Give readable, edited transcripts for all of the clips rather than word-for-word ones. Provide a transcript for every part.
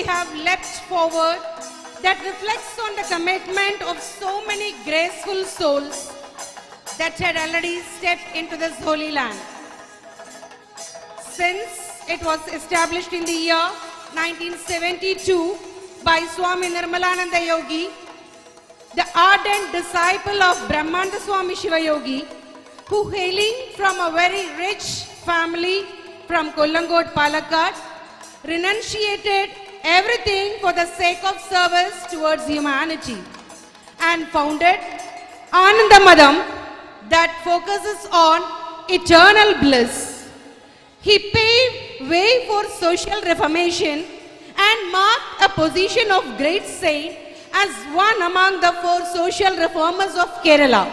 have leapt forward that reflects on the commitment of so many graceful souls that had already stepped into this holy land. Since it was established in the year 1972 by Swami Nirmalananda Yogi, the ardent disciple of Brahmanda Swami Shiva Yogi, who hailing from a very rich family from Kollangot, Palakkad, renunciated everything for the sake of service towards humanity and founded Anandamadam that focuses on eternal bliss. He paved way for social reformation and marked a position of great saint as one among the 4 social reformers of Kerala.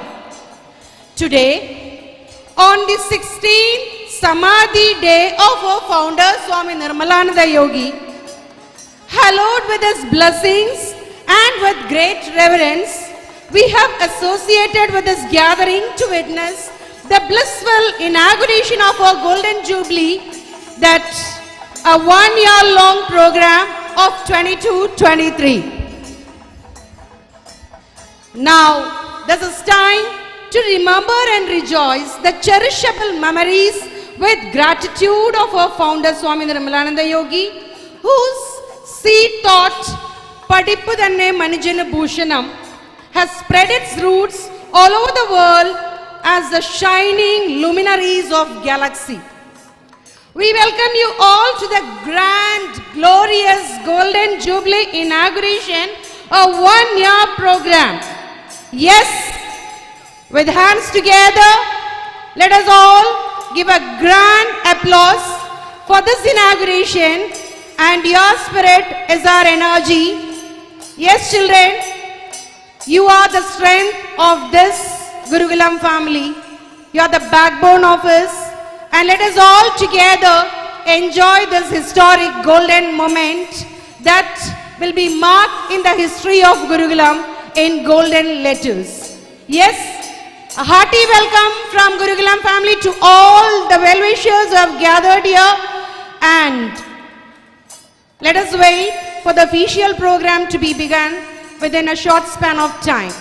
Today, on the 16th Samadhi day of our founder Swami Nirmalananda Yogi, hallowed with his blessings and with great reverence, we have associated with this gathering to witness the blissful inauguration of our Golden Jubilee, that a 1-year-long program of 22-23. Now, this is time to remember and rejoice the cherishable memories with gratitude of our founder Swami Nirmalananda Yogi, whose seed thought Padippu Thanne Manijana Bhushanam has spread its roots all over the world as the shining luminaries of galaxy. We welcome you all to the grand, glorious Golden Jubilee Inauguration, a 1-year program. Yes, with hands together, let us all give a grand applause for this inauguration, and your spirit is our energy. Yes, children, you are the strength of this Gurukulam family. You are the backbone of us, and let us all together enjoy this historic golden moment that will be marked in the history of Gurukulam in golden letters. Yes, a hearty welcome from Gurukulam family to all the well-wishers who have gathered here, and let us wait for the official program to be begun within a short span of time.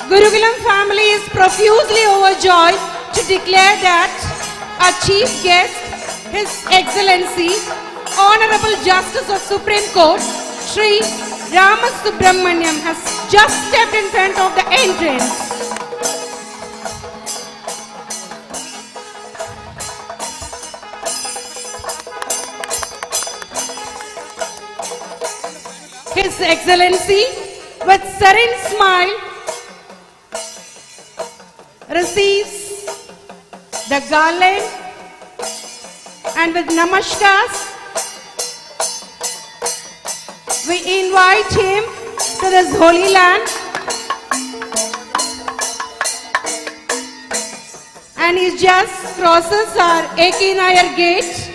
Gurukulam family is profusely overjoyed to declare that our chief guest, His Excellency, Honorable Justice of Supreme Court, Shri Ramasubramaniam, has just stepped in front of the entrance. His Excellency, with serene smile, receives the garland and with namaskars, we invite him to this holy land and he just crosses our Ekinayar gate.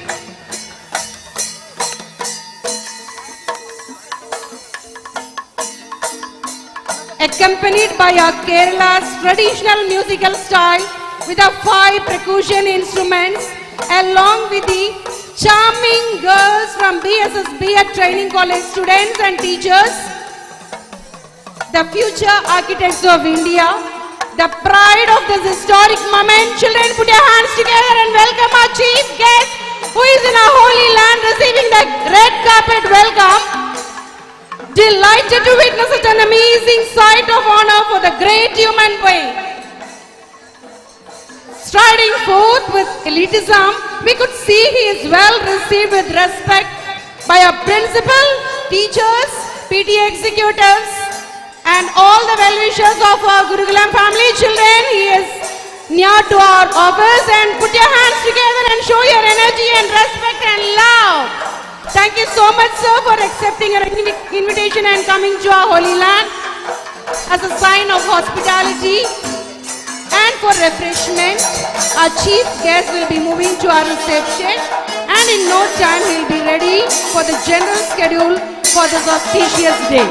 Accompanied by our Kerala's traditional musical style with our 5 percussion instruments along with the charming girls from BSS Training College students and teachers, the future architects of India, the pride of this historic moment. Children, put your hands together and welcome our chief guest who is in our holy land receiving the red carpet welcome. Delighted to witness such an amazing sight of honor for the great human being. Striding forth with elitism, we could see he is well received with respect by our principal, teachers, PT executives and all the well-wishers of our Gurukulam family. Children, he is near to our office and put your hands together and show your energy and respect and love. Thank you so much, sir, for accepting our invitation and coming to our holy land as a sign of hospitality and for refreshment. Our chief guest will be moving to our reception and in no time he will be ready for the general schedule for this auspicious day.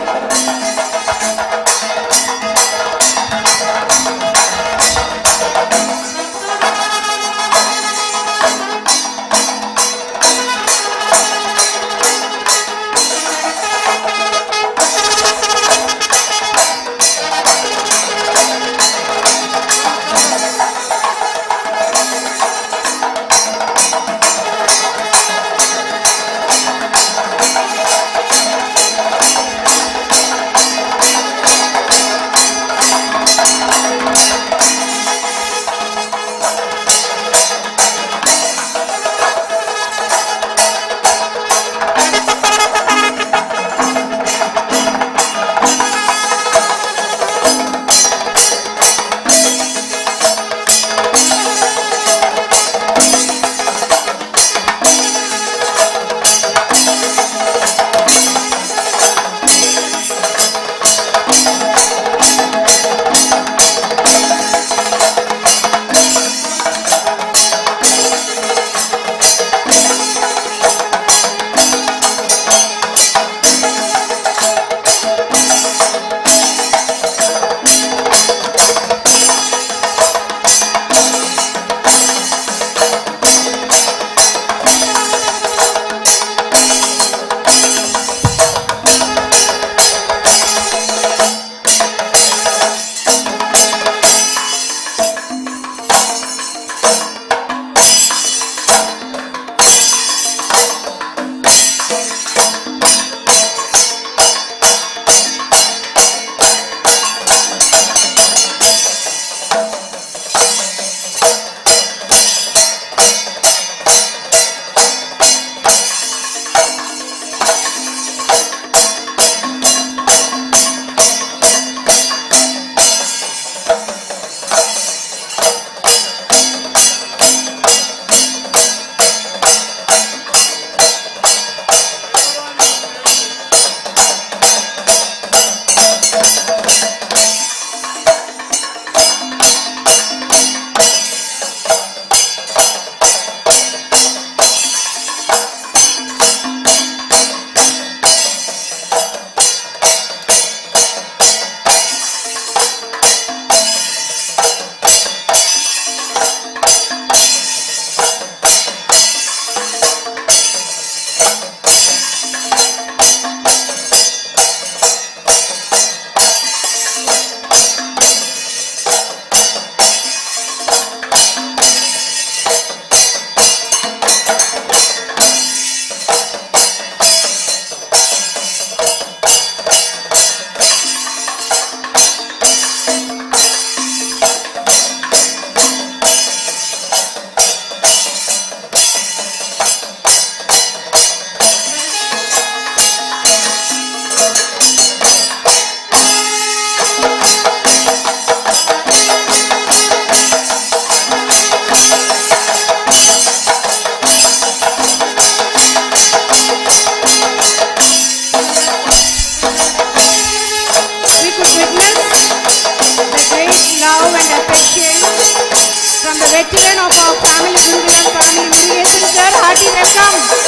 veteran of our family, Gurukulam family, Murugesan sir, hearty welcome.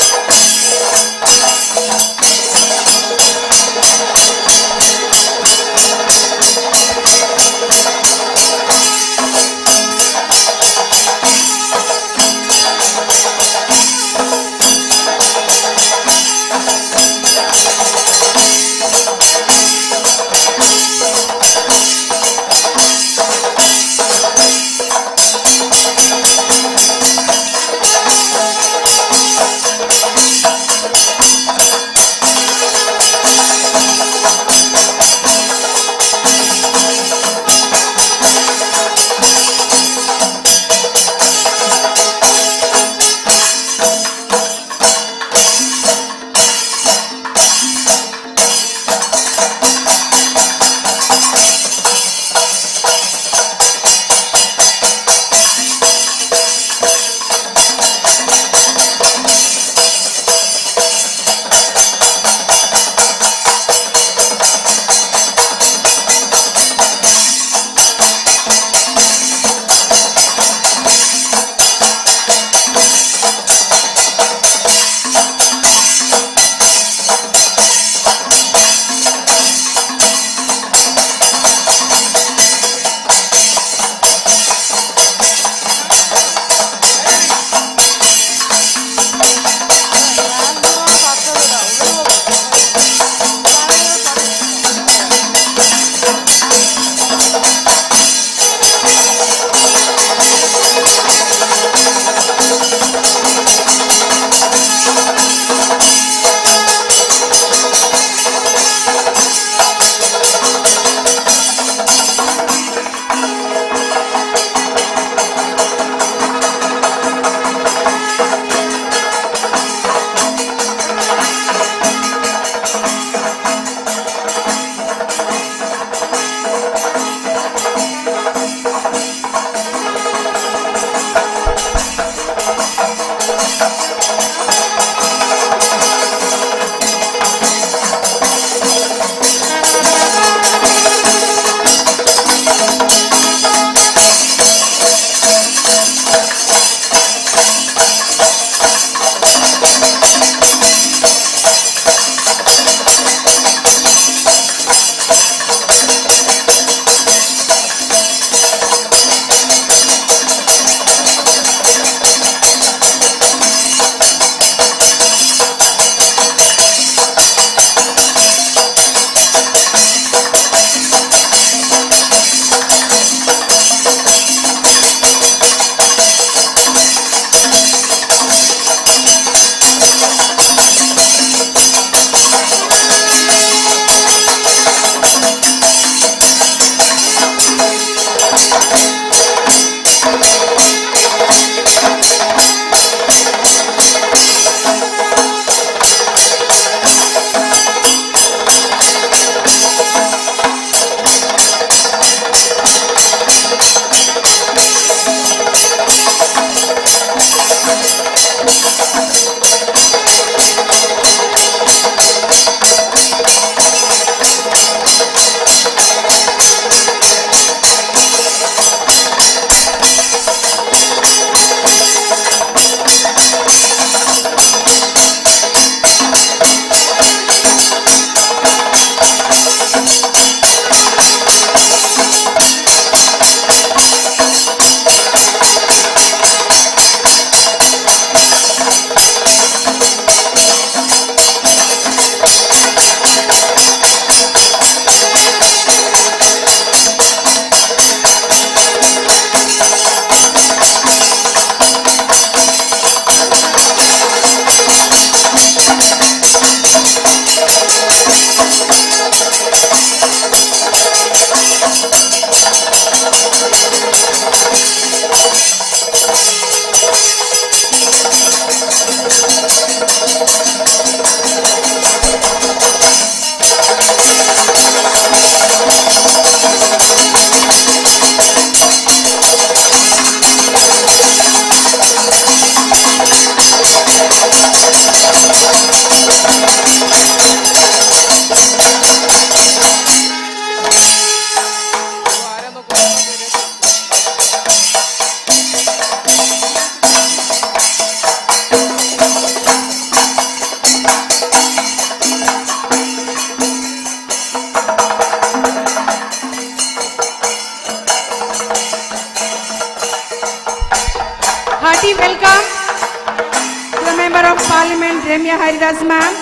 Ramya Haridas ma'am.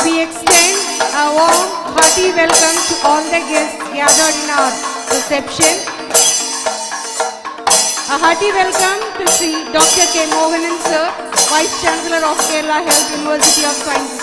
We extend a warm, hearty welcome to all the guests gathered in our reception. A hearty welcome to Sri Dr. K. Mohanan Sir, Vice Chancellor of Kerala Health University of Sciences.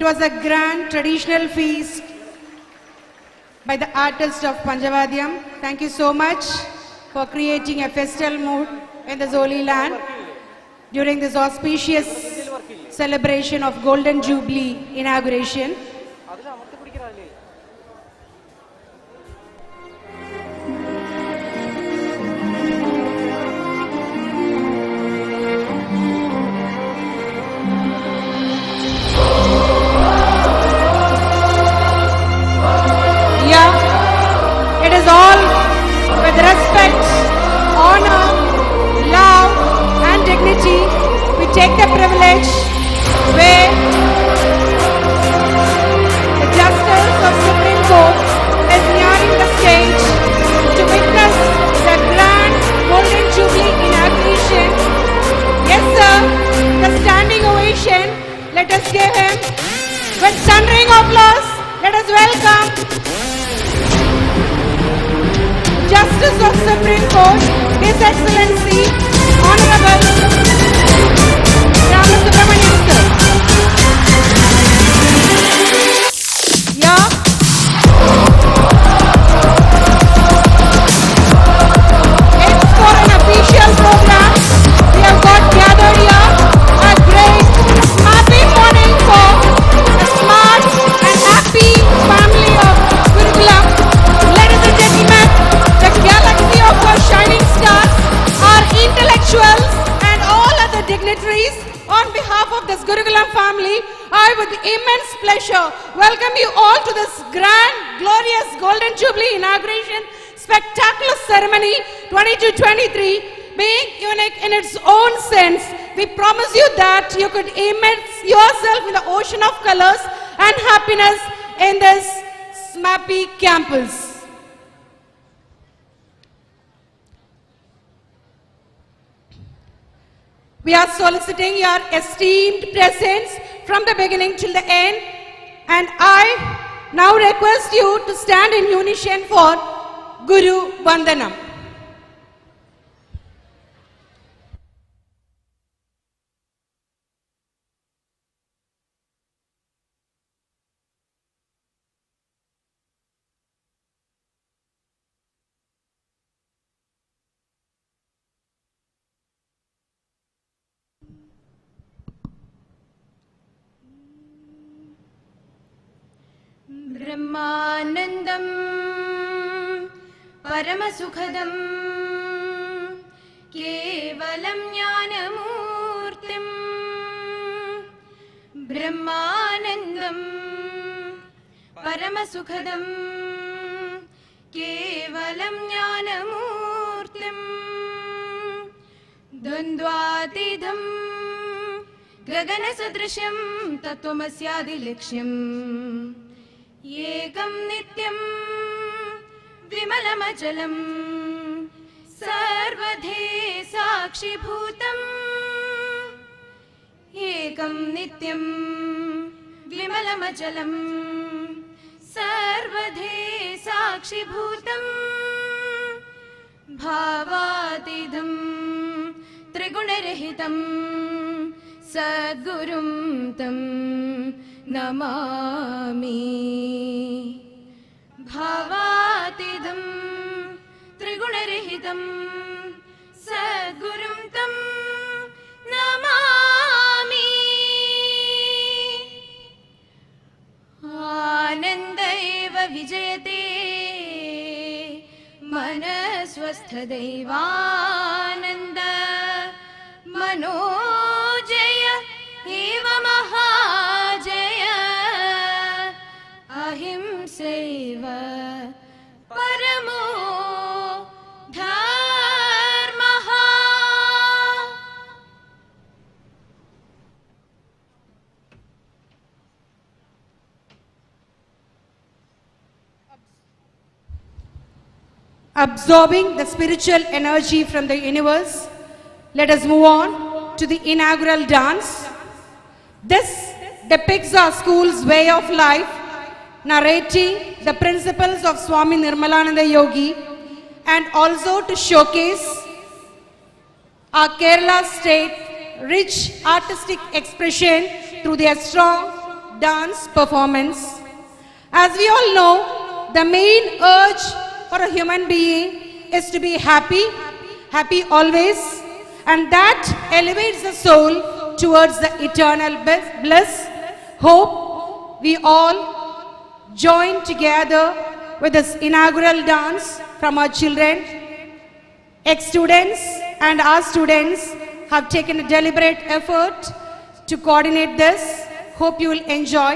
was a grand traditional feast by the artist of Panjavadyam. Thank you so much for creating a festal mood in this holy land during this auspicious celebration of Golden Jubilee inauguration. It is all with respect, honor, love and dignity we take the privilege where the Justice of Supreme Court is nearing the stage to witness the grand Golden Jubilee inauguration. Yes sir, the standing ovation, let us give him with thundering applause. Let us welcome Justice of Supreme Court, His Excellency, Honorable Ramasubramanian sir. Yeah. It's for an official program. We have got gathered here. A great, happy morning for a smart and happy family of Gurukulam. Ladies and gentlemen, the galaxy of our shining stars, our intellectuals and all other dignitaries, on behalf of this Gurukulam family, I with immense pleasure welcome you all to this grand, glorious Golden Jubilee inauguration spectacular ceremony 22-23. Being unique in its own sense, we promise you that you could immerse yourself in the ocean of colors and happiness in this SMAPI campus. We are soliciting your esteemed presence from the beginning till the end, and I now request you to stand in unison for Guru Vandanam. ब्रह्मानंदं परमसुखदं केवलं ज्ञानमूर्तिं ब्रह्मानंदं परमसुखदं केवलं ज्ञानमूर्तिं द्वन्द्वातीतं गगनसदृशं तत्त्वमस्यादिलक्ष्यम् एकं नित्यं विमलमचलं सर्वधे साक्षिभूतम् एकं नित्यं विमलमचलं सर्वधे साक्षिभूतम् भावातीतं त्रिगुणरहितं सद्गुरुं तं नमामि भावातीतं त्रिगुणरहितं सद्गुरुं तं नमामि आनन्द एव विजयते मनस्वस्थदैवानन्द मनोजय एव महाजय अहिंसैव परमो धर्मः। Absorbing the spiritual energy from the universe, let us move on to the inaugural dance. This depicts our school's way of life, narrating the principles of Swami Nirmalananda Yogi, and also to showcase our Kerala state rich artistic expression through their strong dance performance. As we all know, the main urge for a human being is to be happy, happy always, and that elevates the soul towards the eternal bliss. Hope we all join together with this inaugural dance from our children. Ex-students and our students have taken a deliberate effort to coordinate this. Hope you will enjoy,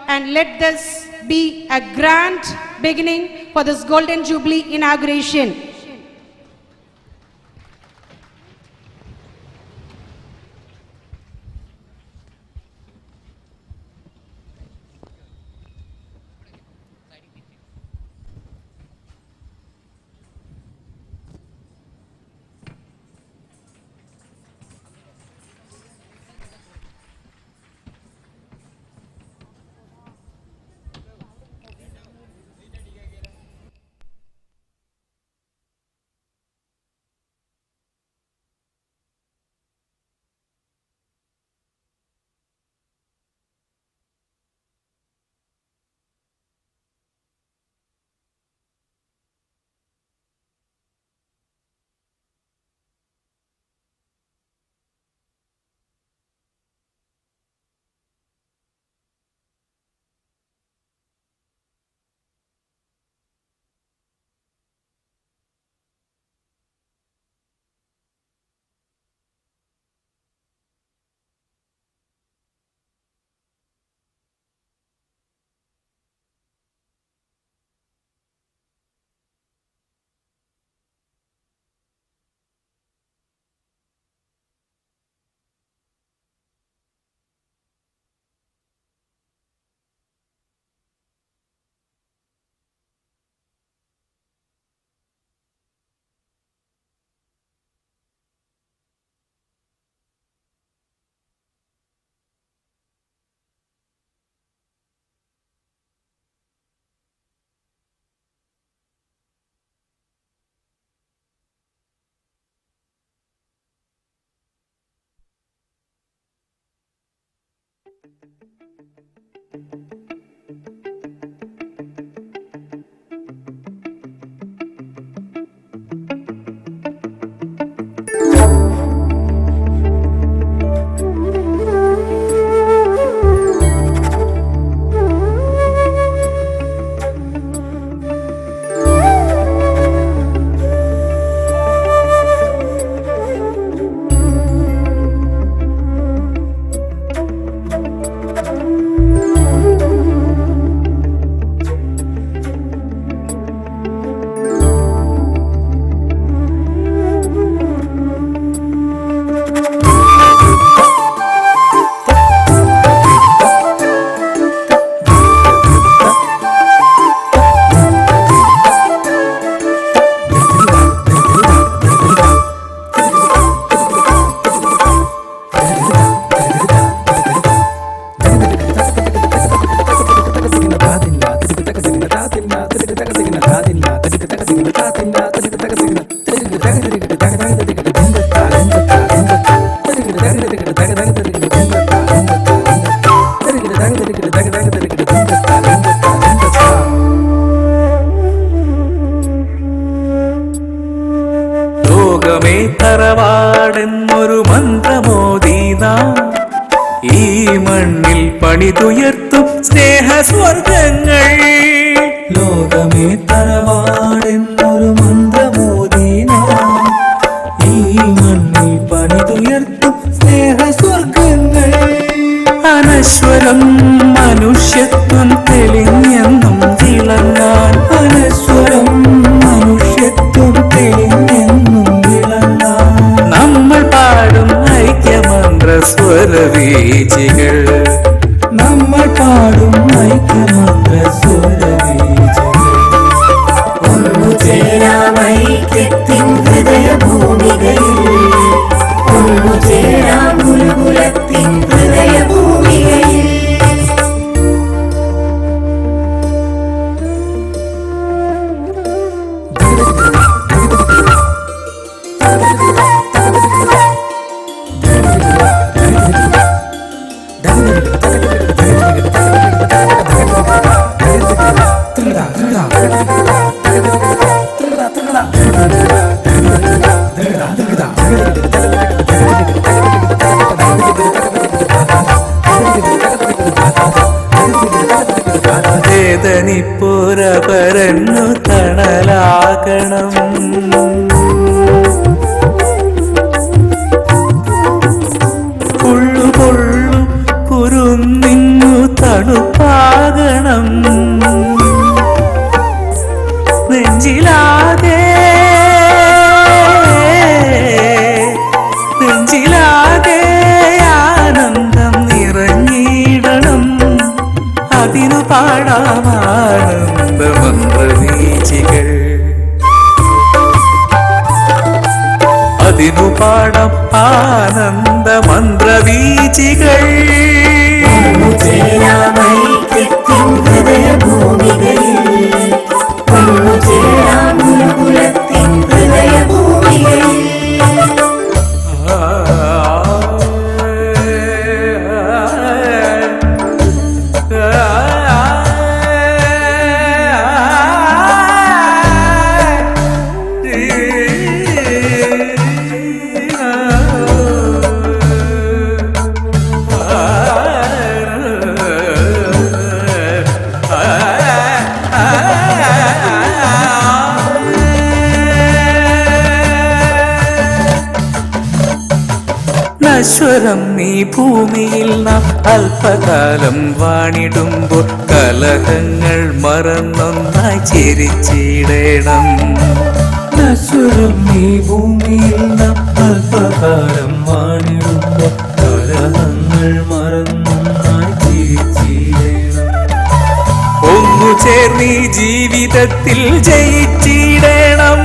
and let this be a grand beginning for this Golden Jubilee inauguration. ലോകമേ തറവാടെന്നൊരു മന്ത്രമോദീന ഈ മണ്ണിൽ പണിതുയർത്തും സ്നേഹസ്വർഗങ്ങൾ. ലോകമേ തറവാടെന്നൊരു മന്ത്രമോദീന ഈ മണ്ണിൽ പണിതുയർത്തും സ്നേഹസ്വർഗങ്ങൾ. അനശ്വരം മനുഷ്യത്വം തെളിഞ്ഞെന്നും തിളങ്ങാൻ, അനശ്വരം മനുഷ്യത്വം തെളിഞ്ഞെന്നും തിളങ്ങാൻ നമ്മൾ പാടും ഐക്യമന്ത്ര സ്വരവീചികൾ, നമ്മൾ പാടും ഐക്യമന്ത്ര സ്വരവീചികൾ. ഒന്നുചേരാം ഐക്യത്തിൻ ഹൃദയഭൂമികയിൽ, ഒന്നുചേരാം ഗുരുകുലത്തിൻ ഹൃദയഭൂമികയിൽ. ശരന്നു തണലാകണം. കൊള്ളു കുരുന്നിന്നു തണുപ്പാകണം. നെഞ്ചിലാകെ ആനന്ദം നിറഞ്ഞിടണം. അതിനു പാടാമാനന്ദമന്ത്രവീചികൾ. അതിനു പാടാം ആനന്ദമന്ത്രവീചികൾ. ഐക്യത്തിൻ ഹൃദയഭൂമികയിൽ ഗുരുകുലത്തിൻ ഹൃദയഭൂമികയിൽ നശ്വരം നീ ഭൂമിയിൽ നാം അല്പകാലം വാണിടുമ്പോൾ കലഹങ്ങൾ മറന്നൊന്നായി ചിരിച്ചിടണം. നശ്വരം നീ ഭൂമിയിൽ നാം അല്പകാലം വാണിടുമ്പോൾ കലഹങ്ങൾ മറന്നൊന്നായി ചിരിച്ചിടണം. ഒന്നു ചേർന്നീ ജീവിതത്തിൽ ജയിച്ചിടണം.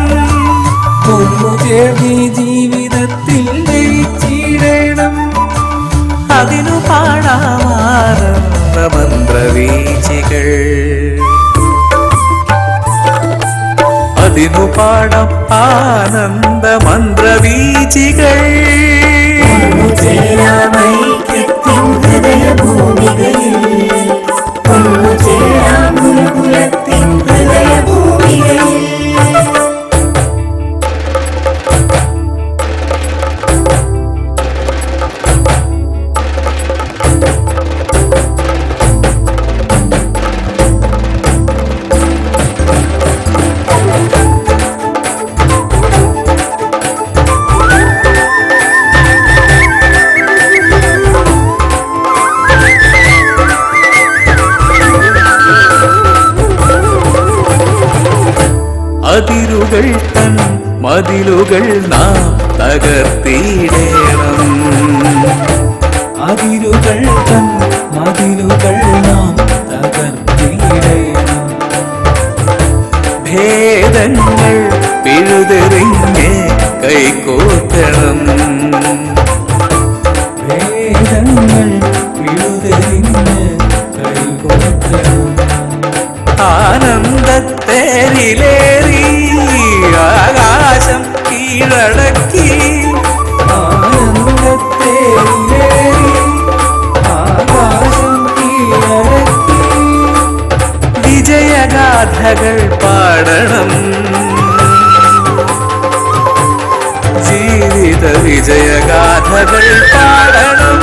ഒന്നു ചേർന്നീ ജീവിതത്തിൽ ജയിച്ചിടണം. അതിനു പാടാമാനന്ദമന്ത്രവീചികൾ. അതിനു പാടാം ആനന്ദമന്ത്രവീചികൾ. ഐക്യത്തിൻ ഹൃദയഭൂമികയിൽ ഗുരുകുലത്തിൻ ഹൃദയഭൂമികയിൽ അതിരുകൾ തൻ മതിലുകൾ നാം തകർത്തിടണം. അതിരുകൾ തൻ മതിലുകൾ നാം തകർത്തിടണം. ഭേദങ്ങൾ പിഴുതെറിഞ്ഞ് കൈകോർക്കണം. വേദങ്ങൾ പിഴുതെറിഞ്ഞ് കൈകോർക്കണം. ആനന്ദത്തേരിലേറി ആകാശം കീഴടക്കി. ആനന്ദത്തേരിലേറി ആകാശം കീഴടക്കി. വിജയഗാഥകൾ പാടണം. ജീവിത വിജയഗാഥകൾ പാടണം.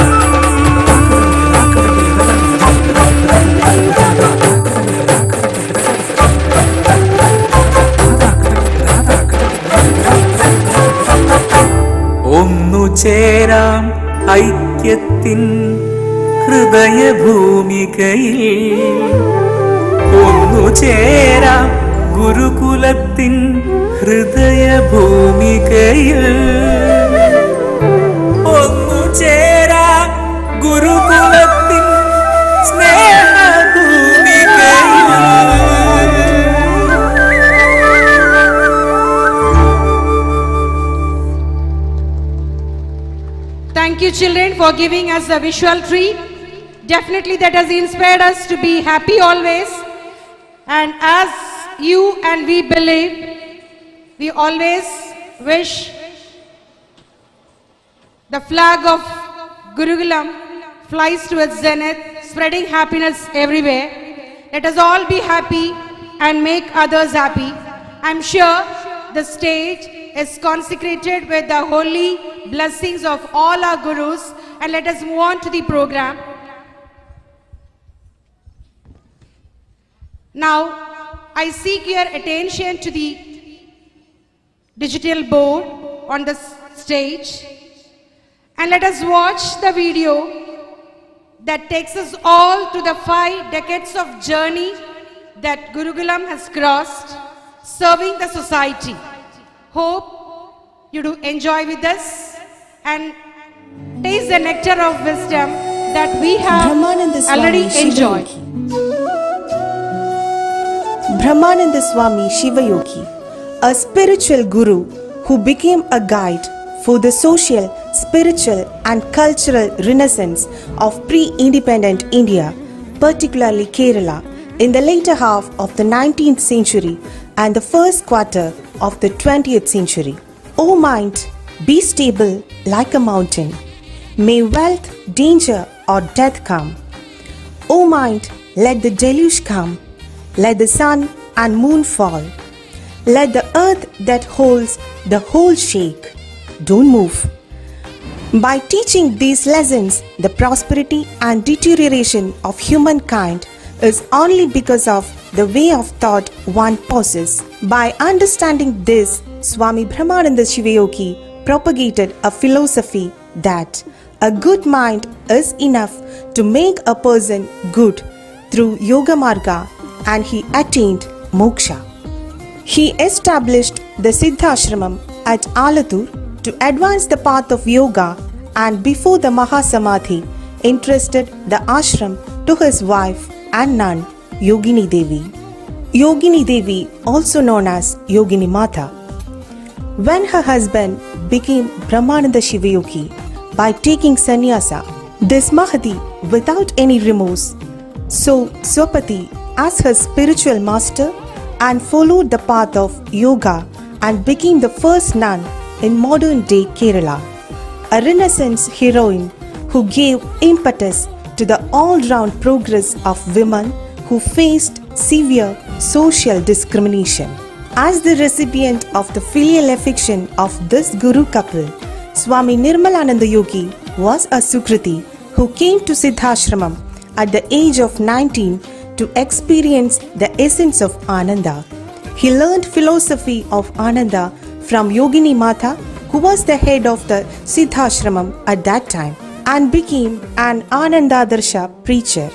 ഒന്നു ചേരാം ഐക്യത്തിൻ ഹൃദയഭൂമികയിൽ. ഒന്നു ചേരാം ഗുരുകുലത്തിൻ ഹൃദയഭൂമികയിൽ. ഒന്നു ചേരാം ഗുരുകുലത്തിൻ സ്നേഹഭൂമികയിൽ. Thank you, children, for giving us a visual treat. Definitely that has inspired us to be happy always. And as you and we believe, we always wish the flag of Gurukulam flies to its zenith, spreading happiness everywhere. Let us all be happy and make others happy. I'm sure the stage is consecrated with the holy blessings of all our gurus, and let us move on to the program. Now, I seek your attention to the digital board on the stage, and let us watch the video that takes us all to the 5 decades of journey that Gurukulam has crossed, serving the society. Hope you do enjoy with us and taste the nectar of wisdom that we have Brahmananda Swami already enjoyed. Brahmananda Swami Shivayogi, a spiritual guru who became a guide for the social, spiritual and cultural renaissance of pre-independent India, particularly Kerala, in the later half of the 19th century and the first quarter of the 20th century. O mind, be stable like a mountain. May wealth, danger or death come. O mind, let the deluge come. Let the sun and moon fall. Let the earth that holds the whole shake. Don't move. By teaching these lessons, the prosperity and deterioration of humankind is only because of the way of thought one possesses. By understanding this, Swami Brahmananda Shivayogi propagated a philosophy that a good mind is enough to make a person good through Yoga Marga, and he attained moksha. He established the Siddhashramam at Alathur to advance the path of yoga, and before the Mahasamadhi entrusted the ashram to his wife and nun Yogini Devi. Yogini Devi, also known as Yogini Mata. When her husband became Brahmananda Shivayogi by taking sannyasa, this Mahati, without any remorse, saw Swapati as her spiritual master and followed the path of yoga and became the first nun in modern day Kerala, a Renaissance heroine who gave impetus to the all-round progress of women who faced severe social discrimination. As the recipient of the filial affection of this Guru couple, Swami Nirmalananda Yogi was a Sukriti who came to Siddhashramam at the age of 19 to experience the essence of Ananda. He learned philosophy of Ananda from Yogini Mata, who was the head of the Siddhashramam at that time, and became an Anandadarsha preacher.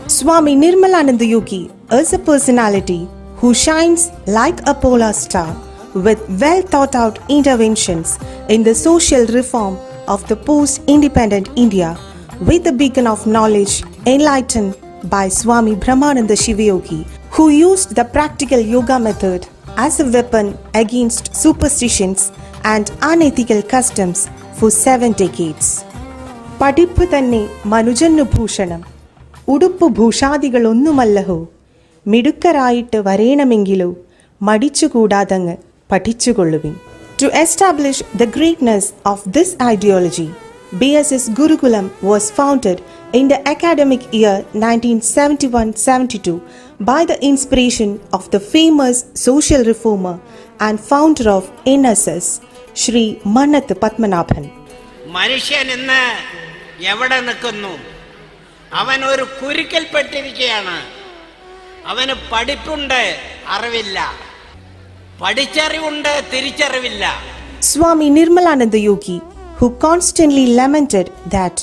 Swami Nirmalananda Yogi is a personality who shines like a polar star with well thought out interventions in the social reform of the post-independent India, with the beacon of knowledge enlightened by Swami Brahmananda Shivayogi, who used the practical yoga method as a weapon against superstitions and unethical customs for 7 decades. പഠിപ്പ് തന്നെ മനുജന്നു ഭൂഷണം, ഉടുപ്പു ഭൂഷാദികളൊന്നുമല്ലഹോ, മിടുക്കരായിട്ട് വരേണമെങ്കിലോ മടിച്ചുകൂടാതങ്ങ് പഠിച്ചുകൊള്ളുവിൻ. To establish the greatness of this ideology, BSS Gurukulam was founded in the academic year 1971-72 by the inspiration of the famous social reformer and founder of HSS, Shri Mannath Padmanabhan. മനുഷ്യൻ ഇന്ന് എവിടെ നിൽക്കുന്നു? അവൻ ഒരു കുരുക്കിൽപ്പെട്ടിരിക്കുകയാണ്. അവന് പഠിപ്പുണ്ട്, അറിവില്ല. പഠിച്ചറിവുണ്ട്, തിരിച്ചറിവില്ല. Swami Nirmalananda Yogi, who constantly lamented that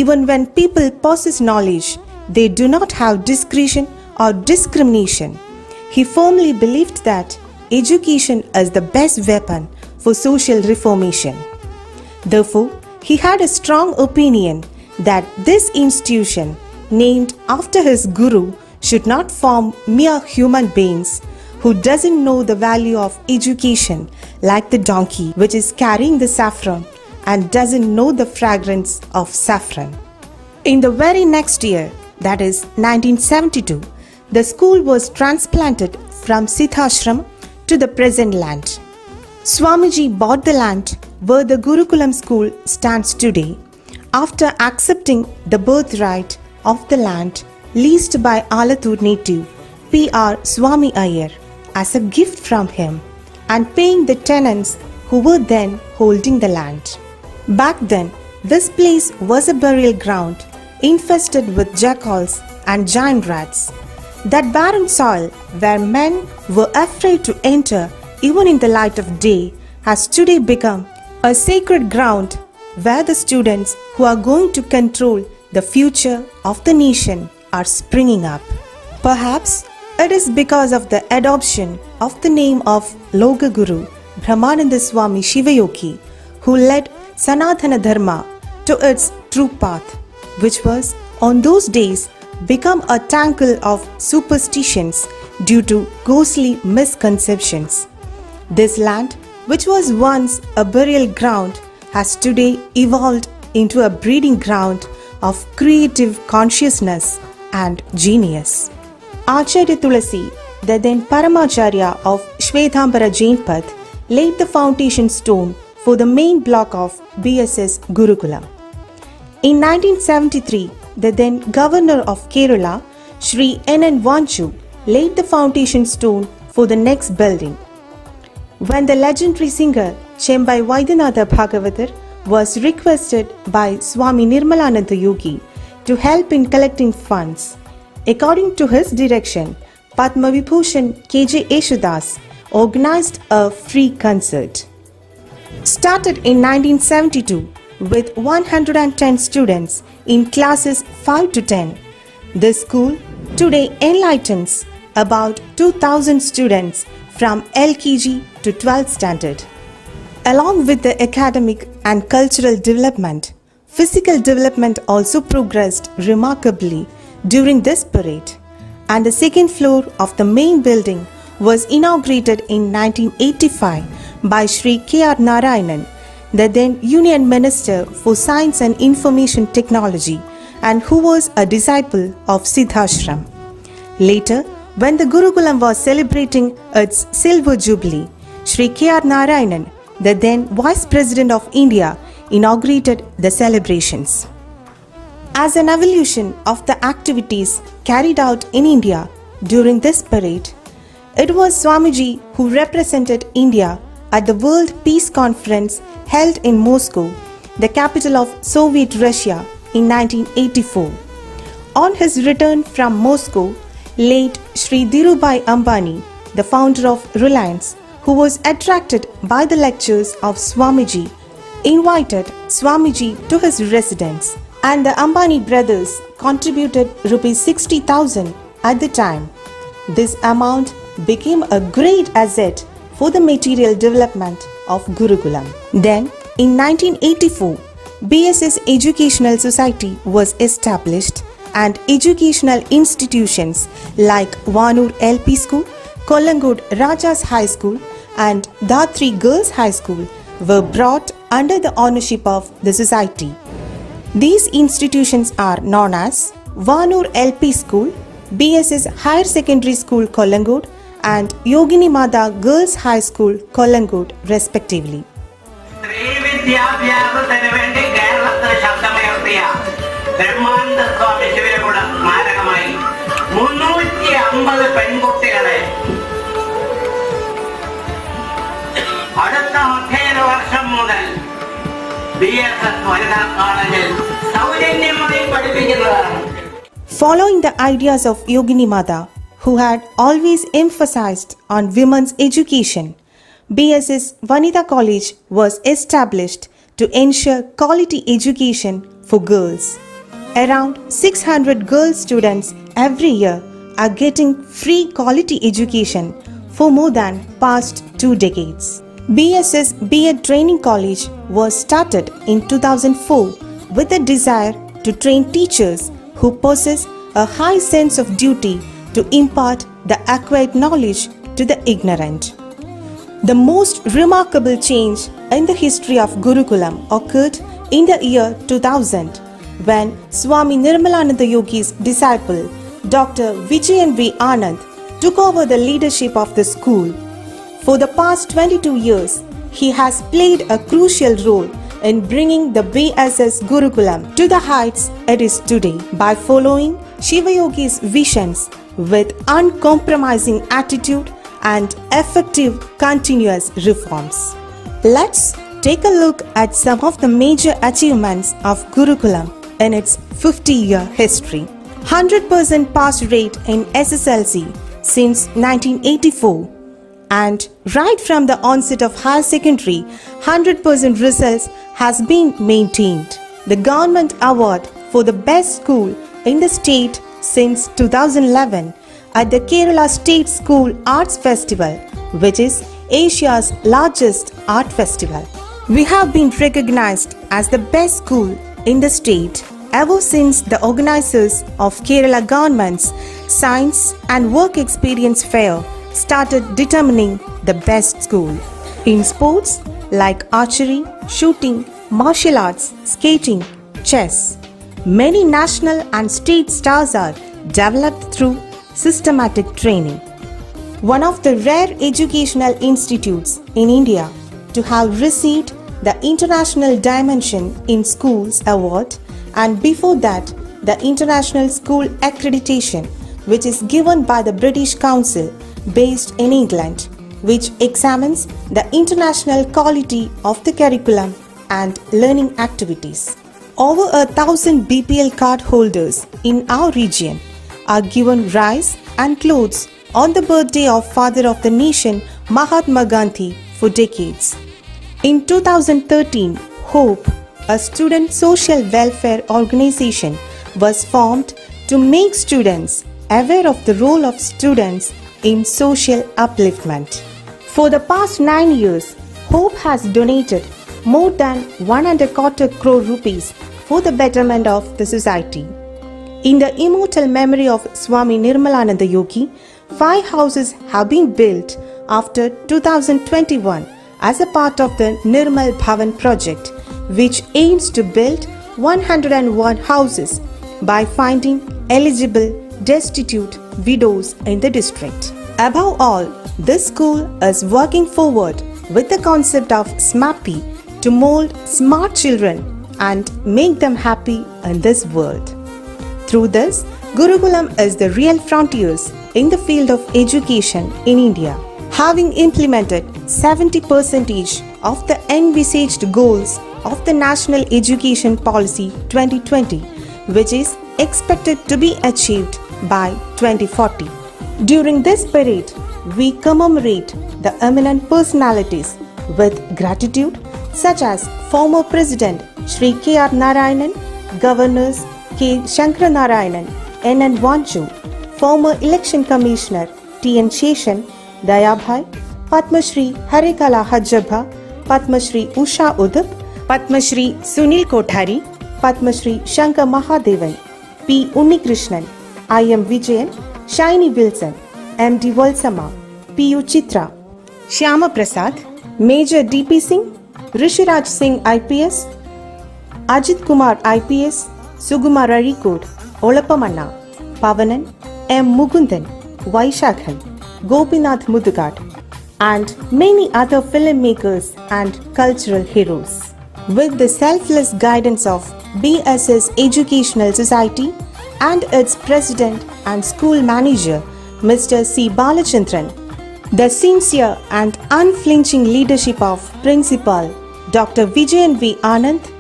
even when people possess knowledge, they do not have discretion or discrimination. He firmly believed that education is the best weapon for social reformation. Therefore, he had a strong opinion that this institution, named after his guru, should not form mere human beings who doesn't know the value of education, like the donkey which is carrying the saffron and doesn't know the fragrance of saffron. In the very next year, that is 1972, the school was transplanted from Siddhashram to the present land. Swamiji bought the land where the Gurukulam school stands today after accepting the birthright of the land leased by Alathur native P.R. Swami Iyer as a gift from him and paying the tenants who were then holding the land. Back then, this place was a burial ground infested with jackals and giant rats. That barren soil where men were afraid to enter even in the light of day has today become a sacred ground where the students who are going to control the future of the nation are springing up. Perhaps it is because of the adoption of the name of Loga Guru Brahmananda Swami Shivayogi, who led Sanatana Dharma to its true path, which was on those days become a tangle of superstitions due to ghostly misconceptions. This land, which was once a burial ground, has today evolved into a breeding ground of creative consciousness and genius. Acharya Tulasi, the then Paramacharya of Shwetambara Jain Path, laid the foundation stone for the main block of BSS Gurukulam. In 1973, the then Governor of Kerala, Sri N.N. Vanchu, laid the foundation stone for the next building. When the legendary singer Chembai Vaidyanatha Bhagavatar was requested by Swami Nirmalananda Yogi to help in collecting funds, according to his direction, Padma Vibhushan K.J. Yeshudas organized a free concert. Started in 1972 with 110 students in classes 5 to 10, this school today enlightens about 2,000 students from LKG to 12th standard. Along with the academic and cultural development, physical development also progressed remarkably during this period, and the second floor of the main building was inaugurated in 1985 by Sri K.R. Narayanan, the then Union Minister for Science and Information Technology, and who was a disciple of Siddhashram. Later, when the Gurukulam was celebrating its silver jubilee, Sri K.R. Narayanan, the then Vice President of India, inaugurated the celebrations. As an evolution of the activities carried out in India during this period, it was Swamiji who represented India at the World Peace Conference held in Moscow, the capital of Soviet Russia, in 1984. On his return from Moscow, late Sri Dhirubhai Ambani, the founder of Reliance, who was attracted by the lectures of Swamiji, invited Swamiji to his residence, and the Ambani brothers contributed Rs 60,000 at the time. This amount became a great asset for the material development of Gurukulam. Then, in 1984, BSS Educational Society was established, and educational institutions like Vanur LP School, Kolangod Rajas High School and Dhatri Girls High School were brought under the ownership of the society. These institutions are known as Vanur LP School, BSS Higher Secondary School Kolangod and Yogini Mata Girls High School Kolangod respectively. Brahmananda സ്വാമി ശിവയുടെ സ്മാരകമായി 350 പെൺകുട്ടികളെ അടുത്ത അധ്യയന വർഷം മുതൽ BSS വനിതാ കോളേജിൽ സൗജന്യമായി പഠിപ്പിക്കുന്നതാണ്. Following the ideas of Yogini Mata, who had always emphasized on women's education, BSS Vanita College was established to ensure quality education for girls. Around 600 girl students every year are getting free quality education for more than past 2 decades. BSS B.Ed Training College was started in 2004 with a desire to train teachers who possess a high sense of duty to impart the acquired knowledge to the ignorant. The most remarkable change in the history of Gurukulam occurred in the year 2000 when Swami Nirmalananda Yogi's disciple Dr. Vijayan V. Anand took over the leadership of the school. For the past 22 years, he has played a crucial role in bringing the BSS Gurukulam to the heights it is today by following Shiva Yogi's visions with uncompromising attitude and effective continuous reforms. Let's take a look at some of the major achievements of Gurukulam in its 50-year history. 100% pass rate in SSLC since 1984, and right from the onset of higher secondary, 100% results has been maintained. The government award for the best school in the state since 2011 at the Kerala State School Arts Festival, which is Asia's largest art festival. We have been recognized as the best school in the state ever since the organizers of Kerala government's Science and Work Experience Fair started determining the best school. In sports like archery, shooting, martial arts, skating, chess, many national and state stars are developed through systematic training. One of the rare educational institutes in India to have received the International Dimension in Schools Award, and before that the International School Accreditation, which is given by the British Council based in England, which examines the international quality of the curriculum and learning activities. Over 1,000 BPL card holders in our region are given rice and clothes on the birthday of Father of the Nation Mahatma Gandhi for decades. In 2013, HOPE, a student social welfare organization, was formed to make students aware of the role of students in social upliftment. For the past 9 years, HOPE has donated more than 1.25 crore rupees for the betterment of the society. In the immortal memory of Swami Nirmalananda Yogi, 5 houses have been built after 2021 as a part of the Nirmal Bhavan project, which aims to build 101 houses by finding eligible destitute widows in the district. Above all, this school is working forward with the concept of SMAPI to mold smart children and make them happy in this world. Through this, Gurukulam is the real frontiers in the field of education in India, having implemented 70% of the envisaged goals of the National Education Policy 2020, which is expected to be achieved by 2040. During this parade, we commemorate the eminent personalities with gratitude, such as former President Shri K.R. Narayanan, Governors K. Shankara Narayanan, N.N. Vanchu, former Election Commissioner T.N. Sheshan, Dayabhai, Padma Shri Harikala Hajjabha, Padma Shri Usha Udup, Padma Shri Sunil Kothari, Padma Shri Shankar Mahadevan, P. Unnikrishnan, I. M. Vijayan, Shiny Wilson, M. D. Valsama, P. U. Chitra, Shyama Prasad, Major D. P. Singh, Rishiraj Singh IPS, Ajit Kumar IPS, Sugumar Arikod, Olapamanna, Pavanan, M. Mugundan, Vaishakhan, Gopinath Mudugat, and many other filmmakers and cultural heroes. With the selfless guidance of BSS Educational Society and its president and school manager, Mr. C. Balachandran, the sincere and unflinching leadership of Principal Dr. Vijayan V. Anand,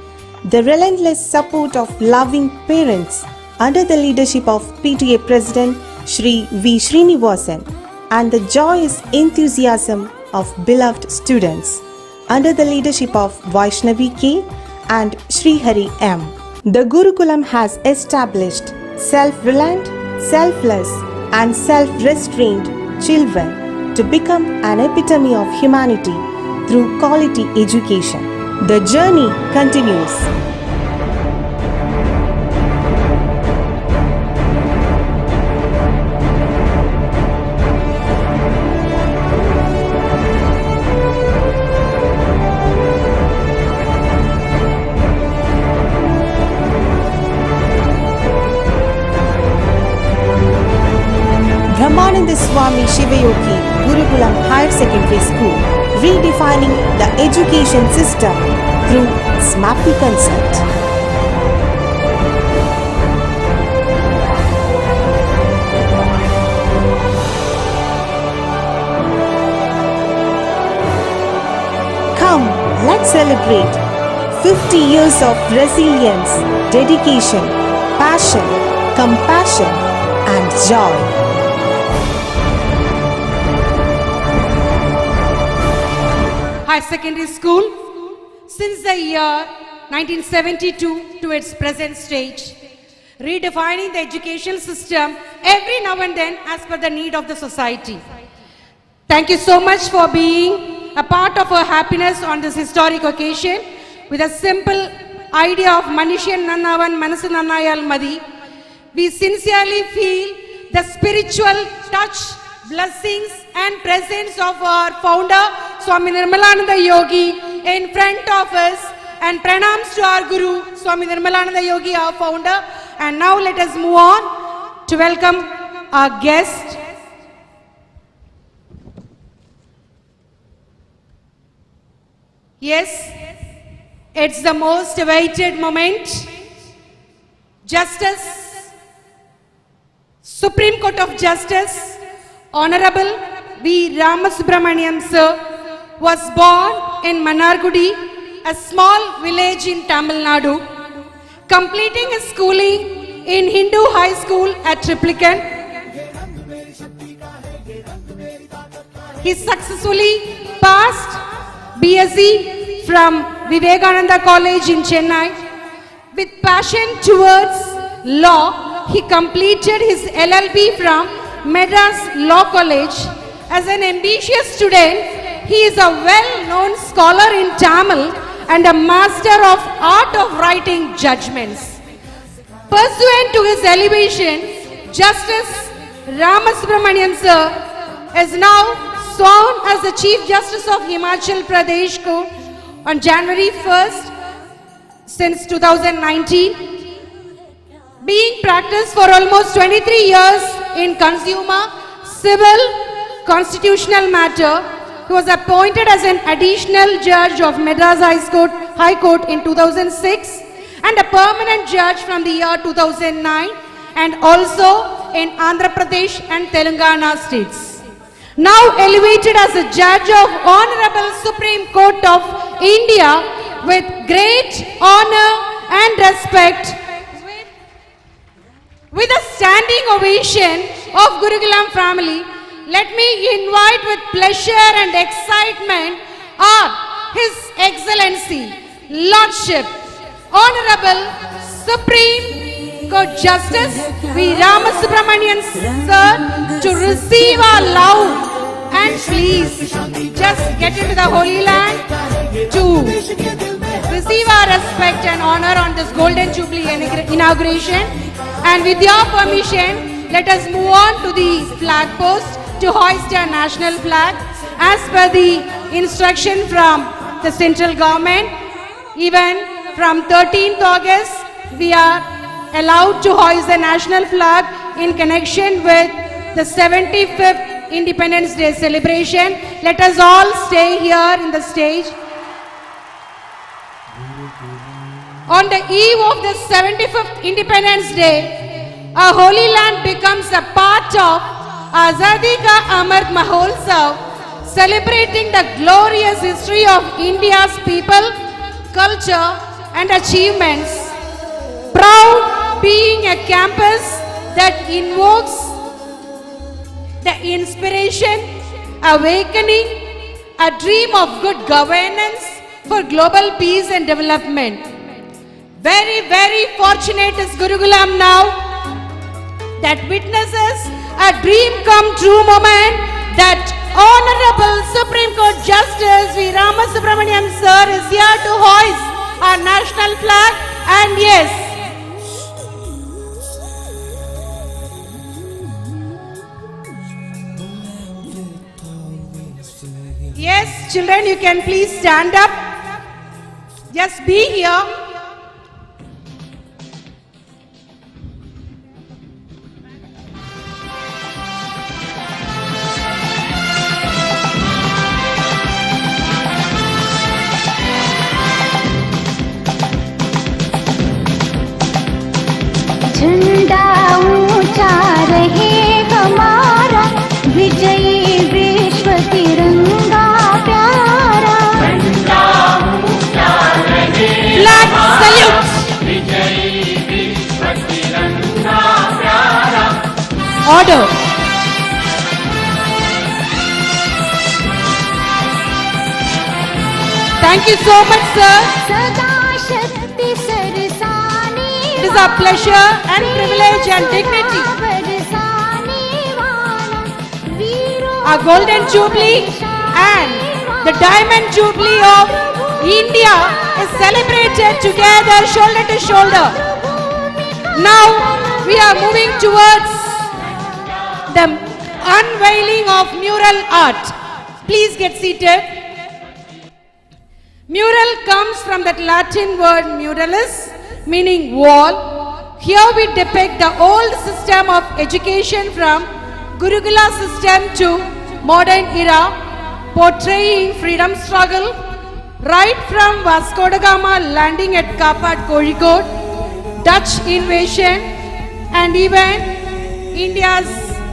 the relentless support of loving parents under the leadership of PTA President Shri V. Srinivasan, and the joyous enthusiasm of beloved students under the leadership of Vaishnavi K. and Shri Hari M. The Gurukulam has established self-reliant, selfless and self-restrained children to become an epitome of humanity through quality education. The journey continues. Brahmananda Swami Shivayogi Gurukulam Higher Secondary School, redefining the education system through SMAPI concept. Come, let's celebrate 50 years of resilience, dedication, passion compassion, and joy. Higher secondary school, since the year 1972 to its present stage, redefining the education system every now and then as per the need of the society. Thank you so much for being a part of our happiness on this historic occasion with a simple idea of Manishan Nannavan Manasu Nannayal Madi. We sincerely feel the spiritual touch, blessings and presence of our founder Swami Nirmalananda Yogi in front of us, and pranams to our Guru Swami Nirmalananda Yogi, our founder. And now let us move on to welcome our guest. Yes, it's the most awaited moment. Justice, Supreme Court of Justice, Honorable V. Ramasubramanian sir was born in Manargudi, a small village in Tamil Nadu, completing his schooling in Hindu High School at Triplicate. He successfully passed BSc from Vivekananda College in Chennai. With passion towards law, he completed his LLB from Madras Law College. As an ambitious student, he is a well-known scholar in Tamil and a master of art of writing judgments. Pursuant to his elevation, Justice Ramasubramanian sir is now sworn as the Chief Justice of Himachal Pradesh Court on January 1st since 2019. Being practiced for almost 23 years in consumer, civil, constitutional matter, he was appointed as an additional judge of Madras High Court in 2006 and a permanent judge from the year 2009, and also in Andhra Pradesh and Telangana states. Now elevated as a judge of Honorable Supreme Court of India with great honor and respect, with a standing ovation of Gurukulam family, let me invite with pleasure and excitement our His Excellency, Lordship, Honorable Supreme Court Justice V. Ramasubramanian sir to receive our love, and please just get into the Holy Land to receive our respect and honor on this Golden Jubilee Inauguration. And with your permission, let us move on to the flag post to hoist our national flag as per the instruction from the central government. Even from 13th August, we are allowed to hoist the national flag in connection with the 75th Independence Day celebration. Let us all stay here in the stage. On the eve of the 75th Independence Day, our holy land becomes a part of Azadi Ka Amrit Mahotsav, celebrating the glorious history of India's people, culture and achievements. Proud being a campus that invokes the inspiration, awakening, a dream of good governance for global peace and development. Very, very fortunate is Gurukulam now that witnesses a dream come true moment that Honorable Supreme Court Justice V. Ramasubramanian sir is here to hoist our national flag. And yes, children, you can please stand up. Just be here. झंडा ऊंचा रहे हमारा, विजयी विश्व तिरंगा प्यारा। झंडा ऊंचा रहे Flag salute. विजयी विश्व तिरंगा order. Thank you so much, sir. सदा शक्ति सरसाने It is our pleasure and privilege and dignity. बरसाने वाला वीरों Our golden jubilee and the diamond jubilee of India is celebrated together shoulder to shoulder. Now we are moving towards the unveiling of mural art. Please get seated. Mural comes from that Latin word muralis, meaning wall. Here we depict the old system of education from Gurukula system to modern era, portraying freedom struggle right from Vasco da Gama landing at Kapa at Kozhikode, Dutch invasion, and even India's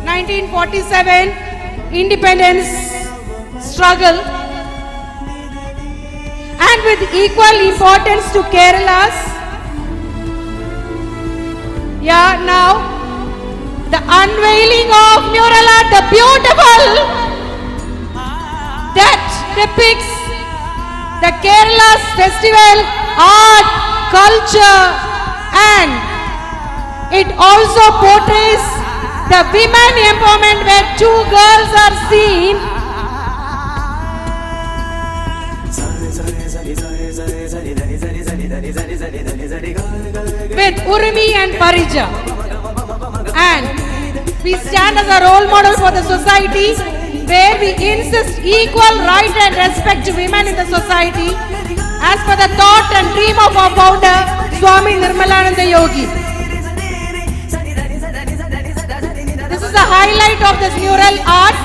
1947 independence struggle, and with equal importance to Kerala's. Yeah, now the unveiling of mural art, the beautiful that depicts the Kerala's festival, art, culture, and it also portrays the women empowerment where two girls are seen with Urmi and Parija. And we stand as a role model for the society where we insist equal right and respect to women in the society as per the thought and dream of our founder Swami Nirmalananda Yogi. This is the highlight of this mural art.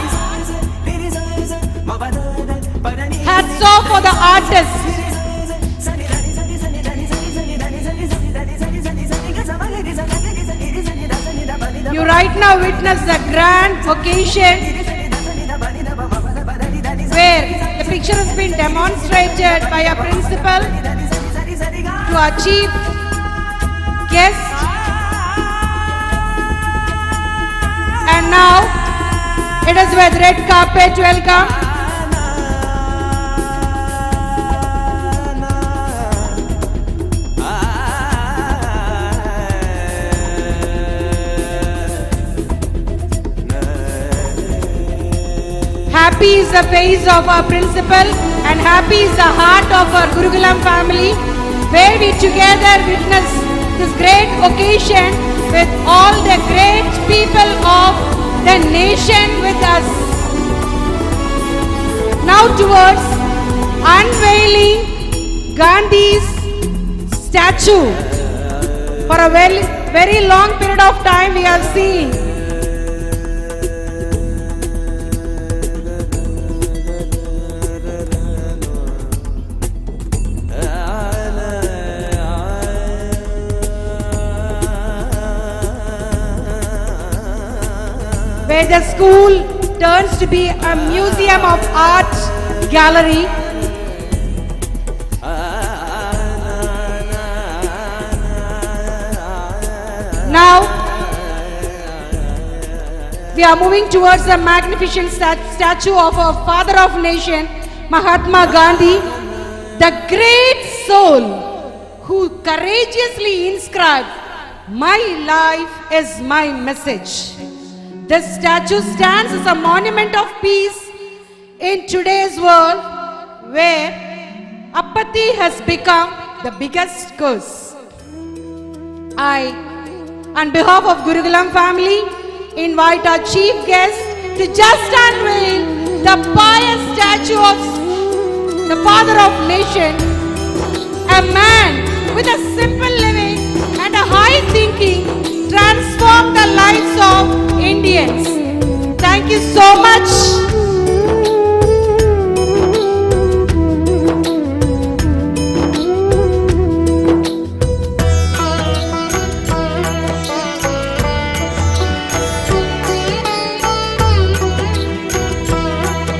Hats off for the artists. You right now witness the grand occasion where the picture has been demonstrated by our principal to our chief guest. And now it is with red carpet welcome. Happy is the face of our principal and happy is the heart of our Gurukulam family, where we together witness this great occasion with all the great people of the nation with us. Now towards unveiling Gandhi's statue. For a very long period of time we have seen where the school turns to be a museum of art gallery. Now we are moving towards the magnificent statue of our father of nation, Mahatma Gandhi, the great soul who courageously inscribed, "My life is my message." This statue stands as a monument of peace in today's world where apathy has become the biggest curse. I, on behalf of Gurukulam family, invite our chief guest to just unveil the pious statue of the father of nation, a man with a simple living and a high thinking transformed the lives of Indians. Thank you so much.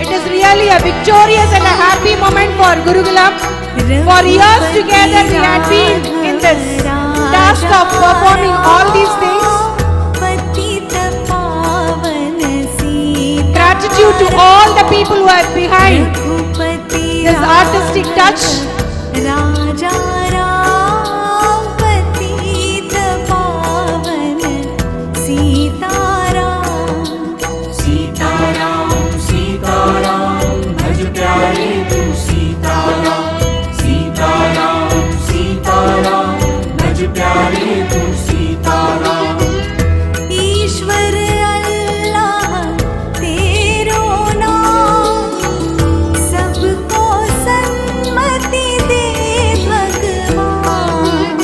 It is really a victorious and a happy moment for Gurukulam. For years together we had been in this task of performing all these things. to all the people who are behind this artistic touch. राजा राम पतित पावन सीताराम सीताराम सीताराम भज प्यारे तू सीताराम सीताराम सीताराम भज प्यारे तू सीताराम ईश्वर अल्लाह तेरो नाम सबको सन्मति दे भगवान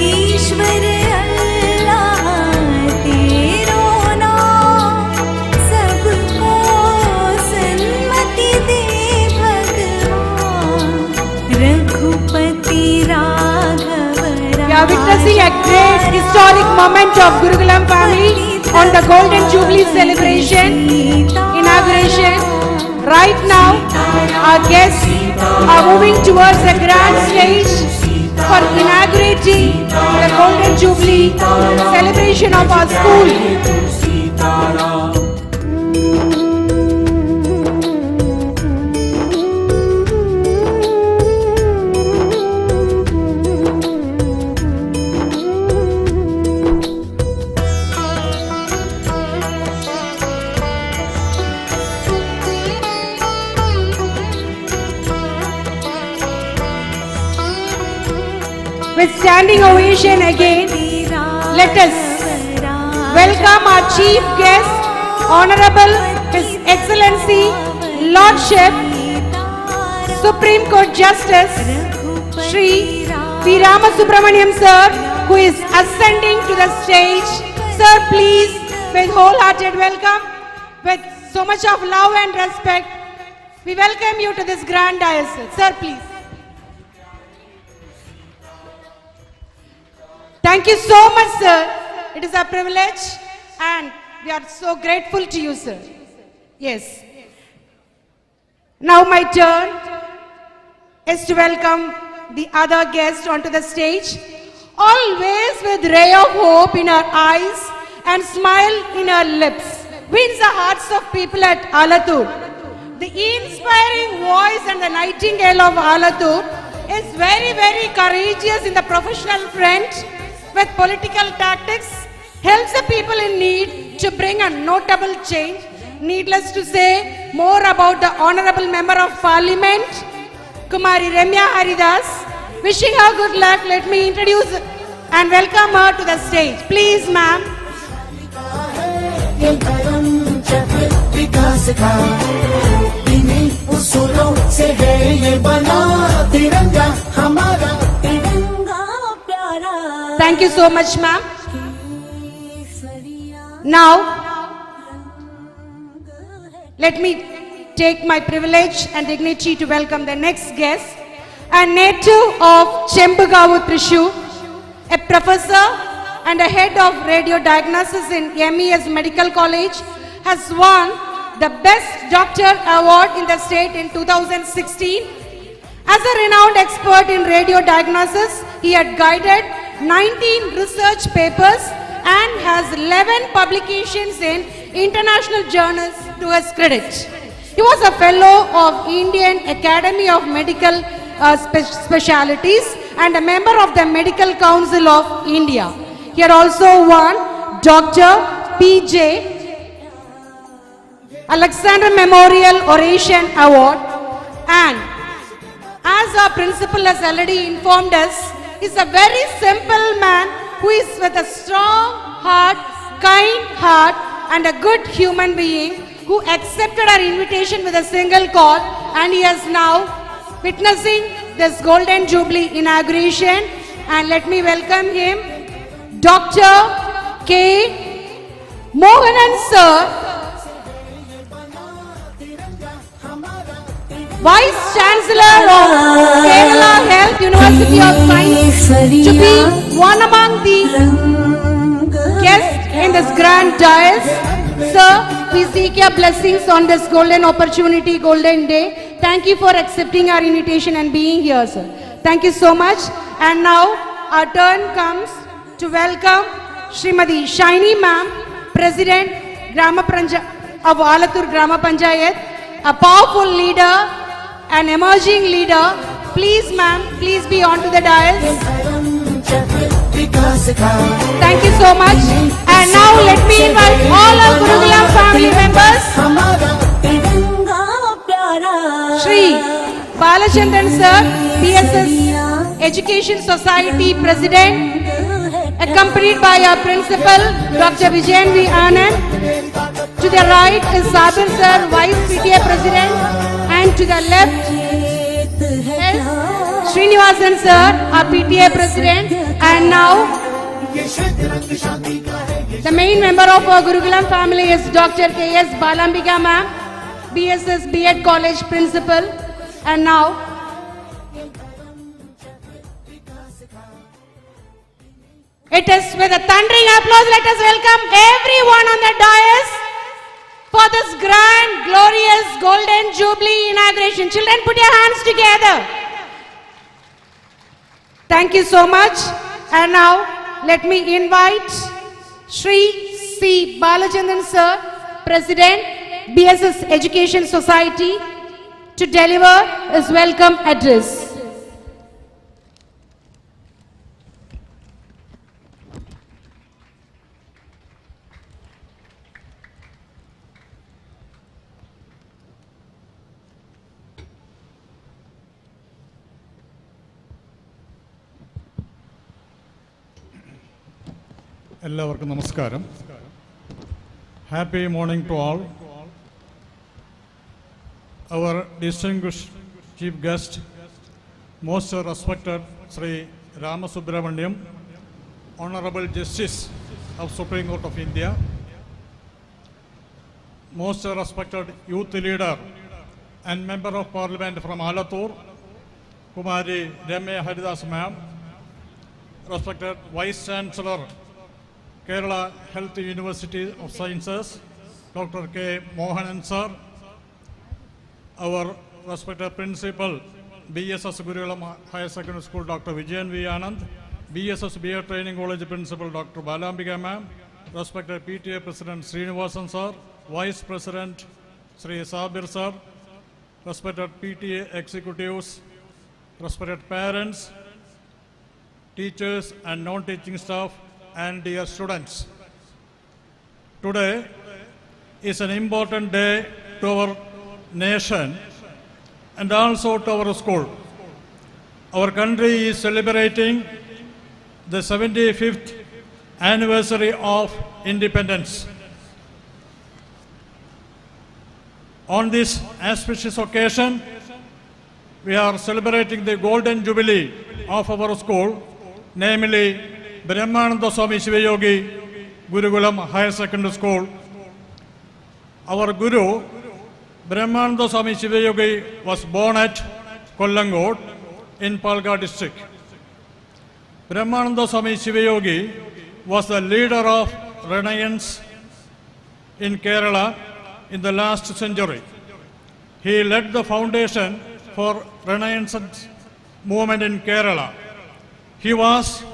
ईश्वर अल्लाह तेरो नाम सबको सन्मति दे भगवान Raghupati Raghav We are witnessing a great historic moment of Gurukulam family on the Golden Jubilee celebration, inauguration. Right now, our guests are moving towards the grand stage for inaugurating the Golden Jubilee celebration of our school. With standing ovation again, let us welcome our chief guest, Honorable His Excellency, Lordship, Supreme Court Justice, Shri V. Ramasubramaniam Sir, who is ascending to the stage. Sir, please, with wholehearted welcome, with so much of love and respect, we welcome you to this grand dais. Sir, please. Thank you so much, sir. It is a privilege and we are so grateful to you, sir. Yes. Now my turn is to welcome the other guests onto the stage. Always with ray of hope in our eyes and smile in our lips, wins the hearts of people at Alathur. The inspiring voice and the nightingale of Alathur is very, very courageous in the professional front. With political tactics, helps the people in need to bring a notable change. Needless to say, more about the Honorable Member of Parliament, Kumari Ramya Haridas. Wishing her good luck, let me introduce and welcome her to the stage. Please, ma'am. ये धर्म चक्र विकास का इन्हीं उसूलों से है ये बना तिरंगा हमारा तिरंगा प्यारा Thank you so much, ma'am. Now, let me take my privilege and dignity to welcome the next guest, a native of Chembugavu, Thrissur, a professor and a head of radio diagnosis in MES Medical College, has won the Best Doctor Award in the state in 2016. As a renowned expert in radio diagnosis, he had guided 19 research papers and has 11 publications in international journals to his credit. He was a fellow of Indian Academy of Medical Specialities and a member of the Medical Council of India. He had also won Dr. P.J. Alexander Memorial Oration Award, and as our principal has already informed us, is a very simple man who is with a strong heart, kind heart and a good human being who accepted our invitation with a single call, and he is now witnessing this Golden Jubilee inauguration. And let me welcome him, Dr. K. Mohanan Sir, Vice Chancellor of Kerala Health University of Science, to be one among the guests in this grand dais. Sir, we seek your blessings on this golden opportunity, golden day. Thank you for accepting our invitation and being here, sir. Thank you so much. And now our turn comes to welcome Srimati Shiny Ma'am, President of Alathur Grama Panchayat, a powerful leader, an emerging leader. Please ma'am, please be on to the dais. धर्म चक्र विकास का Thank you so much. And now let me invite all our Gurukulam family members. हमारा तिरंगा प्यारा Shri Balachandran sir, BSS Education Society President, accompanied by our principal, Dr. Vijayan V. Anand. To the right is Sabir sir, Vice PTA President, and to the left is Srinivasan sir, our PTA President. And now ये क्षेत्र रंग शांति का है ये the main member of our Gurukulam family is Dr. K.S. Balambika ma'am, BSS B.Ed College Principal. And now it is with a thundering applause, let us welcome everyone on the dais for this grand, glorious, golden Jubilee inauguration. Children, put your hands together. Thank you so much. And now let me invite Shri C. Balachandran sir, President, BSS Education Society, to deliver his welcome address. എല്ലാവർക്കും നമസ്കാരം. Happy morning to all. Our distinguished chief guest, most respected Sri Ramasubramaniam, Honorable Justice of Supreme Court of India, most respected youth leader and member of Parliament from Alathur, Kumari Ramya Haridas ma'am, respected Vice Chancellor, Kerala Health University of Sciences, Dr. K. Mohanan sir, our respected principal, BSS Gurukulam Higher Secondary School, Dr. Vijayan V. Anand, BSS B.Ed Training College Principal, Dr. Balambika ma'am, respected PTA President Srinivasan sir, Vice President Sri Sabir sir, respected PTA executives, respected parents, teachers and non-teaching staff, and dear students. Today is an important day to our nation and also to our school. Our country is celebrating the 75th anniversary of independence. On this auspicious occasion, we are celebrating the golden jubilee of our school, namely Brahmananda Swami Shivayogi Gurukulam Higher Secondary School. Our Guru, Brahmananda Swami Shivayogi, was born at Kollangot in Palga district. Brahmananda Swami Shivayogi was the leader of Renaissance in Kerala in the last century. He led the foundation for Renaissance movement in Kerala. He was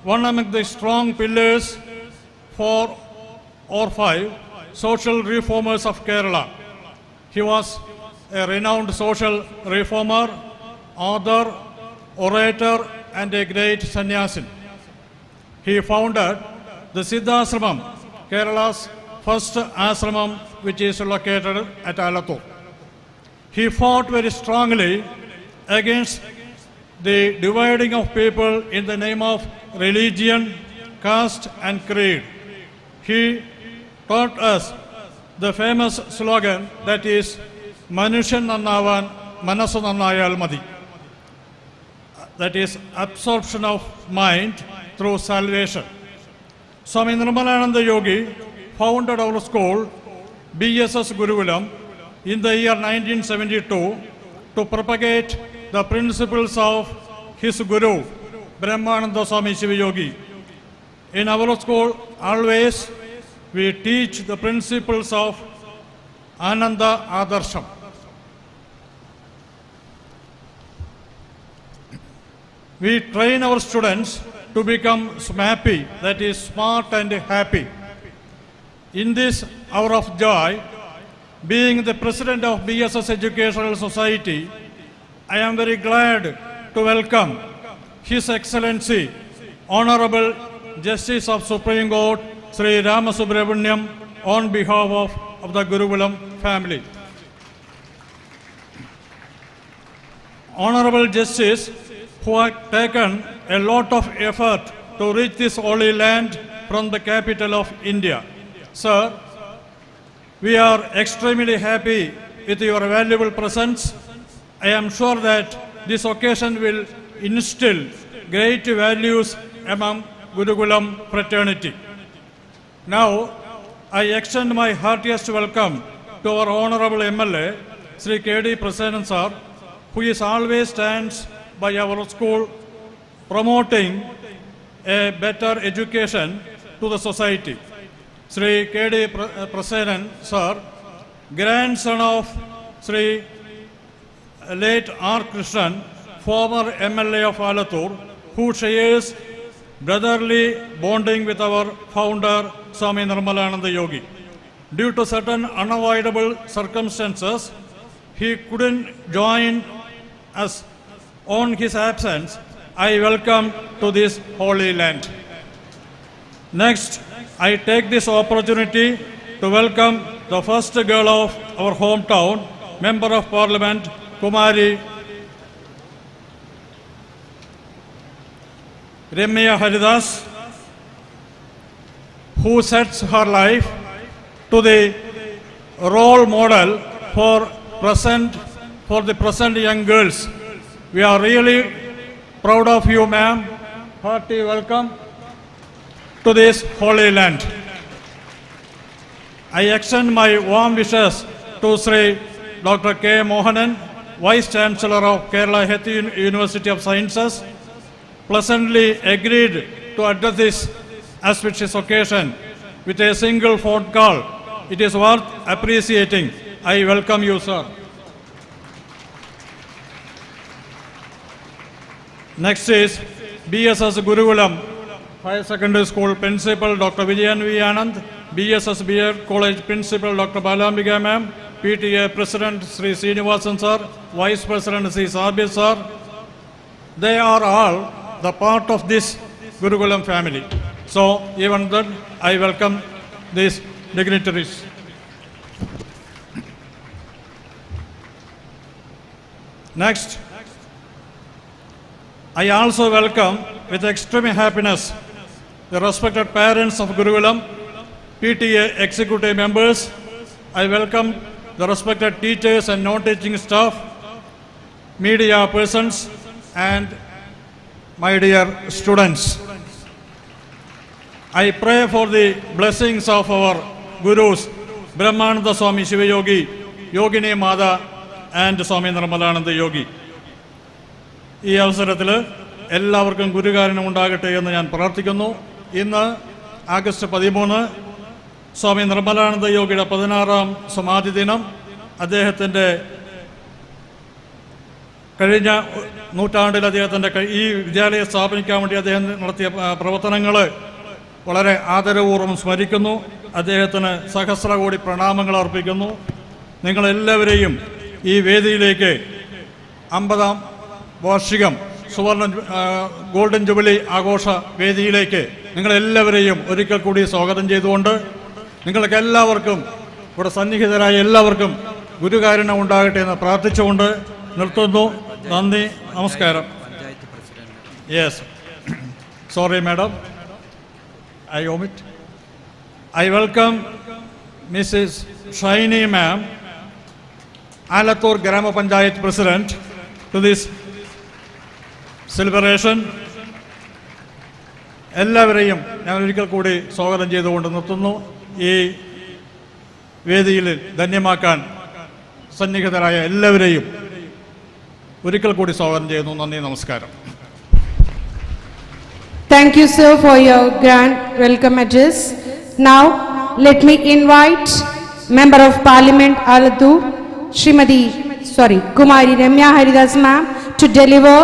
one among the strong pillars, 4 or 5 social reformers of Kerala. He was a renowned social reformer, author, orator, and a great sannyasin. He founded the Siddhashramam, Kerala's first ashramam, which is located at Alathur. He fought very strongly against the dividing of people in the name of religion, caste, and creed. He taught us the famous slogan that is Manushan Nannavan Manasu Nannayal Madi. That is absorption of mind through salvation. Swami Nirmalananda Yogi founded our school, BSS Gurukulam, in the year 1972 to propagate the principles of his Guru, Brahmananda Swami Shivayogi. In our school, always we teach the principles of Ananda Adarsham. We train our students to become SMAPY, that is smart and happy. In this hour of joy, being the president of BSS Educational Society, I am very glad to welcome His Excellency, Honorable Justice of Supreme Court, Sri Ramasubramaniam, on behalf of the Gurukulam family. Honorable Justice, who have taken a lot of effort to reach this holy land from the capital of India. Sir, we are extremely happy with your valuable presence. I am sure that this occasion will instill great values among Gurukulam fraternity. Now, I extend my heartiest welcome to our Honorable MLA, Sri K.D. Prasanan Sir, who is always stands by our school promoting a better education to the society. Sri K.D. Prasanan Sir, grandson of Sri late R. Krishnan, former MLA of Alathur, who shares brotherly bonding with our founder, Swami Nirmalananda Yogi. Due to certain unavoidable circumstances, he couldn't join us on his absence. I welcome to this holy land. Next, I take this opportunity to welcome the first girl of our hometown, Member of Parliament, Kumari Ramya Haridas, who sets her life to the role model for the present young girls. We are really proud of you, ma'am. Hearty welcome to this holy land. I extend my warm wishes to Sri Dr. K. Mohanan, Vice Chancellor of Kerala Health University of Sciences, pleasantly agreed to address this auspicious occasion with a single phone call. It is worth appreciating. I welcome you, sir. Next is BSS Gurukulam Higher Secondary School Principal Dr. Vijayan V. Anand, BSS BR College Principal Dr. Balambika ma'am, PTA President Sri Srinivasan sir, Vice President Sri Sabir sir. They are all the part of this Gurukulam family. So even then, I welcome these dignitaries. Next, I also welcome with extreme happiness the respected parents of Gurukulam, PTA executive members. I welcome the respected teachers and non-teaching staff, media persons, and my dear students. I pray for the blessings of our Gurus, Brahmananda Swami Shiva Yogi, Yogini Mada, and Swami Nirmalananda Yogi. ഈ അവസരത്തിൽ എല്ലാവർക്കും ഗുരുകാരുണ്യം ഉണ്ടാകട്ടെ എന്ന് ഞാൻ പ്രാർത്ഥിക്കുന്നു. ഇന്ന് August 13 സ്വാമി നിർമ്മലാനന്ദ യോഗിയുടെ 16ാം സമാധി ദിനം. അദ്ദേഹത്തിൻ്റെ കഴിഞ്ഞ നൂറ്റാണ്ടിൽ അദ്ദേഹത്തിൻ്റെ ഈ വിദ്യാലയം സ്ഥാപിക്കാൻ വേണ്ടി അദ്ദേഹം നടത്തിയ പ്രവർത്തനങ്ങൾ വളരെ ആദരപൂർവ്വം സ്മരിക്കുന്നു. അദ്ദേഹത്തിന് സഹസ്രകോടി പ്രണാമങ്ങൾ അർപ്പിക്കുന്നു. നിങ്ങളെല്ലാവരെയും ഈ വേദിയിലേക്ക് 50ാം വാർഷികം സുവർണ ഗോൾഡൻ ജൂബിലി ആഘോഷ വേദിയിലേക്ക് നിങ്ങളെല്ലാവരെയും ഒരിക്കൽ കൂടി സ്വാഗതം ചെയ്തുകൊണ്ട് നിങ്ങൾക്ക് എല്ലാവർക്കും ഇവിടെ സന്നിഹിതരായ എല്ലാവർക്കും ഗുരുകാരുണ്യം ഉണ്ടാകട്ടെ എന്ന് പ്രാർത്ഥിച്ചുകൊണ്ട് നിർത്തുന്നു. നന്ദി, നമസ്കാരം. Yes, sorry madam, I omit. I welcome Mrs. Shaini ma'am, Alathur Grama Panchayat President, to this celebration. എല്ലാവരെയും ഞാൻ ഒരിക്കൽ കൂടി സ്വാഗതം ചെയ്തുകൊണ്ട് നിർത്തുന്നു. ഈ വേദിയിൽ ധന്യമാക്കാൻ സന്നിഹിതരായ എല്ലാവരെയും ഒരിക്കൽ കൂടി സ്വാഗതം ചെയ്യുന്നു. നന്ദി, നമസ്കാരം. Thank you, sir, for your grand welcome address. Now, let me invite Member of Parliament Alathur, Kumari Ramya Haridas ma'am, to deliver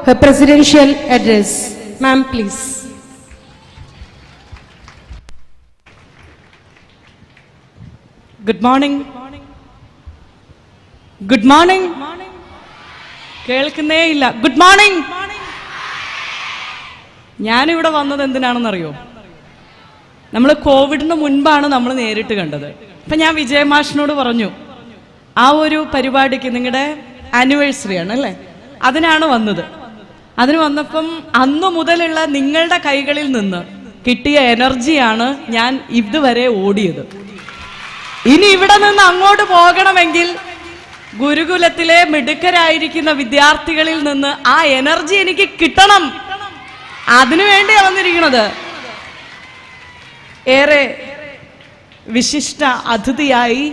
her presidential address. Ma'am, please. Good morning, good morning. കേൾക്കുന്നേ ഇല്ല. Good morning. ഞാനിവിടെ വന്നത് എന്തിനാണെന്നറിയോ? നമ്മൾ കോവിഡിന് മുൻപാണ് നമ്മൾ നേരിട്ട് കണ്ടത്. അപ്പൊ ഞാൻ വിജയമാഷിനോട് പറഞ്ഞു, ആ ഒരു പരിപാടിക്ക് നിങ്ങളുടെ ആനിവേഴ്സറി ആണ് അല്ലേ, അതിനാണ് വന്നത്. അതിന് വന്നപ്പം അന്നു മുതലുള്ള നിങ്ങളുടെ കൈകളിൽ നിന്ന് കിട്ടിയ എനർജിയാണ് ഞാൻ ഇതുവരെ ഓടിയത്. ഇനി ഇവിടെ നിന്ന് അങ്ങോട്ട് പോകണമെങ്കിൽ ഗുരുകുലത്തിലെ മിടുക്കരായിരിക്കുന്ന വിദ്യാർത്ഥികളിൽ നിന്ന് ആ എനർജി എനിക്ക് കിട്ടണം. അതിനുവേണ്ടിയാണ് വന്നിരിക്കുന്നത്. ഏറെ വിശിഷ്ട അതിഥിയായി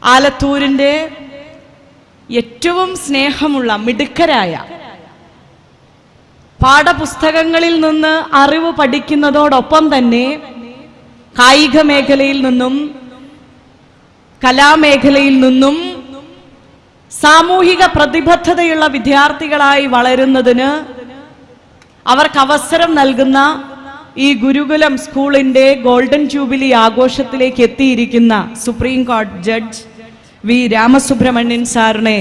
ആലത്തൂരിൻ്റെ ഏറ്റവും സ്നേഹമുള്ള മിടുക്കരായ, പാഠപുസ്തകങ്ങളിൽ നിന്ന് അറിവ് പഠിക്കുന്നതോടൊപ്പം തന്നെ കായിക മേഖലയിൽ നിന്നും കലാമേഖലയിൽ നിന്നും സാമൂഹിക പ്രതിബദ്ധതയുള്ള വിദ്യാർത്ഥികളായി വളരുന്നതിന് അവർക്ക് അവസരം നൽകുന്ന ഈ ഗുരുകുലം സ്കൂളിന്റെ ഗോൾഡൻ ജൂബിലി ആഘോഷത്തിലേക്ക് എത്തിയിരിക്കുന്ന സുപ്രീം കോടതി ജഡ്ജ് വി രാമസുബ്രഹ്മണ്യൻ സാറിനെ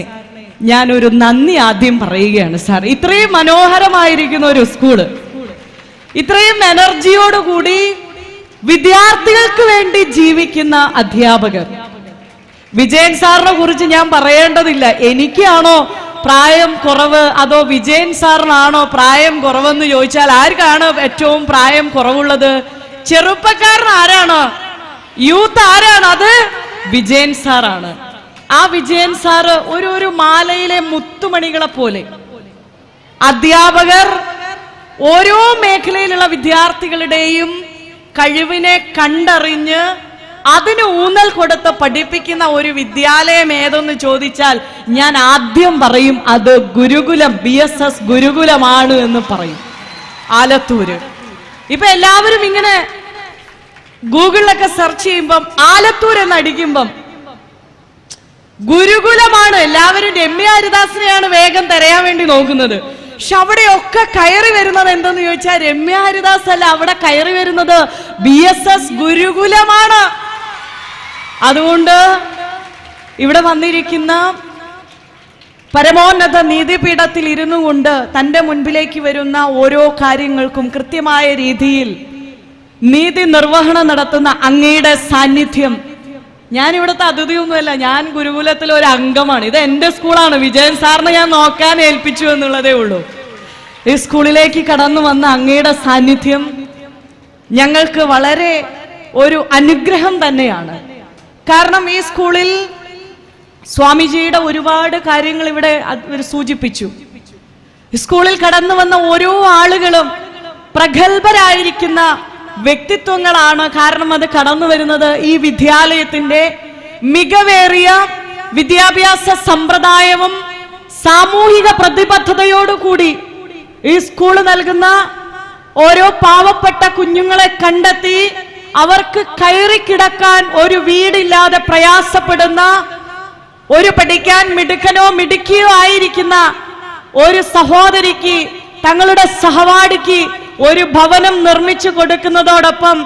ഞാനൊരു നന്ദി ആദ്യം പറയുകയാണ്. സാർ, ഇത്രയും മനോഹരമായിരിക്കുന്ന ഒരു സ്കൂള്, ഇത്രയും എനർജിയോടുകൂടി വിദ്യാർത്ഥികൾക്ക് വേണ്ടി ജീവിക്കുന്ന അധ്യാപകർ. വിജയൻ സാറിനെ കുറിച്ച് ഞാൻ പറയേണ്ടതില്ല. എനിക്കാണോ പ്രായം കുറവ് അതോ വിജയൻ സാറിനാണോ പ്രായം കുറവെന്ന് ചോദിച്ചാൽ ആർക്കാണ് ഏറ്റവും പ്രായം കുറവുള്ളത്? ചെറുപ്പക്കാരൻ ആരാണ്? യൂത്ത് ആരാണ്? അത് വിജയൻ സാറാണ്. ആ വിജയൻ സാറ് ഒരു മാലയിലെ മുത്തുമണികളെ പോലെ അധ്യാപകർ ഓരോ മേഖലയിലുള്ള വിദ്യാർത്ഥികളുടെയും കഴിവിനെ കണ്ടറിഞ്ഞ് അതിന് ഊന്നൽ കൊടുത്ത് പഠിപ്പിക്കുന്ന ഒരു വിദ്യാലയം ഏതെന്ന് ചോദിച്ചാൽ ഞാൻ ആദ്യം പറയും അത് ഗുരുകുലം, BSS ഗുരുകുലമാണ് എന്ന് പറയും. ആലത്തൂര്. ഇപ്പൊ എല്ലാവരും ഇങ്ങനെ ഗൂഗിളിലൊക്കെ സെർച്ച് ചെയ്യുമ്പം ആലത്തൂർ എന്ന് അടിക്കുമ്പം ഗുരുകുലമാണ്. എല്ലാവരും രമ്യ ഹരിദാസിനെയാണ് വേഗം തിരയാൻ വേണ്ടി നോക്കുന്നത്. പക്ഷെ അവിടെയൊക്കെ കയറി വരുന്നത് എന്തെന്ന് ചോദിച്ചാൽ രമ്യ ഹരിദാസ് അല്ല, അവിടെ കയറി വരുന്നത് BSS ഗുരുകുലമാണ്. അതുകൊണ്ട് ഇവിടെ വന്നിരിക്കുന്ന പരമോന്നത നീതിപീഠത്തിൽ ഇരുന്നു കൊണ്ട് തൻ്റെ മുൻപിലേക്ക് വരുന്ന ഓരോ കാര്യങ്ങൾക്കും കൃത്യമായ രീതിയിൽ നീതി നിർവഹണം നടത്തുന്ന അങ്ങയുടെ സാന്നിധ്യം. ഞാൻ ഇവിടുത്തെ അതിഥിയൊന്നുമല്ല, ഞാൻ ഗുരുകുലത്തിലെ ഒരു അംഗമാണ്. ഇത് എൻ്റെ സ്കൂളാണ്. വിജയൻ സാറിനെ ഞാൻ നോക്കാൻ ഏൽപ്പിച്ചു എന്നുള്ളതേ ഉള്ളൂ. ഈ സ്കൂളിലേക്ക് കടന്നു വന്ന അങ്ങയുടെ സാന്നിധ്യം ഞങ്ങൾക്ക് വളരെ ഒരു അനുഗ്രഹം തന്നെയാണ്. കാരണം ഈ സ്കൂളിൽ സ്വാമിജിയുടെ ഒരുപാട് കാര്യങ്ങൾ ഇവിടെ സൂചിപ്പിച്ചു. സ്കൂളിൽ കടന്നു വന്ന ഓരോ ആളുകളും പ്രഗത്ഭരായിരിക്കുന്ന വ്യക്തിത്വങ്ങളാണ്. കാരണം അത് കടന്നു വരുന്നത് ഈ വിദ്യാലയത്തിന്റെ മികവേറിയ വിദ്യാഭ്യാസ സമ്പ്രദായവും സാമൂഹിക പ്രതിബദ്ധതയോടുകൂടി ഈ സ്കൂൾ നൽകുന്ന ഓരോ പാവപ്പെട്ട കുഞ്ഞുങ്ങളെ കണ്ടെത്തി അവർക്ക് കയറി കിടക്കാൻ ഒരു വീടില്ലാതെ പ്രയാസപ്പെടുന്ന, ഒരു പഠിക്കാൻ മിടുക്കനോ മിടുക്കിയോ ആയിരിക്കുന്ന ഒരു സഹോദരിക്ക്, തങ്ങളുടെ സഹപാഠിക്ക് ഒരു ഭവനം നിർമ്മിച്ചു കൊടുക്കുന്നതോടൊപ്പം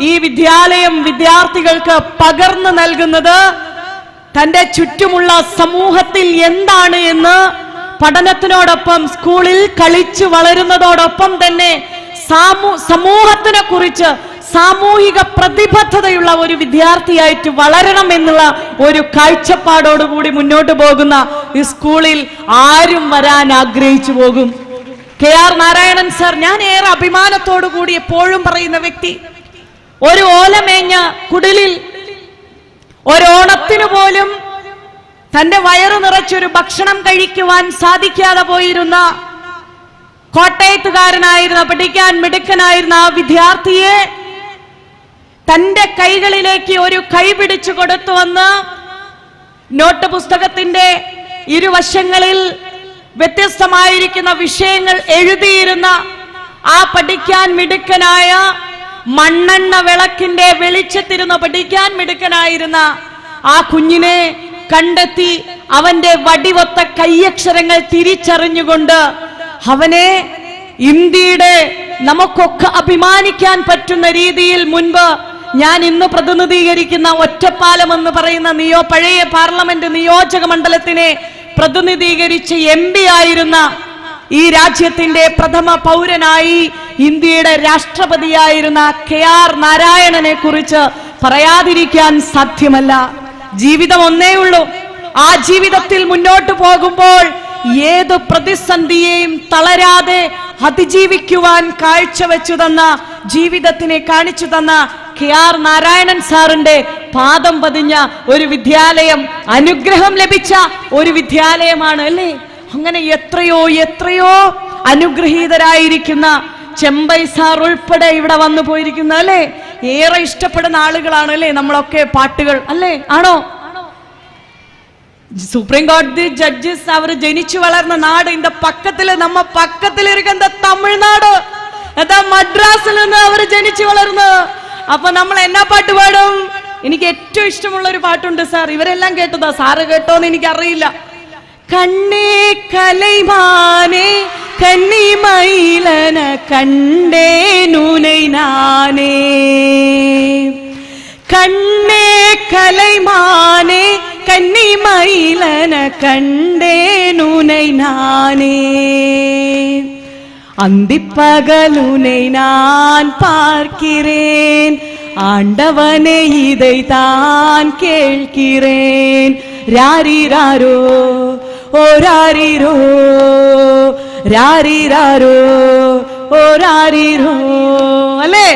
ഈ വിദ്യാലയം വിദ്യാർത്ഥികൾക്ക് പകർന്നു നൽകുന്നത് തന്റെ ചുറ്റുമുള്ള സമൂഹത്തിൽ എന്താണ് എന്ന് പഠനത്തിനോടൊപ്പം സ്കൂളിൽ കളിച്ചു വളരുന്നതോടൊപ്പം തന്നെ സമൂഹത്തിനെ കുറിച്ച് സാമൂഹിക പ്രതിബദ്ധതയുള്ള ഒരു വിദ്യാർത്ഥിയായിട്ട് വളരണം എന്നുള്ള ഒരു കാഴ്ചപ്പാടോടുകൂടി മുന്നോട്ട് പോകുന്ന ഈ സ്കൂളിൽ ആരും വരാൻ ആഗ്രഹിച്ചു പോകും. KR നാരായണൻ സാർ, ഞാൻ ഏറെ അഭിമാനത്തോടു കൂടി എപ്പോഴും പറയുന്ന വ്യക്തി. ഒരു ഓലമേഞ്ഞ കുടിലിൽ ഒരോണത്തിനു പോലും തന്റെ വയറു നിറച്ചൊരു ഭക്ഷണം കഴിക്കുവാൻ സാധിക്കാതെ പോയിരുന്ന കോട്ടയത്തുകാരനായിരുന്ന, പഠിക്കാൻ മിടുക്കനായിരുന്ന ആ വിദ്യാർത്ഥിയെ തന്റെ കൈകളിലേക്ക് ഒരു കൈ പിടിച്ചു കൊടുത്തുവന്ന് നോട്ട് പുസ്തകത്തിന്റെ ഇരുവശങ്ങളിൽ വ്യത്യസ്തമായിരിക്കുന്ന വിഷയങ്ങൾ എഴുതിയിരുന്ന ആ പഠിക്കാൻ മിടുക്കനായ, മണ്ണെണ്ണ വിളക്കിന്റെ വെളിച്ചത്തിരുന്ന് പഠിക്കാൻ മിടുക്കനായിരുന്ന ആ കുഞ്ഞിനെ കണ്ടെത്തി അവന്റെ വടിവൊത്ത കൈയക്ഷരങ്ങൾ തിരിച്ചറിഞ്ഞുകൊണ്ട് അവനെ ഇന്ത്യയുടെ നമുക്കൊക്കെ അഭിമാനിക്കാൻ പറ്റുന്ന രീതിയിൽ മുൻപ് ഞാൻ ഇന്ന് പ്രതിനിധീകരിക്കുന്ന ഒറ്റപ്പാലം എന്ന് പറയുന്ന പഴയ പാർലമെന്റ് നിയോജക മണ്ഡലത്തിനെ പ്രതിനിധീകരിച്ച് MP ആയിരുന്ന ഈ രാജ്യത്തിന്റെ പ്രഥമ പൗരനായി ഇന്ത്യയുടെ രാഷ്ട്രപതിയായിരുന്ന KR നാരായണനെ കുറിച്ച് പറയാതിരിക്കാൻ സാധ്യമല്ല. ജീവിതം ഒന്നേ ഉള്ളൂ. ആ ജീവിതത്തിൽ മുന്നോട്ട് പോകുമ്പോൾ ഏത് പ്രതിസന്ധിയെയും തളരാതെ അതിജീവിക്കുവാൻ കാഴ്ചവെച്ചു തന്ന, ജീവിതത്തിനെ കാണിച്ചു തന്ന KR നാരായണൻ സാറിന്റെ പാദം പതിഞ്ഞ ഒരു വിദ്യാലയം, അനുഗ്രഹം ലഭിച്ച ഒരു വിദ്യാലയമാണ് അല്ലേ? അങ്ങനെ എത്രയോ എത്രയോ അനുഗ്രഹീതരായിരിക്കുന്ന ചെമ്പൈ സാർ ഉൾപ്പെടെ ഇവിടെ വന്നു പോയിരിക്കുന്ന അല്ലേ, ഏറെ ഇഷ്ടപ്പെടുന്ന ആളുകളാണ് അല്ലേ നമ്മളൊക്കെ. പാട്ടുകൾ അല്ലേ, ആണോ? സുപ്രീം കോടതി ജഡ്ജസ് അവർ ജനിച്ചു വളർന്ന നാട് இந்த പക്കത്തില് നമ്മ പക്കത്തിലിരിക്കുന്ന തമിഴ്നാട്, അതാ മദ്രാസിൽ നിന്ന് അവർ ജനിച്ചു വളർന്നു. അപ്പൊ നമ്മൾ എന്നാ പാട്ട് പാടും? എനിക്ക് ഏറ്റവും ഇഷ്ടമുള്ള ഒരു പാട്ടുണ്ട് സാർ. ഇവരെല്ലാം കേട്ടതാ, സാറ് കേട്ടോന്ന് എനിക്കറിയില്ല. കണ്ണേ കലൈമാനേ കന്നിമയിലന കണ്ടേ നൂനൈ നാനേ, കണ്ണേ കലൈമാനേ കന്നിമയിലന കണ്ടേ നൂനൈ നാനേ, அந்திப்பகலுனை நான் பார்க்கிறேன், ஆண்டவனே இதை தான் கேட்கிறேன். ராரிராரோ ஓ ராரிரோ, രാരിരാരോ ഓ രാരിരോ അല്ലേ?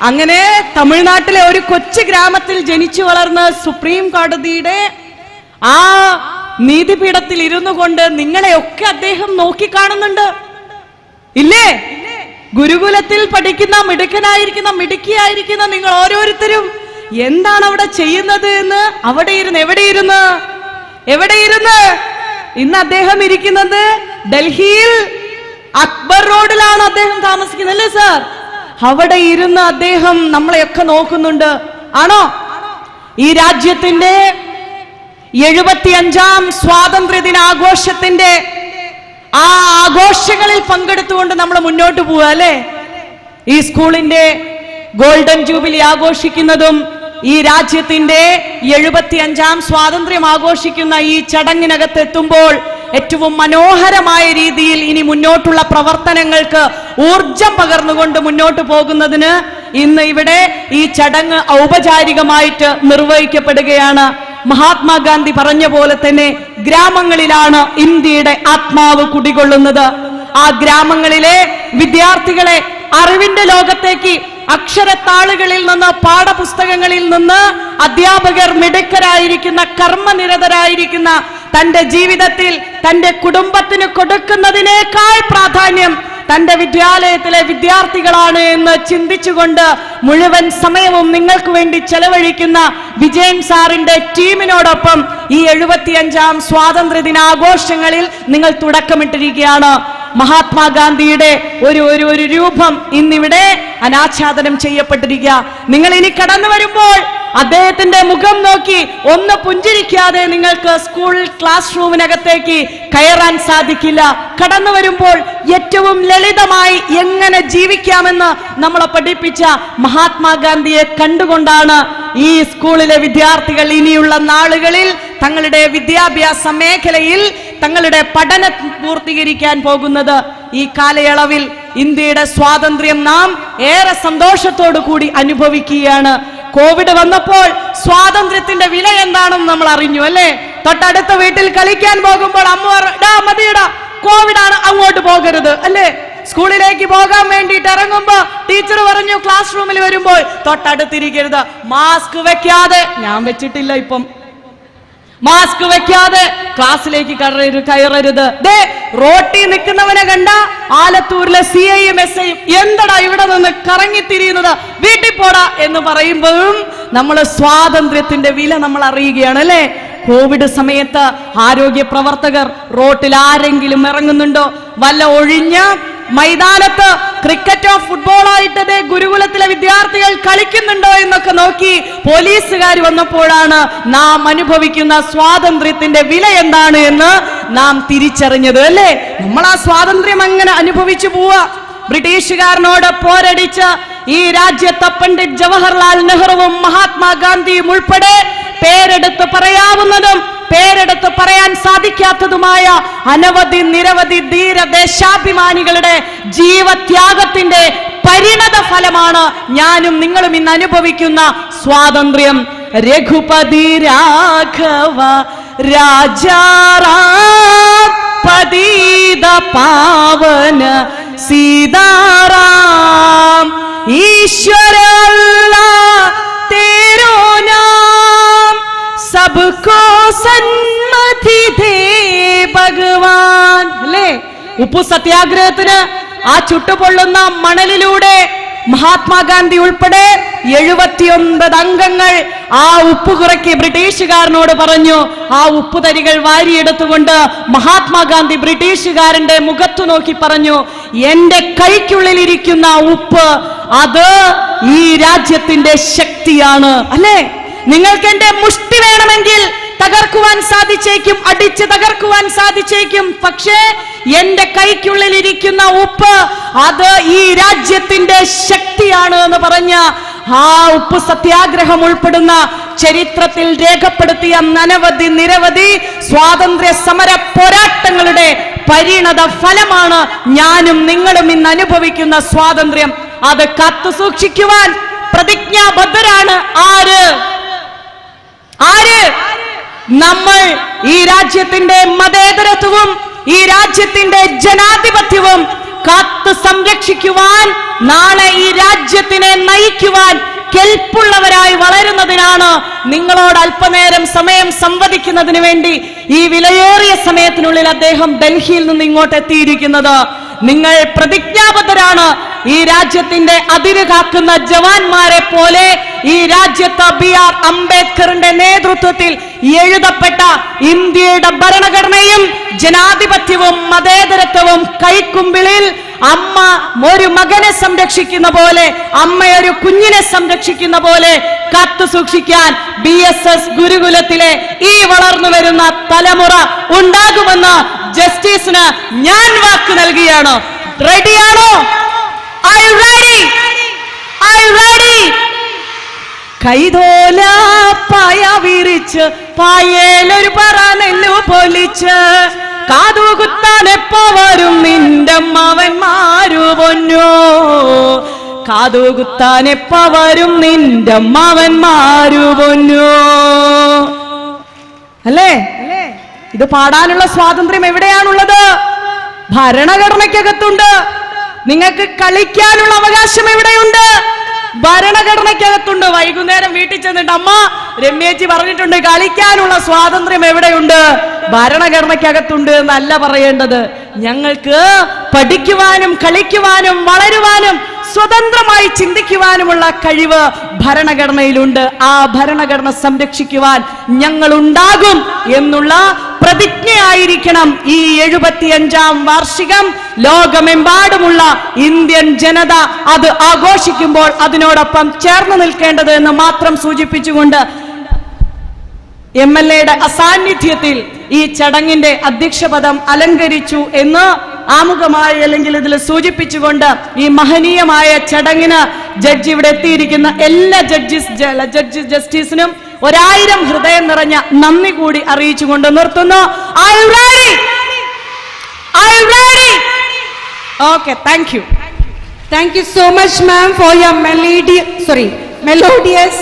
അങ്ങനെ തമിഴ്നാട്ടിലെ ഒരു കൊച്ചു ഗ്രാമത്തിൽ ജനിച്ചു വളർന്ന് സുപ്രീം കോടതിയുടെ ആ നീതിപീഠത്തിൽ ഇരുന്നു കൊണ്ട് നിങ്ങളെയൊക്കെ അദ്ദേഹം നോക്കിക്കാണുന്നുണ്ട് ഇല്ലേ? ഗുരുകുലത്തിൽ പഠിക്കുന്ന മിടുക്കനായിരിക്കുന്ന മിടുക്കിയായിരിക്കുന്ന നിങ്ങൾ ഓരോരുത്തരും എന്താണ് അവിടെ ചെയ്യുന്നത് എന്ന് അവിടെ ഇരുന്ന് എവിടെയിരുന്ന് ഇന്ന് അദ്ദേഹം ഇരിക്കുന്നത് ഡൽഹിയിൽ അക്ബർ റോഡിലാണ് അദ്ദേഹം താമസിക്കുന്നത് അല്ലേ സാർ? അവിടെ ഇരുന്ന് അദ്ദേഹം നമ്മളെയൊക്കെ നോക്കുന്നുണ്ട്, ആണോ? ഈ രാജ്യത്തിന്റെ 75ാം സ്വാതന്ത്ര്യ ദിനാഘോഷത്തിന്റെ ആ ആഘോഷങ്ങളിൽ പങ്കെടുത്തുകൊണ്ട് നമ്മൾ മുന്നോട്ട് പോവുക അല്ലേ? ഈ സ്കൂളിന്റെ ഗോൾഡൻ ജൂബിലി ആഘോഷിക്കുന്നതും ഈ രാജ്യത്തിന്റെ 75ാം സ്വാതന്ത്ര്യം ആഘോഷിക്കുന്ന ഈ ചടങ്ങിനകത്ത് എത്തുമ്പോൾ ഏറ്റവും മനോഹരമായ രീതിയിൽ ഇനി മുന്നോട്ടുള്ള പ്രവർത്തനങ്ങൾക്ക് ഊർജം പകർന്നുകൊണ്ട് മുന്നോട്ട് പോകുന്നതിന് ഇന്ന് ഇവിടെ ഈ ചടങ്ങ് ഔപചാരികമായിട്ട് നിർവഹിക്കപ്പെടുകയാണ്. മഹാത്മാഗാന്ധി പറഞ്ഞ പോലെ തന്നെ ഗ്രാമങ്ങളിലാണ് ഇന്ത്യയുടെ ആത്മാവ് കുടികൊള്ളുന്നത്. ആ ഗ്രാമങ്ങളിലെ വിദ്യാർത്ഥികളെ അറിവിന്റെ ലോകത്തേക്ക്, അക്ഷരത്താളുകളിൽ നിന്ന്, പാഠപുസ്തകങ്ങളിൽ നിന്ന് അധ്യാപകർ മിടുക്കരായിരിക്കുന്ന, കർമ്മനിരതരായിരിക്കുന്ന തന്റെ ജീവിതത്തിൽ തന്റെ കുടുംബത്തിന് കൊടുക്കുന്നതിനേക്കാൾ പ്രാധാന്യം തന്റെ വിദ്യാലയത്തിലെ വിദ്യാർത്ഥികളാണ് എന്ന് ചിന്തിച്ചുകൊണ്ട് മുഴുവൻ സമയവും നിങ്ങൾക്ക് വേണ്ടി ചെലവഴിക്കുന്ന വിജയൻ സാറിന്റെ ടീമിനോടൊപ്പം ഈ 75ാം സ്വാതന്ത്ര്യ ദിനാഘോഷങ്ങളിൽ നിങ്ങൾ തുടക്കമിട്ടിരിക്കുകയാണ്. മഹാത്മാഗാന്ധിയുടെ ഒരു രൂപം ഇന്നിവിടെ അനാച്ഛാദനം ചെയ്യപ്പെട്ടിരിക്കുക. നിങ്ങൾ ഇനി കടന്നു വരുമ്പോൾ അദ്ദേഹത്തിന്റെ മുഖം നോക്കി ഒന്ന് പുഞ്ചിരിക്കാതെ നിങ്ങൾക്ക് സ്കൂൾ ക്ലാസ് റൂമിനകത്തേക്ക് കയറാൻ സാധിക്കില്ല. കടന്നു വരുമ്പോൾ ഏറ്റവും ലളിതമായി എങ്ങനെ ജീവിക്കാമെന്ന് നമ്മളെ പഠിപ്പിച്ച മഹാത്മാഗാന്ധിയെ കണ്ടുകൊണ്ടാണ് ഈ സ്കൂളിലെ വിദ്യാർത്ഥികൾ ഇനിയുള്ള നാളുകളിൽ തങ്ങളുടെ വിദ്യാഭ്യാസ മേഖലയിൽ തങ്ങളുടെ പഠനം പൂർത്തീകരിക്കാൻ പോകുന്നത്. ഈ കാലയളവിൽ ഇന്ത്യയുടെ സ്വാതന്ത്ര്യം നാം ഏറെ സന്തോഷത്തോടു കൂടി അനുഭവിക്കുകയാണ്. കോവിഡ് വന്നപ്പോൾ സ്വാതന്ത്ര്യത്തിന്റെ വില എന്താണെന്ന് നമ്മൾ അറിഞ്ഞു അല്ലേ? തൊട്ടടുത്ത വീട്ടിൽ കളിക്കാൻ പോകുമ്പോൾ അമ്മ മതിയടാ, കോവിഡാണ്, അങ്ങോട്ട് പോകരുത് അല്ലേ? സ്കൂളിലേക്ക് പോകാൻ വേണ്ടിയിട്ട് ഇറങ്ങുമ്പോ ടീച്ചർ പറഞ്ഞു ക്ലാസ് റൂമിൽ വരുമ്പോൾ തൊട്ടടുത്തിരിക്കരുത്, മാസ്ക് വെക്കാതെ, ഞാൻ വെച്ചിട്ടില്ല ഇപ്പം, മാസ്ക് വെക്കാതെ ക്ലാസ്സിലേക്ക് കയറരുത്. റോട്ടിൽ നിൽക്കുന്നവനെ കണ്ട ആലത്തൂരിലെ CIയും SIയും എന്തടാ ഇവിടെ നിന്ന് കറങ്ങിത്തിരിയുന്നത്, വീട്ടിൽ പോടാ എന്ന് പറയുമ്പോഴും നമ്മൾ സ്വാതന്ത്ര്യത്തിന്റെ വില നമ്മൾ അറിയുകയാണ് അല്ലേ? കോവിഡ് സമയത്ത് ആരോഗ്യ പ്രവർത്തകർ റോട്ടിൽ ആരെങ്കിലും ഇറങ്ങുന്നുണ്ടോ, വല്ല ഒഴിഞ്ഞ മൈതാനത്ത് ക്രിക്കറ്റോ ഫുട്ബോളോ ആയിട്ട് ഗുരുകുലത്തിലെ വിദ്യാർത്ഥികൾ കളിക്കുന്നുണ്ടോ എന്നൊക്കെ നോക്കി പോലീസുകാർ വന്നപ്പോഴാണ് നാം അനുഭവിക്കുന്ന സ്വാതന്ത്ര്യത്തിന്റെ വില എന്താണ് എന്ന് നാം തിരിച്ചറിഞ്ഞത് അല്ലേ? നമ്മൾ ആ സ്വാതന്ത്ര്യം അങ്ങനെ അനുഭവിച്ചു പോവാ. ബ്രിട്ടീഷുകാരനോട് പോരടിച്ച് ഈ രാജ്യത്ത് പണ്ഡിറ്റ് ജവഹർലാൽ നെഹ്റുവും മഹാത്മാഗാന്ധിയും ഉൾപ്പെടെ പേരെടുത്ത് പറയാവുന്നതും പേരെടുത്ത് പറയാൻ സാധിക്കാത്തതുമായ അനവധി നിരവധി ധീരദേശാഭിമാനികളുടെ ജീവത്യാഗത്തിന്റെ പരിണത ഫലമാണ് ഞാനും നിങ്ങളും ഇന്ന് അനുഭവിക്കുന്ന സ്വാതന്ത്ര്യം. രഘുപതി രാഘവ രാജാറാം പതിത പാവന സീതാറാം ഈശ്വര അല്ലാഹ് തേരോ നാം സബ്കോ സന്മതി ദേ ഭഗവാൻ. അല്ലേ? ഉപ്പു സത്യാഗ്രഹത്തിന് ആ ചുട്ടുപൊള്ളുന്ന മണലിലൂടെ മഹാത്മാഗാന്ധി ഉൾപ്പെടെ 79 അംഗങ്ങൾ ആ ഉപ്പ് കുറയ്ക്ക് ബ്രിട്ടീഷുകാരനോട് പറഞ്ഞു. ആ ഉപ്പുതരികൾ വാരിയെടുത്തുകൊണ്ട് മഹാത്മാഗാന്ധി ബ്രിട്ടീഷുകാരന്റെ മുഖത്തു നോക്കി പറഞ്ഞു, എന്റെ കൈക്കുള്ളിലിരിക്കുന്ന ഉപ്പ് അത് ഈ രാജ്യത്തിന്റെ ശക്തിയാണ്. അല്ലേ? നിങ്ങൾക്ക് എന്റെ മുഷ്ടി വേണമെങ്കിൽ തകർക്കുവാൻ സാധിച്ചേക്കും, അടിച്ച് തകർക്കുവാൻ സാധിച്ചേക്കും. പക്ഷേ എന്റെ കൈക്കുള്ളിൽ ഇരിക്കുന്ന ഉപ്പ് അത് ഈ രാജ്യത്തിന്റെ ശക്തിയാണ് എന്ന് പറഞ്ഞ ആ ഉപ്പ് സത്യാഗ്രഹം ഉൾപ്പെടുന്ന ചരിത്രത്തിൽ രേഖപ്പെടുത്തിയ അനവധി നിരവധി സ്വാതന്ത്ര്യ സമര പോരാട്ടങ്ങളുടെ പരിണത ഫലമാണ് ഞാനും നിങ്ങളും ഇന്ന് അനുഭവിക്കുന്ന സ്വാതന്ത്ര്യം. അത് കാത്തു സൂക്ഷിക്കുവാൻ പ്രതിജ്ഞാബദ്ധരാണ് ആര്? നമ്മൾ. ഈ രാജ്യത്തിന്റെ മതേതരത്വവും ഈ രാജ്യത്തിന്റെ ജനാധിപത്യവും കാത്തു സംരക്ഷിക്കുവാൻ, നാളെ ഈ രാജ്യത്തിനെ നയിക്കുവാൻ കെൽപ്പുള്ളവരായി വളരുന്നതിനാണ് നിങ്ങളോട് അല്പനേരം സമയം സംവദിക്കുന്നതിന് വേണ്ടി ഈ വിലയേറിയ സമയത്തിനുള്ളിൽ അദ്ദേഹം ഡൽഹിയിൽ നിന്ന് ഇങ്ങോട്ട് എത്തിയിരിക്കുന്നത്. നിങ്ങൾ പ്രതിജ്ഞാബദ്ധരാണ്. ഈ രാജ്യത്തിന്റെ അതിര് കാക്കുന്ന ജവാന്മാരെ പോലെ ഈ രാജ്യത്ത് BR അംബേദ്കറിന്റെ നേതൃത്വത്തിൽ എഴുതപ്പെട്ട ഇന്ത്യയുടെ ഭരണഘടനയും ജനാധിപത്യവും മതേതരത്വവും കൈക്കുമ്പിളിൽ അമ്മ ഒരു മകനെ സംരക്ഷിക്കുന്ന പോലെ, അമ്മ ഒരു കുഞ്ഞിനെ സംരക്ഷിക്കുന്ന പോലെ കാത്തു സൂക്ഷിക്കാൻ BSS ഗുരുകുലത്തിലെ ഈ വളർന്നു വരുന്ന തലമുറ ഉണ്ടാകുമെന്ന് ജസ്റ്റിസിന് ഞാൻ വാക്ക് നൽകിയാണ്. റെഡിയാണോ? Are you ready? Are you ready? കൈതോല പായ വിരിച്ച് പായേലൊരു പറ നെല്ലു പൊലിച്ച് കാതുകുത്താൻ എപ്പോ വരും നിന്റെ മാവന്മാരു പൊന്നോ, കാതുകുത്താൻ എപ്പോ വരും നിന്റെ മാവന്മാരു പൊന്നോ. അല്ലേ? ഇത് പാടാനുള്ള സ്വാതന്ത്ര്യം എവിടെയാണുള്ളത്? ഭരണഘടനയ്ക്കകത്തുണ്ട്. നിങ്ങൾക്ക് കളിക്കാനുള്ള അവകാശം എവിടെയുണ്ട്? ഭരണഘടനയ്ക്കകത്തുണ്ട്. വൈകുന്നേരം വീട്ടിൽ ചെന്നിട്ട് അമ്മ രമ്യേച്ചി പറഞ്ഞിട്ടുണ്ട് കളിക്കാനുള്ള സ്വാതന്ത്ര്യം എവിടെയുണ്ട്? ഭരണഘടനയ്ക്കകത്തുണ്ട് എന്നല്ല പറയേണ്ടത്. ഞങ്ങൾക്ക് പഠിക്കുവാനും കളിക്കുവാനും വളരുവാനും സ്വതന്ത്രമായി ചിന്തിക്കുവാനുമുള്ള കഴിവ് ഭരണഘടനയിലുണ്ട്. ആ ഭരണഘടന സംരക്ഷിക്കുവാൻ ഞങ്ങൾ ഉണ്ടാകും എന്നുള്ള പ്രതിജ്ഞയായിരിക്കണം ഈ 75ാം വാർഷികം ലോകമെമ്പാടുമുള്ള ഇന്ത്യൻ ജനത അത് ആഘോഷിക്കുമ്പോൾ അതിനോടൊപ്പം ചേർന്ന് നിൽക്കേണ്ടത് എന്ന് മാത്രം സൂചിപ്പിച്ചുകൊണ്ട് MLA-യുടെ അസാന്നിധ്യത്തിൽ ഈ ചടങ്ങിന്റെ അധ്യക്ഷപദം അലങ്കരിച്ചു എന്ന് ആമുഖമായി അല്ലെങ്കിൽ ഇതിൽ സൂചിപ്പിച്ചുകൊണ്ട് ഈ മഹനീയമായ ചടങ്ങിന് ജഡ്ജി ഇവിടെ എത്തിയിരിക്കുന്ന എല്ലാ ജസ്റ്റിസിനും 1000 ഹൃദയം നിറഞ്ഞ നന്ദി കൂടി അറിയിച്ചുകൊണ്ട് നിർത്തുന്നു. Are you ready? Are you ready? Okay, thank you. Thank you so much, ma'am, for your melodious,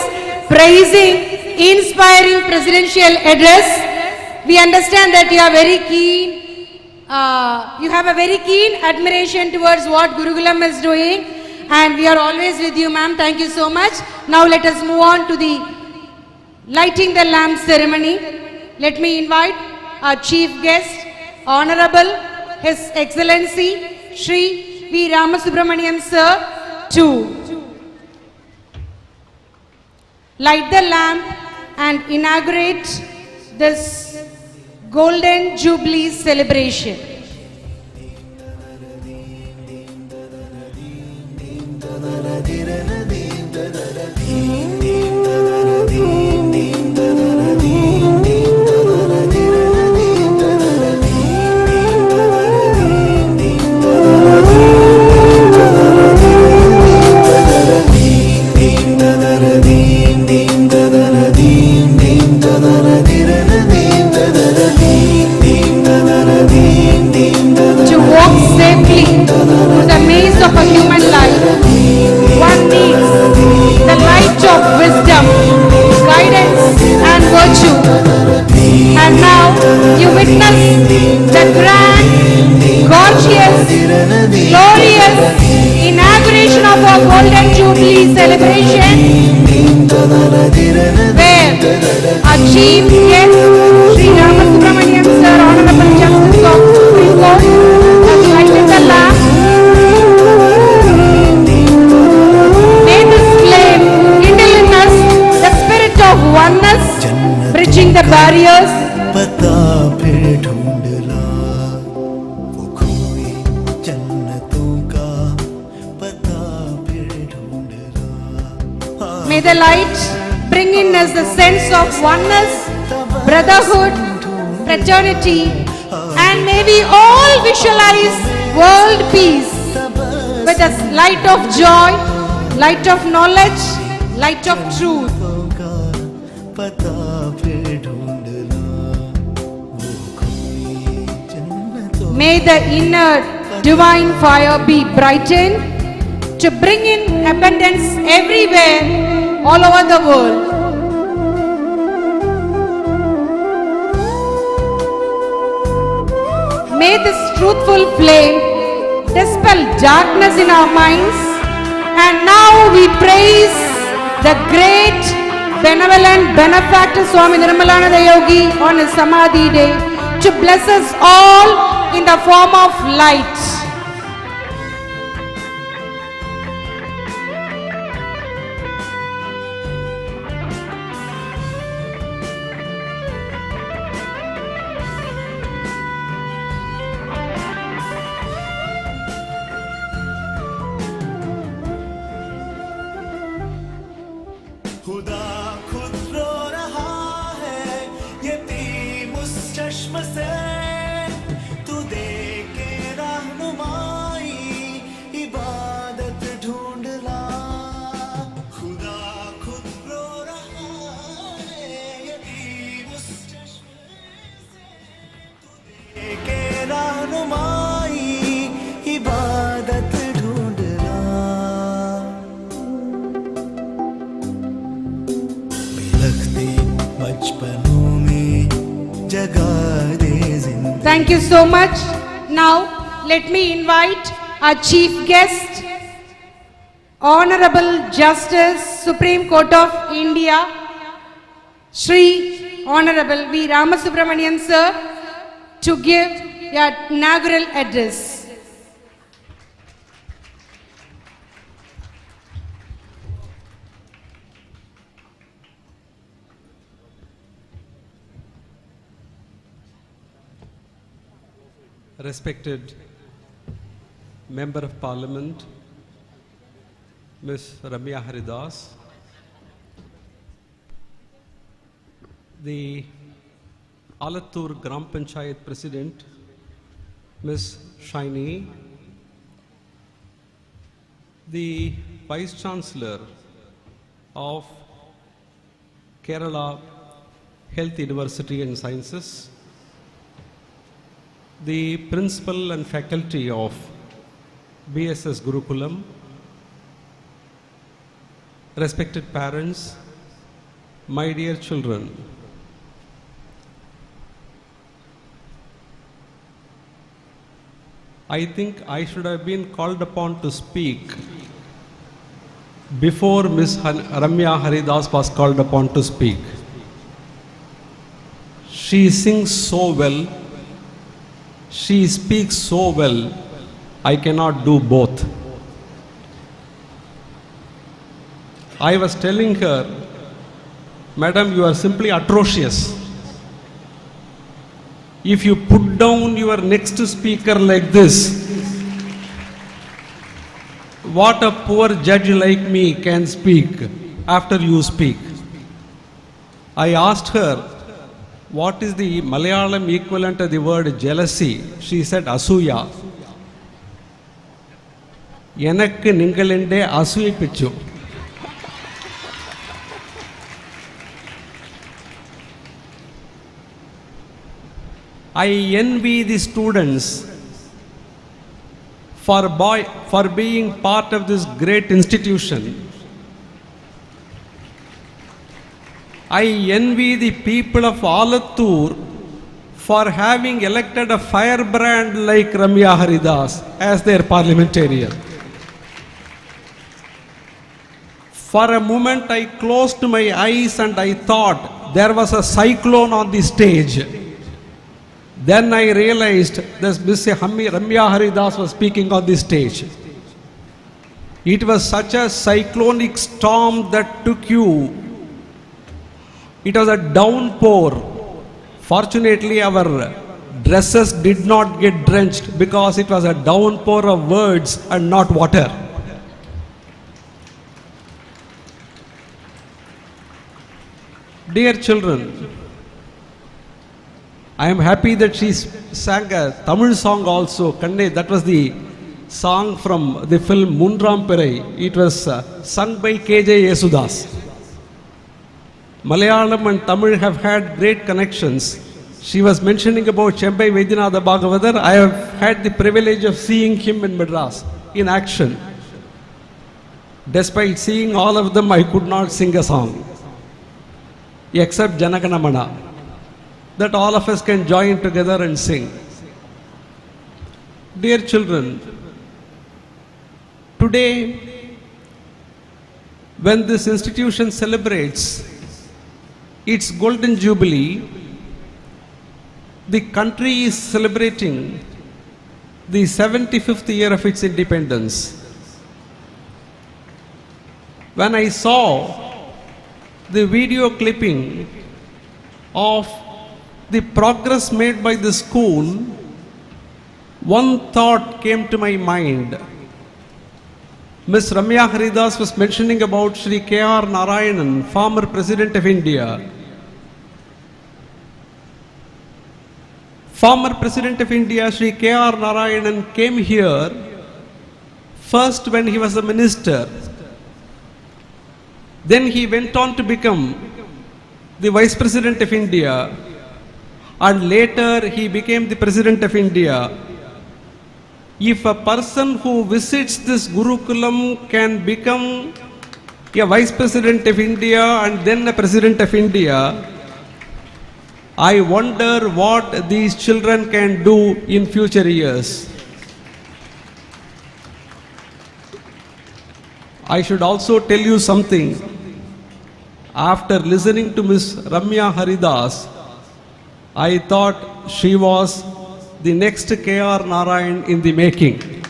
praising, inspiring presidential address. We understand that you are very keen. You have a very keen admiration towards what Gurukulam is doing, and we are always with you, ma'am. Thank you so much. Now let us move on to the lighting the lamp ceremony. Let me invite our chief guest, Honorable His Excellency Shri V. Ramasubramaniam sir, to light the lamp and inaugurate this Golden Jubilee celebration. of a human life, one needs the light of wisdom, guidance and virtue. And now you witness the grand, gorgeous, glorious inauguration of our Golden Jubilee celebration, where our chief guest, Sri Ramasubramanian Sir, Honorable Justice of Supreme Court, has lighted the lamp. May this flame kindle in us the spirit of oneness, bridging the barriers. पता फिर ढूंढला वो खोई जन्नतों का पता फिर ढूंढला. May the light bring in us the sense of oneness, brotherhood, fraternity, and may we all visualize world peace with a light of joy, light of knowledge, light of truth. पता फिर ढूंढला वो खोई जन्नतों. May the inner divine fire be brightened to bring in abundance everywhere, all over the world. May this truthful flame dispel darkness in our minds. And now we praise the great, benevolent benefactor Swami Nirmalananda Yogi on his Samadhi day to bless us all in the form of light. खुदा खुद रो रहा है यतीम उस चश्म से तू दे के रहनुमाई इबादत ढूंढ ला. खुदा खुद रो रहा है यतीम उस चश्म से तू दे के रहनुमाई इबादत ढूंढ ला. बचपनों में जगा दे जिंदगी. Thank you so much. Now let me invite our chief guest, Honorable Justice, Supreme Court of India, Sri Honorable V. Ramasubramanian Sir, to give your inaugural address. Respected Member of Parliament, Ms. Ramya Haridas, the Alattur Gram Panchayat President, Ms. Shaini, the Vice Chancellor of Kerala Health University and Sciences, the principal and faculty of BSS Gurukulam, respected parents, my dear children, I think I should have been called upon to speak before Ms. Ramya Haridas was called upon to speak. She sings so well. She speaks so well, I cannot do both. I was telling her, Madam, you are simply atrocious. If you put down your next speaker like this, what a poor judge like me can speak after you speak. I asked her, what is the Malayalam equivalent of the word jealousy? She said asuya. Enakku ningalinde asuyippichu. I envy the students for being part of this great institution. I envy the people of Alattur for having elected a firebrand like Ramya Haridas as their parliamentarian. For a moment I closed my eyes and I thought there was a cyclone on the stage. Then I realized that Miss Ramya Haridas was speaking on the stage. It was such a cyclonic storm that took you. It was a downpour. Fortunately, our dresses did not get drenched because it was a downpour of words and not water. Dear children, I am happy that she sang a Tamil song also. Kanne, that was the song from the film Mundram Pirai. It was sung by KJ Yesudas. Malayalam and Tamil have had great connections. She was mentioning about Chembai Vaidyanatha Bhagavathar. I have had the privilege of seeing him in Madras in action. Despite seeing all of them, I could not sing a song except Janaganamana, that all of us can join together and sing. Dear children, today, when this institution celebrates its golden jubilee, the country is celebrating the 75th year of its independence. When I saw the video clipping of the progress made by the school, one thought came to my mind. Ms. Ramya Haridas was mentioning about Shri K.R. Narayanan, former President of India. Former President of India, Shri K.R. Narayanan, came here first when he was a minister. Then he went on to become the Vice President of India, and later he became the President of India. If a person who visits this Gurukulam can become a Vice President of India and then a President of India, I wonder what these children can do in future years. I should also tell you something. After listening to Ms. Ramya Haridas, I thought she was the next K.R. Narayan in the making.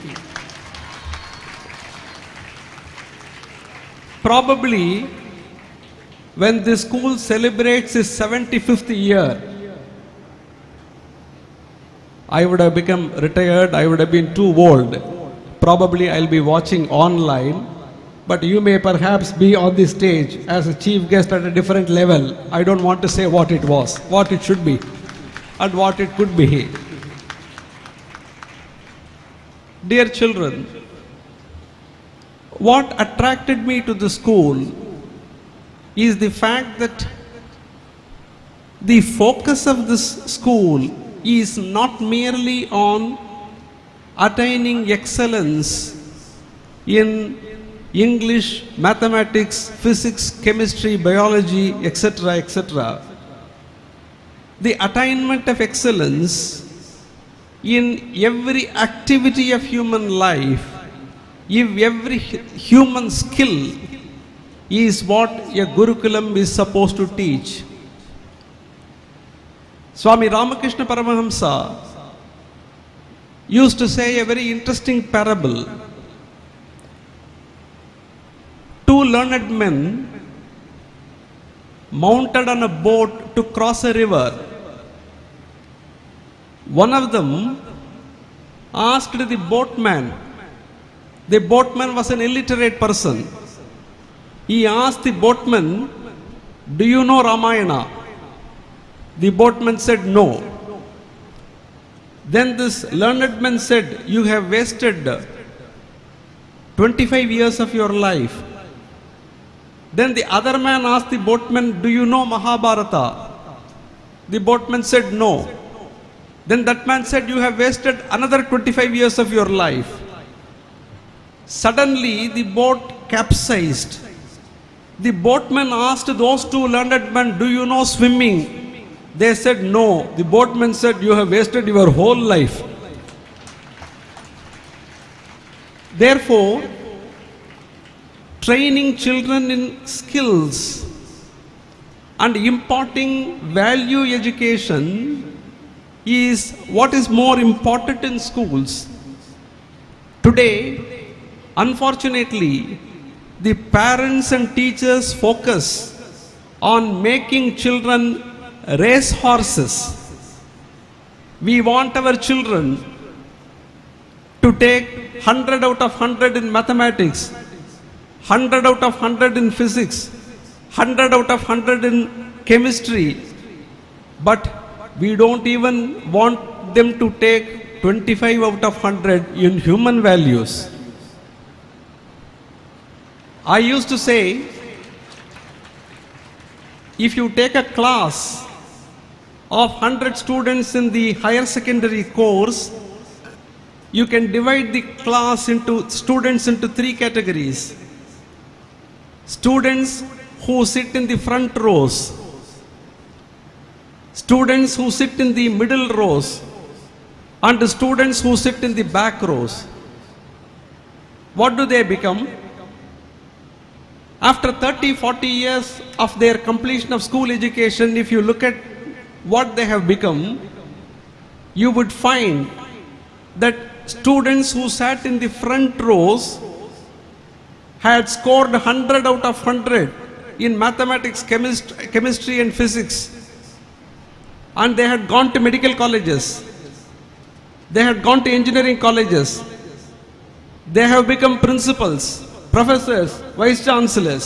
Probably, when the school celebrates its 75th year, I would have become retired, I would have been too old. Probably I'll be watching online, but you may perhaps be on the stage as a chief guest at a different level. I don't want to say what it was, what it should be, and what it could be. Dear children, what attracted me to the school is the fact that the focus of this school is not merely on attaining excellence in English, mathematics, physics, chemistry, biology, etc., etc. The attainment of excellence in every activity of human life, if every human skill is what a Gurukulam is supposed to teach. Swami Ramakrishna Paramahamsa used to say a very interesting parable. Two learned men mounted on a boat to cross a river. One of them asked the boatman was an illiterate person. He asked the boatman, "Do you know Ramayana?" The boatman said, "No." Then this learned man said, "You have wasted 25 years of your life." Then the other man asked the boatman, "Do you know Mahabharata?" The boatman said, "No." Then that man said, "You have wasted another 25 years of your life." Suddenly, the boat capsized. The boatman asked those two learned men, "Do you know swimming?" They said, "No." The boatman said, "You have wasted your whole life." Therefore, training children in skills and imparting value education is what is more important in schools. Today, unfortunately, the parents and teachers focus on making children race horses. We want our children to take 100 out of 100 in mathematics, 100 out of 100 in physics, 100 out of 100 in chemistry, but we don't even want them to take 25 out of 100 in human values. I used to say, if you take a class of 100 students in the higher secondary course, you can divide the class into students into three categories. Students who sit in the front rows, students who sit in the middle rows, and the students who sit in the back rows. What do they become? After 30-40 years of their completion of school education, if you look at what they have become, you would find that students who sat in the front rows had scored 100 out of 100 in mathematics, chemistry and physics, and they had gone to medical colleges, they had gone to engineering colleges, they have become principals, professors, vice chancellors.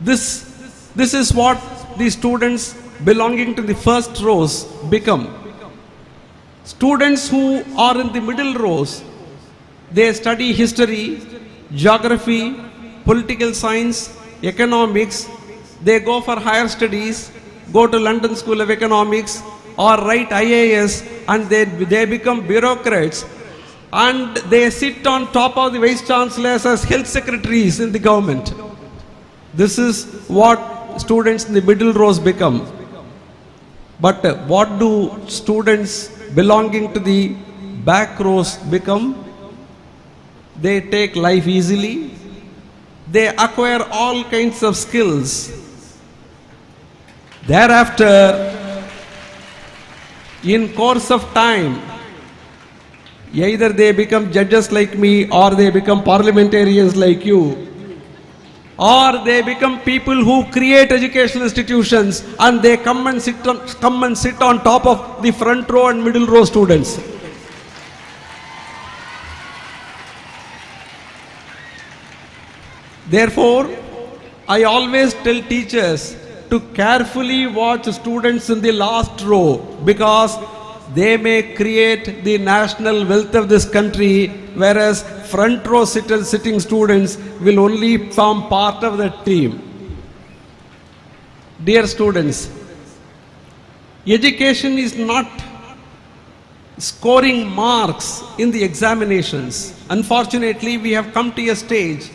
This is what the students belonging to the first rows become. Students who are in the middle rows, they study history, geography, political science, economics, they go for higher studies, go to London School of Economics or write IAS, and they become bureaucrats, and they sit on top of the vice chancellors as health secretaries in the government. This is what students in the middle rows become. But what do students belonging to the back rows become? They take life easily. They acquire all kinds of skills. Thereafter, in course of time, either they become judges like me, or they become parliamentarians like you, or they become people who create educational institutions, and they come and sit on top of the front row and middle row students. Therefore, I always tell teachers to carefully watch students in the last row, because they may create the national wealth of this country, whereas front row sitting students will only form part of that team. Dear students, education is not scoring marks in the examinations. Unfortunately, we have come to a stage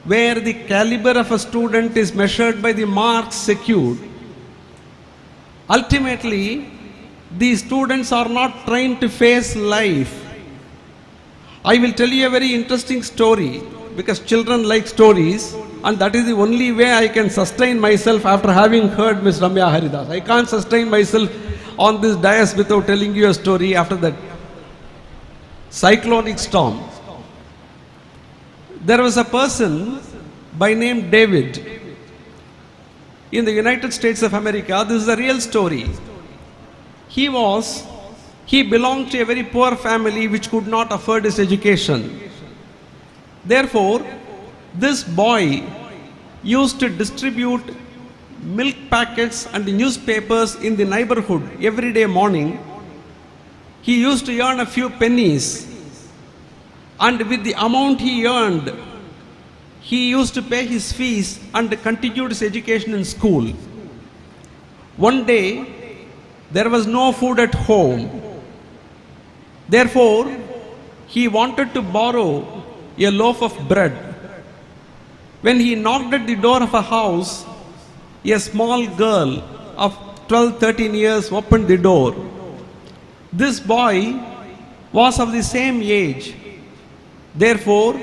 where the caliber of a student is measured by the marks secured. Ultimately, these students are not trained to face life. I will tell you a very interesting story, because children like stories, and that is the only way I can sustain myself after having heard Ms. Ramya Haridas. I can't sustain myself on this dais without telling you a story after that cyclonic storm. There was a person by name David in the United States of America. This is a real story. He belonged to a very poor family which could not afford his education. Therefore, this boy used to distribute milk packets and newspapers in the neighborhood every day morning. He used to earn a few pennies, and with the amount he earned, he used to pay his fees and continued his education in school. One day, there was no food at home. Therefore, he wanted to borrow a loaf of bread. When he knocked at the door of a house, a small girl of 12-13 years opened the door. This boy was of the same age. Therefore,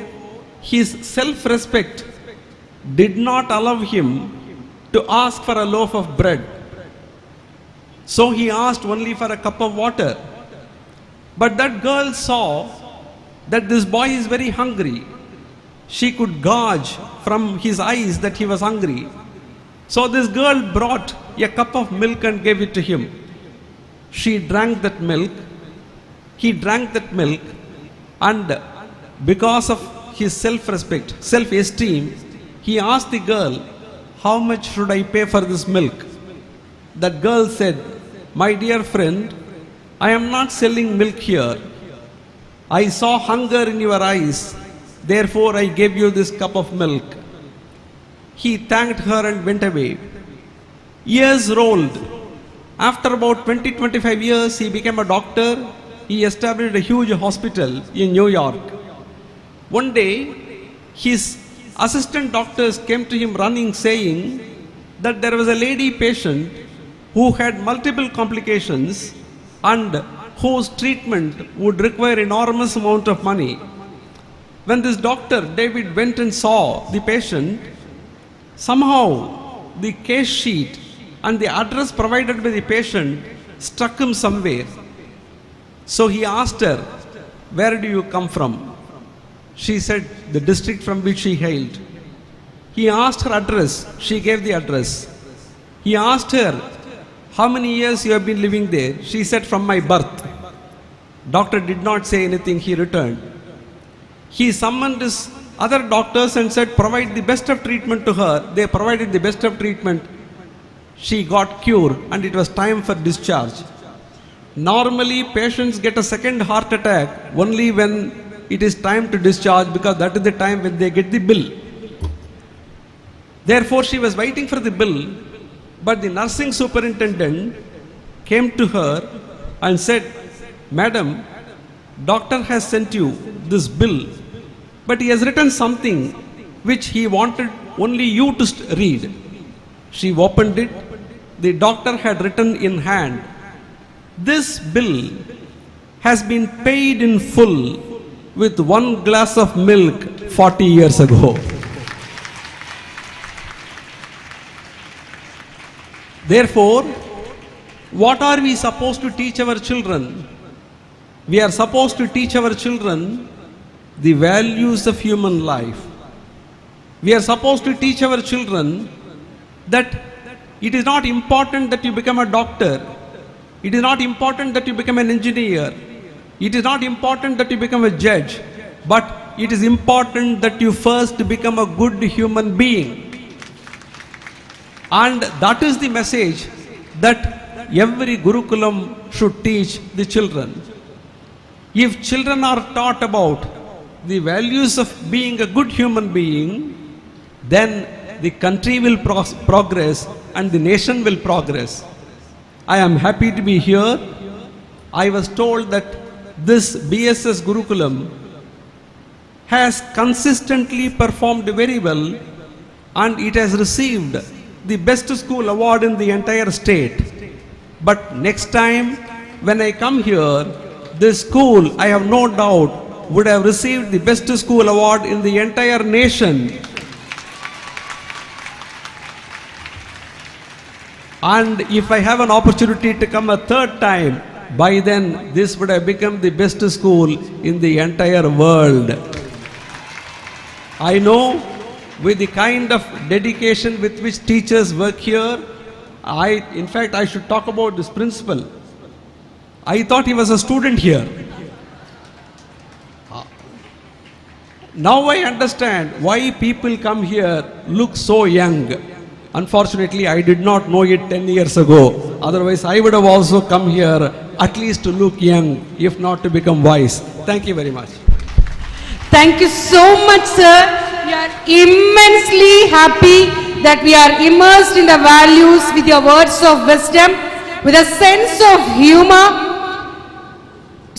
his self-respect did not allow him to ask for a loaf of bread. So he asked only for a cup of water. But that girl saw that this boy is very hungry. She could gauge from his eyes that he was hungry. So this girl brought a cup of milk and gave it to him. She drank that milk. He drank that milk, and because of his self-respect, self-esteem, he asked the girl, "How much should I pay for this milk?" That girl said, "My dear friend, I am not selling milk here. I saw hunger in your eyes, therefore I gave you this cup of milk." He thanked her and went away. Years rolled. After about 20-25 years, he became a doctor. He established a huge hospital in New York. One day, his assistant doctors came to him running, saying that there was a lady patient who had multiple complications and whose treatment would require enormous amount of money. When this doctor, David, went and saw the patient, somehow the case sheet and the address provided by the patient struck him somewhere. So he asked her, "Where do you come from?" She said the district from which she hailed. He asked her address. She gave the address. He asked her, "How many years you have been living there?" She said, "From my birth." Doctor did not say anything. He returned. He summoned his other doctors and said, "Provide the best of treatment to her." They provided the best of treatment. She got cured and it was time for discharge. Normally, patients get a second heart attack only when it is time to discharge, because that is the time when they get the bill. Therefore, she was waiting for the bill, but the nursing superintendent came to her and said, "Madam, doctor has sent you this bill, but he has written something which he wanted only you to read." She opened it. The doctor had written in hand, "This bill has been paid in full with 1 glass of milk 40 years ago." Therefore, what are we supposed to teach our children? We are supposed to teach our children the values of human life. We are supposed to teach our children that it is not important that you become a doctor. It is not important that you become an engineer. It is not important that you become a judge. But it is important that you first become a good human being. And that is the message that every Gurukulam should teach the children. If children are taught about the values of being a good human being, then the country will progress and the nation will progress. I am happy to be here. I was told that this BSS Gurukulam has consistently performed very well and it has received the best school award in the entire state. But next time when I come here, this school, I have no doubt, would have received the best school award in the entire nation. And if I have an opportunity to come a third time, by then this would have become the best school in the entire world. I know with the kind of dedication with which teachers work here, in fact, I should talk about this principal. I thought he was a student here. Now I understand why people come here look so young. Unfortunately, I did not know it 10 years ago. Otherwise, I would have also come here at least to look young, if not to become wise. Thank you very much. Thank you so much, sir. We are immensely happy that we are immersed in the values with your words of wisdom, with a sense of humor.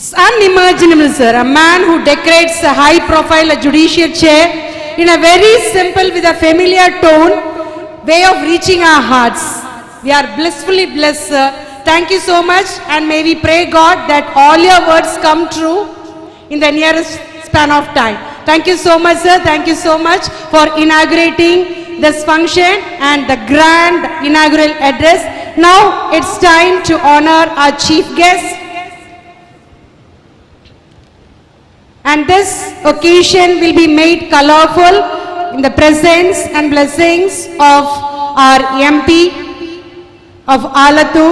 It's unimaginable, sir. A man who decorates a high-profile judicial chair in a very simple, with a familiar tone, way of reaching our hearts. We are blissfully blessed, sir. Thank you so much, and may we pray God that all your words come true in the nearest span of time. Thank you so much, sir. Thank you so much for inaugurating this function and the grand inaugural address. Now it's time to honor our chief guest. And this occasion will be made colorful in the presence and blessings of our MP of Alathur,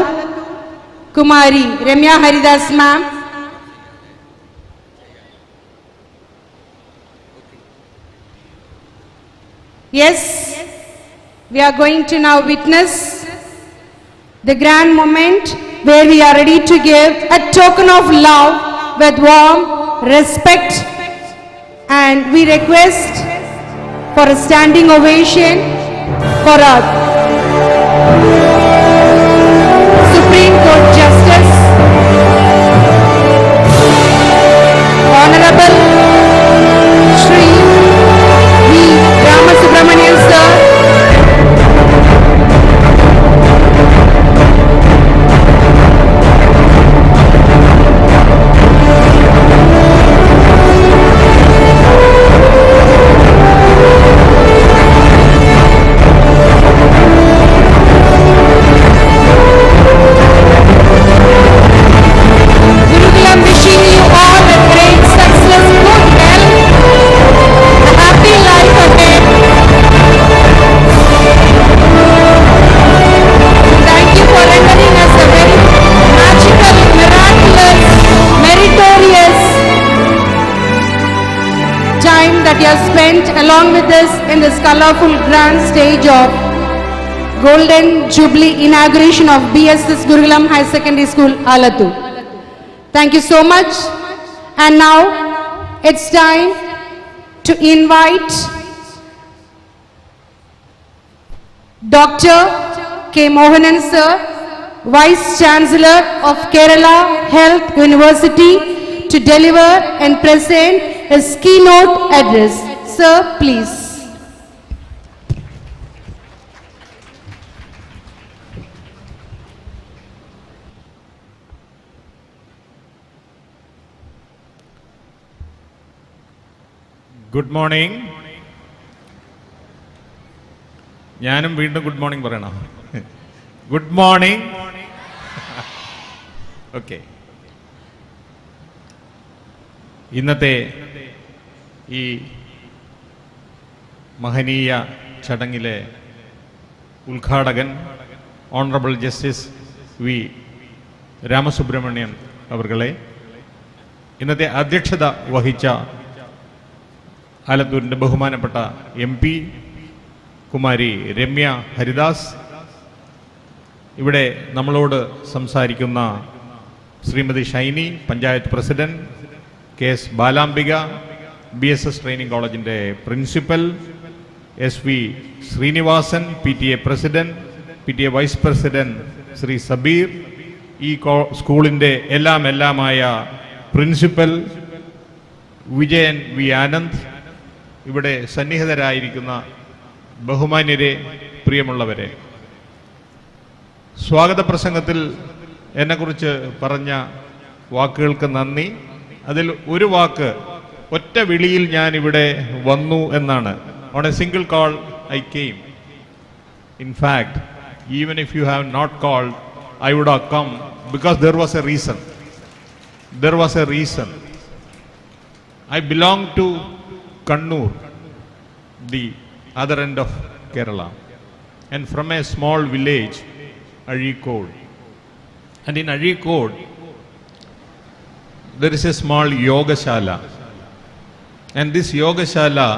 Kumari Ramya Haridas ma'am. Yes, we are going to now witness the grand moment where we are ready to give a token of love with warm respect, and we request for a standing ovation for our Supreme Court Justice, Honorable Shri V. Ramasubramanian sir. Gurukulam wishing you all a great success, good health, a happy life ahead. Thank you for rendering us a very magical, miraculous, meritorious time that you have spent along with us in this colorful grand stage of Golden Jubilee inauguration of BSS Gurukulam High Secondary School, Alathur. Thank you so much. And now it's time to invite Dr. K. Mohanan sir, Vice Chancellor of Kerala Health University, to deliver and present his keynote address. Sir, please. Good morning. ഞാനും വീണ്ടും good morning പറയണം. Good morning. Okay, ഇന്നത്തെ ഈ മഹനീയ ചടങ്ങിലെ ഉദ്ഘാടകൻ honourable justice V Ramasubramanian അവർകളെ, ഇന്നത്തെ അധ്യക്ഷത വഹിച്ച ആലത്തൂരിൻ്റെ ബഹുമാനപ്പെട്ട MP കുമാരി രമ്യ ഹരിദാസ്, ഇവിടെ നമ്മളോട് സംസാരിക്കുന്ന Shrimati Shiny, panchayat president, KS Balambika, BSS training കോളേജിൻ്റെ principal, SV Srinivasan, PTA president, PTA vice president Shri Sabir, ഈ സ്കൂളിൻ്റെ എല്ലാമായ പ്രിൻസിപ്പൽ വിജയൻ വി ആനന്ദ്, ഇവിടെ സന്നിഹിതരായിരിക്കുന്ന ബഹുമാന്യരെ, പ്രിയമുള്ളവരെ, സ്വാഗത പ്രസംഗത്തിൽ എന്നെക്കുറിച്ച് പറഞ്ഞ വാക്കുകൾക്ക് നന്ദി. അതിൽ ഒരു വാക്ക്, ഒറ്റ വിളിയിൽ ഞാൻ ഇവിടെ വന്നു എന്നാണ്. On a single call I came. In fact, even if you have not called, I would have come, because there was a reason. There was a reason. I belong to Kannur, the other end of Kerala, and from a small village, Azhikode. And in Azhikode, there is a small yoga shala. And this yoga shala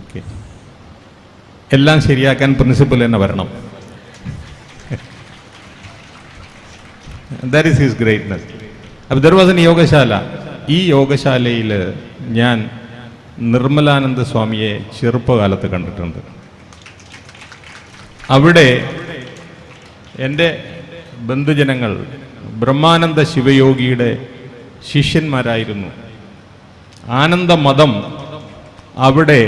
okay, എല്ലാം ശരിയാക്കാൻ principal തന്നെ വരണം. That is his greatness. അപ്പോൾ there was an Yogashala. ഈ യോഗശാലയിൽ ഞാൻ നിർമ്മലാനന്ദ സ്വാമിയെ ചെറുപ്പകാലത്ത് കണ്ടിട്ടുണ്ട്. അവിടെ എൻ്റെ ബന്ധുജനങ്ങൾ ബ്രഹ്മാനന്ദ ശിവയോഗിയുടെ ശിഷ്യന്മാരായിരുന്നു. ആനന്ദ മതം അവിടെ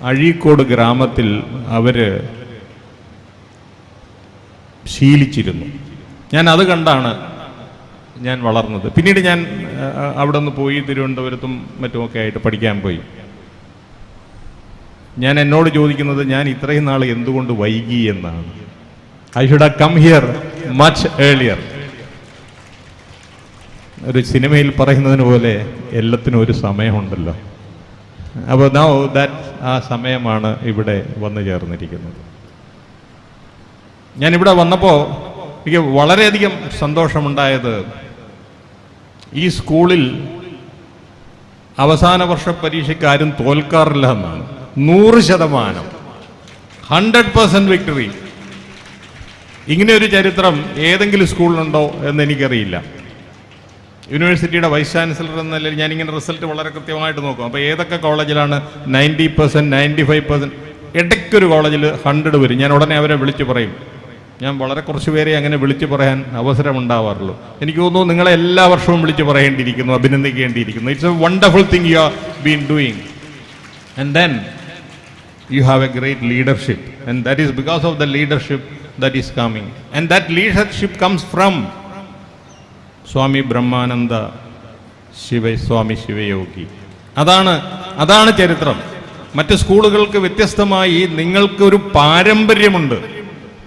അഴീക്കോട് ഗ്രാമത്തിൽ അവർ ശീലിച്ചിരുന്നു. ഞാൻ അത് കണ്ടാണ് ഞാൻ വളർന്നത്. പിന്നീട് ഞാൻ അവിടെ നിന്ന് പോയി തിരുവനന്തപുരത്തും മറ്റുമൊക്കെ ആയിട്ട് പഠിക്കാൻ പോയി. ഞാൻ എന്നോട് ചോദിക്കുന്നത് ഞാൻ ഇത്രയും നാൾ എന്തുകൊണ്ട് വൈകി എന്നാണ്. I should have come here much earlier. ഒരു സിനിമയിൽ പറയുന്നതിന് പോലെ എല്ലാത്തിനും ഒരു സമയമുണ്ടല്ലോ. അപ്പോൾ നൗ ദാറ്റ് ആ സമയമാണ് ഇവിടെ വന്നു ചേർന്നിരിക്കുന്നത്. ഞാനിവിടെ വന്നപ്പോൾ എനിക്ക് വളരെയധികം സന്തോഷമുണ്ടായത് ഈ സ്കൂളിൽ അവസാന വർഷ പരീക്ഷയ്ക്ക് ആരും തോൽക്കാറില്ല എന്നാണ്. 100%, 100% വിക്ടറി. ഇങ്ങനെ ഒരു ചരിത്രം ഏതെങ്കിലും സ്കൂളിലുണ്ടോ എന്ന് എനിക്കറിയില്ല. യൂണിവേഴ്സിറ്റിയുടെ വൈസ് ചാൻസലർ എന്ന നിലയിൽ ഞാനിങ്ങനെ റിസൾട്ട് വളരെ കൃത്യമായിട്ട് നോക്കും. അപ്പോൾ ഏതൊക്കെ കോളേജിലാണ് 90%, 95%, ഇടയ്ക്കൊരു കോളേജിൽ 100 വരും. ഞാൻ ഉടനെ അവരെ വിളിച്ചു പറയും. ഞാൻ വളരെ കുറച്ച് പേരെ അങ്ങനെ വിളിച്ചു പറയാൻ അവസരമുണ്ടാവാറുള്ളൂ. എനിക്ക് തോന്നുന്നു നിങ്ങളെ എല്ലാ വർഷവും വിളിച്ചു പറയേണ്ടിയിരിക്കുന്നു, അഭിനന്ദിക്കേണ്ടിയിരിക്കുന്നു. It's a wonderful thing you are been doing. And then you have a great leadership, and that is because of the leadership that is coming, and that leadership comes from Swami Brahmananda Swami Shivayogi. അതാണ് ചരിത്രം. മറ്റ് സ്കൂളുകൾക്ക് വ്യത്യസ്തമായി നിങ്ങൾക്കൊരു പാരമ്പര്യമുണ്ട്,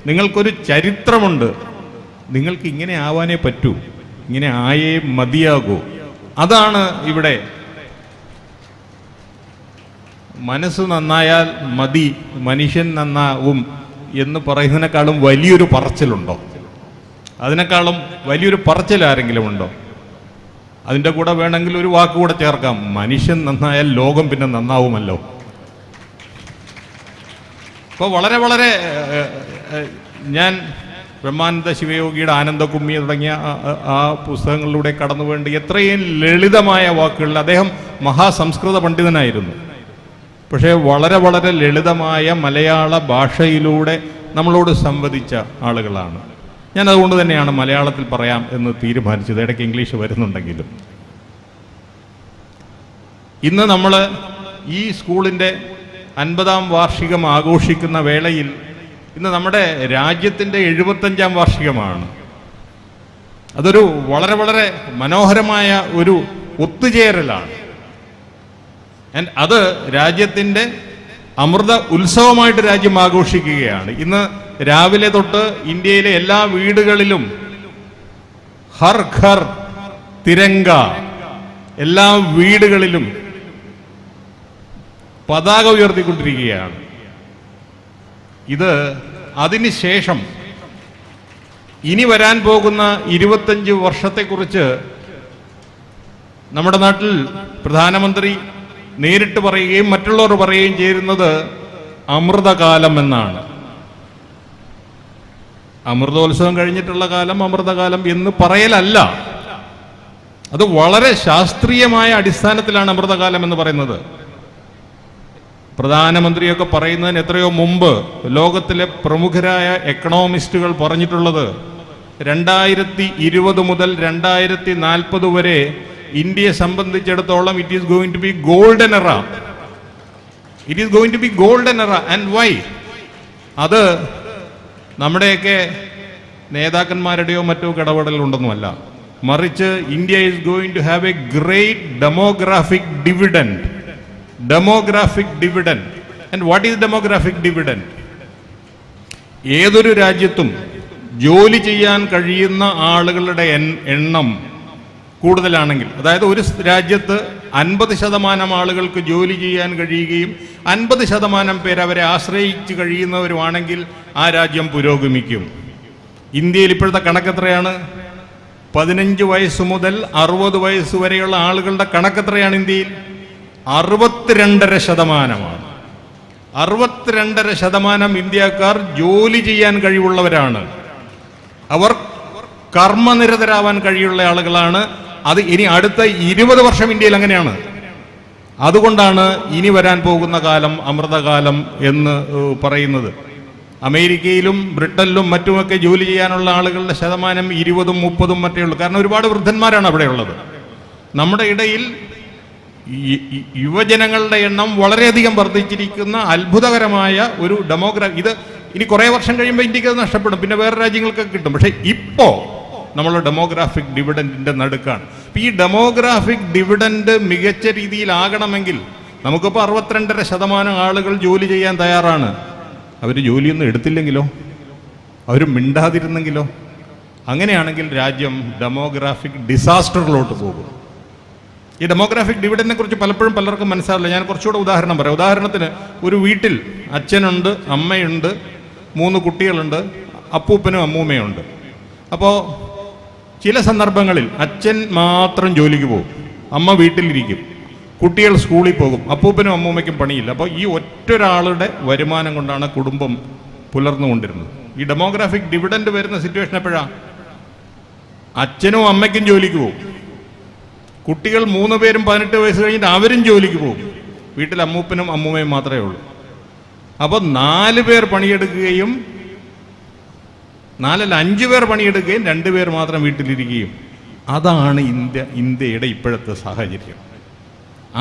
നിങ്ങൾക്കൊരു ചരിത്രമുണ്ട്. നിങ്ങൾക്ക് ഇങ്ങനെ ആവാനേ പറ്റൂ, ഇങ്ങനെ ആയേ മതിയാകൂ. അതാണ് ഇവിടെ. മനസ്സ് നന്നായാൽ മതി, മനുഷ്യൻ നന്നാവും എന്ന് പറയുന്നതിനേക്കാളും വലിയൊരു പറച്ചിലുണ്ടോ? അതിനേക്കാളും വലിയൊരു പറച്ചിൽ ആരെങ്കിലും ഉണ്ടോ? അതിൻ്റെ കൂടെ വേണമെങ്കിൽ ഒരു വാക്കുകൂടെ ചേർക്കാം, മനുഷ്യൻ നന്നായാൽ ലോകം പിന്നെ നന്നാവുമല്ലോ. അപ്പോൾ വളരെ ഞാൻ ബ്രഹ്മാനന്ദ ശിവയോഗിയുടെ ആനന്ദകുമ്മി തുടങ്ങിയ ആ പുസ്തകങ്ങളിലൂടെ കടന്നു വേണ്ടി എത്രയും ലളിതമായ വാക്കുകളിൽ, അദ്ദേഹം മഹാസംസ്കൃത പണ്ഡിതനായിരുന്നു, പക്ഷേ വളരെ ലളിതമായ മലയാള ഭാഷയിലൂടെ നമ്മളോട് സംവദിച്ച ആളുകളാണ്. ഞാൻ അതുകൊണ്ട് തന്നെയാണ് മലയാളത്തിൽ പറയാം എന്ന് തീരുമാനിച്ചത്, ഇടയ്ക്ക് ഇംഗ്ലീഷ് വരുന്നുണ്ടെങ്കിലും. ഇന്ന് നമ്മൾ ഈ സ്കൂളിൻ്റെ 50ാം വാർഷികം ആഘോഷിക്കുന്ന വേളയിൽ ഇന്ന് നമ്മുടെ രാജ്യത്തിൻ്റെ 75ാം വാർഷികമാണ്. അതൊരു വളരെ മനോഹരമായ ഒരു ഒത്തുചേരലാണ്. അത് രാജ്യത്തിൻ്റെ അമൃത ഉത്സവമായിട്ട് രാജ്യം ആഘോഷിക്കുകയാണ്. ഇന്ന് രാവിലെ തൊട്ട് ഇന്ത്യയിലെ എല്ലാ വീടുകളിലും ഹർ ഘർ തിരങ്ക, എല്ലാ വീടുകളിലും പതാക ഉയർത്തിക്കൊണ്ടിരിക്കുകയാണ്. ഇത് അതിനുശേഷം ഇനി വരാൻ പോകുന്ന 25 വർഷത്തെക്കുറിച്ച് നമ്മുടെ നാട്ടിൽ പ്രധാനമന്ത്രി നേരിട്ട് പറയുകയും മറ്റുള്ളവർ പറയുകയും ചെയ്യുന്നത് അമൃതകാലം എന്നാണ്. അമൃതോത്സവം കഴിഞ്ഞിട്ടുള്ള കാലം അമൃതകാലം എന്ന് പറയലല്ല, അത് വളരെ ശാസ്ത്രീയമായ അടിസ്ഥാനത്തിലാണ് അമൃതകാലം എന്ന് പറയുന്നത്. പ്രധാനമന്ത്രിയൊക്കെ പറയുന്നതിന് എത്രയോ മുമ്പ് ലോകത്തിലെ പ്രമുഖരായ എക്കണോമിസ്റ്റുകൾ പറഞ്ഞിട്ടുള്ളത് 2020 മുതൽ 2040 വരെ ഇന്ത്യയെ സംബന്ധിച്ചിടത്തോളം it is going to be golden era. It is going to be golden era. And why? അത് നമ്മുടെയൊക്കെ നേതാക്കന്മാരുടെയോ മറ്റോ ഇടപെടലുണ്ടെന്നുമല്ല, മറിച്ച് India is going to have a great demographic dividend. Demographic dividend. And what is demographic dividend? ഏതൊരു രാജ്യത്തും ജോലി ചെയ്യാൻ കഴിയുന്ന ആളുകളുടെ എണ്ണം കൂടുതലാണെങ്കിൽ, അതായത് ഒരു രാജ്യത്ത് 50% ആളുകൾക്ക് ജോലി ചെയ്യാൻ കഴിയുകയും 50% പേർ അവരെ ആശ്രയിച്ച് കഴിയുന്നവരുമാണെങ്കിൽ ആ രാജ്യം പുരോഗമിക്കും. ഇന്ത്യയിൽ ഇപ്പോഴത്തെ കണക്കെത്രയാണ്? 15 വയസ്സ് മുതൽ 60 വയസ്സ് വരെയുള്ള ആളുകളുടെ കണക്കെത്രയാണ് ഇന്ത്യയിൽ? 62.5%. 62% ഇന്ത്യക്കാർ ജോലി ചെയ്യാൻ കഴിവുള്ളവരാണ്. അവർ കർമ്മനിരതരാവാൻ കഴിയുള്ള ആളുകളാണ്. അത് ഇനി അടുത്ത 20 വർഷം ഇന്ത്യയിൽ അങ്ങനെയാണ്. അതുകൊണ്ടാണ് ഇനി വരാൻ പോകുന്ന കാലം അമൃതകാലം എന്ന് പറയുന്നത്. അമേരിക്കയിലും ബ്രിട്ടനിലും മറ്റുമൊക്കെ ജോലി ചെയ്യാനുള്ള ആളുകളുടെ ശതമാനം 20ഉം 30ഉം മറ്റേ ഉള്ളൂ. കാരണം ഒരുപാട് വൃദ്ധന്മാരാണ് അവിടെ ഉള്ളത്. നമ്മുടെ ഇടയിൽ യുവജനങ്ങളുടെ എണ്ണം വളരെയധികം വർദ്ധിച്ചിരിക്കുന്ന അത്ഭുതകരമായ ഒരു ഇത് ഇനി കുറേ വർഷം കഴിയുമ്പോൾ ഇന്ത്യക്ക് അത് നഷ്ടപ്പെടും, പിന്നെ വേറെ രാജ്യങ്ങൾക്കൊക്കെ കിട്ടും. പക്ഷേ ഇപ്പോൾ നമ്മൾ ഡെമോഗ്രാഫിക് ഡിവിഡൻറ്റിൻ്റെ നടുക്കാണ്. ഈ ഡെമോഗ്രാഫിക് ഡിവിഡൻറ്റ് മികച്ച രീതിയിലാകണമെങ്കിൽ നമുക്കിപ്പോൾ 62.5% ആളുകൾ ജോലി ചെയ്യാൻ തയ്യാറാണ്. അവർ ജോലിയൊന്നും എടുത്തില്ലെങ്കിലോ, അവർ മിണ്ടാതിരുന്നെങ്കിലോ? അങ്ങനെയാണെങ്കിൽ രാജ്യം ഡെമോഗ്രാഫിക് ഡിസാസ്റ്ററിലോട്ട് പോകും. ഈ ഡെമോഗ്രാഫിക് ഡിവിഡൻറ്റിനെ കുറിച്ച് പലപ്പോഴും പലർക്കും മനസ്സിലാവില്ല. ഞാൻ കുറച്ചുകൂടെ ഉദാഹരണം പറയാം. ഉദാഹരണത്തിന് ഒരു വീട്ടിൽ അച്ഛനുണ്ട്, അമ്മയുണ്ട്, 3 കുട്ടികളുണ്ട്, അപ്പൂപ്പനും അമ്മൂമ്മയുണ്ട്. അപ്പോൾ ചില സന്ദർഭങ്ങളിൽ അച്ഛൻ മാത്രം ജോലിക്ക് പോകും, അമ്മ വീട്ടിലിരിക്കും, കുട്ടികൾ സ്കൂളിൽ പോകും, അപ്പൂപ്പനും അമ്മൂമ്മയ്ക്കും പണിയില്ല. അപ്പോൾ ഈ ഒറ്റൊരാളുടെ വരുമാനം കൊണ്ടാണ് കുടുംബം പുലർന്നുകൊണ്ടിരുന്നത്. ഈ ഡെമോഗ്രാഫിക് ഡിവിഡൻറ്റ് വരുന്ന സിറ്റുവേഷൻ എപ്പോഴാണ്? അച്ഛനും അമ്മയ്ക്കും ജോലിക്ക് പോകും, കുട്ടികൾ 3 പേരും 18 വയസ്സ് കഴിഞ്ഞിട്ട് അവരും ജോലിക്ക് പോകും, വീട്ടിൽ അമ്മൂപ്പനും അമ്മൂമ്മയും മാത്രമേ ഉള്ളൂ. അപ്പോൾ 4 പേർ പണിയെടുക്കുകയും 5 പേർ പണിയെടുക്കുകയും 2 പേർ മാത്രം വീട്ടിലിരിക്കുകയും. അതാണ് ഇന്ത്യയുടെ ഇപ്പോഴത്തെ സാഹചര്യം.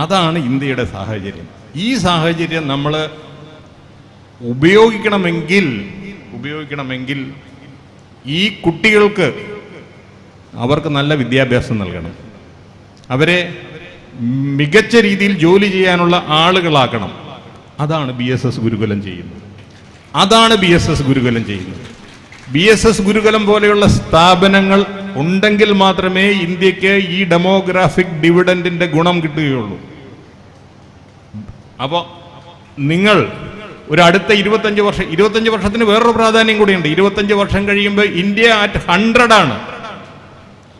അതാണ് ഇന്ത്യയുടെ സാഹചര്യം. ഈ സാഹചര്യം നമ്മൾ ഉപയോഗിക്കണമെങ്കിൽ ഈ കുട്ടികൾക്ക് അവർക്ക് നല്ല വിദ്യാഭ്യാസം നൽകണം, അവരെ മികച്ച രീതിയിൽ ജോലി ചെയ്യാനുള്ള ആളുകളാക്കണം. അതാണ് BSS ഗുരുകുലം ചെയ്യുന്നത്. BSS ഗുരുകുലം പോലെയുള്ള സ്ഥാപനങ്ങൾ ഉണ്ടെങ്കിൽ മാത്രമേ ഇന്ത്യക്ക് ഈ ഡെമോഗ്രാഫിക് ഡിവിഡൻറ്റിൻ്റെ ഗുണം കിട്ടുകയുള്ളൂ. അപ്പോൾ നിങ്ങൾ ഒരു അടുത്ത 25 വർഷത്തിന് വേറൊരു പ്രാധാന്യം കൂടിയുണ്ട്. 25 വർഷം കഴിയുമ്പോൾ ഇന്ത്യ അറ്റ് 100 ആണ്.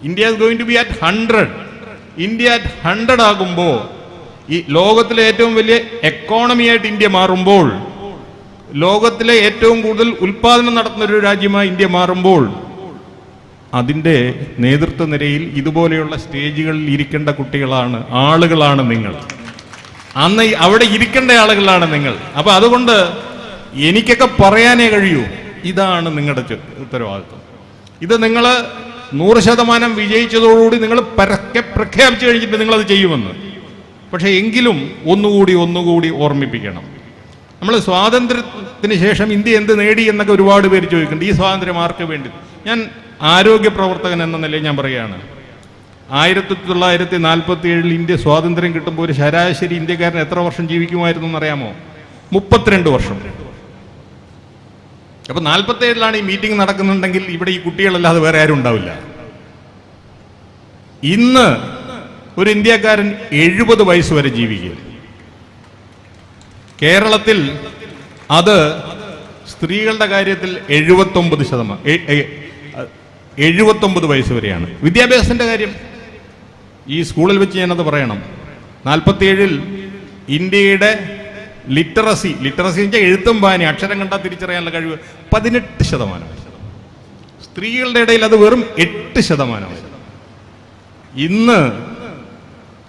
India is going to be at 100. India at 100 ആകുമ്പോൾ, ഈ ലോകത്തിലെ ഏറ്റവും വലിയ എക്കോണമിയായിട്ട് ഇന്ത്യ മാറുമ്പോൾ, ലോകത്തിലെ ഏറ്റവും കൂടുതൽ ഉൽപ്പാദനം നടത്തുന്ന ഒരു രാജ്യമായി ഇന്ത്യ മാറുമ്പോൾ, അതിൻ്റെ നേതൃത്വ നിരയിൽ ഇതുപോലെയുള്ള സ്റ്റേജുകളിൽ ഇരിക്കേണ്ട ആളുകളാണ് നിങ്ങൾ. അന്ന് അവിടെ ഇരിക്കേണ്ട ആളുകളാണ് നിങ്ങൾ. അപ്പൊ അതുകൊണ്ട് എനിക്കൊക്കെ പറയാനേ കഴിയൂ, ഇതാണ് നിങ്ങളുടെ ഉത്തരവാദിത്വം. ഇത് നിങ്ങൾ 100% വിജയിച്ചതോടുകൂടി നിങ്ങൾ പരക്കെ പ്രഖ്യാപിച്ചു കഴിഞ്ഞിട്ട് നിങ്ങളത് ചെയ്യുമെന്ന്. പക്ഷെ എങ്കിലും ഒന്നുകൂടി ഓർമ്മിപ്പിക്കണം. നമ്മൾ സ്വാതന്ത്ര്യത്തിന് ശേഷം ഇന്ത്യ എന്ത് നേടി എന്നൊക്കെ ഒരുപാട് പേര് ചോദിക്കുന്നുണ്ട്. ഈ സ്വാതന്ത്ര്യം ആർക്ക് വേണ്ടി? ഞാൻ ആരോഗ്യ പ്രവർത്തകൻ എന്ന നിലയിൽ ഞാൻ പറയുകയാണ്, 1947 ഇന്ത്യ സ്വാതന്ത്ര്യം കിട്ടുമ്പോൾ ഒരു ശരാശരി ഇന്ത്യക്കാരൻ എത്ര വർഷം ജീവിക്കുമായിരുന്നു എന്നറിയാമോ? 32 വർഷം. അപ്പൊ 47 ഈ മീറ്റിംഗ് നടക്കുന്നുണ്ടെങ്കിൽ ഇവിടെ ഈ കുട്ടികളല്ലാതെ വേറെ ആരും ഉണ്ടാവില്ല. ഇന്ന് ഒരു ഇന്ത്യക്കാരൻ 70 വയസ്സ് വരെ ജീവിക്കുക. കേരളത്തിൽ അത് സ്ത്രീകളുടെ കാര്യത്തിൽ 79 വയസ്സ് വരെയാണ്. വിദ്യാഭ്യാസത്തിന്റെ കാര്യം ഈ സ്കൂളിൽ വെച്ച് ഞാനത് പറയണം. 47 ഇന്ത്യയുടെ ലിറ്ററസി വെച്ചാൽ എഴുത്തും വായന, അക്ഷരം കണ്ടാൽ തിരിച്ചറിയാനുള്ള കഴിവ് 18%. സ്ത്രീകളുടെ ഇടയിൽ അത് വെറും 8%. ഇന്ന്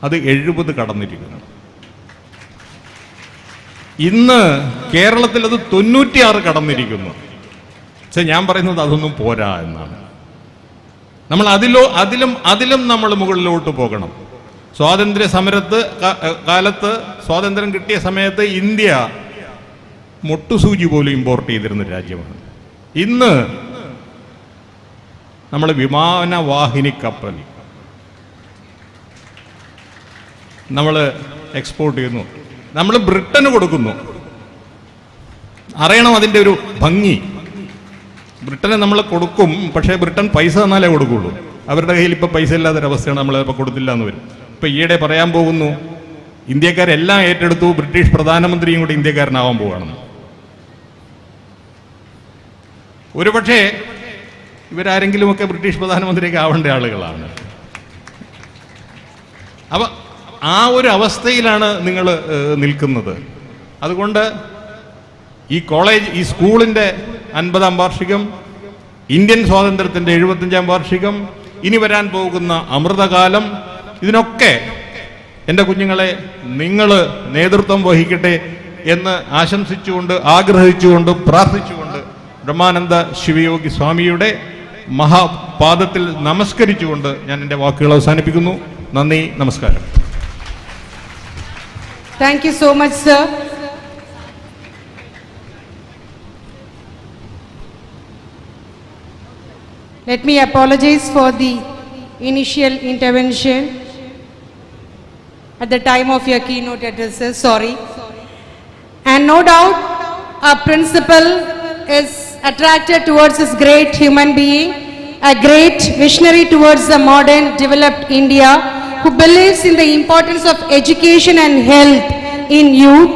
അത് 70 കടന്നിരിക്കുന്നു. ഇന്ന് കേരളത്തിൽ അത് 96 കടന്നിരിക്കുന്നു. പക്ഷെ ഞാൻ പറയുന്നത് അതൊന്നും പോരാ എന്നാണ്. നമ്മൾ അതിലും നമ്മൾ മുകളിലോട്ട് പോകണം. സ്വാതന്ത്ര്യ കാലത്ത് സ്വാതന്ത്ര്യം കിട്ടിയ സമയത്ത് ഇന്ത്യ മുട്ടുസൂചി പോലും ഇമ്പോർട്ട് ചെയ്തിരുന്ന രാജ്യമാണ്. ഇന്ന് നമ്മൾ വിമാനവാഹിനി കപ്പൽ നമ്മൾ എക്സ്പോർട്ട് ചെയ്യുന്നു. നമ്മൾ ബ്രിട്ടന് കൊടുക്കുന്നു. അറിയണം അതിൻ്റെ ഒരു ഭംഗി. ബ്രിട്ടന് നമ്മൾ കൊടുക്കും, പക്ഷേ ബ്രിട്ടൻ പൈസ തന്നാലേ കൊടുക്കുള്ളൂ. അവരുടെ കയ്യിൽ ഇപ്പോൾ പൈസ ഇല്ലാത്തൊരവസ്ഥയാണ്. നമ്മളിപ്പോൾ കൊടുത്തില്ല എന്ന് വരും. ഇപ്പം ഈയിടെ പറയാൻ പോകുന്നു, ഇന്ത്യക്കാരെല്ലാം ഏറ്റെടുത്തു, ബ്രിട്ടീഷ് പ്രധാനമന്ത്രിയും കൂടി ഇന്ത്യക്കാരനാവാൻ പോവുകയാണെന്ന്. ഒരുപക്ഷേ ഇവരാരെങ്കിലുമൊക്കെ ബ്രിട്ടീഷ് പ്രധാനമന്ത്രിയൊക്കെ ആവേണ്ട ആളുകളാണ്. അപ്പൊ ആ ഒരു അവസ്ഥയിലാണ് നിങ്ങൾ നിൽക്കുന്നത്. അതുകൊണ്ട് ഈ സ്കൂളിൻ്റെ 50ാം വാർഷികം ഇന്ത്യൻ സ്വാതന്ത്ര്യത്തിൻ്റെ 75-ാം വാർഷികം, ഇനി വരാൻ പോകുന്ന അമൃതകാലം, ഇതിനൊക്കെ എൻ്റെ കുഞ്ഞുങ്ങളെ നിങ്ങൾ നേതൃത്വം വഹിക്കട്ടെ എന്ന് ആശംസിച്ചുകൊണ്ട്, ആഗ്രഹിച്ചുകൊണ്ട്, പ്രാർത്ഥിച്ചുകൊണ്ട് ബ്രഹ്മാനന്ദ ശിവയോഗി സ്വാമിയുടെ മഹാപാദത്തിൽ നമസ്കരിച്ചുകൊണ്ട് ഞാൻ എൻ്റെ വാക്കുകൾ അവസാനിപ്പിക്കുന്നു. നന്ദി, നമസ്കാരം. Thank you so much, sir. Let me apologize for the initial intervention at the time of your keynote addresses. Sorry. And no doubt, our principal is attracted towards this great human being, a great visionary towards the modern developed India, who believes in the importance of education and health in youth.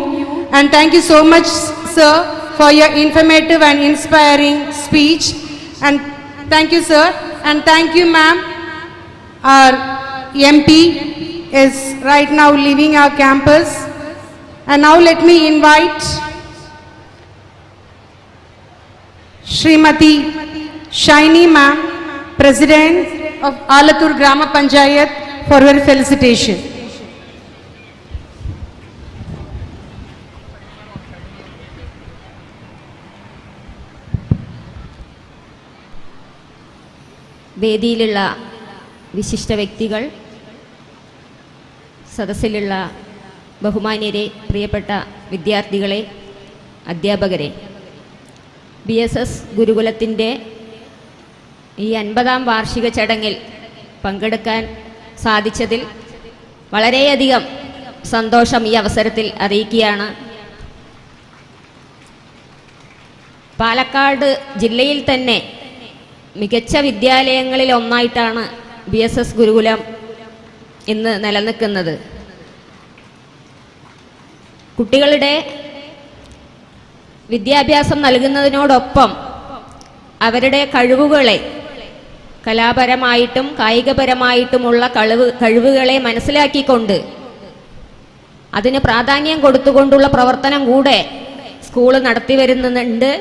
And thank you so much, sir, for your informative and inspiring speech. And thank you, sir. And thank you, ma'am. Our MP is right now leaving our campus. And now let me invite Srimati Shaini ma'am, President of Alatur Grama Panchayat, for her felicitation. വേദിയിലുള്ള വിശിഷ്ട വ്യക്തികൾ, സദസ്സിലുള്ള ബഹുമാന്യരെ, പ്രിയപ്പെട്ട വിദ്യാർത്ഥികളെ, അധ്യാപകരെ, BSS ഗുരുകുലത്തിൻ്റെ ഈ 50-ാം വാർഷിക ചടങ്ങിൽ പങ്കെടുക്കാൻ സാധിച്ചതിൽ വളരെയധികം സന്തോഷം ഈ അവസരത്തിൽ അറിയിക്കുകയാണ്. പാലക്കാട് ജില്ലയിൽ തന്നെ മികച്ച വിദ്യാലയങ്ങളിൽ ഒന്നായിട്ടാണ് BSS ഗുരുകുലം ഇന്ന് നിലനിൽക്കുന്നത്. കുട്ടികളുടെ വിദ്യാഭ്യാസം നൽകുന്നതിനോടൊപ്പം അവരുടെ കഴിവുകളെ, കലാപരമായിട്ടും കായികപരമായിട്ടുമുള്ള കഴിവുകളെ മനസ്സിലാക്കിക്കൊണ്ട് അതിന് പ്രാധാന്യം കൊടുത്തുകൊണ്ടുള്ള പ്രവർത്തനം കൂടെ സ്കൂൾ നടത്തി വരുന്നുണ്ട്.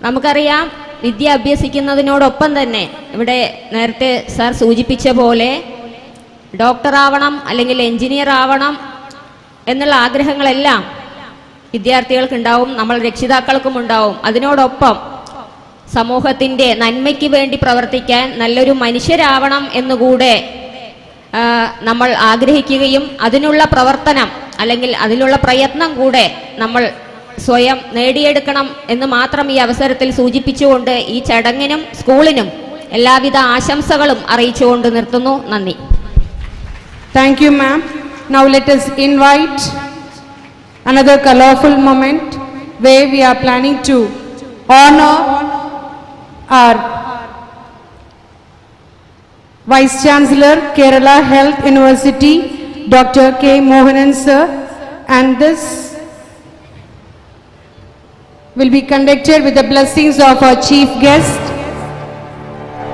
നമുക്കറിയാം, വിദ്യ അഭ്യസിക്കുന്നതിനോടൊപ്പം തന്നെ ഇവിടെ നേരത്തെ സാർ സൂചിപ്പിച്ച പോലെ ഡോക്ടറാവണം അല്ലെങ്കിൽ എഞ്ചിനീയർ ആവണം എന്നുള്ള ആഗ്രഹങ്ങളെല്ലാം വിദ്യാർത്ഥികൾക്കുണ്ടാവും, നമ്മൾ രക്ഷിതാക്കൾക്കും ഉണ്ടാവും. അതിനോടൊപ്പം സമൂഹത്തിൻ്റെ നന്മയ്ക്ക് വേണ്ടി പ്രവർത്തിക്കാൻ നല്ലൊരു മനുഷ്യരാവണം എന്നുകൂടെ നമ്മൾ ആഗ്രഹിക്കുകയും അതിനുള്ള പ്രവർത്തനം അല്ലെങ്കിൽ അതിനുള്ള പ്രയത്നം കൂടെ നമ്മൾ സ്വയം നേടിയെടുക്കണം എന്ന് മാത്രം ഈ അവസരത്തിൽ സൂചിപ്പിച്ചുകൊണ്ട് ഈ ചടങ്ങിനും സ്കൂളിനും എല്ലാവിധ ആശംസകളും അറിയിച്ചുകൊണ്ട് നിർത്തുന്നു. നന്ദി. Thank you, ma'am. Now let us invite another colorful moment where we are planning to honor our Vice Chancellor, Kerala Health University, Dr. K. Mohanan sir, and this will be conducted with the blessings of our chief guest,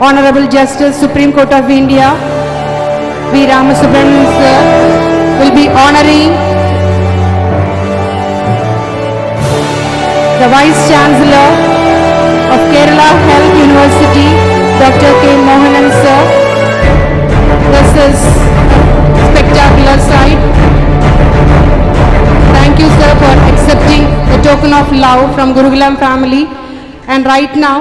Honorable Justice, Supreme Court of India, V. Ramasubramanian sir, will be honoring the Vice Chancellor of Kerala Health University, Dr. K. Mohanan sir. This is spectacular sight. Thank you, sir, for accepting the token of love from Gurukulam family. And right now,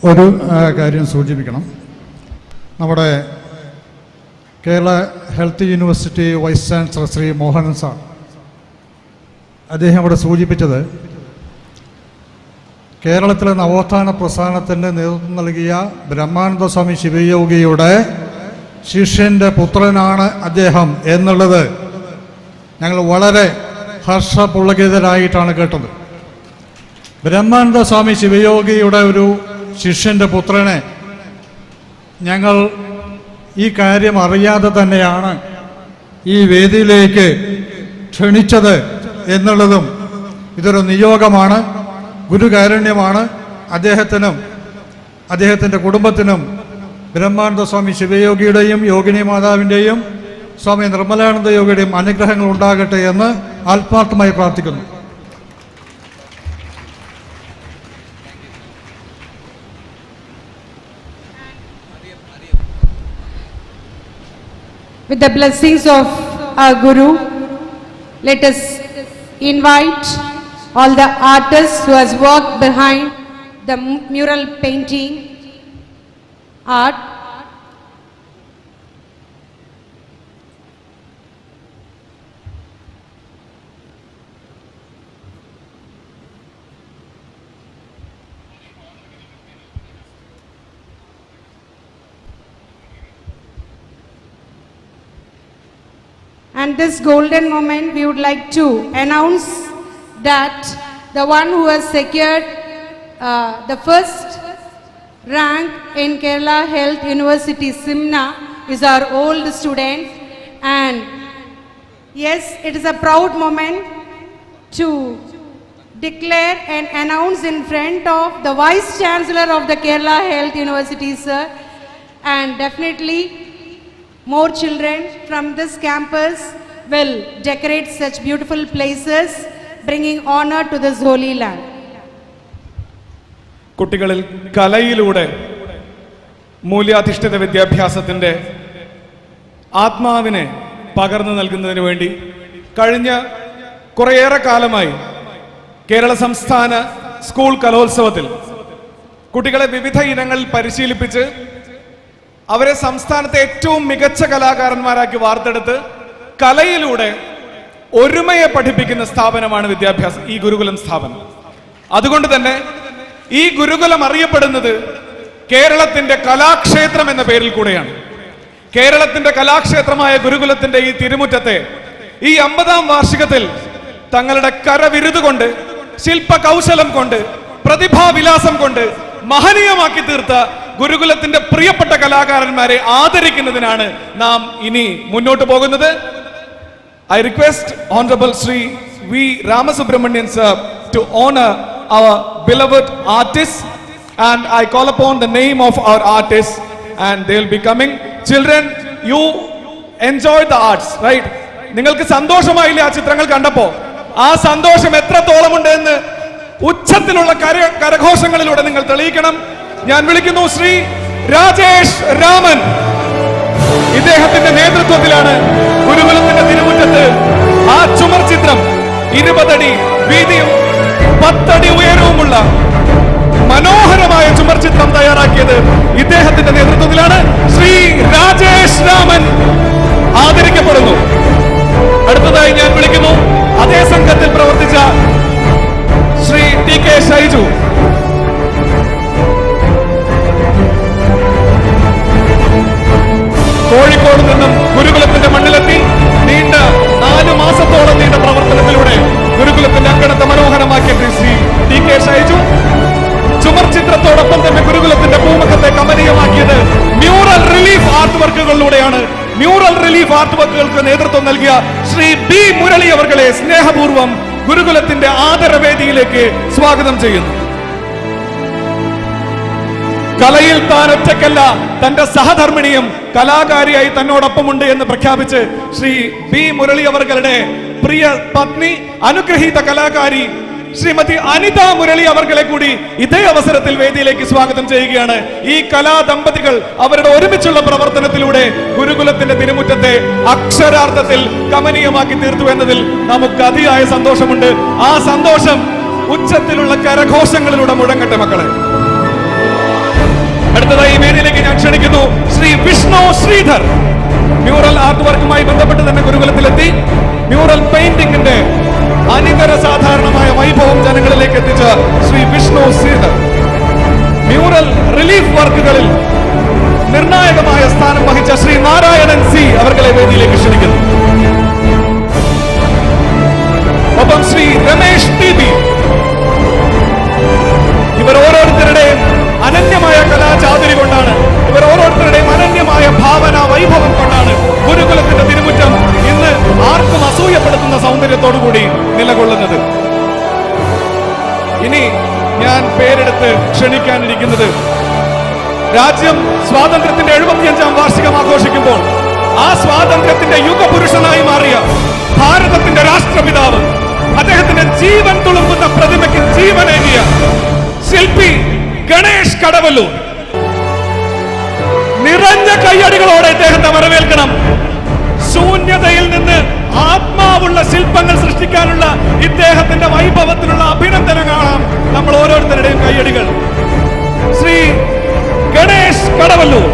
ഒരു കാര്യം സൂചിപ്പിക്കണം. നമ്മുടെ Kerala health university vice chancellor Shri Mohanan sir, അദ്ദേഹം ഇവിടെ സൂചിപ്പിച്ചത് കേരളത്തിലെ നവോത്ഥാന പ്രസ്ഥാനത്തിന് നേതൃത്വം നൽകിയ ബ്രഹ്മാനന്ദ സ്വാമി ശിവയോഗിയുടെ ശിഷ്യൻ്റെ പുത്രനാണ് അദ്ദേഹം എന്നുള്ളത് ഞങ്ങൾ വളരെ ഹർഷപുളകിതരായിട്ടാണ് കേട്ടത്. ബ്രഹ്മാനന്ദ സ്വാമി ശിവയോഗിയുടെ ഒരു ശിഷ്യൻ്റെ പുത്രനെ ഞങ്ങൾ ഈ കാര്യം അറിയാതെ തന്നെയാണ് ഈ വേദിയിലേക്ക് ക്ഷണിച്ചത് എന്നുള്ളതും ഇതൊരു നിയോഗമാണ്, ഗുരുകാരുണ്യമാണ്. അദ്ദേഹത്തിനും അദ്ദേഹത്തിൻ്റെ കുടുംബത്തിനും ബ്രഹ്മാനന്ദ സ്വാമി ശിവയോഗിയുടെയും യോഗിനി മാതാവിൻ്റെയും സ്വാമി നിർമ്മലാനന്ദ യോഗിയുടെയും അനുഗ്രഹങ്ങൾ ഉണ്ടാകട്ടെ എന്ന് ആത്മാർത്ഥമായി പ്രാർത്ഥിക്കുന്നു. With the blessings of our Guru, let us invite all the artists who has worked behind the mural painting art. And this golden moment, we would like to announce that the one who has secured the first rank in Kerala Health University Simna is our old student. And yes, it is a proud moment to declare and announce in front of the Vice Chancellor of the Kerala Health University, sir. And definitely more children from this campus will decorate such beautiful places, bringing honor to this holy land. കുട്ടികളിൽ കലയിലൂടെ മൂല്യാധിഷ്ഠിത വിദ്യാഭ്യാസത്തിൻ്റെ ആത്മാവിനെ പകർന്നു നൽകുന്നതിന് വേണ്ടി കഴിഞ്ഞ കുറേയേറെ കാലമായി കേരള സംസ്ഥാന സ്കൂൾ കലോത്സവത്തിൽ കുട്ടികളെ വിവിധ ഇനങ്ങളിൽ പരിശീലിപ്പിച്ച് അവരെ സംസ്ഥാനത്തെ ഏറ്റവും മികച്ച കലാകാരന്മാരാക്കി വാർത്തെടുത്ത് കലയിലൂടെ ഒരുമയെ പഠിപ്പിക്കുന്ന സ്ഥാപനമാണ് ഈ ഗുരുകുലം സ്ഥാപനം. അതുകൊണ്ട് തന്നെ ഈ ഗുരുകുലം അറിയപ്പെടുന്നത് കേരളത്തിന്റെ കലാക്ഷേത്രം എന്ന പേരിൽ കൂടെയാണ്. കേരളത്തിന്റെ കലാക്ഷേത്രമായ ഗുരുകുലത്തിന്റെ ഈ തിരുമുറ്റത്തെ ഈ 50ാം വാർഷികത്തിൽ തങ്ങളുടെ കരവിരുത് കൊണ്ട്, ശില്പകൗശലം കൊണ്ട്, പ്രതിഭാവിലാസം കൊണ്ട് മഹനീയമാക്കി തീർത്ത ഗുരുകുലത്തിന്റെ പ്രിയപ്പെട്ട കലാകാരന്മാരെ ആദരിക്കുന്നതിനാണ് നാം ഇനി മുന്നോട്ട് പോകുന്നത്. I request Honorable Sri V. Ramasubramanian sir to honor our beloved artists, and I call upon the name of our artists and they will be coming. Children, you enjoyed the arts, right? നിങ്ങൾക്ക് സന്തോഷമായില്ലേ ആ ചിത്രങ്ങൾ കണ്ടപ്പോൾ? ആ സന്തോഷം എത്രത്തോളം ഉണ്ട് എന്ന് ഉച്ചത്തിലുള്ള കരഘോഷങ്ങളിലൂടെ നിങ്ങൾ തെളിയിക്കണം. ഞാൻ വിളിക്കുന്നു ശ്രീ രാജേഷ് രാമൻ. ഇദ്ദേഹത്തിന്റെ നേതൃത്വത്തിലാണ് ഗുരുകുലത്തിന്റെ തിരുമുറ്റത്ത് ആ ചുമർ ചിത്രം 20 അടി വീതിയും 10 അടി ഉയരവുമുള്ള മനോഹരമായ ചുമർ ചിത്രം തയ്യാറാക്കിയത് ഇദ്ദേഹത്തിന്റെ നേതൃത്വത്തിലാണ്. ശ്രീ രാജേഷ് രാമൻ ആദരിക്കപ്പെടുന്നു. അടുത്തതായി ഞാൻ വിളിക്കുന്നു അതേ സംഘത്തിൽ പ്രവർത്തിച്ച ശ്രീ ടി കെ ഷൈജു. കോഴിക്കോട് നിന്നും ഗുരുകുലത്തിന്റെ മണ്ണിലെത്തി നീണ്ട 4 മാസത്തോളം നീണ്ട പ്രവർത്തനത്തിലൂടെ ഗുരുകുലത്തിന്റെ അങ്കണത്തെ മനോഹരമാക്കിയ ശ്രീ ടി കെ ഷൈജു ചുമർ ചിത്രത്തോടൊപ്പം തന്നെ ഗുരുകുലത്തിന്റെ പൂമുഖത്തെ കമനീയമാക്കിയത് മ്യൂറൽ റിലീഫ് ആർട്ട് വർക്കുകളിലൂടെയാണ്. മ്യൂറൽ റിലീഫ് ആർട്ട് വർക്കുകൾക്ക് നേതൃത്വം നൽകിയ ശ്രീ ബി മുരളി അവർകളെ സ്നേഹപൂർവ്വം ഗുരുകുലത്തിന്റെ ആദരവേദിയിലേക്ക് സ്വാഗതം ചെയ്യുന്നു. കലയിൽ താൻ ഒറ്റയ്ക്കല്ല, തന്റെ സഹധർമ്മിണിയും കലാകാരിയായി തന്നോടൊപ്പമുണ്ട് എന്ന് പ്രഖ്യാപിച്ച് ശ്രീ ബി മുരളി അവർകളുടെ പ്രിയ പത്നി അനുഗ്രഹീത കലാകാരി ശ്രീമതി അനിത മുരളി അവർകളെ കൂടി ഇതേ അവസരത്തിൽ വേദിയിലേക്ക് സ്വാഗതം ചെയ്യുകയാണ്. ഈ കലാദമ്പതികൾ അവരുടെ ഒരുമിച്ചുള്ള പ്രവർത്തനത്തിലൂടെ ഗുരുകുലത്തിന്റെ തിരുമുറ്റത്തെ അക്ഷരാർത്ഥത്തിൽ കമനീയമാക്കി തീർത്തു എന്നതിൽ നമുക്ക് അതിയായ സന്തോഷമുണ്ട്. ആ സന്തോഷം ഉച്ചത്തിലുള്ള കരഘോഷങ്ങളിലൂടെ മുഴങ്ങട്ടെ മക്കളെ. അടുത്തതായി വേദിയിലേക്ക് ഞാൻ ക്ഷണിക്കുന്നു ശ്രീ വിഷ്ണു ശ്രീധർ. മ്യൂറൽ ആർട്ട് വർക്കുമായി ബന്ധപ്പെട്ട് തന്നെ ഗുരുകുലത്തിലെത്തി മ്യൂറൽ പെയിന്റിംഗിന്റെ അനിതര സാധാരണമായ വൈഭവം ജനങ്ങളിലേക്ക് എത്തിച്ച ശ്രീ വിഷ്ണു ശ്രീധർ. മ്യൂറൽ റിലീഫ് വർക്കുകളിൽ നിർണായകമായ സ്ഥാനം വഹിച്ച ശ്രീ നാരായണൻ സി അവർകളെ വേദിയിലേക്ക് ക്ഷണിക്കുന്നു. ഒപ്പം ശ്രീ രമേശ് ടി ബി. ഇവർ ഓരോരുത്തരുടെയും അനന്യമായ കലാചാതുരി കൊണ്ടാണ്, ഇവർ ഓരോരുത്തരുടെയും അനന്യമായ ഭാവന വൈഭവം കൊണ്ടാണ് ഗുരുകുലത്തിന്റെ തിരുമുറ്റം ഇന്ന് ആർക്കും അസൂയപ്പെടുത്തുന്ന സൗന്ദര്യത്തോടുകൂടി നിലകൊള്ളുന്നത്. ഇനി ഞാൻ പേരെടുത്ത് ക്ഷണിക്കാനിരിക്കുന്നത് രാജ്യം സ്വാതന്ത്ര്യത്തിന്റെ 75ാം വാർഷികം ആഘോഷിക്കുമ്പോൾ ആ സ്വാതന്ത്ര്യത്തിന്റെ യുഗപുരുഷനായി മാറിയ ഭാരതത്തിന്റെ രാഷ്ട്രപിതാവ്, അദ്ദേഹത്തിന്റെ ജീവൻ തുളുമ്പുന്ന പ്രതിമയ്ക്ക് ജീവനേകിയ ശില്പി ഗണേഷ് കടവല്ലൂർ. നിറഞ്ഞ കയ്യടികളോടെ ഇദ്ദേഹത്തെ വരവേൽക്കണം. ശൂന്യതയിൽ നിന്ന് ആത്മാവുള്ള ശില്പങ്ങൾ സൃഷ്ടിക്കാനുള്ള ഇദ്ദേഹത്തിന്റെ വൈഭവത്തിനുള്ള അഭിനന്ദനം കാണാം നമ്മൾ ഓരോരുത്തരുടെയും കയ്യടികൾ. Shri Ganesh Kadavallur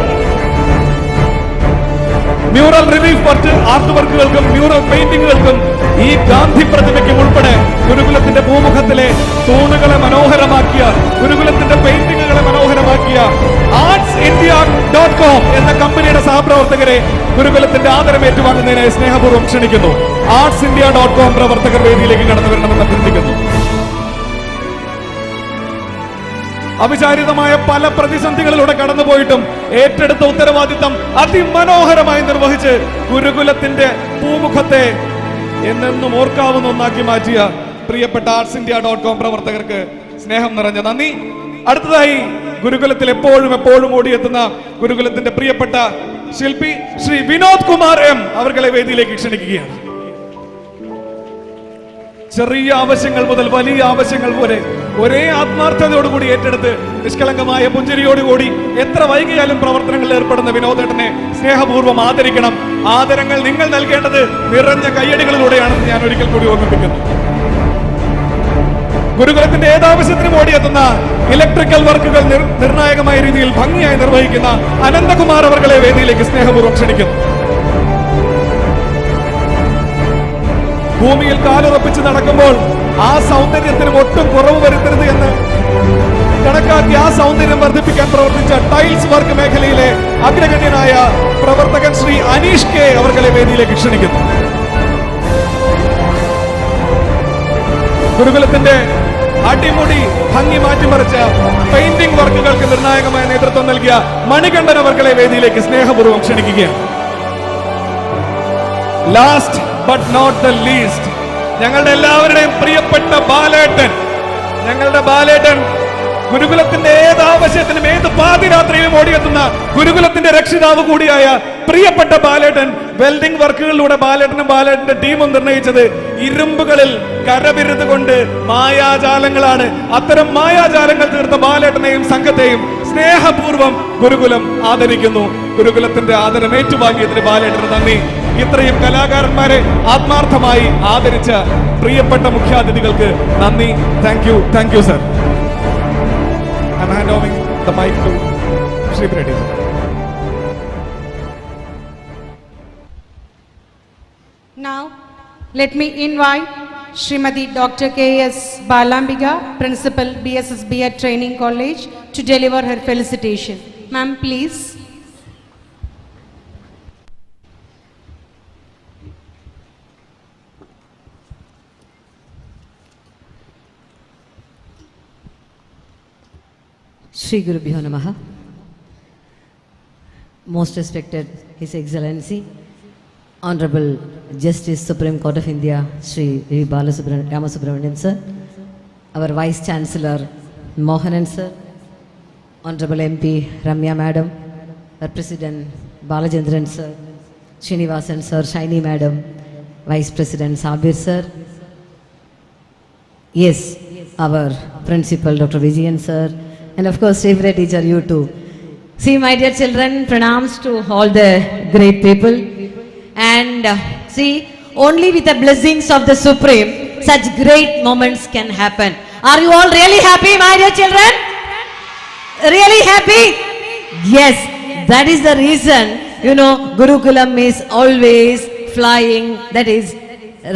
mural relief art വർക്കുകൾക്കും മ്യൂറൽ പെയിന്റിങ്ങുകൾക്കും ഈ ഗാന്ധി പ്രതിമയ്ക്കും ഉൾപ്പെടെ ഗുരുകുലത്തിന്റെ ഭൂമുഖത്തിലെ തൂണുകളെ മനോഹരമാക്കിയ, ഗുരുകുലത്തിന്റെ പെയിന്റിങ്ങുകളെ മനോഹരമാക്കിയ artsindia.com എന്ന കമ്പനിയുടെ സഹപ്രവർത്തകരെ ഗുരുകുലത്തിന്റെ ആദരം ഏറ്റുവാങ്ങുന്നതിനായി സ്നേഹപൂർവ്വം ക്ഷണിക്കുന്നു. artsindia.com പ്രവർത്തകർ വേദിയിലേക്ക് കടന്നു വരണമെന്ന് അഭ്യർത്ഥിക്കുന്നു. അവിചാരിതമായ പല പ്രതിസന്ധികളിലൂടെ കടന്നുപോയിട്ടും ഏറ്റെടുത്ത ഉത്തരവാദിത്തം അതിമനോഹരമായി നിർവഹിച്ച് ഗുരുകുലത്തിന്റെ ഭൂമുഖത്തെ എന്നെന്നും ഓർക്കാവുന്ന ഒന്നാക്കി മാറ്റിയ പ്രിയപ്പെട്ട artsindia.com പ്രവർത്തകർക്ക് സ്നേഹം നിറഞ്ഞ നന്ദി. അടുത്തതായി ഗുരുകുലത്തിൽ എപ്പോഴും ഓടിയെത്തുന്ന ഗുരുകുലത്തിന്റെ പ്രിയപ്പെട്ട ശില്പി ശ്രീ വിനോദ് കുമാർ എം അവർകളെ വേദിയിലേക്ക് ക്ഷണിക്കുകയാണ്. ചെറിയ ആവശ്യങ്ങൾ മുതൽ വലിയ ആവശ്യങ്ങൾ വരെ ഒരേ ആത്മാർത്ഥതയോടുകൂടി ഏറ്റെടുത്ത് നിഷ്കളങ്കമായ പുഞ്ചിരിയോടുകൂടി എത്ര വൈകിയാലും പ്രവർത്തനങ്ങളിൽ ഏർപ്പെടുന്ന വിനോദേട്ടനെ സ്നേഹപൂർവ്വം ആദരിക്കണം. ആദരങ്ങൾ നിങ്ങൾ നൽകേണ്ടത് നിറഞ്ഞ കയ്യടികളിലൂടെയാണെന്ന് ഞാൻ ഒരിക്കൽ കൂടി ഓർമ്മിപ്പിക്കുന്നു. ഗുരുകുലത്തിന്റെ ഏതാവശ്യത്തിനും ഓടിയെത്തുന്ന ഇലക്ട്രിക്കൽ വർക്കുകൾ നിർണായകമായ രീതിയിൽ ഭംഗിയായി നിർവഹിക്കുന്ന അനന്തകുമാർ അവർകളെ വേദിയിലേക്ക് സ്നേഹപൂർവ്വം ക്ഷണിക്കുന്നു. ഭൂമിയിൽ കാലുറപ്പിച്ച് നടക്കുമ്പോൾ ആ സൗന്ദര്യത്തിന് ഒട്ടും കുറവ് വരുത്തരുത് എന്ന് കണക്കാക്കി ആ സൗന്ദര്യം വർദ്ധിപ്പിക്കാൻ പ്രവർത്തിച്ച ടൈൽസ് വർക്ക് മേഖലയിലെ അഗ്രഗണ്യനായ പ്രവർത്തകൻ ശ്രീ അനീഷ് കെ അവർകളെ വേദിയിലേക്ക് ക്ഷണിക്കുന്നു. ഗുരുകുലത്തിന്റെ അടിമുടി ഭംഗി മാറ്റിമറിച്ച പെയിന്റിംഗ് വർക്കുകൾക്ക് നിർണായകമായ നേതൃത്വം നൽകിയ മണികണ്ഠൻ അവർകളെ വേദിയിലേക്ക് സ്നേഹപൂർവ്വം ക്ഷണിക്കുകയാണ്. Last but not the least, ഞങ്ങളുടെ എല്ലാവരുടെയും പ്രിയപ്പെട്ട ബാലേട്ടൻ, ഞങ്ങളുടെ ബാലേട്ടൻ ഗുരുകുലത്തിന്റെ ഏത് ആവശ്യത്തിനും ഏത് പാതിരാത്രിയിലും ഓടിയെത്തുന്ന ഗുരുകുലത്തിന്റെ രക്ഷിതാവ് കൂടിയായ പ്രിയപ്പെട്ട ബാലേട്ടൻ വെൽഡിംഗ് വർക്കുകളിലൂടെ ബാലേട്ടന്റെ ടീമും നിർണയിച്ചത് ഇരുമ്പുകളിൽ കരവിരുത് കൊണ്ട് മായാജാലങ്ങളാണ്. അത്തരം മായാജാലങ്ങൾ തീർത്ത ബാലേട്ടനെയും സംഘത്തെയും സ്നേഹപൂർവ്വം ഗുരുകുലം ആദരിക്കുന്നു. ഗുരുകുലത്തിന്റെ ആദരം ഏറ്റുവാങ്ങിയതിന് ബാലേട്ടന് നന്ദി. ഇത്രയും കലാകാരന്മാരെ ആത്മാർത്ഥമായി ആദരിച്ച പ്രിയപ്പെട്ട മുഖ്യാതിഥികൾക്ക് നന്ദി. Thank you sir. I'm handing the mic to Shri Reddy. Now, let me invite Srimati Dr. K.S. Balambika, Principal, BSS B.Ed Training College, to deliver her felicitation. Ma'am, please. Shri Gurubhyo Namaha. Most respected His Excellency, Honorable Justice Supreme Court of India, Shri Ramasubramanian Sir, our Vice Chancellor Mohanan Sir, Honorable MP Ramya Madam, our President Balajendran Sir, Srinivasan Sir, Shiny Madam, Vice President Sabir Sir, yes, our Principal Dr. Vijayan Sir, and of course, favorite teacher, you too. See, my dear children, pranams to all the great people. And see, only with the blessings of the Supreme, such great moments can happen. Are you all really happy, my dear children? Really happy? Yes, that is the reason, Gurukulam is always flying, that is,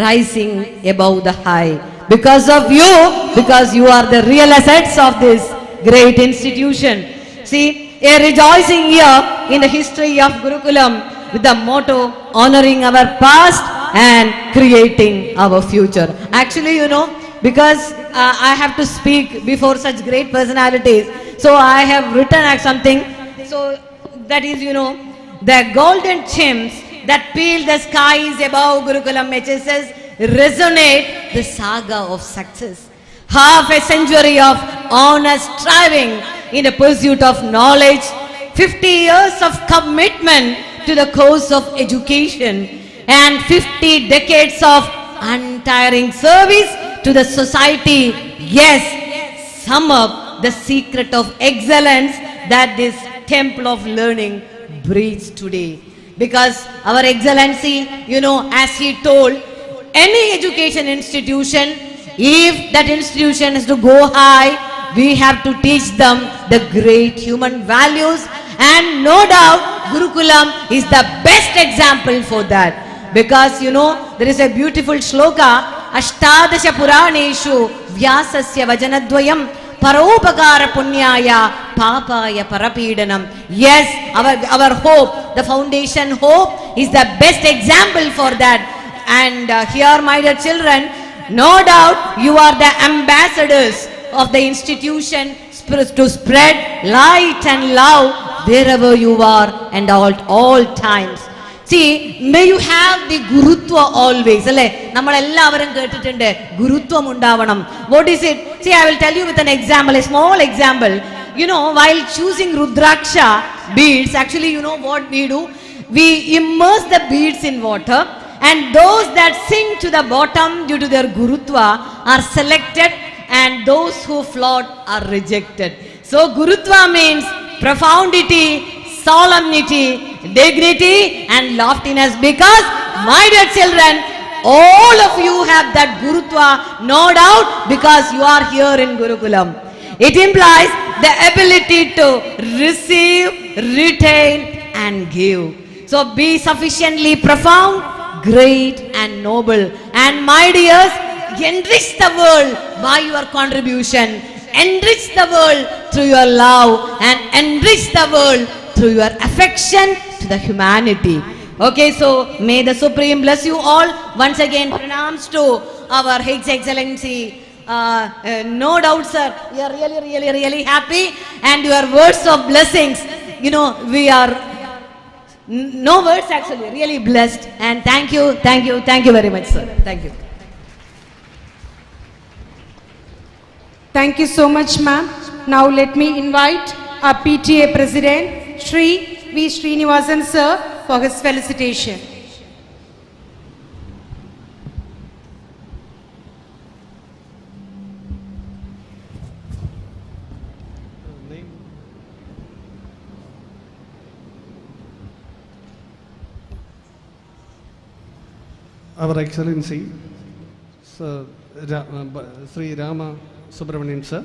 rising above the high. Because of you, because you are the real assets of this great institution. See, a rejoicing year in the history of Gurukulam with the motto honoring our past and creating our future. Actually, because I have to speak before such great personalities, so I have written something. So that is, the golden gems that peel the skies above Gurukulam HSS resonate the saga of success. Half a century of honest striving in the pursuit of knowledge, 50 years of commitment to the course of education and 50 decades of untiring service to the society, yes, sum up the secret of excellence that this temple of learning breathes today. Because our excellency, as he told, any education institution, if that institution is to go high, we have to teach them the great human values, and no doubt Gurukulam is the best example for that. Because there is a beautiful shloka, Ashtadasha Puraneshu Vyasasya Vajanadvayam Paropakara Punyaya Papaya Parapidanam. Yes, our hope, the foundation hope, is the best example for that. And here, my dear children, no doubt you are the ambassadors of the institution to spread light and love wherever you are and all times. See, may you have the Gurutva always. നമ്മളെല്ലാവരും കേട്ടിട്ടുണ്ട് ഗുരുത്വം ഉണ്ടാവണം. What is it? See, I will tell you with an example, a small example. While choosing Rudraksha beads, actually, what we do? We immerse the beads in water, and those that sink to the bottom due to their Gurutva are selected, and those who float are rejected. So, Gurutva means profundity, solemnity, dignity and loftiness. Because, my dear children, all of you have that Gurutva, no doubt, because you are here in Gurukulam. It implies the ability to receive, retain and give. So be sufficiently profound, great and noble. And my dears, enrich the world by your contribution. Enrich the world through your love, and enrich the world through your affection to the humanity. Okay, so may the Supreme bless you all. Once again, pranams to our His Excellency. No doubt, sir, we are really happy, and your words of blessings, we are no words actually, really blessed. And thank you very much, sir. Thank you. Thank you so much, ma'am. Now let me invite our PTA President, Shri V. Srinivasan sir, for his felicitation. Our Excellency, Sir Sri Rama Subramanian sir,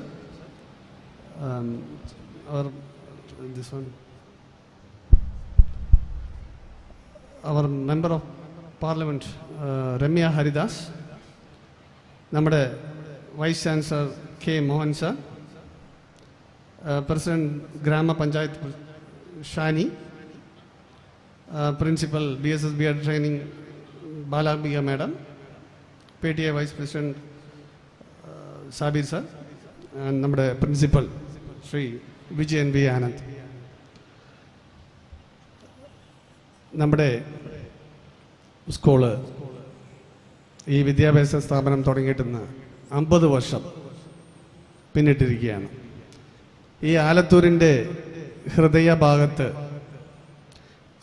our Member of Parliament Ramya Haridas, നമ്മുടെ Vice Chancellor K. Mohan sir, President Grama Panchayat Shani, Principal BSS Training Balabia Madam, PTA Vice President Sabir sir, and നമ്മുടെ Principal Sri Vijayan V. Anand. നമ്മുടെ school ഈ വിദ്യാഭ്യാസ സ്ഥാപനം തുടങ്ങിയിട്ടെന്ന് 50 വർഷം പിന്നിട്ടിരിക്കുകയാണ്. ഈ ആലത്തൂരിൻ്റെ ഹൃദയഭാഗത്ത്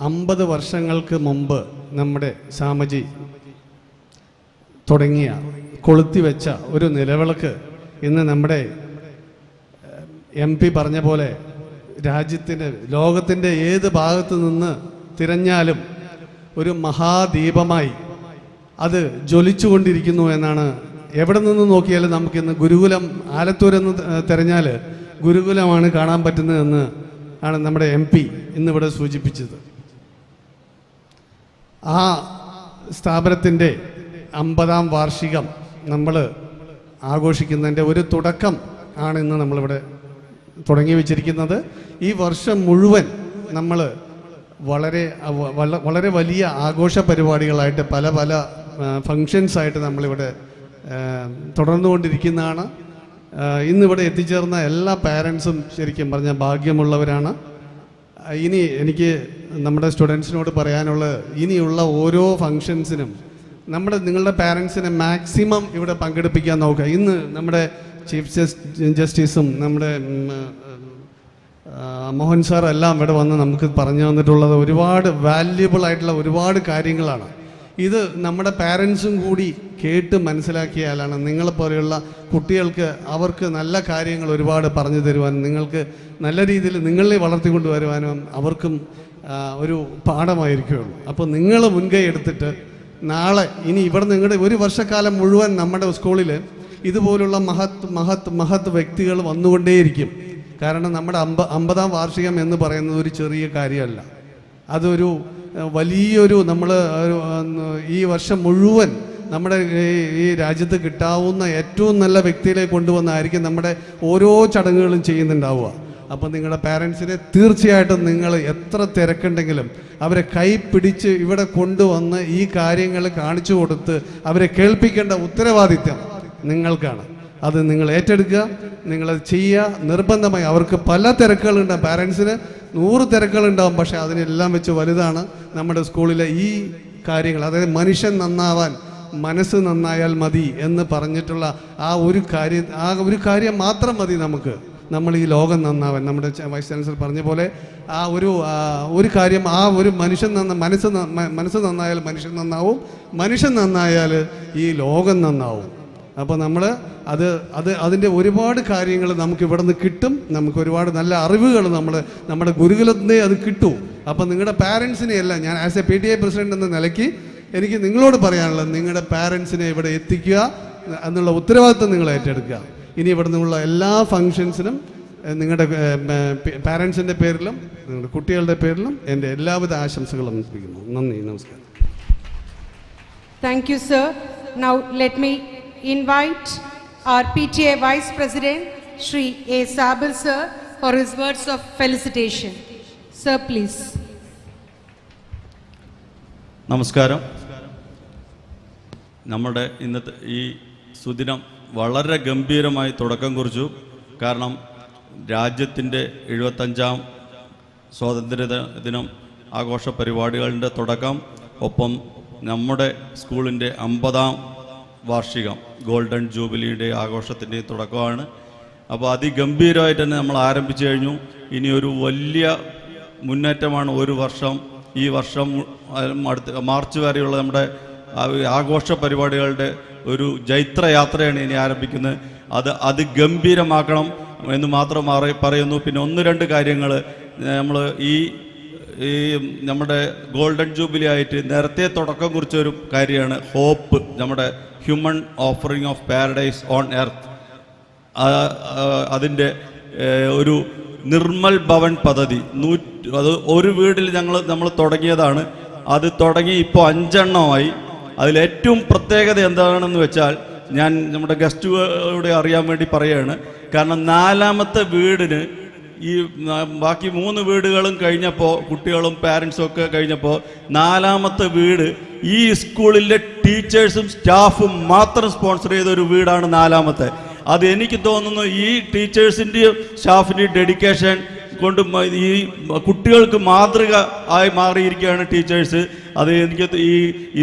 50 വർഷങ്ങൾക്ക് മുമ്പ് നമ്മുടെ സ്വാമിജി തുടങ്ങിയ കൊളുത്തിവെച്ച ഒരു നിലവിളക്ക് ഇന്ന് നമ്മുടെ MP പറഞ്ഞ പോലെ രാജ്യത്തിൻ്റെ ലോകത്തിൻ്റെ ഏത് ഭാഗത്തു നിന്ന് തിരഞ്ഞാലും ഒരു മഹാദീപമായി അത് ജ്വലിച്ചുകൊണ്ടിരിക്കുന്നു എന്നാണ്. എവിടെ നിന്ന് നോക്കിയാലും നമുക്കിന്ന് ഗുരുകുലം ആലത്തൂരെന്ന് തിരഞ്ഞാൽ ഗുരുകുലമാണ് കാണാൻ പറ്റുന്നതെന്ന് ആണ് നമ്മുടെ MP ഇന്നിവിടെ സൂചിപ്പിച്ചത്. ആ സ്ഥാപനത്തിൻ്റെ 50ാം വാർഷികം നമ്മൾ ആഘോഷിക്കുന്നതിൻ്റെ ഒരു തുടക്കം ആണ് ഇന്ന് നമ്മളിവിടെ തുടങ്ങി വെച്ചിരിക്കുന്നത്. ഈ വർഷം മുഴുവൻ നമ്മൾ വളരെ വലിയ ആഘോഷ പരിപാടികളായിട്ട് പല ഫങ്ഷൻസായിട്ട് നമ്മളിവിടെ തുടർന്നുകൊണ്ടിരിക്കുന്നതാണ്. ഇന്നിവിടെ എത്തിച്ചേർന്ന എല്ലാ പാരൻസും ശരിക്കും പറഞ്ഞാൽ ഭാഗ്യമുള്ളവരാണ്. ഇനി എനിക്ക് നമ്മുടെ സ്റ്റുഡൻസിനോട് പറയാനുള്ളത്, ഇനിയുള്ള ഓരോ ഫങ്ഷൻസിനും നിങ്ങളുടെ പാരൻസിനെ മാക്സിമം ഇവിടെ പങ്കെടുപ്പിക്കാൻ നോക്കുക. ഇന്ന് നമ്മുടെ ചീഫ് ജസ്റ്റിസും നമ്മുടെ മോഹൻ സാർ എല്ലാം ഇവിടെ വന്ന് നമുക്ക് പറഞ്ഞു തന്നിട്ടുള്ളത് ഒരുപാട് വാല്യുബിൾ ആയിട്ടുള്ള ഒരുപാട് കാര്യങ്ങളാണ്. ഇത് നമ്മുടെ പാരൻസും കൂടി കേട്ട് മനസ്സിലാക്കിയാലാണ് നിങ്ങളെപ്പോലെയുള്ള കുട്ടികൾക്ക് അവർക്ക് നല്ല കാര്യങ്ങൾ ഒരുപാട് പറഞ്ഞു തരുവാനും നിങ്ങൾക്ക് നല്ല രീതിയിൽ നിങ്ങളെ വളർത്തിക്കൊണ്ട് വരുവാനും അവർക്കും ഒരു പാഠമായിരിക്കുകയുള്ളൂ. അപ്പോൾ നിങ്ങൾ മുൻകൈ എടുത്തിട്ട് നാളെ ഇനി ഇവിടെ നിങ്ങളുടെ ഒരു വർഷക്കാലം മുഴുവൻ നമ്മുടെ സ്കൂളിൽ ഇതുപോലുള്ള മഹത് വ്യക്തികൾ വന്നുകൊണ്ടേയിരിക്കും. കാരണം നമ്മുടെ 50-ാം വാർഷികം എന്ന് പറയുന്നത് ഒരു ചെറിയ കാര്യമല്ല. അതൊരു വലിയൊരു നമ്മൾ ഈ വർഷം മുഴുവൻ നമ്മുടെ ഈ രാജ്യത്ത് കിട്ടാവുന്ന ഏറ്റവും നല്ല വ്യക്തികളെ കൊണ്ടുവന്നായിരിക്കും നമ്മുടെ ഓരോ ചടങ്ങുകളും ചെയ്യുന്നുണ്ടാവുക. അപ്പോൾ നിങ്ങളുടെ പാരൻസിനെ തീർച്ചയായിട്ടും നിങ്ങൾ എത്ര തിരക്കുണ്ടെങ്കിലും അവരെ കൈ പിടിച്ച് ഇവിടെ കൊണ്ടുവന്ന് ഈ കാര്യങ്ങൾ കാണിച്ചു കൊടുത്ത് അവരെ കേൾപ്പിക്കേണ്ട ഉത്തരവാദിത്വം നിങ്ങൾക്കാണ്. അത് നിങ്ങൾ ഏറ്റെടുക്കുക, നിങ്ങളത് ചെയ്യുക നിർബന്ധമായി. അവർക്ക് പല തിരക്കുകളുണ്ടാകും, പാരൻസിന് 100 തിരക്കുകളുണ്ടാകും. പക്ഷേ അതിനെല്ലാം വെച്ച് വലുതാണ് നമ്മുടെ സ്കൂളിലെ ഈ കാര്യങ്ങൾ. അതായത് മനുഷ്യൻ നന്നാവാൻ മനസ്സ് നന്നായാൽ മതി എന്ന് പറഞ്ഞിട്ടുള്ള ആ ഒരു കാര്യം മാത്രം മതി നമുക്ക്. നമ്മൾ ഈ ലോകം നന്നാവാൻ നമ്മുടെ വൈസ് ചാൻസലർ പറഞ്ഞ പോലെ ആ ഒരു കാര്യം, ആ ഒരു മനസ്സ് നന്നായാൽ മനുഷ്യൻ നന്നാവും, മനുഷ്യൻ നന്നായാൽ ഈ ലോകം നന്നാവും. അപ്പോൾ നമ്മൾ അതിൻ്റെ ഒരുപാട് കാര്യങ്ങൾ നമുക്ക് ഇവിടെ നിന്ന് കിട്ടും. നമുക്ക് ഒരുപാട് നല്ല അറിവുകൾ നമ്മുടെ ഗുരുകുലത്തിൻ്റെ അത് കിട്ടും. അപ്പോൾ നിങ്ങളുടെ പാരൻസിനെയല്ല, ഞാൻ ആസ് എ PTA പ്രസിഡന്റ് എന്ന നിലയ്ക്ക് എനിക്ക് നിങ്ങളോട് പറയാനുള്ളത്, നിങ്ങളുടെ പാരൻസിനെ ഇവിടെ എത്തിക്കുക എന്നുള്ള ഉത്തരവാദിത്വം നിങ്ങൾ ഏറ്റെടുക്കുക. ഇനി ഇവിടെ നിന്നുള്ള എല്ലാ ഫങ്ഷൻസിനും നിങ്ങളുടെ പാരൻസിൻ്റെ പേരിലും നിങ്ങളുടെ കുട്ടികളുടെ പേരിലും എൻ്റെ എല്ലാവിധ ആശംസകളും അർപ്പിക്കുന്നു. നന്ദി, നമസ്കാരം. Thank you, sir. Now let me invite our PTA Vice President, Shri A. Sabir sir, for his words of felicitation. Sir, please. നമസ്കാരം. നമ്മുടെ ഇന്നത്തെ ഈ സുദിനം വളരെ ഗംഭീരമായി തുടക്കം കുറിച്ചു. കാരണം രാജ്യത്തിൻ്റെ 75-ാം സ്വാതന്ത്ര്യ ദിനം ആഘോഷ പരിപാടികളുടെ തുടക്കം, ഒപ്പം നമ്മുടെ സ്കൂളിൻ്റെ 50-ാം വാർഷികം ഗോൾഡൻ ജൂബിലിയുടെ ആഘോഷത്തിൻ്റെ തുടക്കമാണ്. അപ്പോൾ അതിഗംഭീരമായിട്ട് തന്നെ നമ്മൾ ആരംഭിച്ചു കഴിഞ്ഞു. ഇനി ഒരു വലിയ മുന്നേറ്റമാണ് ഒരു വർഷം, ഈ വർഷം അടുത്ത മാർച്ച് വരെയുള്ള നമ്മുടെ ആഘോഷ പരിപാടികളുടെ ഒരു ജൈത്രയാത്രയാണ് ഇനി ആരംഭിക്കുന്നത്. അത് ഗംഭീരമാക്കണം എന്ന് മാത്രം പറയുന്നു. പിന്നെ 1-2 കാര്യങ്ങൾ നമ്മൾ ഈ നമ്മുടെ ഗോൾഡൻ ജൂബിലി ആയിട്ട് നേരത്തെ തുടക്കം കുറിച്ചൊരു കാര്യമാണ് ഹോപ്പ്, നമ്മുടെ human offering of paradise on earth. അതിൻ്റെ ഒരു നിർമ്മൽ ഭവൻ പദ്ധതി അത് ഒരു വീട്ടിൽ നമ്മൾ തുടങ്ങിയതാണ്. അത് തുടങ്ങി ഇപ്പോൾ 5 എണ്ണമായി. അതിലേറ്റവും പ്രത്യേകത എന്താണെന്ന് വെച്ചാൽ, ഞാൻ നമ്മുടെ ഗസ്റ്റുകളോട് അറിയാൻ വേണ്ടി പറയുകയാണ്. കാരണം 4ാമത്തെ വീടിന് ഈ ബാക്കി 3 വീടുകളും കഴിഞ്ഞപ്പോൾ, കുട്ടികളും പാരൻസും ഒക്കെ കഴിഞ്ഞപ്പോൾ, 4ാമത്തെ വീട് ഈ സ്കൂളിലെ ടീച്ചേഴ്സും സ്റ്റാഫും മാത്രം സ്പോൺസർ ചെയ്ത ഒരു വീടാണ് 4ാമത്തെ. അത് എനിക്ക് തോന്നുന്നു ഈ ടീച്ചേഴ്സിൻ്റെയും സ്റ്റാഫിൻ്റെയും ഡെഡിക്കേഷൻ കൊണ്ട് ഈ കുട്ടികൾക്ക് മാതൃക ആയി മാറിയിരിക്കുകയാണ് ടീച്ചേഴ്സ്. അത് എനിക്ക് ഈ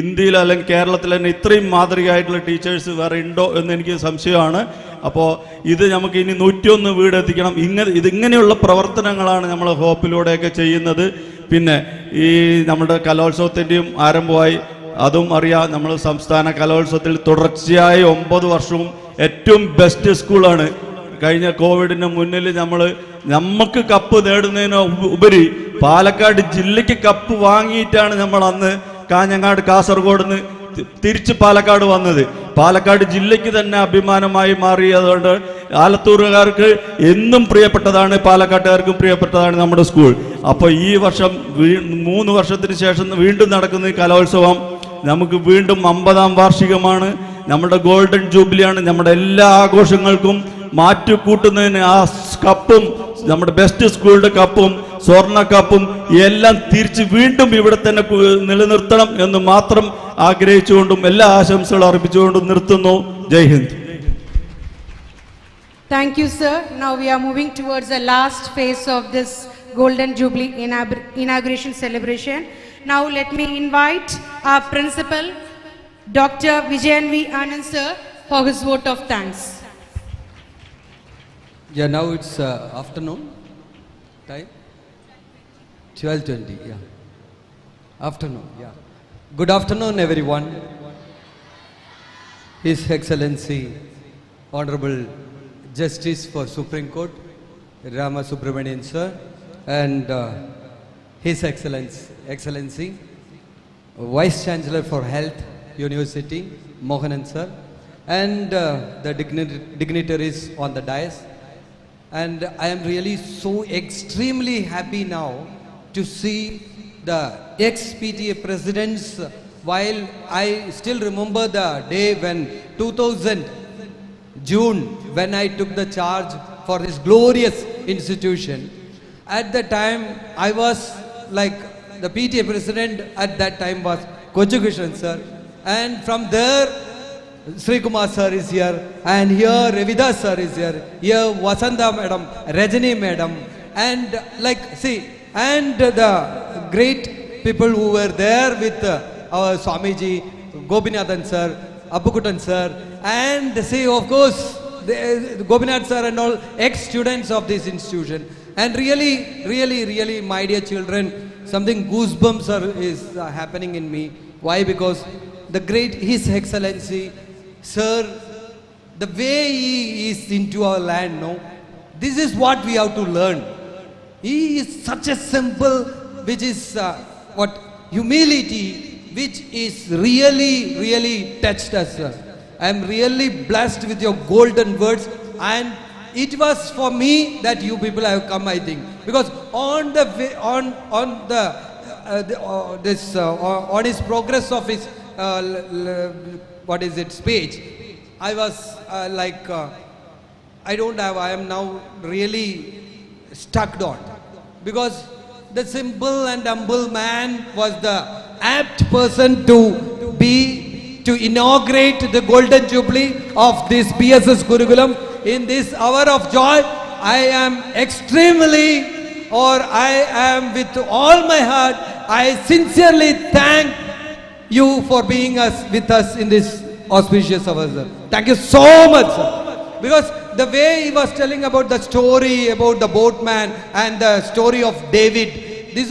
ഇന്ത്യയിൽ അല്ലെങ്കിൽ കേരളത്തിൽ തന്നെ ഇത്രയും മാതൃകയായിട്ടുള്ള ടീച്ചേഴ്സ് വേറെ ഉണ്ടോ എന്ന് എനിക്ക് സംശയമാണ്. അപ്പോൾ ഇത് നമുക്ക് ഇനി 101 വീട് എത്തിക്കണം. ഇതിങ്ങനെയുള്ള പ്രവർത്തനങ്ങളാണ് നമ്മൾ ഹോപ്പിലൂടെയൊക്കെ ചെയ്യുന്നത്. പിന്നെ ഈ നമ്മുടെ കലോത്സവത്തിൻ്റെയും ആരംഭമായി, അതും അറിയാം. നമ്മൾ സംസ്ഥാന കലോത്സവത്തിൽ തുടർച്ചയായി 9 വർഷവും ഏറ്റവും ബെസ്റ്റ് സ്കൂളാണ്. കഴിഞ്ഞ കോവിഡിന് മുന്നിൽ നമുക്ക് കപ്പ് നേടുന്നതിന് ഉപരി പാലക്കാട് ജില്ലയ്ക്ക് കപ്പ് വാങ്ങിയിട്ടാണ് നമ്മൾ അന്ന് കാഞ്ഞങ്ങാട് കാസർഗോഡ് നിന്ന് തിരിച്ച് പാലക്കാട് വന്നത്. പാലക്കാട് ജില്ലയ്ക്ക് തന്നെ അഭിമാനമായി മാറി. അതുകൊണ്ട് ആലത്തൂരുകാർക്ക് എന്നും പ്രിയപ്പെട്ടതാണ്, പാലക്കാട്ടുകാർക്കും പ്രിയപ്പെട്ടതാണ് നമ്മുടെ സ്കൂൾ. അപ്പോൾ ഈ വർഷം 3 വർഷത്തിന് ശേഷം വീണ്ടും നടക്കുന്ന ഈ കലോത്സവം നമുക്ക് വീണ്ടും 50-ാം വാർഷികമാണ്. നമ്മുടെ ഗോൾഡൻ ജൂബിലിയാണ്. നമ്മുടെ എല്ലാ ആഘോഷങ്ങൾക്കും മാറ്റുകൂട്ടുന്നതിന് ആ കപ്പും, നമ്മുടെ ബെസ്റ്റ് സ്കൂളിൻ്റെ കപ്പും സ്വർണ്ണ കപ്പും എല്ലാം തിരിച്ച് വീണ്ടും ഇവിടെ തന്നെ നിലനിർത്തണം എന്ന് മാത്രം ആഗ്രഹിച്ചുകൊണ്ടും എല്ലാ ആശംസകളും അർപ്പിച്ചുകൊണ്ടും നിർത്തുന്നു. ജയ് Hind. Thank you, sir. Now we are moving towards the last phase of this Golden Jubilee inauguration celebration. Now let me invite our principal, Dr. Vijayan V. Anand sir, for his vote of thanks. Yeah, now it's afternoon. Time? 12:20, yeah. Afternoon, yeah. Good afternoon, everyone. His Excellency, Honorable Justice for Supreme Court, Rama Subramanian sir, and His Excellency, Vice Chancellor for Health University, Mohanan sir, and the dignitaries on the dais. And I am really so extremely happy now to see the ex-PTA presidents, while I still remember the day when 2000 June when I took the charge for this glorious institution. At the time I was like the PTA president at that time was Kochukishan sir, and from there Sri Kumar sir is here, and here Revida sir is here, here Vasanta madam, Rajani madam, and like see, and the great people who were there with our Swamiji, Gopinathan sir, Appukutan sir, and see of course Gopinath sir and all ex-students of this institution. And really my dear children, something goosebumps is happening in me. Why? Because the great His Excellency sir, the way he is into our land, no, this is what we have to learn. He is such a simple, which is what humility, which is really touched us. I am really blessed with your golden words, and it was for me that you people have come, I think, because on the way, on his progress of his speech, I was I am now really stuck on, because the simple and humble man was the apt person to inaugurate the golden jubilee of this BSS Gurukulam. In this hour of joy, I am with all my heart, I sincerely thank you for being with us in this auspicious hour, sir. Thank you so much, sir. Because the way he was telling about the story about the boatman and the story of David, this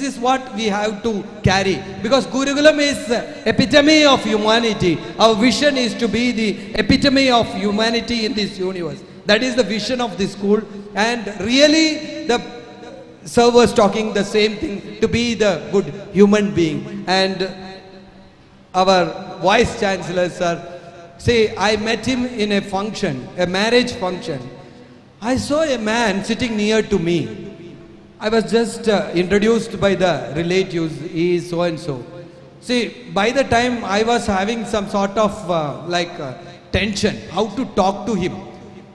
is what we have to carry, because Gurukulam is epitome of humanity. Our vision is to be the epitome of humanity in this universe. That is the vision of this school, and really the sir was talking the same thing, to be the good human being. And our Vice Chancellor sir, say I met him in a function, a marriage function. I saw a man sitting near to me. I was just introduced by the relatives, he is so and so. See, by the time I was having some sort of tension, how to talk to him.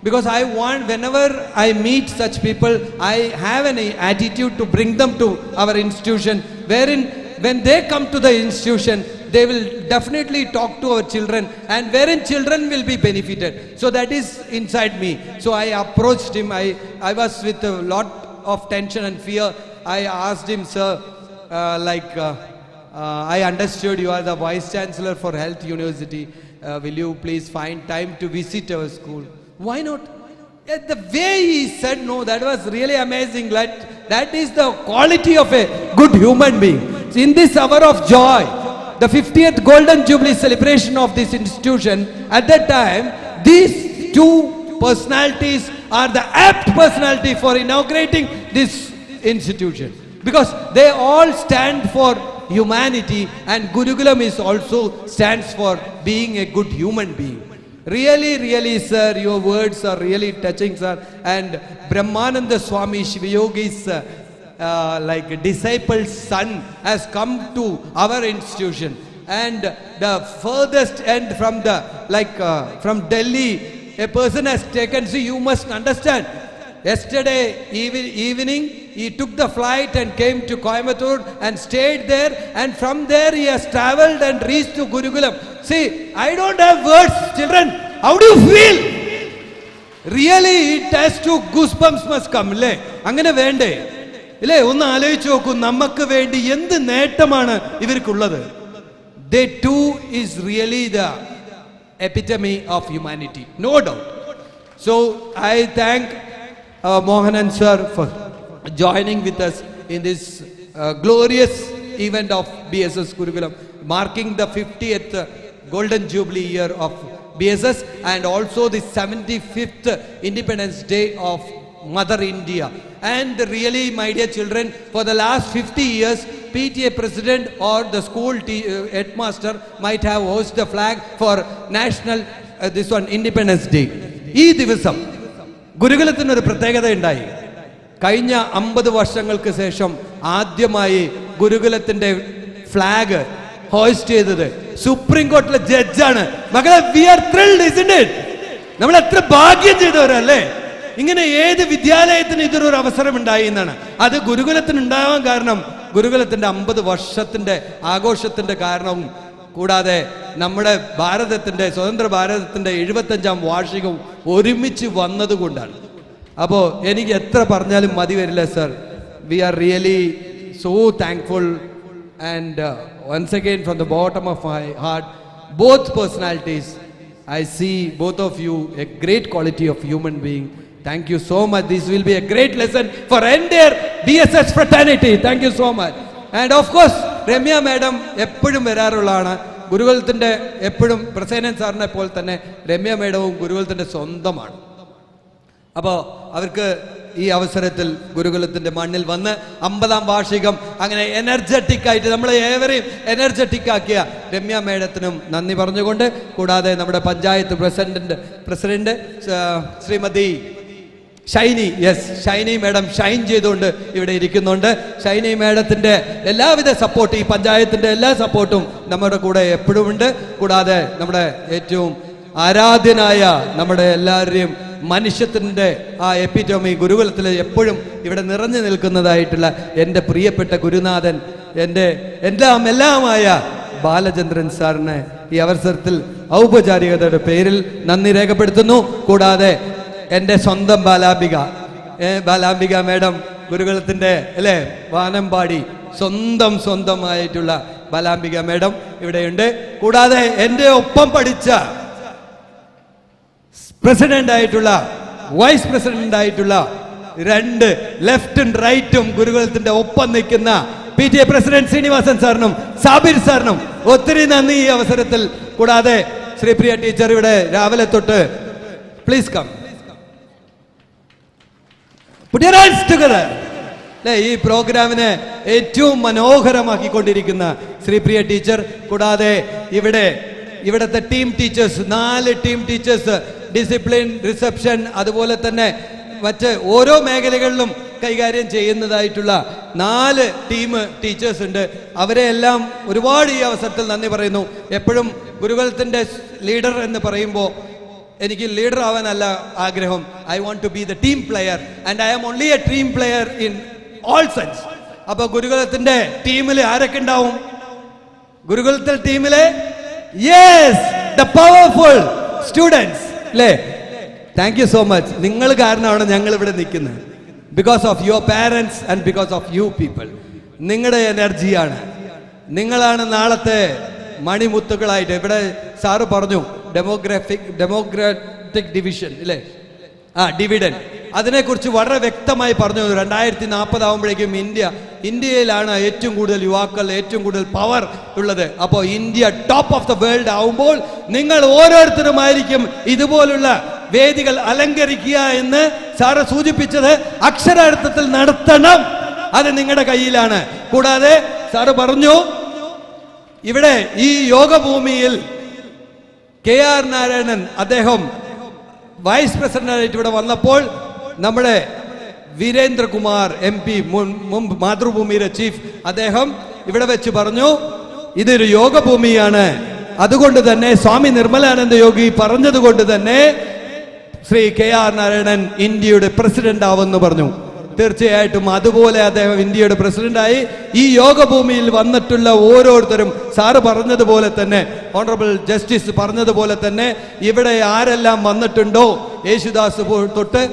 Because I want, whenever I meet such people, I have an attitude to bring them to our institution, wherein when they come to the institution, they will definitely talk to our children, and wherein children will be benefited. So that is inside me. So I approached him. I was with a lot of tension and fear. I asked him, sir, I understood you are the Vice Chancellor for Health University. Will you please find time to visit our school? Why not? The way he said no, that was really amazing. That is the quality of a good human being. So in this hour of joy, the 50th Golden Jubilee celebration of this institution, at that time, these two personalities are the apt personality for inaugurating this institution, because they all stand for humanity, and Gurukulam is also stands for being a good human being. Really, sir, your words are really touching, sir. And Brahmananda Swami Shivayogi's disciple's son has come to our institution, and the furthest end from from Delhi, a person has taken. See, you must understand, yesterday evening he took the flight and came to Coimbatore and stayed there, and from there he has travelled and reached to Gurukulam. See, I don't have words, children. How do you feel? Really, it has to, goosebumps must come. Angane vende. ഒന്ന് ആലോചിച്ച് നോക്കൂ, നമുക്ക് വേണ്ടി എന്ത് നേട്ടമാണ് ഇവർക്കുള്ളത്. They too is really the epitome of humanity, no doubt. So I thank Mohanan sir joining with us in this glorious event of BSS Gurukulam, marking the 50th Golden Jubilee year of BSS and also the 75th Independence Day of Mother India. And really, my dear children, for the last 50 years, PTA president or the school headmaster might have hoisted the flag for national Independence Day. ഈ ദിവസം ഗുരുകുലത്തിന് ഒരു പ്രത്യേകത ഉണ്ടായി. കഴിഞ്ഞ 50 വർഷങ്ങൾക്ക് ശേഷം ആദ്യമായി ഗുരുകുലത്തിന്റെ flag hoist ചെയ്തത് സുപ്രീം കോർട്ടിലെ ജഡ്ജാണ്. മകളെ, V R thrilled, isn't it? നമ്മൾ എത്ര ഭാഗ്യം ചെയ്തവരല്ലേ. ഇങ്ങനെ ഏത് വിദ്യാലയത്തിന് ഇതൊരു അവസരം ഉണ്ടായി എന്നാണ്. അത് ഗുരുകുലത്തിന് ഉണ്ടാവാൻ കാരണം ഗുരുകുലത്തിന്റെ 50 വർഷത്തിന്റെ ആഘോഷത്തിന്റെ കാരണവും കൂടാതെ നമ്മുടെ ഭാരതത്തിന്റെ സ്വതന്ത്ര ഭാരതത്തിന്റെ 75ാം വാർഷികവും ഒരുമിച്ച് വന്നതുകൊണ്ടാണ്. അപ്പോൾ എനിക്ക് എത്ര പറഞ്ഞാലും മതി വരില്ല sir. We are really so thankful and once again from the bottom of my heart, both personalities, I see both of you a great quality of human being. Thank you so much. This will be a great lesson for entire BSS fraternity. Thank you so much. And of course, Ramya madam എപ്പോഴും വരാറുള്ളതാണ്. ഗുരുകുലത്തിന്റെ എപ്പോഴും പ്രസേനൻ സാറിനെ പോലെ തന്നെ രമ്യ മേഡവും ഗുരുകുലത്തിന്റെ സ്വന്തമാണ്. അപ്പോൾ അവർക്ക് ഈ അവസരത്തിൽ ഗുരുകുലത്തിന്റെ മണ്ണിൽ വന്ന് 50ാം വാർഷികം അങ്ങനെ എനർജറ്റിക് ആയിട്ട് നമ്മളെ ഏവരെയും എനർജറ്റിക് ആക്കിയ രമ്യ മേഡത്തിനും നന്ദി പറഞ്ഞുകൊണ്ട്, കൂടാതെ നമ്മുടെ പഞ്ചായത്ത് പ്രസിഡന്റ് ശ്രീമതി ഷൈനി, ഷൈനി മേഡം ഷൈൻ ചെയ്തുകൊണ്ട് ഇവിടെ ഇരിക്കുന്നുണ്ട്. ഷൈനി മേഡത്തിന്റെ എല്ലാവിധ സപ്പോർട്ട്, ഈ പഞ്ചായത്തിന്റെ എല്ലാ സപ്പോർട്ടും നമ്മുടെ കൂടെ എപ്പോഴും ഉണ്ട്. കൂടാതെ നമ്മുടെ ഏറ്റവും ആരാധ്യനായ നമ്മുടെ എല്ലാവരുടെയും മനുഷ്യത്തിന്റെ ആ എപ്പിറ്റോമി ഗുരുകുലത്തിൽ എപ്പോഴും ഇവിടെ നിറഞ്ഞു നിൽക്കുന്നതായിട്ടുള്ള എൻ്റെ പ്രിയപ്പെട്ട ഗുരുനാഥൻ, എൻ്റെ എല്ലാമായ ബാലചന്ദ്രൻ സാറിനെ ഈ അവസരത്തിൽ ഔപചാരികതയുടെ പേരിൽ നന്ദി രേഖപ്പെടുത്തുന്നു. കൂടാതെ എൻ്റെ സ്വന്തം ബാലാംബിക മേഡം, ഗുരുകുലത്തിന്റെ അല്ലേ വാനമ്പാടി സ്വന്തമായിട്ടുള്ള ബാലാംബിക മേഡം ഇവിടെയുണ്ട്. കൂടാതെ എൻ്റെ ഒപ്പം പഠിച്ച പ്രസിഡന്റ് ആയിട്ടുള്ള വൈസ് പ്രസിഡന്റ് ആയിട്ടുള്ള 2 ലെഫ്റ്റും റൈറ്റും ഗുരുകുലത്തിന്റെ ഒപ്പം നിൽക്കുന്ന PTA പ്രസിഡന്റ് ശ്രീനിവാസൻ സാറിനും സാബിർ സാറിനും ഒത്തിരി നന്ദി ഈ അവസരത്തിൽ. കൂടാതെ ശ്രീപ്രിയ ടീച്ചർ ഇവിടെ രാവിലെ തൊട്ട് please come put your hands together. ഈ പ്രോഗ്രാമിനെ ഏറ്റവും മനോഹരമാക്കിക്കൊണ്ടിരിക്കുന്ന ശ്രീപ്രിയ ടീച്ചർ, കൂടാതെ ഇവിടുത്തെ team teachers, 4 team teachers, discipline, reception, അതുപോലെ തന്നെ മറ്റ് ഓരോ മേഖലകളിലും കൈകാര്യം ചെയ്യുന്നതായിട്ടുള്ള 4 ടീം ടീച്ചേഴ്സ് ഉണ്ട്. അവരെ എല്ലാം ഒരുപാട് ഈ അവസരത്തിൽ നന്ദി പറയുന്നു. എപ്പോഴും ഗുരുകുലത്തിന്റെ ലീഡർ എന്ന് പറയുമ്പോൾ എനിക്ക് ലീഡർ ആവാനല്ല ആഗ്രഹം. I want to be the team player and I am only a team player in all sense. അപ്പൊ ഗുരുകുലത്തിന്റെ ടീമിൽ ആരൊക്കെ ഉണ്ടാവും? ഗുരുകുലത്തിൽ ടീമിലെ ദ പവർഫുൾ സ്റ്റുഡൻസ് അല്ലേ? Thank you so much. നിങ്ങൾ കാരണമാണ് ഞങ്ങൾ ഇവിടെ നിൽക്കുന്നത്. Because of your parents and because of you people. നിങ്ങളുടെ എനർജിയാണ്, നിങ്ങളാണ് നാളത്തെ മണിമുത്തുകളായിട്ട്. ഇവിടെ സാറ് പറഞ്ഞു ഡെമോക്രാറ്റിക് ഡിവിഷൻ ഇല്ലേ, ഡിവിഡൻ, അതിനെക്കുറിച്ച് വളരെ വ്യക്തമായി പറഞ്ഞു. 2040 ആകുമ്പോഴേക്കും ഇന്ത്യയിലാണ് ഏറ്റവും കൂടുതൽ യുവാക്കൾ, ഏറ്റവും കൂടുതൽ പവർ ഉള്ളത്. അപ്പോൾ India top of the world ആവുമ്പോൾ നിങ്ങൾ ഓരോരുത്തരുമായിരിക്കും ഇതുപോലുള്ള വേദികൾ അലങ്കരിക്കുക എന്ന് സാറ് സൂചിപ്പിച്ചത് അക്ഷരാർത്ഥത്തിൽ നടത്തണം. അത് നിങ്ങളുടെ കയ്യിലാണ്. കൂടാതെ സാറ് പറഞ്ഞു ഇവിടെ ഈ യോഗഭൂമിയിൽ KR നാരായണൻ അദ്ദേഹം വൈസ് പ്രസിഡന്റായിട്ട് ഇവിടെ വന്നപ്പോൾ നമ്മുടെ വീരേന്ദ്രകുമാർ MP മുമ്പ് മാതൃഭൂമിയുടെ ചീഫ്, അദ്ദേഹം ഇവിടെ വെച്ച് പറഞ്ഞു ഇതൊരു യോഗഭൂമിയാണ്. അതുകൊണ്ട് തന്നെ സ്വാമി നിർമ്മലാനന്ദ യോഗി പറഞ്ഞതുകൊണ്ട് തന്നെ ശ്രീ KR നാരായണൻ ഇന്ത്യയുടെ പ്രസിഡന്റ് ആവുമെന്ന് പറഞ്ഞു. തീർച്ചയായിട്ടും അതുപോലെ അദ്ദേഹം ഇന്ത്യയുടെ പ്രസിഡന്റായി. ഈ യോഗഭൂമിയിൽ വന്നിട്ടുള്ള ഓരോരുത്തരും സാറ് പറഞ്ഞതുപോലെ തന്നെ, ഓണറബിൾ ജസ്റ്റിസ് പറഞ്ഞതുപോലെ തന്നെ, ഇവിടെ ആരെല്ലാം വന്നിട്ടുണ്ടോ, യേശുദാസ് തൊട്ട്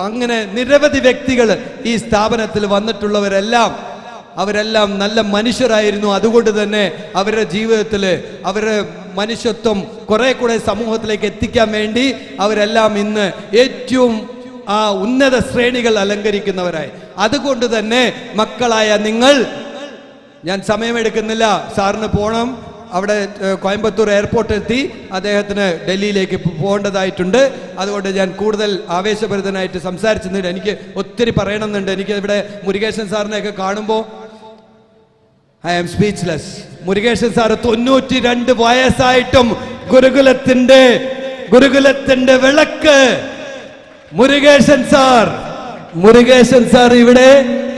അങ്ങനെ നിരവധി വ്യക്തികൾ ഈ സ്ഥാപനത്തിൽ അവരെല്ലാം നല്ല മനുഷ്യരായിരുന്നു. അതുകൊണ്ട് തന്നെ അവരുടെ ജീവിതത്തിൽ അവരുടെ മനുഷ്യത്വം കുറെ കൂടെ സമൂഹത്തിലേക്ക് എത്തിക്കാൻ വേണ്ടി അവരെല്ലാം ഇന്ന് ഏറ്റവും ആ ഉന്നത ശ്രേണികൾ അലങ്കരിക്കുന്നവരായി. അതുകൊണ്ട് തന്നെ മക്കളായ നിങ്ങൾ, ഞാൻ സമയമെടുക്കുന്നില്ല, സാറിന് പോകണം, അവിടെ കോയമ്പത്തൂർ എയർപോർട്ട് എത്തി അദ്ദേഹത്തിന് ഡൽഹിയിലേക്ക് പോകേണ്ടതായിട്ടുണ്ട്. അതുകൊണ്ട് ഞാൻ കൂടുതൽ ആവേശഭരിതനായിട്ട് സംസാരിച്ചിരുന്നില്ല. എനിക്ക് ഒത്തിരി പറയണമെന്നുണ്ട്. എനിക്ക് ഇവിടെ മുരുകേശൻ സാറിനെയൊക്കെ കാണുമ്പോൾ I am speechless. Murukesan sir 92 വയസ്സായിട്ടും ഗുരുകുലത്തിന്റെ വിളക്ക് മുരുകേശൻ സാർ ഇവിടെ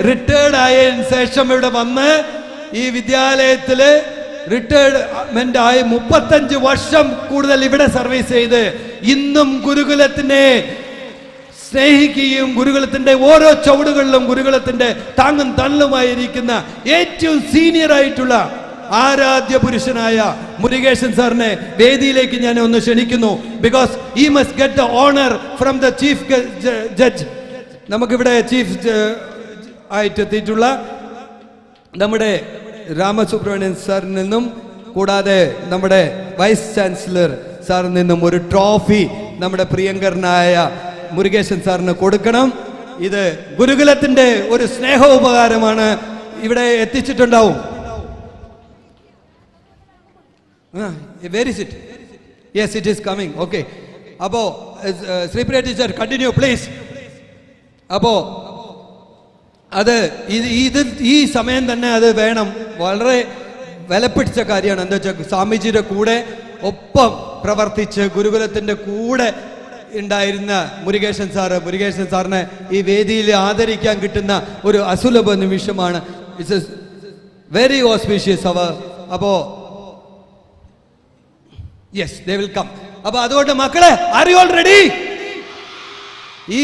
റിട്ടയർഡ് ആയതിനു ശേഷം ഇവിടെ വന്ന് ഈ വിദ്യാലയത്തില് റിട്ടയർമെന്റ് ആയി 35 വർഷം കൂടുതൽ ഇവിടെ സർവീസ് ചെയ്ത് ഇന്നും ഗുരുകുലത്തിനെ സ്നേഹിക്കുകയും ഗുരുകുലത്തിന്റെ ഓരോ ചുവടുകളിലും ഗുരുകുലത്തിന്റെ താങ്ങും തണലുമായിരിക്കുന്ന ഏറ്റവും സീനിയർ ആയിട്ടുള്ള ആരാധ്യ പുരുഷനായ മുരുകേശൻ സാറിനെ വേദിയിലേക്ക് ഞാൻ ഒന്ന് ക്ഷണിക്കുന്നു. Because he must get the honour from the chief judge. നമുക്കിവിടെ ചീഫ് ആയിട്ട് എത്തിയിട്ടുള്ള നമ്മുടെ രാമസുബ്രഹ്മണ്യൻ സാറിൽ നിന്നും കൂടാതെ നമ്മുടെ വൈസ് ചാൻസലർ സാറിൽ നിന്നും ഒരു ട്രോഫി നമ്മുടെ പ്രിയങ്കരനായ മുരുകേശൻ സാറിന് കൊടുക്കണം. ഇത് ഗുരുകുലത്തിന്റെ ഒരു സ്നേഹോപകാരമാണ്. ഇവിടെ എത്തിച്ചിട്ടുണ്ടാവും. Where is it? Yes, it is coming. Okay. അപ്പോ ശ്രീപ്രിയ ടീച്ചർ കണ്ടിന്യൂ പ്ലീസ്. അപ്പോ അത് ഈ സമയം തന്നെ അത് വേണം. വളരെ വിലപിടിച്ച കാര്യമാണ്. എന്താ വെച്ചാൽ സ്വാമിജിയുടെ കൂടെ ഒപ്പം പ്രവർത്തിച്ച് ഗുരുകുലത്തിന്റെ കൂടെ ഉണ്ടായിരുന്ന മുരുകേശൻ സാറിനെ ഈ വേദിയിൽ ആദരിക്കാൻ കിട്ടുന്ന ഒരു അസുലഭ നിമിഷമാണ്. ഇറ്റ്സ് എ വെരി ഓസ്പീഷ്യസ് അവർ. അപ്പോ യെസ്, ദേ വിൽ കം. അപ്പൊ അതുകൊണ്ട് മക്കളെ, ആർ യു ഓൾ റെഡി? ഈ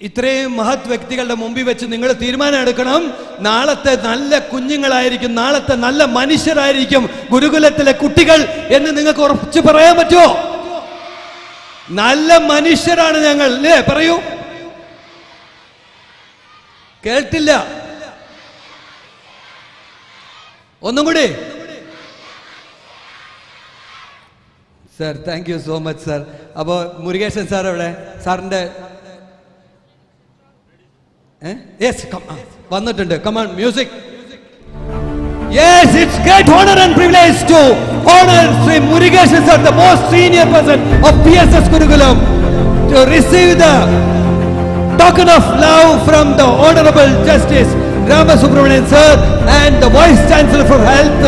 ഇത്രയും മഹത് വ്യക്തികളുടെ മുമ്പിൽ വെച്ച് നിങ്ങൾ തീരുമാനം എടുക്കണം. നാളത്തെ നല്ല കുഞ്ഞുങ്ങളായിരിക്കും, നാളത്തെ നല്ല മനുഷ്യരായിരിക്കും ഗുരുകുലത്തിലെ കുട്ടികൾ എന്ന് നിങ്ങൾക്ക് ഉറപ്പിച്ച് പറയാൻ പറ്റുമോ? നല്ല മനുഷ്യരാണ് ഞങ്ങൾ, അല്ലേ? പറയൂ. കേട്ടില്ല, ഒന്നും കൂടി. Sir, thank you so much sir. അപ്പോൾ മുരുകേശൻ സാർ എവിടെ? സാറിന്റെ യെസ്, വന്നിട്ടുണ്ട്. Come on music. Yes, it's great honor and privilege to honor Sri Murugesan sir, the most senior person of BSS Gurukulam, to receive the token of love from the Honorable Justice Rama Subramanian sir and the Vice Chancellor for Health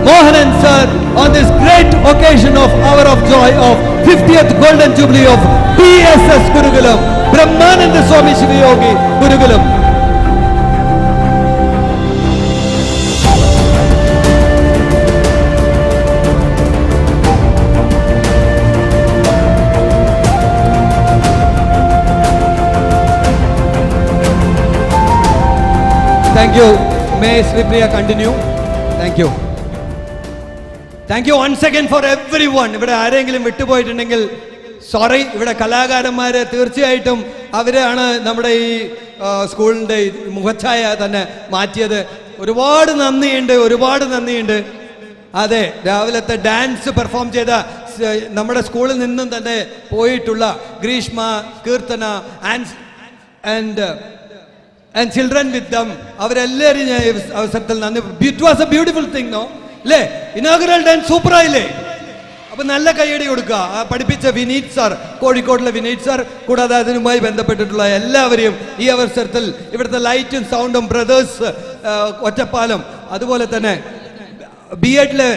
Mohanan sir on this great occasion of Hour of Joy of 50th Golden Jubilee of BSS Gurukulam, Brahmananda Swami Shivayogi Gurukulam. Thank you. May Sri Priya continue. Thank you. Thank you once again for everyone. ഇവിടെ ആരെങ്കിലും വിട്ടുപോയിട്ടുണ്ടെങ്കിൽ sorry. ഇവിടെ കലാകാരന്മാരെ തീർച്ചയായിട്ടും അവരാണ് നമ്മുടെ ഈ സ്കൂളിൻ്റെ മുഖച്ഛായ തന്നെ മാറ്റിയത്. ഒരുപാട് നന്ദിയുണ്ട്. അതെ, രാവിലത്തെ ഡാൻസ് പെർഫോം ചെയ്ത നമ്മുടെ സ്കൂളിൽ നിന്നും തന്നെ പോയിട്ടുള്ള Greeshma, Keerthana and children with them, അവരെല്ലാവരും ഞാൻ അവസരത്തിൽ നന്ദി. It was a beautiful thing, no? അല്ലേ? ഇനോഗ്രൽ ഡാൻസ് സൂപ്പറായില്ലേ? അപ്പൊ നല്ല കൈയടി കൊടുക്കുക. പഠിപ്പിച്ച വിനീത് സാർ, കോഴിക്കോടിലെ വിനീത് സാർ, കൂടാതെ അതിനുമായി ബന്ധപ്പെട്ടിട്ടുള്ള എല്ലാവരെയും ഈ അവസരത്തിൽ, ഇവിടുത്തെ ലൈറ്റും സൗണ്ടും ബ്രദേഴ്സ് ഒറ്റപ്പാലം, അതുപോലെ തന്നെ BEd-ലെ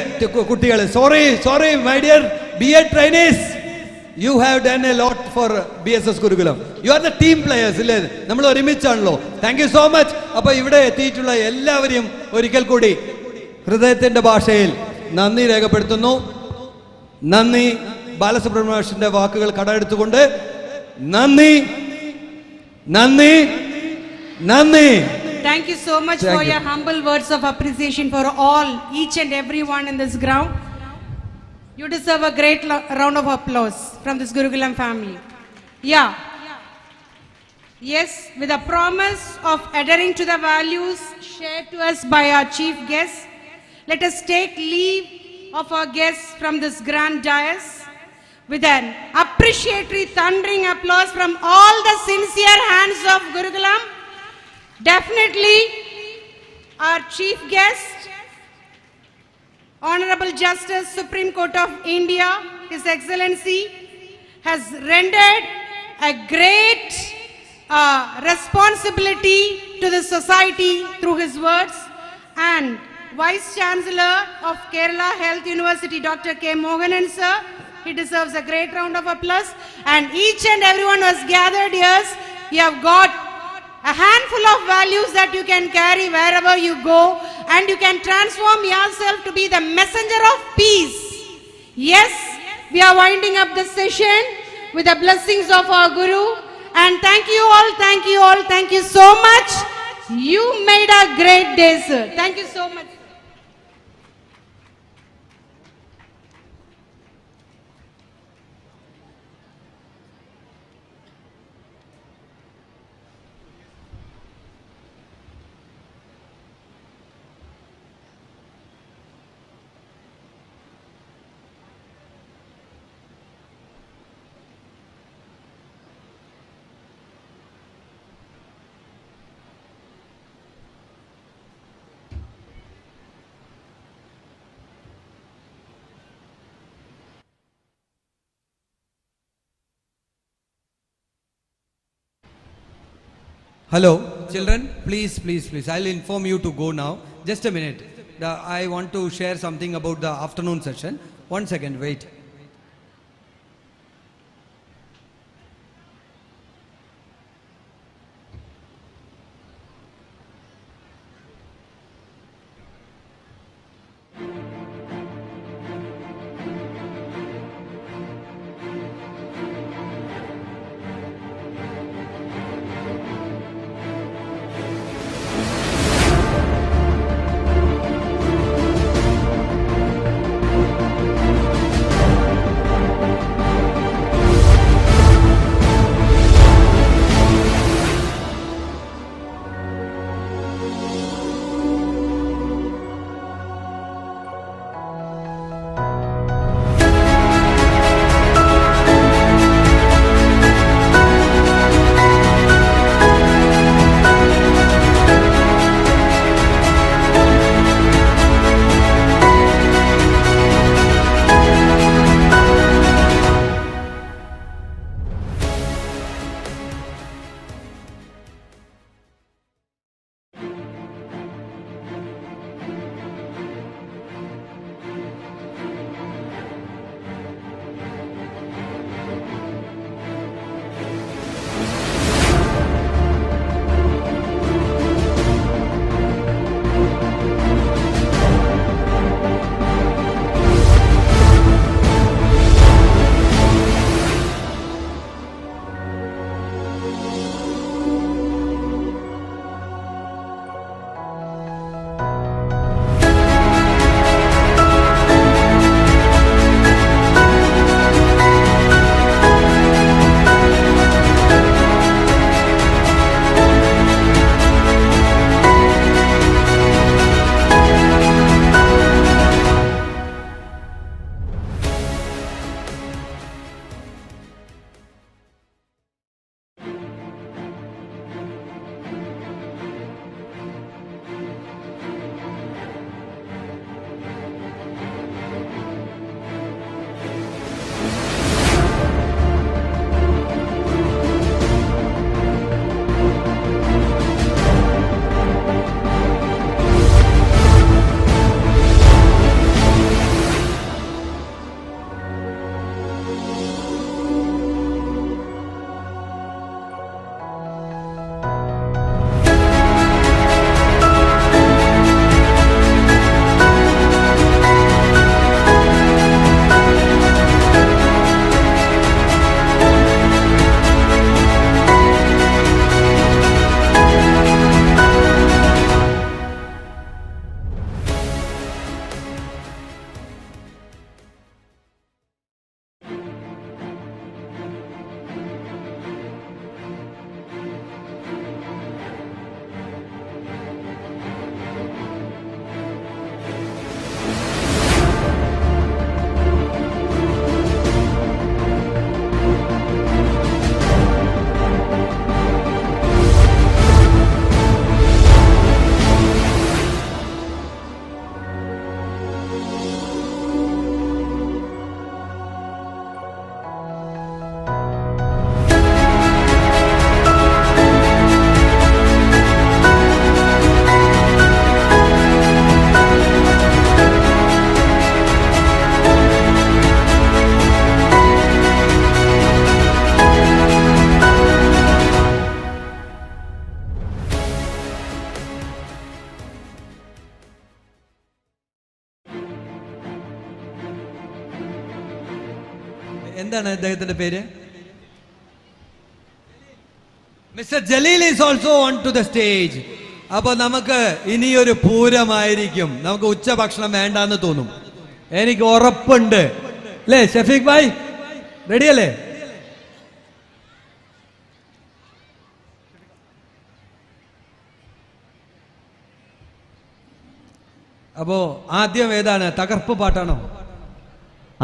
കുട്ടികൾ. Sorry my dear BEd trainees, you have done a lot for BSS Gurukulam. You are the team players, ഇല്ലേ? നമ്മൾ ഒരുമിച്ചാണല്ലോ. Thank you so much. അപ്പൊ ഇവിടെ എത്തിയിട്ടുള്ള എല്ലാവരെയും ഒരിക്കൽ കൂടി ഹൃദയത്തിന്റെ ഭാഷയിൽ നന്ദി രേഖപ്പെടുത്തുന്നു. നന്ദി. ബാലസുബ്രഹ്മണ്യന്റെ വാക്കുകൾ കടമെടുത്തുകൊണ്ട് നന്ദി. Thank you so much for your humble words of appreciation for each and everyone in this ground. You deserve a great round of applause from this Gurukulam family. Yeah. Yes, with a promise of adhering to the values shared to us by our chief guest, let us take leave of our guests from this grand dais with an appreciatory thundering applause from all the sincere hands of Gurukulam. Definitely, our chief guest, Honorable Justice, Supreme Court of India, His Excellency, has rendered a great responsibility to the society through his words, and Vice Chancellor of Kerala Health University, Dr. K. Mohanan sir, he deserves a great round of applause. And each and everyone who has gathered here, you have got a handful of values that you can carry wherever you go, and you can transform yourself to be the messenger of peace. Yes, we are winding up the session with the blessings of our Guru. And thank you all, thank you all, thank you so much. You made a great day, sir. Thank you so much. Hello, children, please, please, please. I'll inform you to go now. Just a minute. I want to share something about the afternoon session. 1 second, wait. എന്താണ് അദ്ദേഹത്തിന്റെ പേര്? Mister Jaleel is also on to the stage. അപ്പൊ നമുക്ക് ഇനിയൊരു പൂരമായിരിക്കും. നമുക്ക് ഉച്ചഭക്ഷണം വേണ്ടാന്ന് തോന്നും, എനിക്ക് ഉറപ്പുണ്ട്. അല്ലേ ഷഫീഖ് ഭായ്, റെഡിയല്ലേ? അപ്പോ ആദ്യം ഏതാണ്? തകർപ്പ് പാട്ടാണോ?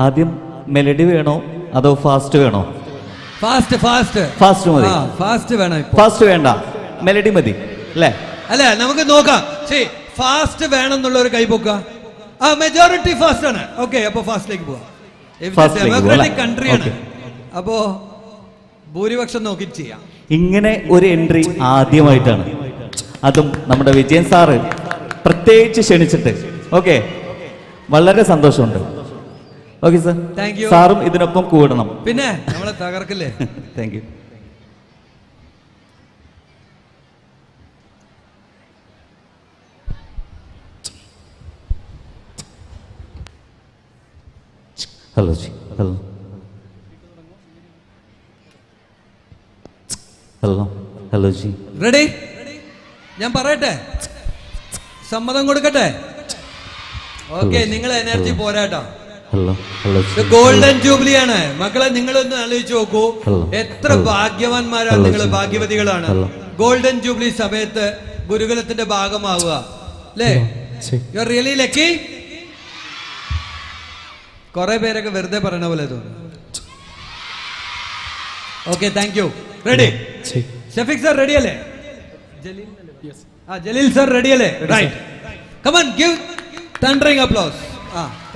ആദ്യം മെലഡി വേണോ അതോ ഫാസ്റ്റ് വേണോ? ഫാസ്റ്റ് ഫാസ്റ്റ് ഫാസ്റ്റ് മതി. ഫാസ്റ്റ് വേണം. ഫാസ്റ്റ് വേണ്ട, മെലഡി മതി അല്ലേ? അല്ല, നമുക്ക് നോക്കാം. ശരി, ഫാസ്റ്റ് വേണം എന്നുള്ള ഒരു കൈപ്പൊക്ക. മെജോറിറ്റി ഫാസ്റ്റ് ആണ്. ഓക്കെ, അപ്പൊ ഫാസ്റ്റിലേക്ക് പോവാം. ഡെമോക്രാറ്റിക് കൺട്രിയാണ്, അപ്പോ ഭൂരിപക്ഷം നോക്കി ചെയ്യാം. ഇങ്ങനെ ഒരു എൻട്രി ആദ്യമായിട്ടാണ്, അതും നമ്മുടെ വിജയൻ സാറ് പ്രത്യേകിച്ച് ക്ഷണിച്ചിട്ട്. ഓക്കെ, വളരെ സന്തോഷമുണ്ട്. Okay sir, thank you. സാറും ഇതിനൊപ്പം കൂടണം. പിന്നെ നമ്മളെ തകർക്കില്ലേ? Thank you. Hello ji, hello hello hello ji. Ready? ഞാൻ പറയട്ടെ, സമ്മതം കൊടുക്കട്ടെ? ഓക്കെ, നിങ്ങൾ എനർജി പോരാട്ടോ. ഗോൾഡൻ ജൂബിലി ആണ് മക്കളെ. നിങ്ങളൊന്ന് ആലോചിച്ച് നോക്കൂ, എത്ര ഭാഗ്യവാന്മാരാണ് നിങ്ങൾ, ഭാഗ്യവതികളാണ്. ഗോൾഡൻ ജൂബിലി സമയത്ത് ഗുരുകുലത്തിന്റെ ഭാഗമാവുക അല്ലേ? You are really lucky. കുറെ പേരൊക്കെ വെറുതെ പറയണ പോലെ തോന്നുന്നു. Okay, thank you. Ready? Shafeeq sir ready അല്ലേ? ജലീൽ സാർ റെഡി അല്ലേ? Right, come on, give thundering applause.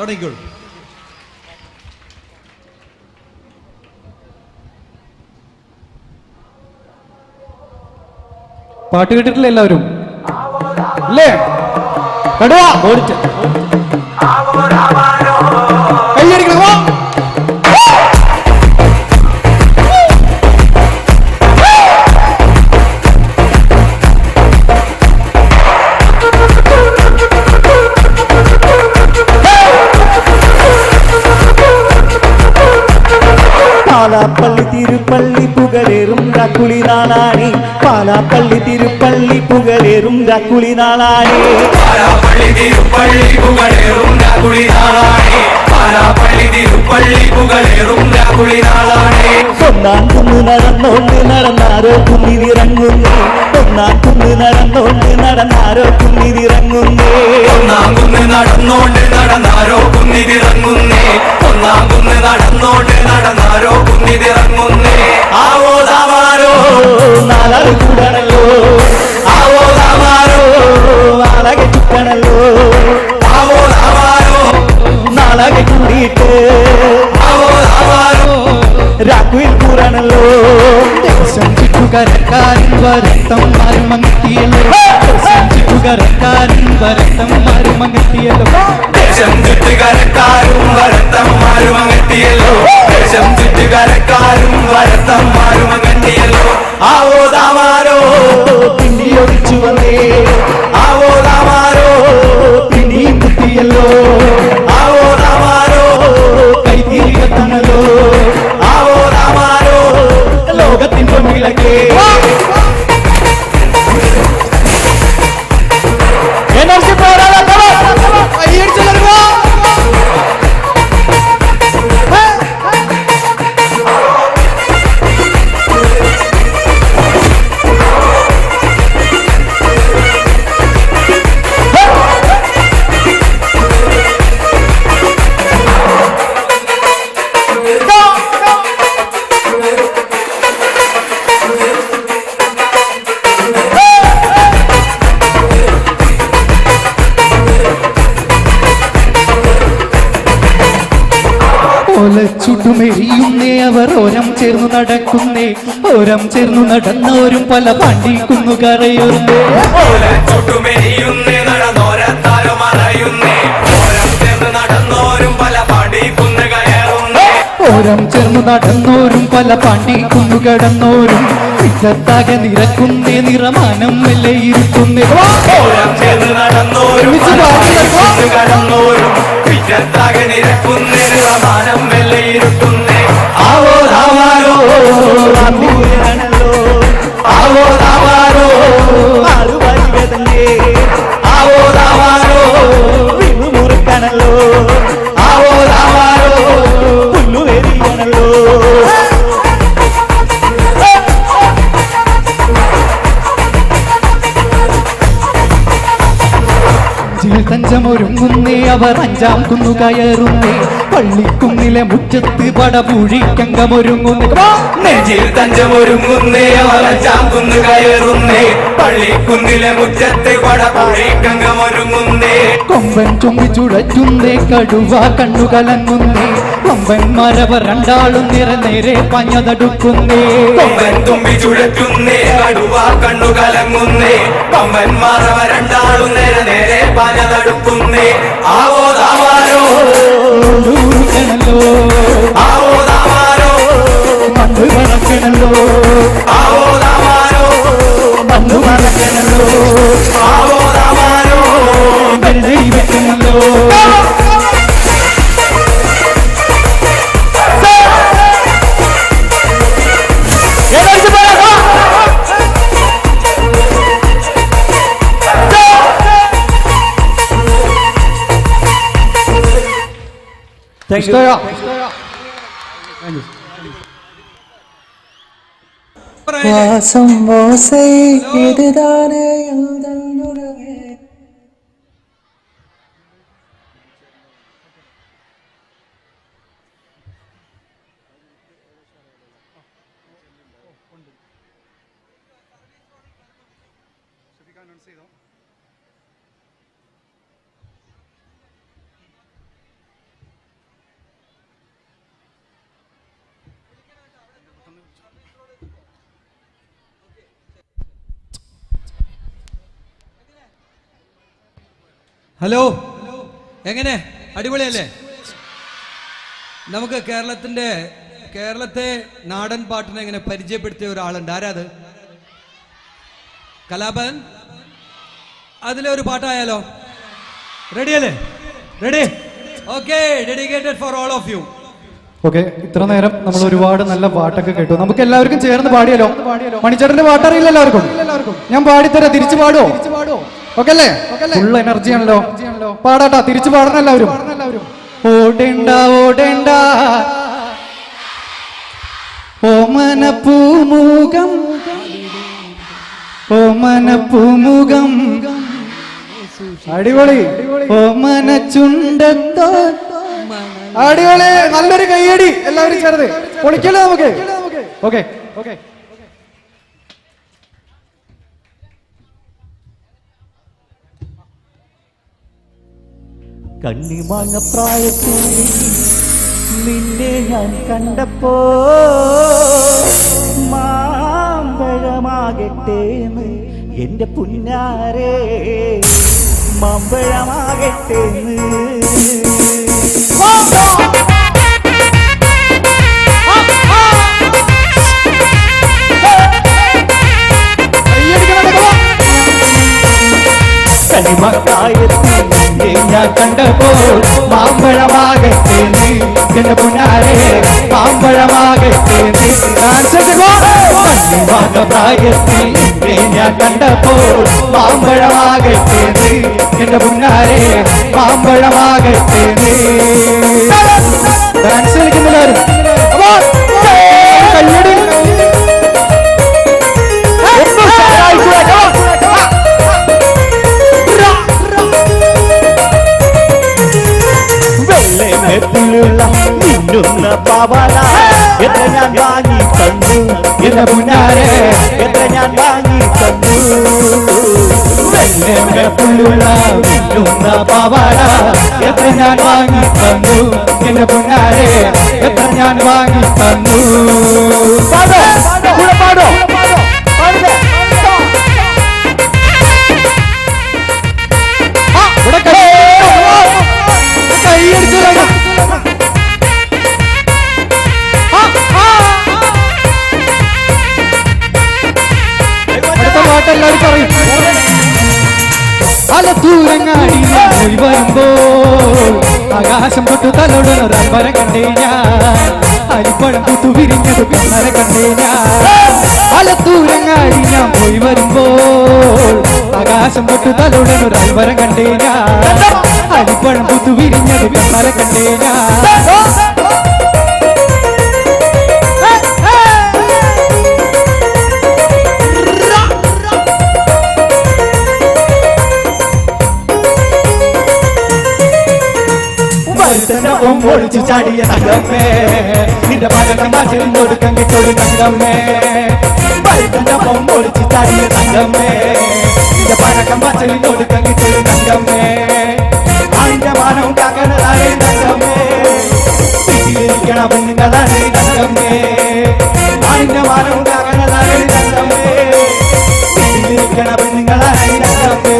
തുടങ്ങിക്കോളൂ. പാട്ട് കേട്ടിട്ടില്ല എല്ലാവരും അല്ലേ? കടുവാ ഓടിച്ച് കയ്യടിക്കണം. പാലാപ്പള്ളി തിരുപ്പള്ളി പുകഴേറും രാക്കുളി നാളാണി. പാലാപ്പള്ളി തിരുപ്പള്ളി പുകഴേറും രാക്കുളി നാളാണി. പാലാപ്പള്ളി തിരുപ്പള്ളി പുകഴേറും രാക്കുളി നാളാണി. പാലാപ്പള്ളി തിരുപ്പള്ളി പുകഴേറും രാക്കുളി നാളാണി. ഒന്നാം കുന്ന് നടന്നോണ്ട് നടന്നാരോ കുന്നിതിറങ്ങുന്നേ. ഒന്നാം കുന്ന് നടന്നോണ്ട് നടന്നാരോ കുന്നിതിറങ്ങുന്നേ. ഒന്നാം കുന്ന് നടന്നോണ്ട് നടന്നാരോ കുന്നിതിറങ്ങുന്നേ. ഒന്നാം കുന്ന് നടന്നോണ്ട് നടന്നാരോ കുന്നിതിറങ്ങുന്നേ. ആവോ താമാരോ നാലാള് കൂടണല്ലോ. ആവോ താമാരോ നാളെ ചുറ്റണല്ലോ. ആവോ താമാരോ നാളെ കൂടിയിട്ട് ആവോ താമാരോ രാക്കുയിൽ കൂടണല്ലോ. ദേശം ചുറ്റുകരക്കാരൻ വരത്തം മരുമങ്ങെത്തിയല്ലോ. ദേശം ചുറ്റുകരക്കാരൻ വരത്തം മരുമങ്ങെത്തിയല്ലോ. ദേശം ചുറ്റുകരക്കാരും വരത്തന്മാരും അങ്ങെത്തിയല്ലോ. ദേശം ചുറ്റുകരക്കാരും വരത്തന്മാരും അങ്ങെത്തിയല്ലോ. ആവോ താമാരോ പിണ്ടി ഒഴിച്ചു വന്നേ. ആവോ താമാരോ പിണ്ടിയും കുത്തിയല്ലോ. ആവോ താമാരോ കൈത്തിരി കത്തണല്ലോ. ആവോ താമാരോ ലോകത്തിന്റെ വിളക്കേ. എനർജി ചുട്ടുമെരിയുന്നേ അവർ ഓരം ചേർന്നു നടക്കുന്നേ. ഓരം ചേർന്നു നടന്നവരും പല പാണ്ടിക്കുന്നു കരയുന്നേ. ചുട്ടുമെരിയുന്നേ നടന്നോരത്താരോ മറയുന്നേ. ഓരം ചേർന്ന് നടന്നോരും പല പാണ്ടിക്കുന്നു കയറുന്നേ. ഓരം ചേർന്നു നടന്നോരും പല പാണ്ടിക്കുന്നു കിടന്നോരും ഇല്ലത്താകെ നിരക്കുന്നേ. നിറമാനം വിലയിരുത്തുന്നേ. ഓരം ചേർന്ന് നടന്നോരും കടന്നോരും പിറ്റത്താകെ നിരക്കുന്നേ. നിറമാനം വെള്ളയിരുത്തുന്നേ. താവാരോ ആവോ താവാരോ ആളുവായികതല്ലേ ആവോ താവാരോ മുറുക്കണല്ലോ ആവോ താവാരോ പുല്ലുവേരിയണല്ലോ തഞ്ചമൊരുങ്ങുന്നേ അവർ 5-ാം കുന്നു കയറുന്നേ പള്ളിക്കുന്നിലെ മുറ്റത്ത് പടപൂഴിക്കങ്കമൊരുങ്ങുന്നേ നെഞ്ചിൽ തഞ്ചമൊരുങ്ങുന്നേ അവർ 5-ാം കുന്നു കയറുന്നേ പള്ളിക്കുന്നിലെ മുറ്റത്ത് പടപൂഴിക്കങ്കമൊരുങ്ങുന്നേ കൊമ്പൻ ചുമ്മിച്ചുടറ്റുന്നേ കടുവ കണ്ണു കലങ്ങുന്നേ കൊമ്പന്മാരവർ രണ്ടാളും നേരെ പഞ്ഞതടുക്കുന്നേ കൊമ്പൻ തുമ്പി ചുഴറ്റുന്നേ കടുവ കണ്ണു കലങ്ങുന്നേ കൊമ്പന്മാരവർ രണ്ടാളും നേരെ പഞ്ഞതടുക്കുന്നേ ആവോ താവാരോ ആവോ താവാരോ മണ്ണ് പറക്കണല്ലോ ആവോ താവാരോ മണ്ണ് പറക്കണല്ലോ ആവോ താവാരോ വെള്ളി വെക്കണല്ലോ வாசம் ஓசை இதுதானே எங்கள் உறவே ഹലോ, എങ്ങനെ അടിപൊളിയല്ലേ? നമുക്ക് കേരളത്തെ നാടൻ പാട്ടിനെ എങ്ങനെ പരിചയപ്പെടുത്തിയ ഒരാളുണ്ട്. ആരാത്? കലാപൻ. അതിലെ ഒരു പാട്ടായാലോ? റെഡിയല്ലേ? Ready? Okay, dedicated for all of you. Okay, ഇത്ര നേരം നമ്മൾ ഒരുപാട് നല്ല പാട്ടൊക്കെ കേട്ടു. നമുക്ക് എല്ലാവർക്കും ചേർന്ന് പാടിയാലോ? മണിച്ചേട്ടന്റെ പാട്ടറിയില്ല എല്ലാവർക്കും? ഞാൻ പാടിത്തരാം, തിരിച്ചു പാടുവോ? ഓക്കെ അല്ലേ? ഫുൾ എനർജി ആണല്ലോ. പാടാട്ടാ, തിരിച്ചു പാടണം എല്ലാവരും. ഓടേണ്ട ഓടേണ്ട ഓമന പൂമുഖം ഓമന പൂമുഖം അടിപൊളി. ഓമന ചുണ്ടത്തോ അടിപൊളി. നല്ലൊരു കയ്യടി എല്ലാവരും ചേർന്ന് പൊളിക്കല്ലോ നമുക്ക്. Okay okay. കണ്ണിമാങ്ങ പ്രായത്തിൽ നിന്നെ ഞാൻ കണ്ടപ്പോ മാമ്പഴമാകട്ടേന്ന് എന്റെ പുന്നാരേ, മാമ്പഴമാകട്ടേന്ന്. കണ്ണിമക്കായത്തിൽ ഞാൻ കണ്ടപ്പോൾ മാമ്പഴമാകട്ടേന്ന് എന്റെ പുന്നാരേ, മാമ്പഴമാകട്ടേന്ന്. കണ്ണിമാങ്ങ പ്രായത്തിൽ ഞാൻ കണ്ടപ്പോൾ മാമ്പഴമാകട്ടേന്ന് എന്റെ പുന്നാരേ, മാമ്പഴമാകട്ടേന്ന്. ഡാൻസ് കളിക്കുന്നുള്ളവരും കയ്യടി. വെള്ളമേപ്പിലുള്ള മിന്നുന്ന പാവാട എത്ര ഞാൻ വാങ്ങി തന്നു എന്റെ മുന്നാരെ, എത്ര ഞാൻ വാങ്ങി തന്നു. വെള്ളമേപ്പിലുള്ള മിന്നുന്ന പാവാട എത്ര ഞാൻ വാങ്ങി തന്നു എന്റെ മുന്നാരെ, എത്ര ഞാൻ വാങ്ങി തന്നു. പാടോ പാടോ കൈയടിച്ചു. അടുത്ത പാട്ട് എല്ലാവരും പറയും. അലത്തൂരങ്ങാടി പോയി വരുമ്പോൾ ആകാശം തൊട്ടു തലോടുന്നൊരാൽവരം കണ്ടേ ഞാൻ. അരിപ്പഴം പൂത്തു വിരിഞ്ഞത് കണ്ണരെ കണ്ടേ ഞാൻ അലത്തൂരങ്ങാടി ഞാൻ പോയി വരുമ്പോൾ ആകാശം തൊട്ട് തലോടൊരു അൽവരം കണ്ടേ ഞാൻ അരിപ്പഴം പൂത്തു വിരിഞ്ഞത് കണ്ണരെ കണ്ടേ ഞാൻ ഒളിച്ചു ചാടിയ തങ്കമ്മേ നിന്റെ പഴക്കം കൊടുക്കാൻ കിട്ടൊരു തങ്കമ്മേ ഒളിച്ചു ചാടിയ തങ്കമ്മേ നിന്റെ പഴക്കം കൊടുക്കാൻ കിട്ടൊരു തങ്കമ്മേ അതിന്റെ മാനം ഉണ്ടാക്കുന്നതാണ് തങ്കമ്മേ വീട്ടിലിരിക്കണ പെണ്ണുങ്ങളാണ് തങ്കമ്മേ അതിന്റെ മാനം ഉണ്ടാക്കുന്നതാണ് തങ്കമ്മേ വീട്ടിലിരിക്കണ പെണ്ണുങ്ങളാണ് തങ്കമ്മേ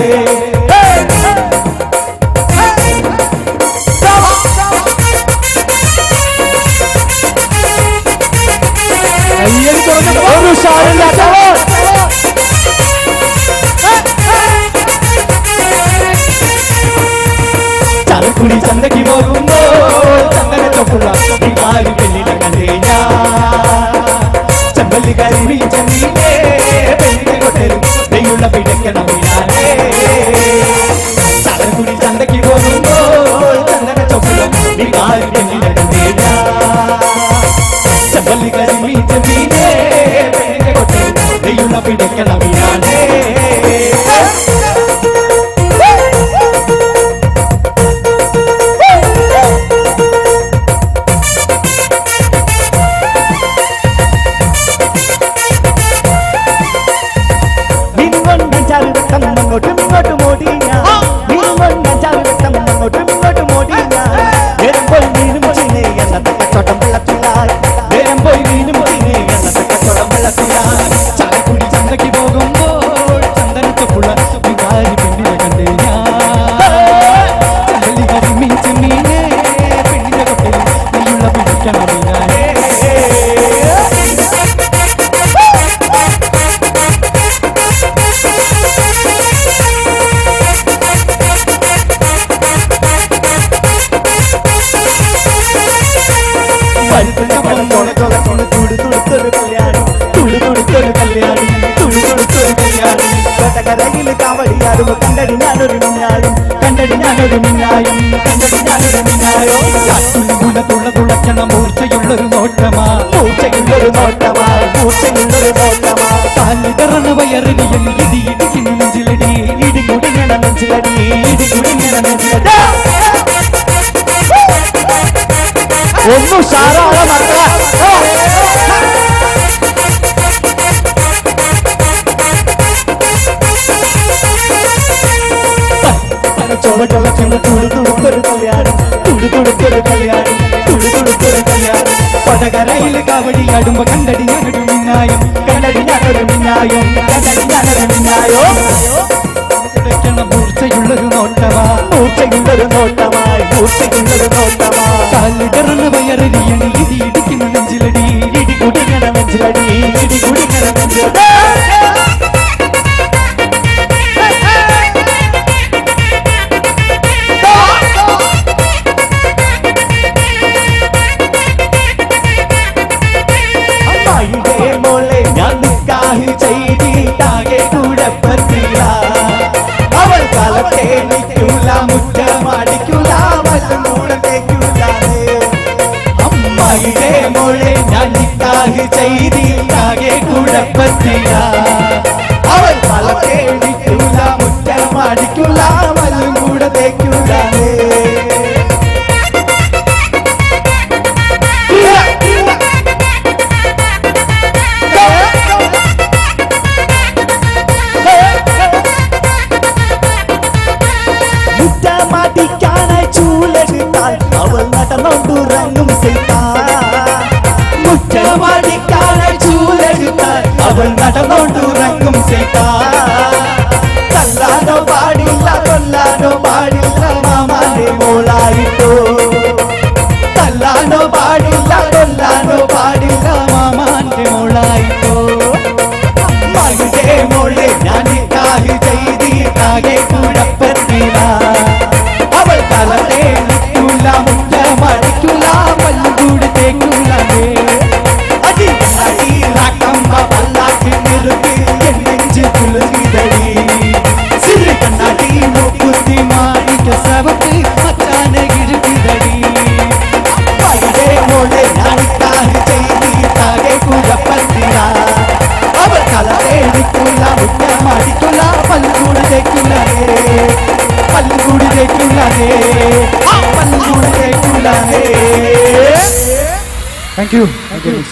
ഒരു ചാലക്കുടി ചന്തയ്ക്ക് പോകുമ്പോൾ ചന്ദനത്തൊപ്പുള്ള പെണ്ണിനെ കണ്ടേ ചെമ്പല്ലി കരുവി ചെന്നീനെ പെണ്ണിനെ കൊട്ടരും നെയ്യുള്ള പിടയ്ക്കണം ചാലക്കുടി ചന്തയ്ക്ക് പോകുമ്പോൾ ചന്ദനത്തൊപ്പുള്ള പെണ്ണിനെ കണ്ടേ ചെമ്പല്ലി കരുവി ചെന്നീനെ പെണ്ണിനെ കൊട്ടരും നെയ്യുള്ള പിടയ്ക്കണം മൂർച്ചയുള്ളൊരു നോട്ടമാ മൂർച്ചയുള്ളൊരു നോട്ടമാ മൂർച്ചയുള്ളൊരു നോട്ടമാ കാലിതറണ വയറിനിയൻ ഇടി ഇടിക്കുന്ന നെഞ്ചിലടി ഇടി കുടിങ്ങണ നെഞ്ചിലടി ഇടി കുടിങ്ങണ നെഞ്ചിലടി ഒന്നു ഷാറാള മക്കള തുടുതുടുത്തൊരു കല്യാണം തുടുതുടുത്തൊരു കല്യാണം തുടുതുടുത്തൊരു കല്യാണം പടകരയിൽ കാവടി അടുമ്പോ കണ്ടടി ഞാനൊരു മിന്നായം കണ്ടടി ഞാനൊരു മിന്നായം കണ്ടടി ഞാനൊരു മിന്നായോ മൂർച്ചയുള്ളൊരു നോട്ടമാ മൂർച്ചയുള്ളൊരു നോട്ടമായി മൂർച്ചയുള്ളൊരു നോട്ടമാ കാലിടറണ വയറിയണി ഇടി ഇടിക്കുന്ന നെഞ്ചിലടി ഇടി കുടിങ്ങണ നെഞ്ചിലടി ഇടി കുടിങ്ങണ നെഞ്ചിലടി ചെയ്തിട്ടാകെ കൂടപ്പത്തില്ല അവൾ കാലത്തെ നിൽക്കൂല മുറ്റമടിക്കൂല വല്ലം കൂടെ തേക്കൂല Thank you. Thank you.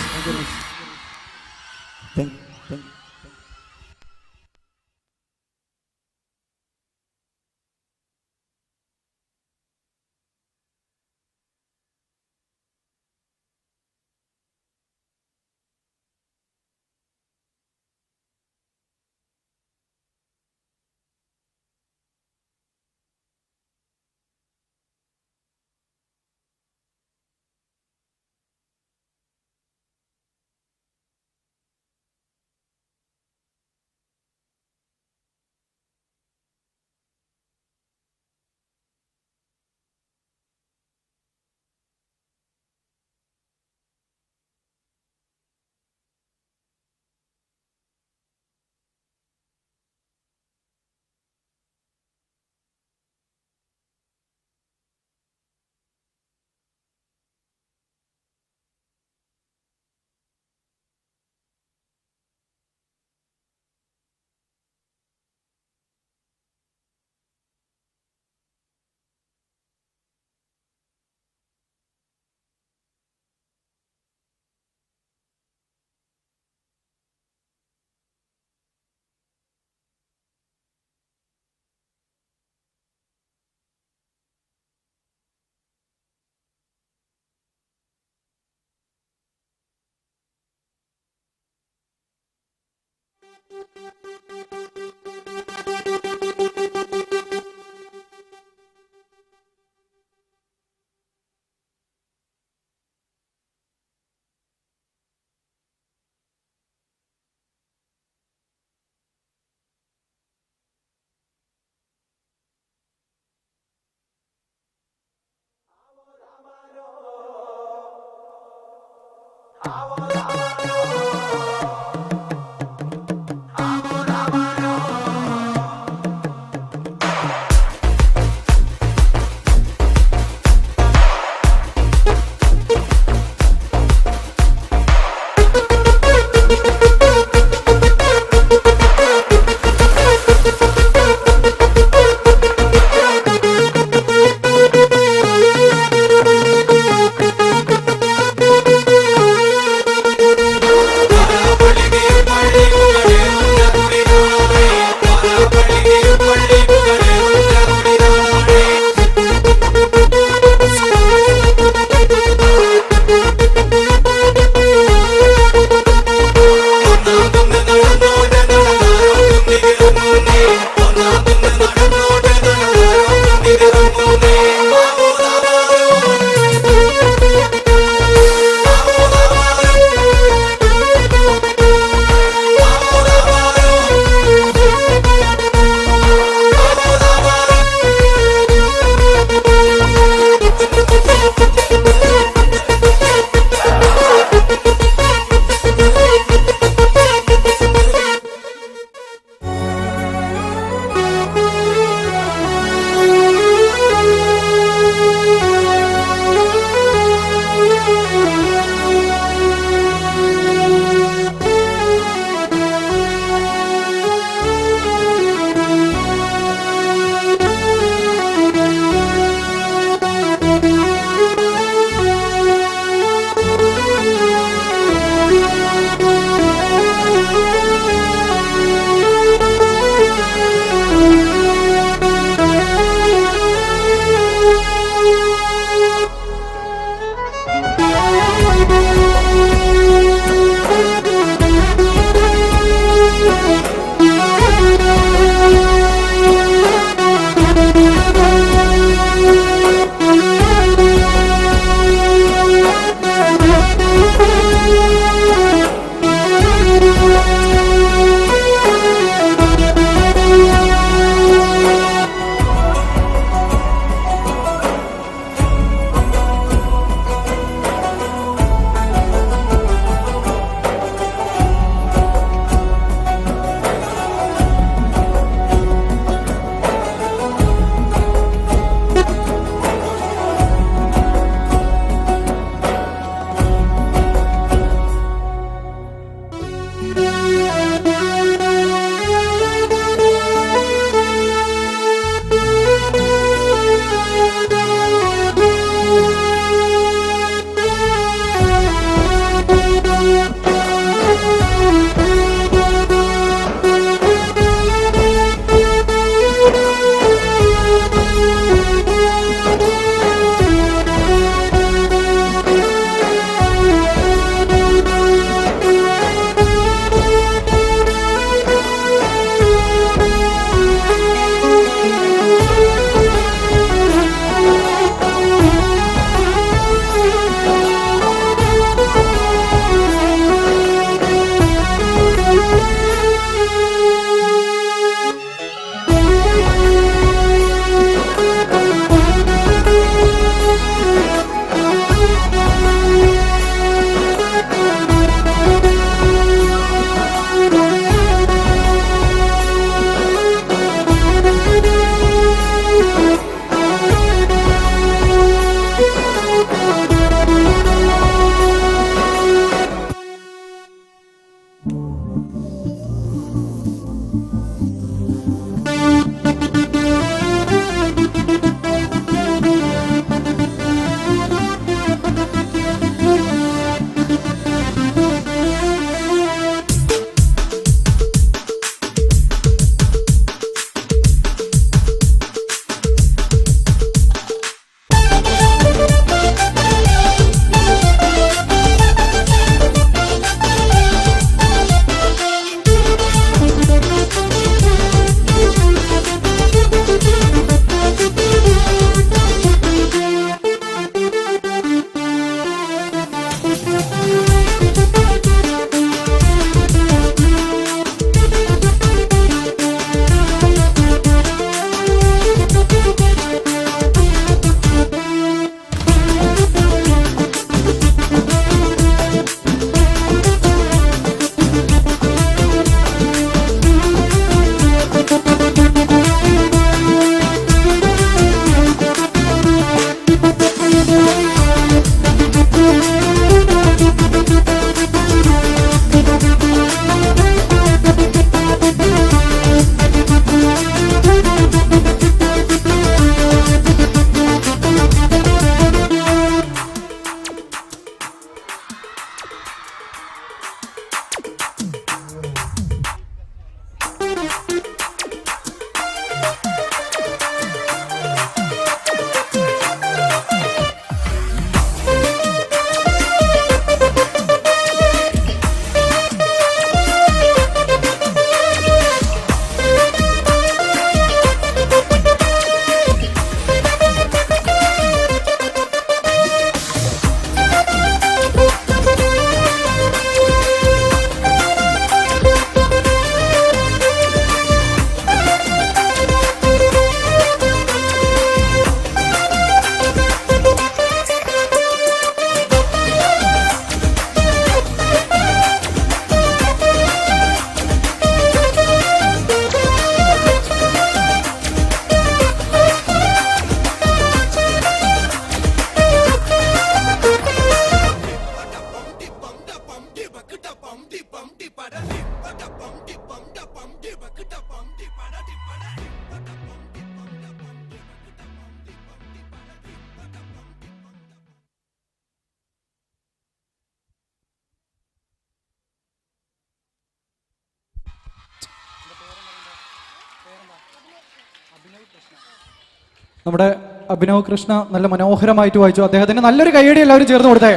നമ്മുടെ അഭിനവ് കൃഷ്ണ നല്ല മനോഹരമായിട്ട് വായിച്ചു. അദ്ദേഹത്തിന് നല്ലൊരു കൈയടി എല്ലാവരും ചേർന്ന് കൊടുത്തേ.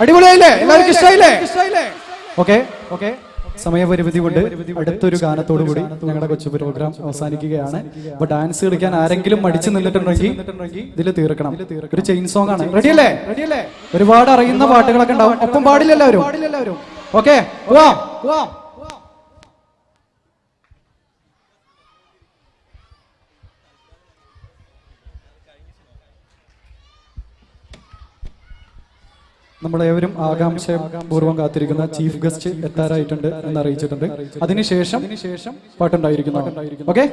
അടിപൊളിയായില്ലേ? എല്ലാവർക്കും ഇഷ്ടമായില്ലേ? Okay okay. സമയപരിമിതി കൊണ്ട് അടുത്തൊരു ഗാനത്തോടു കൂടി ഞങ്ങളുടെ കൊച്ചു പ്രോഗ്രാം അവസാനിക്കുകയാണ്. അപ്പൊ ഡാൻസ് കളിക്കാൻ ആരെങ്കിലും മടിച്ചു നിന്നിട്ടുണ്ടെങ്കിൽ ഇതിൽ തീർക്കണം. ഒരു ചെയിൻ സോങ് ആണ്. റെഡിയല്ലേ? ഒരുപാട് അറിയുന്ന പാട്ടുകളൊക്കെ ഉണ്ടാവും. ഒപ്പം പാടില്ല എല്ലാവരും. ഓക്കെ, പോവാം. നമ്മളേവരും ആകാംക്ഷപൂർവ്വം കാത്തിരിക്കുന്ന ചീഫ് ഗസ്റ്റ് എത്താറായിട്ടുണ്ട് എന്ന് അറിയിച്ചിട്ടുണ്ട്. അതിനുശേഷം പാട്ടുണ്ടായിരിക്കുന്നു. Okay.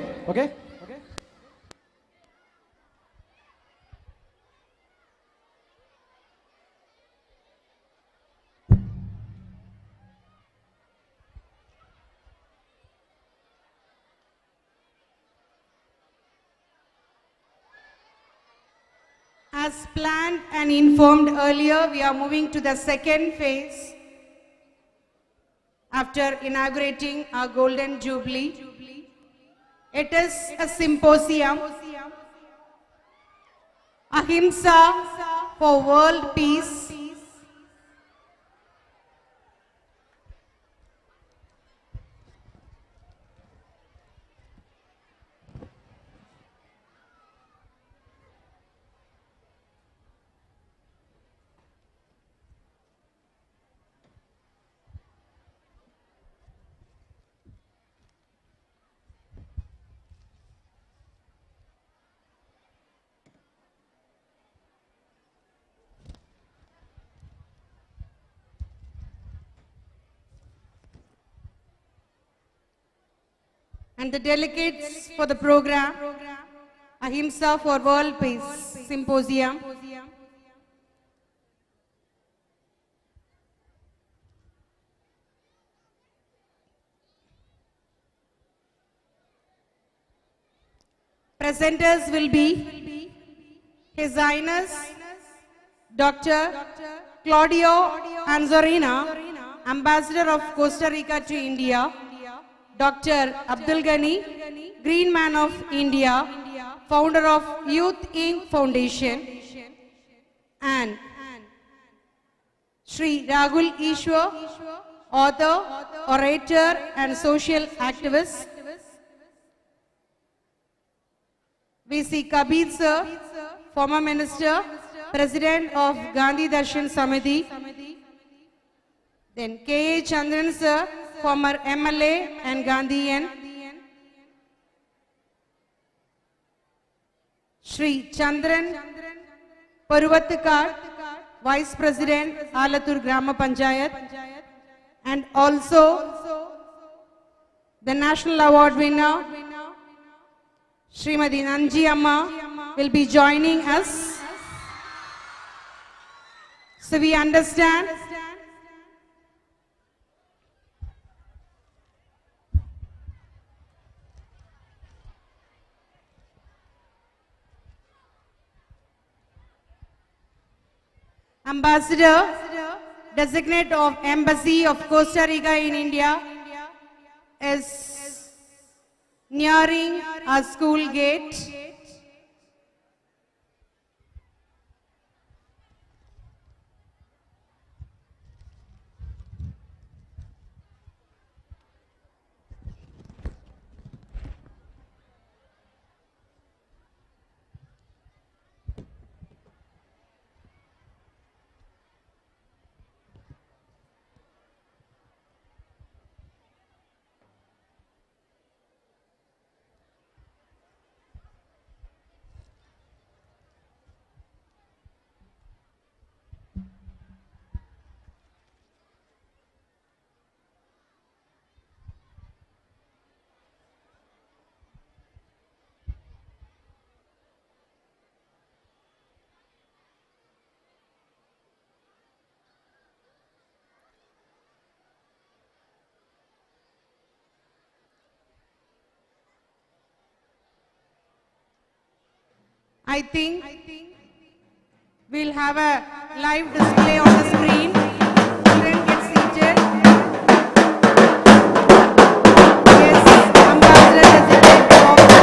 As planned and informed earlier, we are moving to the second phase after inaugurating our Golden Jubilee. It is a symposium, Ahimsa for World Peace. And the delegates for the program, Ahimsa for World Peace Symposium. Presenters will be His Highness Dr. Claudio Anzorina, Ambassador of Costa Rica to India, Dr. Abdul Ghani, Green Man of India, founder of Youth Inc. Foundation, and Shri Rahul Ishwar, author, orator, and social activist. We see Kabir sir, former minister, president of Gandhi Darshan Samiti. Then K.A. Chandran sir, former MLA and Gandhian. Shri Chandran Paruvattikar, Vice President, Alatur Grama Panchayat. And also the National Award winner, Srimati Nanji Amma, will be joining us. So we understand Ambassador Designate of Embassy of Costa Rica in India is nearing our school gate. I think we'll have a live display on the screen. Children, get seated. Yes, Ambassador Designate of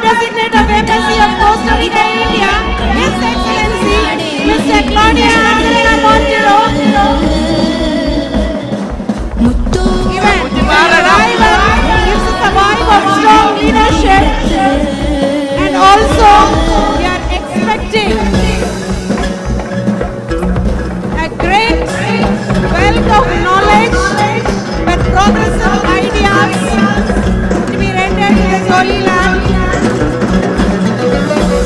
Designate of Embassy of Costa Rica, India, His Excellency Mr. Claudia Andrea Montero. Even their arrival gives us a vibe of strong leadership, and also we are expecting a great wealth of knowledge with progressive ideas to be rendered to this holy land.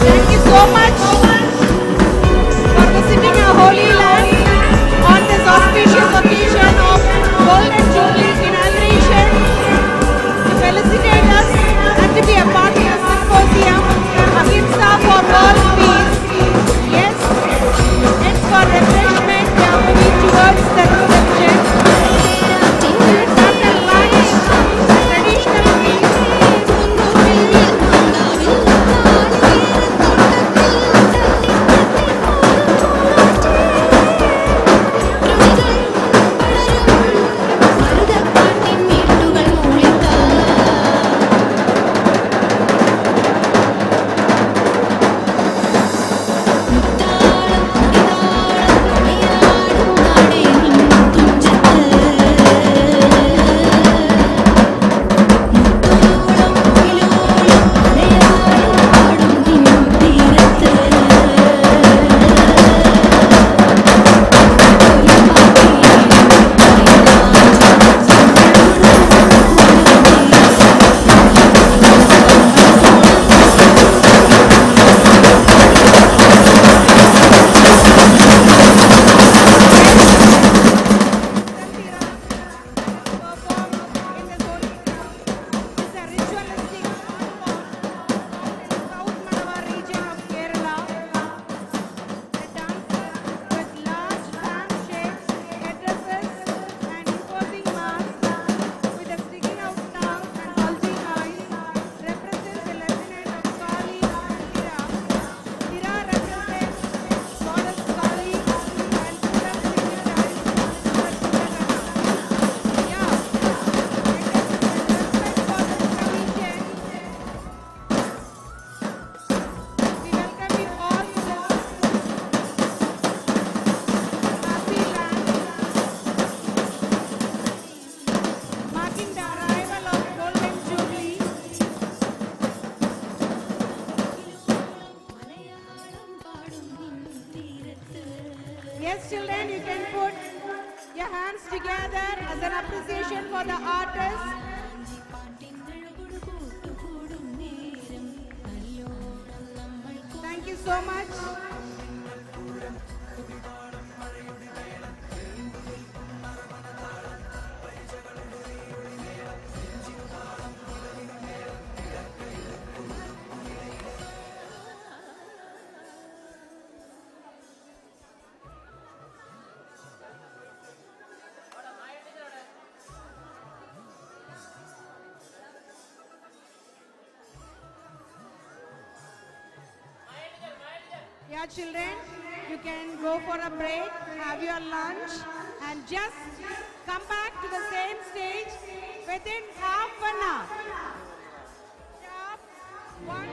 Thank you so much for visiting our holy land on this auspicious occasion of Golden Jubilee Inauguration, to felicitate us and to be a part of the symposium Ahimsa for World Peace. Yes, it's for refreshment. We are moving towards the reception. After lunch, the traditional meal. Yes, children, you can put your hands together as an appreciation for the artists. Thank you so much. Yeah, children, you can go for a break, have your lunch, and just come back to the same stage within half an hour. Sharp, 1.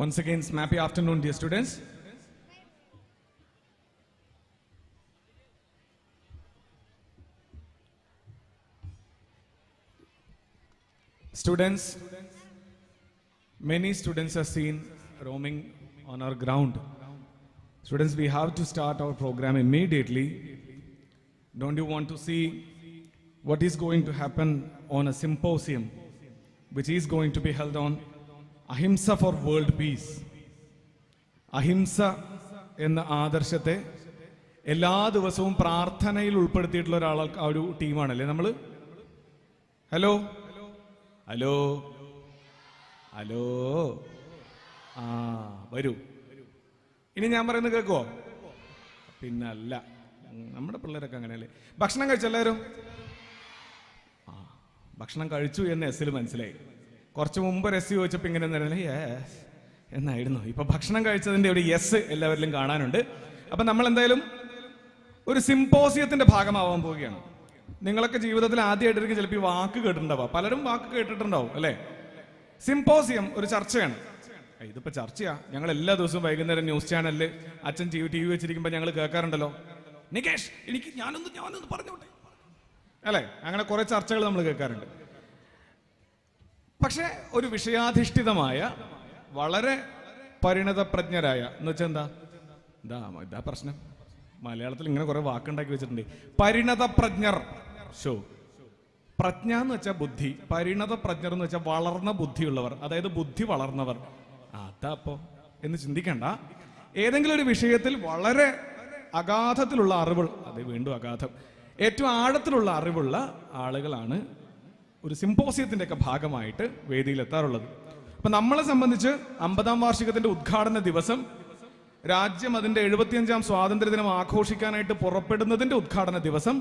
Once again, happy afternoon, dear students. Students, many students are seen roaming on our ground. Students, we have to start our program immediately. Don't you want to see what is going to happen on a symposium which is going to be held on Ahimsa for World Peace? Ahimsa എന്ന ആദർശത്തെ എല്ലാ ദിവസവും പ്രാർത്ഥനയിൽ ഉൾപ്പെടുത്തിയിട്ടുള്ള ഒരു ടീമാണല്ലേ നമ്മൾ? Hello hello hello ആ വരൂ. ഇനി ഞാൻ പറയുന്നത് കേൾക്കുവോ? പിന്നല്ല, നമ്മുടെ പിള്ളേരൊക്കെ അങ്ങനെയല്ലേ. ഭക്ഷണം കഴിച്ചെല്ലാവരും? ആ, ഭക്ഷണം കഴിച്ചു എന്ന് എസ്സിൽ മനസ്സിലായി. കുറച്ച് മുമ്പ് എസ് ചോദിച്ചപ്പോൾ ഇങ്ങനെ യെസ് എന്നായിരുന്നു. ഇപ്പൊ ഭക്ഷണം കഴിച്ചതിന്റെ ഒരു യെസ് എല്ലാവരിലും കാണാനുണ്ട്. അപ്പൊ നമ്മൾ എന്തായാലും ഒരു സിംപോസിയത്തിന്റെ ഭാഗമാവാൻ പോവുകയാണ്. നിങ്ങളൊക്കെ ജീവിതത്തിൽ ആദ്യമായിട്ടായിരിക്കും ചിലപ്പോൾ ഈ വാക്ക് കേട്ടിട്ടുണ്ടാവുക. പലരും വാക്ക് കേട്ടിട്ടുണ്ടാവും അല്ലേ? സിംപോസിയം ഒരു ചർച്ചയാണ്. ഇതിപ്പോ ചർച്ചയാ. ഞങ്ങൾ എല്ലാ ദിവസവും വൈകുന്നേരം ന്യൂസ് ചാനലിൽ അച്ഛൻ ടി വി വെച്ചിരിക്കുമ്പോൾ ഞങ്ങൾ കേൾക്കാറുണ്ടല്ലോ, നികേഷ് എനിക്ക് ഞാനൊന്ന് പറഞ്ഞോട്ടെ അല്ലേ? അങ്ങനെ കുറെ ചർച്ചകൾ നമ്മൾ കേൾക്കാറുണ്ട്. പക്ഷെ ഒരു വിഷയാധിഷ്ഠിതമായ വളരെ പരിണതപ്രജ്ഞരായ എന്ന് വെച്ചാൽ ഇതാ പ്രശ്നം. മലയാളത്തിൽ ഇങ്ങനെ കുറെ വാക്കുണ്ടാക്കി വെച്ചിട്ടുണ്ട്. പരിണതപ്രജ്ഞർ. പ്രജ്ഞ എന്ന് വെച്ചാൽ ബുദ്ധി, പരിണത പ്രജ്ഞർ എന്ന് വെച്ചാൽ വളർന്ന ബുദ്ധിയുള്ളവർ, അതായത് ബുദ്ധി വളർന്നവർ. അതാപ്പോ എന്ന് ചിന്തിക്കണ്ട. ഏതെങ്കിലും ഒരു വിഷയത്തിൽ വളരെ അഗാധത്തിലുള്ള അറിവ്, അതെ വീണ്ടും അഗാധം, ഏറ്റവും ആഴത്തിലുള്ള അറിവുള്ള ആളുകളാണ് ഒരു സിംപോസിയത്തിന്റെ ഒക്കെ ഭാഗമായിട്ട് വേദിയിലെത്താറുള്ളത്. അപ്പൊ നമ്മളെ സംബന്ധിച്ച് 50ാം വാർഷികത്തിന്റെ ഉദ്ഘാടന ദിവസം, രാജ്യം അതിന്റെ 75ാം സ്വാതന്ത്ര്യദിനം ആഘോഷിക്കാനായിട്ട് പുറപ്പെടുന്നതിന്റെ ഉദ്ഘാടന ദിവസം,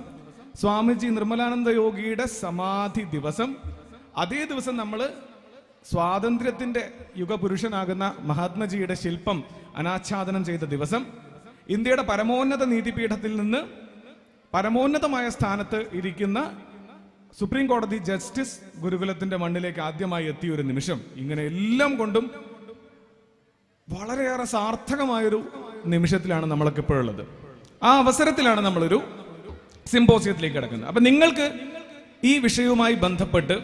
സ്വാമിജി നിർമ്മലാനന്ദ യോഗിയുടെ സമാധി ദിവസം, അതേ ദിവസം നമ്മൾ സ്വാതന്ത്ര്യത്തിന്റെ യുഗപുരുഷനാകുന്ന മഹാത്മജിയുടെ ശില്പം അനാച്ഛാദനം ചെയ്ത ദിവസം, ഇന്ത്യയുടെ പരമോന്നത നീതിപീഠത്തിൽ നിന്ന് പരമോന്നതമായ സ്ഥാനത്ത് ഇരിക്കുന്ന സുപ്രീം കോടതി ജസ്റ്റിസ് ഗുരുകുലത്തിന്റെ മണ്ണിലേക്ക് ആദ്യമായി എത്തിയ ഒരു നിമിഷം, ഇങ്ങനെ എല്ലാം കൊണ്ടും വളരെയേറെ സാർത്ഥകമായൊരു നിമിഷത്തിലാണ് നമ്മളൊക്കെ ഇപ്പോഴുള്ളത്. ആ അവസരത്തിലാണ് നമ്മളൊരു സിംപോസിയത്തിലേക്ക് കിടക്കുന്നത്. അപ്പൊ നിങ്ങൾക്ക് ഈ വിഷയവുമായി ബന്ധപ്പെട്ട്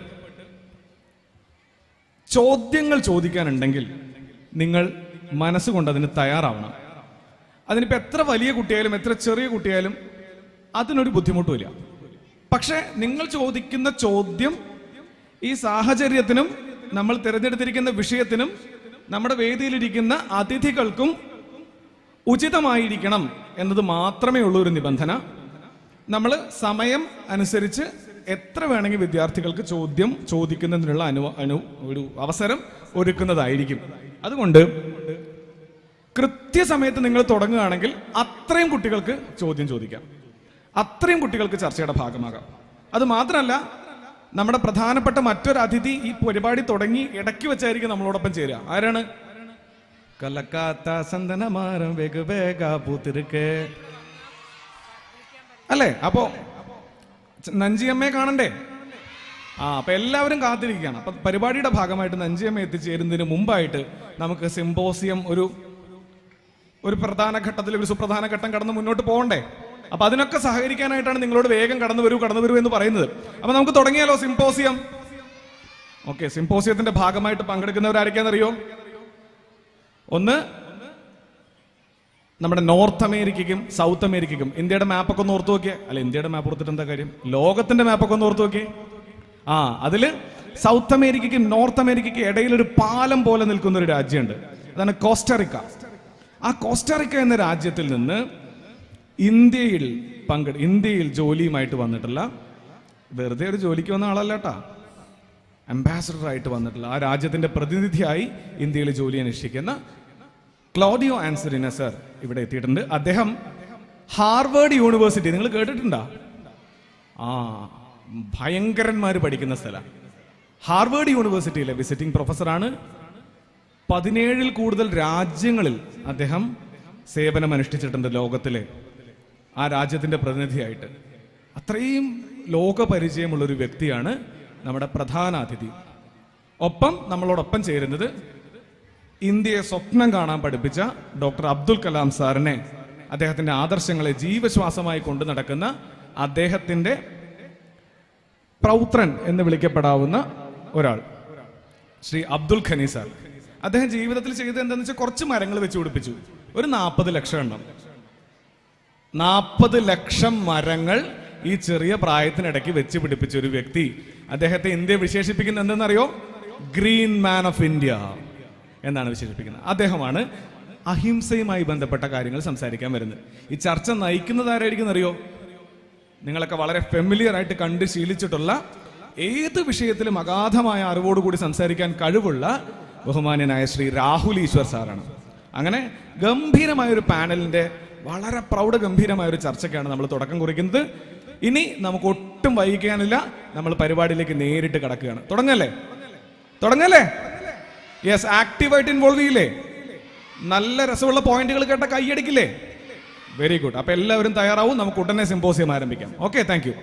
ചോദ്യങ്ങൾ ചോദിക്കാനുണ്ടെങ്കിൽ നിങ്ങൾ മനസ്സുകൊണ്ട് അതിന് തയ്യാറാവണം. അതിനിപ്പോൾ എത്ര വലിയ കുട്ടിയായാലും എത്ര ചെറിയ കുട്ടിയായാലും അതിനൊരു ബുദ്ധിമുട്ടുമില്ല. പക്ഷെ നിങ്ങൾ ചോദിക്കുന്ന ചോദ്യം ഈ സാഹചര്യത്തിനും നമ്മൾ തിരഞ്ഞെടുത്തിരിക്കുന്ന വിഷയത്തിനും നമ്മുടെ വേദിയിലിരിക്കുന്ന അതിഥികൾക്കും ഉചിതമായിരിക്കണം എന്നത് മാത്രമേ ഉള്ളൂ ഒരു നിബന്ധന. നമ്മൾ സമയം അനുസരിച്ച് എത്ര വേണമെങ്കിൽ വിദ്യാർത്ഥികൾക്ക് ചോദ്യം ചോദിക്കുന്നതിനുള്ള ഒരു അവസരം ഒരുക്കുന്നതായിരിക്കും. അതുകൊണ്ട് കൃത്യസമയത്ത് നിങ്ങൾ തുടങ്ങുകയാണെങ്കിൽ അത്രയും കുട്ടികൾക്ക് ചോദ്യം ചോദിക്കാം, അത്രയും കുട്ടികൾക്ക് ചർച്ചയുടെ ഭാഗമാകാം. അത് മാത്രമല്ല, നമ്മുടെ പ്രധാനപ്പെട്ട മറ്റൊരു അതിഥി ഈ പരിപാടി തുടങ്ങി ഇടയ്ക്ക് വെച്ചായിരിക്കും നമ്മളോടൊപ്പം ചേരുക. ആരാണ്? കലക്കാത്ത സന്തനമാരം വേഗ പൂത്തിരുക്കേ അല്ലേ? അപ്പോ നഞ്ചിയമ്മയെ കാണണ്ടേ? അപ്പൊ എല്ലാവരും കാത്തിരിക്കുകയാണ്. അപ്പൊ പരിപാടിയുടെ ഭാഗമായിട്ട് നഞ്ചിയമ്മ എത്തിച്ചേരുന്നതിന് മുമ്പായിട്ട് നമുക്ക് സിംപോസിയം ഒരു പ്രധാന ഘട്ടത്തിൽ ഒരു സുപ്രധാന ഘട്ടം കടന്ന് മുന്നോട്ട് പോകണ്ടേ? അപ്പൊ അതിനൊക്കെ സഹകരിക്കാനായിട്ടാണ് നിങ്ങളോട് വേഗം കടന്നു വരൂ എന്ന് പറയുന്നത്. അപ്പൊ നമുക്ക് തുടങ്ങിയാലോ സിംപോസിയം? ഓക്കെ, സിംപോസിയത്തിന്റെ ഭാഗമായിട്ട് പങ്കെടുക്കുന്നവരായിരിക്കാന്നറിയോ? ഒന്ന് നമ്മുടെ നോർത്ത് അമേരിക്കയ്ക്കും സൗത്ത് അമേരിക്കയ്ക്കും. ഇന്ത്യയുടെ മാപ്പൊക്കെ ഒന്ന് ഓർത്ത് നോക്കിയേ. അല്ല, ഇന്ത്യയുടെ മാപ്പ് ഓർത്തിട്ട് എന്താ കാര്യം? ലോകത്തിന്റെ മാപ്പൊക്കെ ഒന്ന് ഓർത്ത് നോക്കിയേ. അതില് സൗത്ത് അമേരിക്കയ്ക്കും നോർത്ത് അമേരിക്കയ്ക്കും ഇടയിൽ ഒരു പാലം പോലെ നിൽക്കുന്ന ഒരു രാജ്യമുണ്ട്. അതാണ് കോസ്റ്ററിക്ക. ആ കോസ്റ്ററിക്ക എന്ന രാജ്യത്തിൽ നിന്ന് ഇന്ത്യയിൽ ജോലിയുമായിട്ട് വന്നിട്ടുള്ള, വെറുതെ ഒരു ജോലിക്ക് വന്ന ആളല്ല കേട്ടാ, അംബാസഡർ ആയിട്ട് വന്നിട്ടുള്ള, ആ രാജ്യത്തിന്റെ പ്രതിനിധിയായി ഇന്ത്യയിൽ ജോലി അന്വേഷിക്കുന്ന ക്ലോഡിയോ ആൻസറിന സർ ഇവിടെ എത്തിയിട്ടുണ്ട്. അദ്ദേഹം ഹാർവേഡ് യൂണിവേഴ്സിറ്റി, നിങ്ങൾ കേട്ടിട്ടുണ്ടോ? ഭയങ്കരന്മാര് പഠിക്കുന്ന സ്ഥലം. ഹാർവേഡ് യൂണിവേഴ്സിറ്റിയിലെ വിസിറ്റിംഗ് പ്രൊഫസറാണ്. 17ൽ കൂടുതൽ രാജ്യങ്ങളിൽ അദ്ദേഹം സേവനമനുഷ്ഠിച്ചിട്ടുണ്ട് ലോകത്തിലെ. ആ രാജ്യത്തിന്റെ പ്രതിനിധിയായിട്ട് അത്രയും ലോകപരിചയമുള്ളൊരു വ്യക്തിയാണ് നമ്മുടെ പ്രധാന അതിഥി. ഒപ്പം നമ്മളോടൊപ്പം ചേരുന്നത് ഇന്ത്യയെ സ്വപ്നം കാണാൻ പഠിപ്പിച്ച ഡോക്ടർ അബ്ദുൽ കലാം സാറിനെ, അദ്ദേഹത്തിൻ്റെ ആദർശങ്ങളെ ജീവശ്വാസമായി കൊണ്ടു നടക്കുന്ന അദ്ദേഹത്തിൻ്റെ പ്രൗത്രൻ എന്ന് വിളിക്കപ്പെടാവുന്ന ഒരാൾ, ശ്രീ അബ്ദുൽ ഖനി സാർ. അദ്ദേഹം ജീവിതത്തിൽ ചെയ്തത് എന്താണെന്ന് വെച്ചാൽ കുറച്ച് മരങ്ങൾ വെച്ച് പിടിപ്പിച്ചു. ഒരു 40 ലക്ഷം എണ്ണം, 40 ലക്ഷം മരങ്ങൾ ഈ ചെറിയ പ്രായത്തിനിടയ്ക്ക് വെച്ച് പിടിപ്പിച്ച ഒരു വ്യക്തി. അദ്ദേഹത്തെ ഇന്ത്യ വിശേഷിപ്പിക്കുന്നത് എന്തെന്നറിയോ? ഗ്രീൻ മാൻ ഓഫ് ഇന്ത്യ എന്നാണ് വിശേഷിപ്പിക്കുന്നത്. അദ്ദേഹമാണ് അഹിംസയുമായി ബന്ധപ്പെട്ട കാര്യങ്ങൾ സംസാരിക്കാൻ വരുന്നത്. ഈ ചർച്ച നയിക്കുന്നത് ആരായിരിക്കും അറിയോ? നിങ്ങളൊക്കെ വളരെ ഫെമിലിയർ ആയിട്ട് കണ്ട് ശീലിച്ചിട്ടുള്ള, ഏത് വിഷയത്തിലും അഗാധമായ അറിവോടുകൂടി സംസാരിക്കാൻ കഴിവുള്ള ബഹുമാന്യനായ ശ്രീ രാഹുൽ ഈശ്വർ സാറാണ്. അങ്ങനെ ഗംഭീരമായൊരു പാനലിന്റെ വളരെ ഗംഭീരമായൊരു ചർച്ചയ്ക്കാണ് നമ്മൾ തുടക്കം കുറിക്കുന്നത്. ഇനി നമുക്ക് ഒട്ടും വൈകിക്കാനില്ല, നമ്മൾ പരിപാടിയിലേക്ക് നേരിട്ട് കടക്കുകയാണ്. തുടങ്ങല്ലേ? യെസ്, ആക്റ്റീവായിട്ട് ഇൻവോൾവ് ചെയ്യില്ലേ? നല്ല രസമുള്ള പോയിന്റുകൾ കേട്ട കൈയടിക്കില്ലേ? Very good. അപ്പൊ എല്ലാവരും തയ്യാറാവും, നമുക്ക് ഉടനെ സിമ്പോസിയം ആരംഭിക്കാം. Okay, thank U.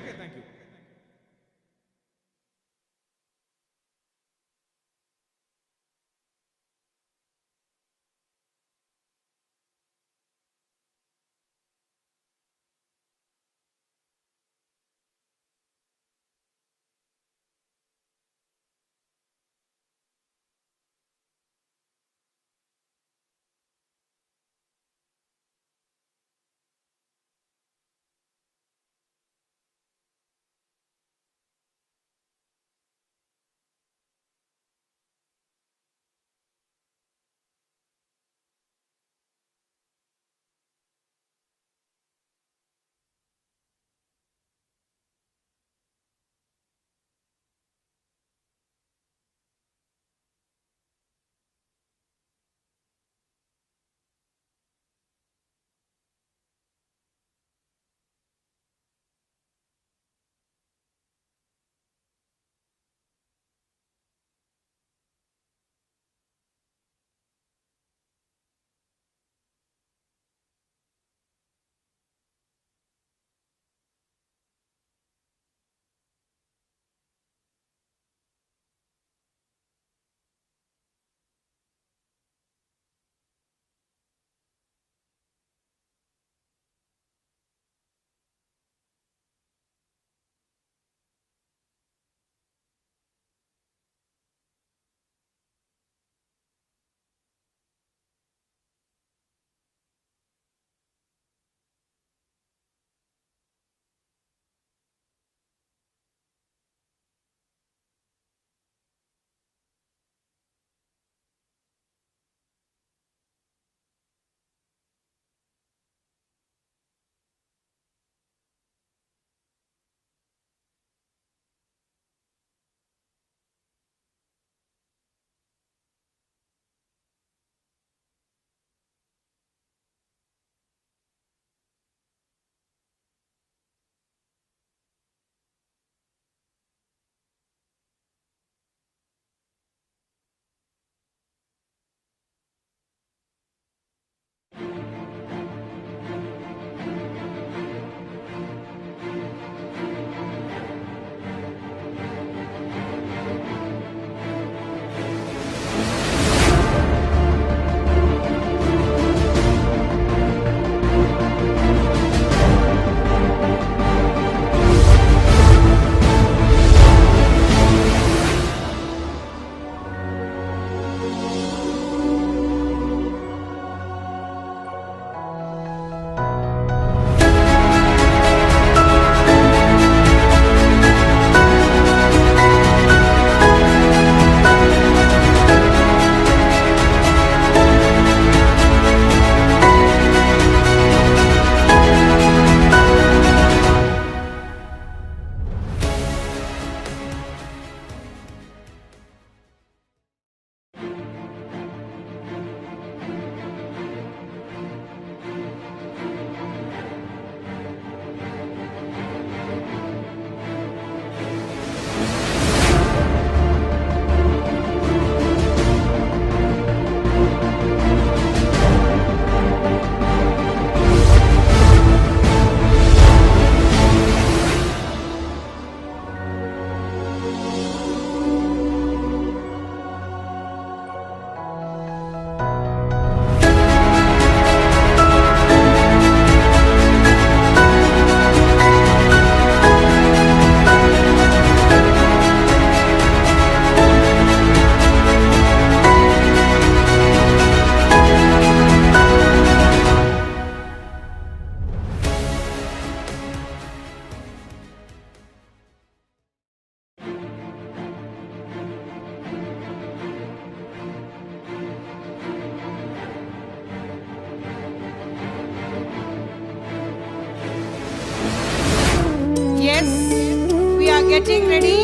getting ready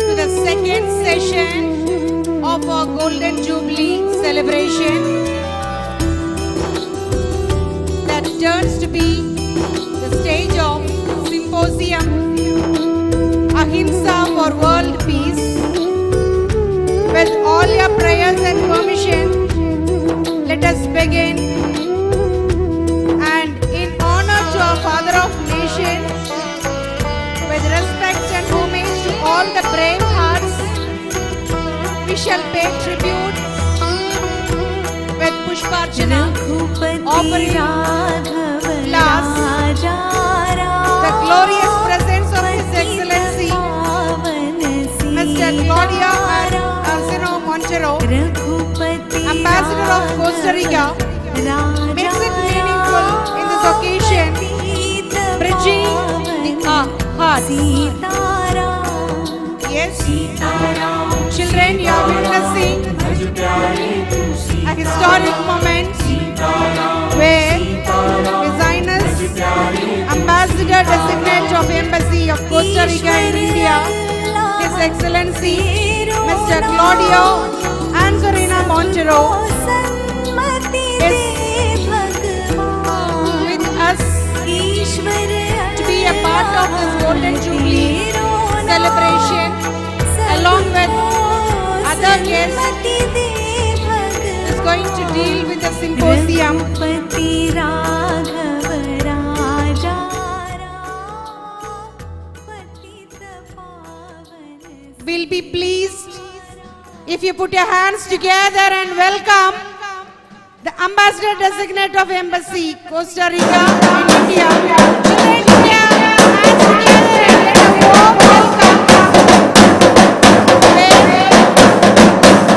to the second session of our Golden Jubilee celebration that turns to be the stage of symposium Ahimsa for World Peace. With all your prayers and permission, let us begin. And in honor to our Father of Nation, with respect and homage to all the brave hearts, we shall pay tribute with Pushparchana, offering last the glorious presence of His Excellency Mr. Claudia Montero, Ambassador of Costa Rica, makes it meaningful in this occasion, bridging the hearts. Yes, children, you are witnessing a historic moment where His Highness Ambassador Designate of Embassy of Costa Rica in India, His Excellency Mr. Claudio Anzorina Montero is with us to be a part of this Golden Jubilee celebration along with other guests. Is going to deal with the symposium. We'll be pleased if you put your hands together and welcome the Ambassador Designate of Embassy, Costa Rica in India. Children, put your hands together and let a warm welcome.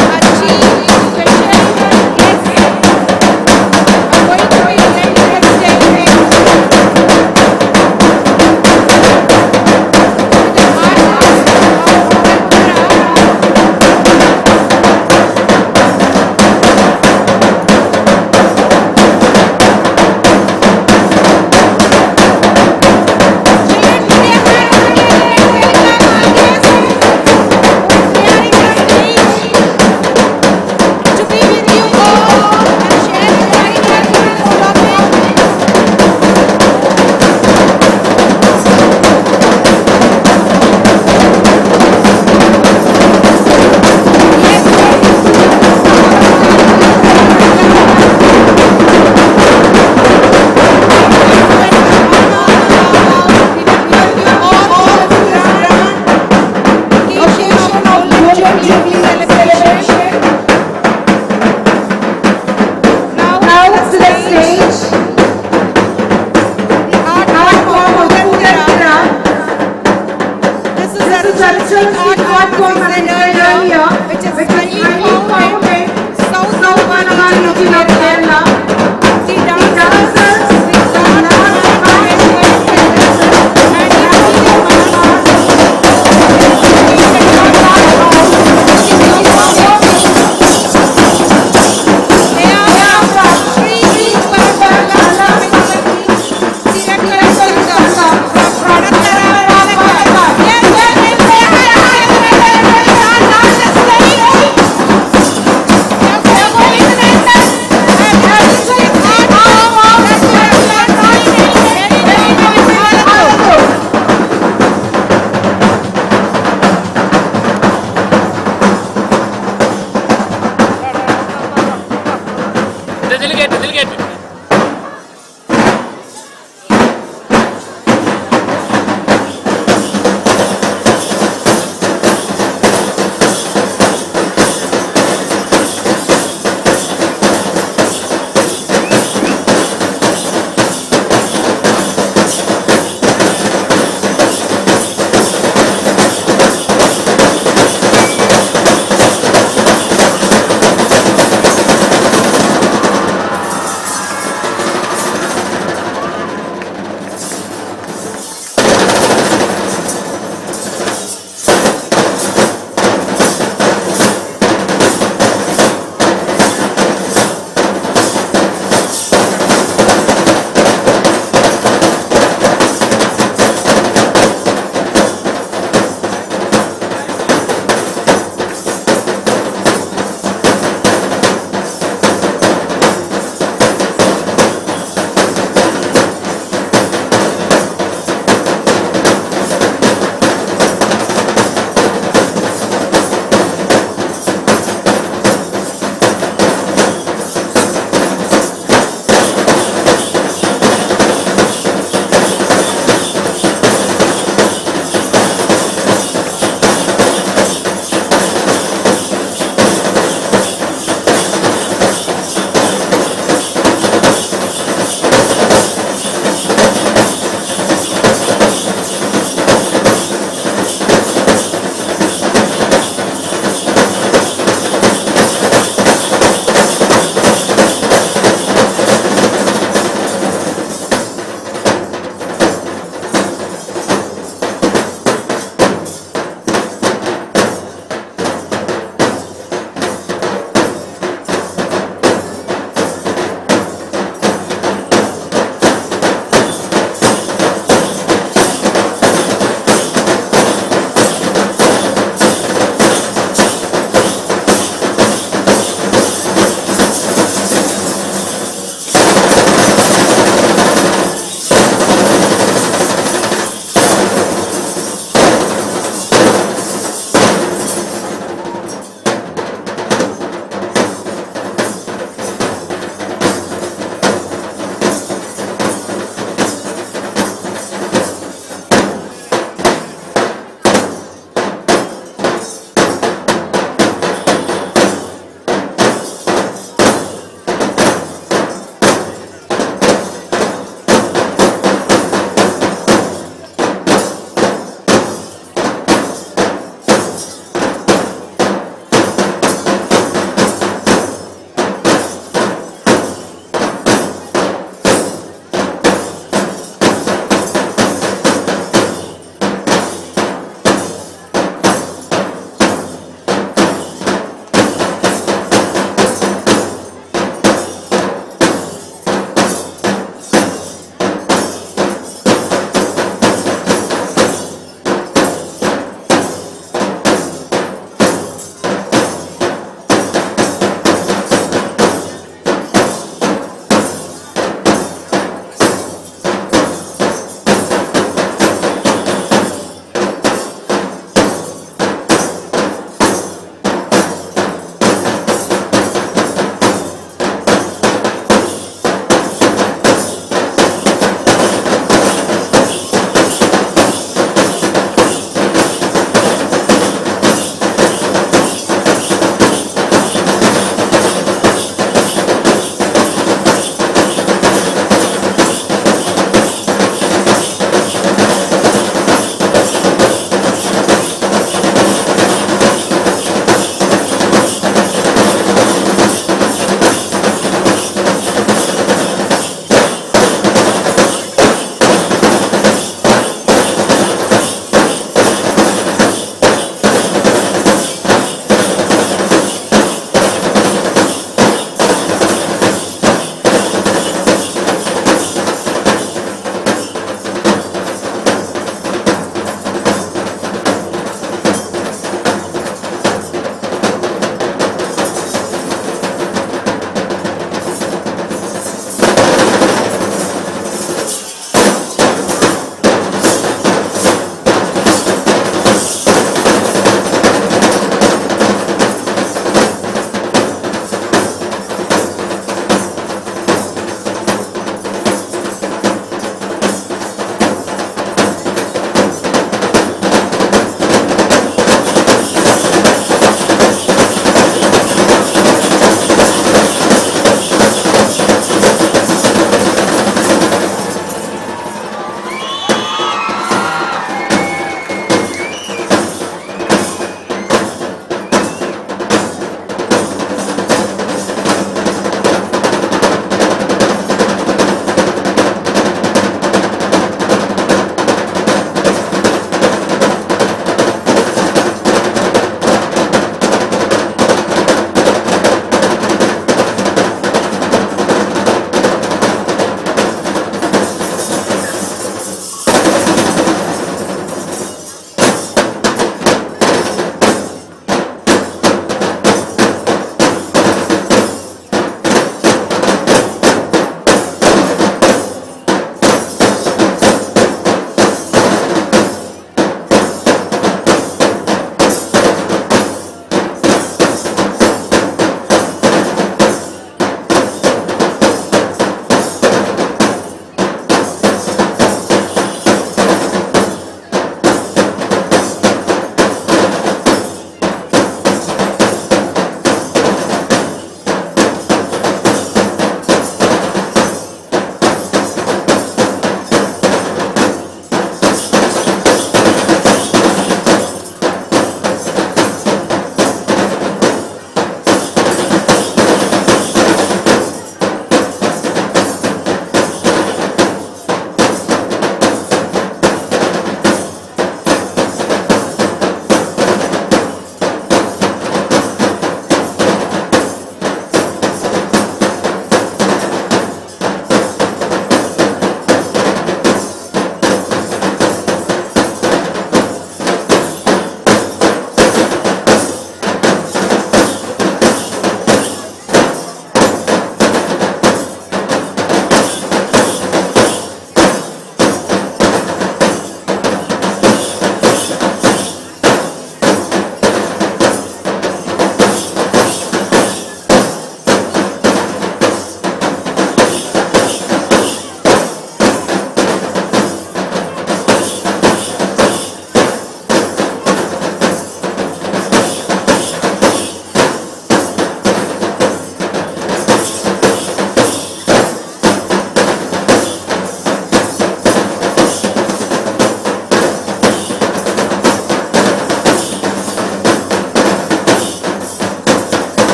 Our chief special guests are going to be elected to the stage.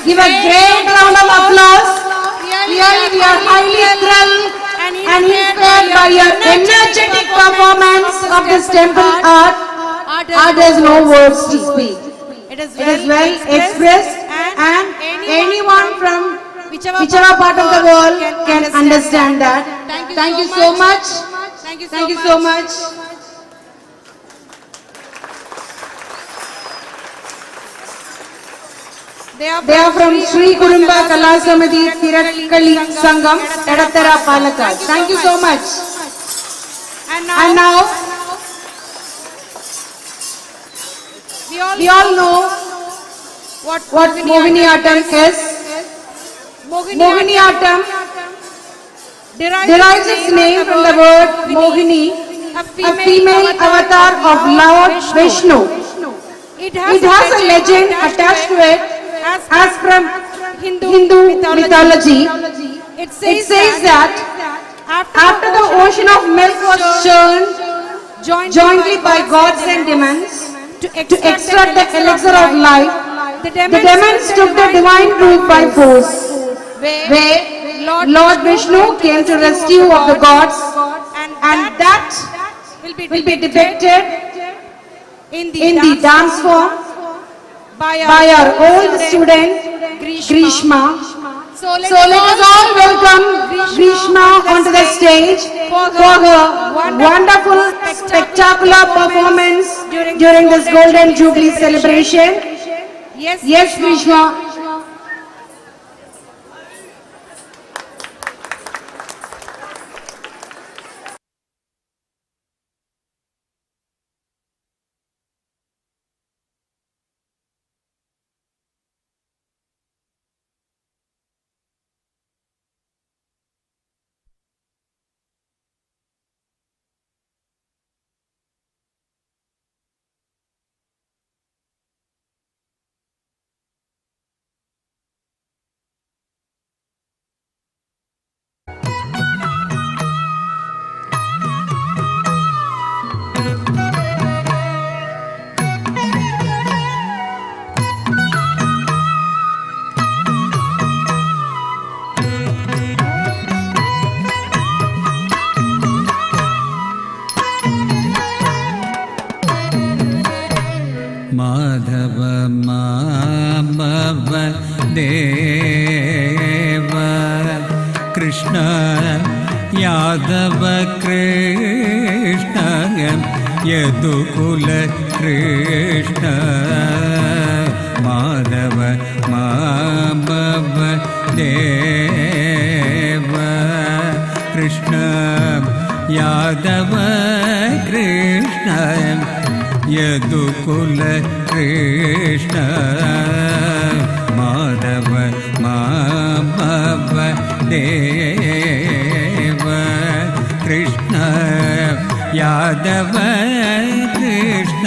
give a great round of applause. Really, we are highly thrilled and inspired by your energetic performance of this temple art. Art has no words to speak. It is well expressed and anyone from whichever part of the world can understand that. Thank you so much. Thank you so much. They are from Sri Kurumba Kala Samiti Thirakali Sangam, Edathara, Palakkad. Thank you so much. And now, we all know what Mohiniyattam is. Mohiniyattam derives its name from the word Mohini, a female avatar of Lord Vishnu. It has a legend attached to it as from Hindu mythology. It says that after the ocean of milk was churned jointly by gods and demons to extract the elixir of life, the demons took the divine truth by force, where Lord Vishnu came to rescue of the gods, and that will be depicted in the dance form by our old student Grishma. So let us all welcome Grishma onto the stage for her wonderful, spectacular performance during this Golden Jubilee celebration. Yes, Grishma. Madhava मामव देव कृष्ण यादव कृष्ण यदुकुल कृष्ण माधव मामव देव कृष्ण यादव कृष्ण यदुकुल कृष्ण माधव मामव देव कृष्ण यादव कृष्ण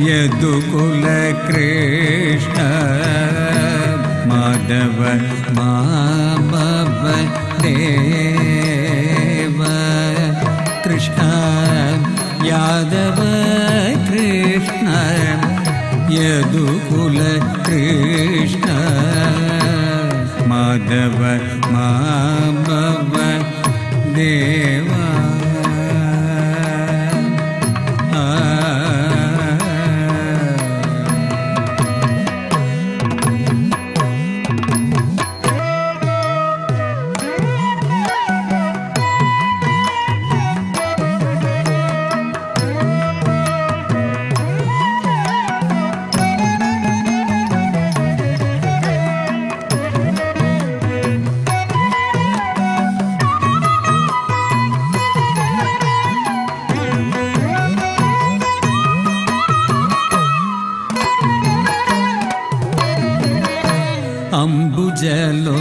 यदुकुल कृष्ण माधव मामव देव कृष्ण यादव कृष्ण यदुकुल कृष्ण माधव मामव देवा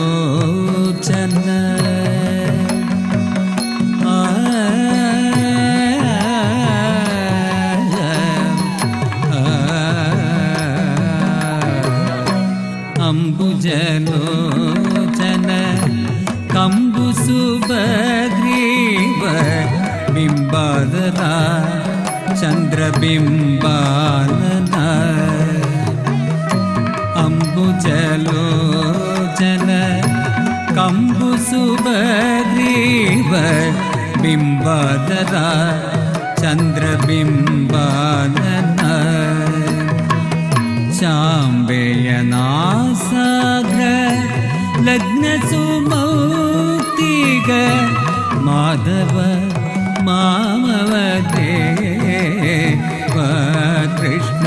अम्बुजलोचन अम्बुजलोचन कम्बुसुभग्रीव बिम्बादरा चन्द्रबिम्बानन अम्बुज ചഞ്ചലോചന കമ്പുസുഭഗ്രീവ ബിംബാധര ചന്ദ്രബിംബാനന ചാമ്പയനാസാഗ്ര ലഗ്നസുമൗക്തിക മാധവ മാമവ ദേവ കൃഷ്ണ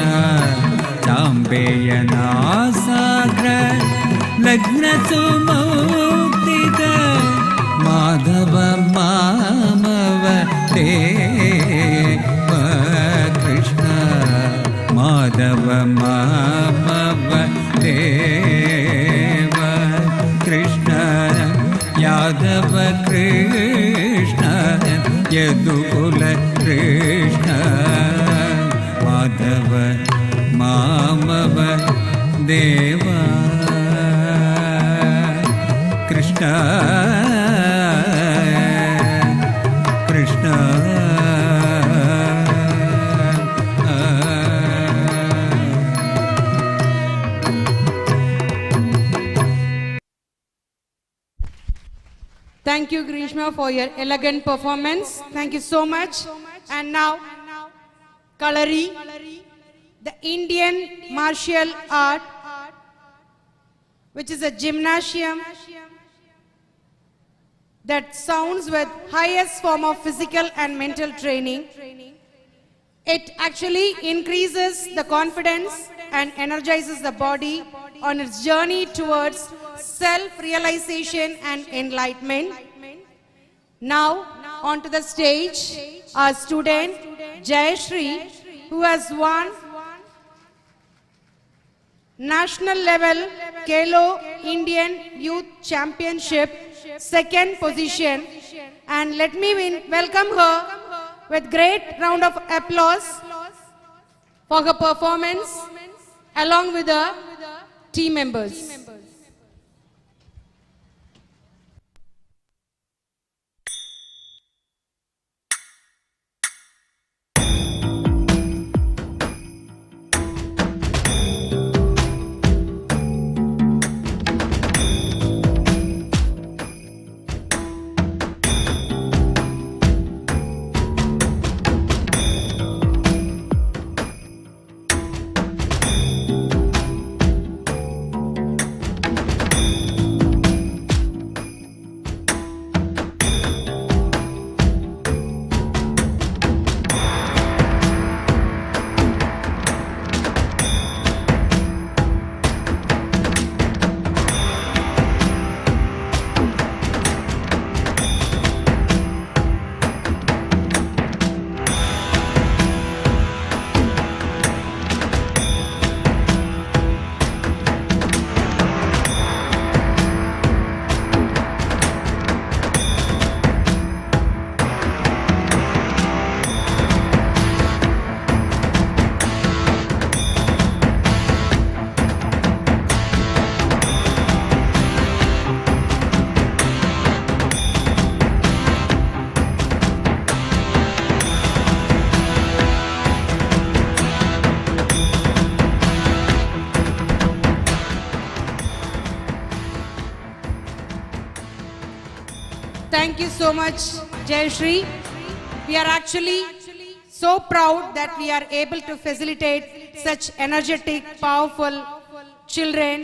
ചാമ്പയനാസാഗ്ര ലഗ്നസുമൗക്തിക മാധവ മാമവ ദേവ കൃഷ്ണ മാധവ മാമവ ദേവ കൃഷ്ണ യാദവ കൃഷ്ണ യദുകുല കൃഷ്ണ മാധവ മാമവ ദേവ Krishna Krishna Thank you, Grishma, for your elegant performance. Thank you so much. And now, Kalari, the Indian martial art, which is a gymnasium that sounds with highest form of physical and mental training. It actually increases the confidence and energizes the body on its journey towards self-realization and enlightenment. Now, onto the stage, our student Jayashri, who has won national level Kelo Indian Youth Championship, second position. And let me welcome her with great round of applause for her performance along with her team members. Thank you so much, Jayashri. We are actually so proud that we are able to facilitate such energetic, powerful children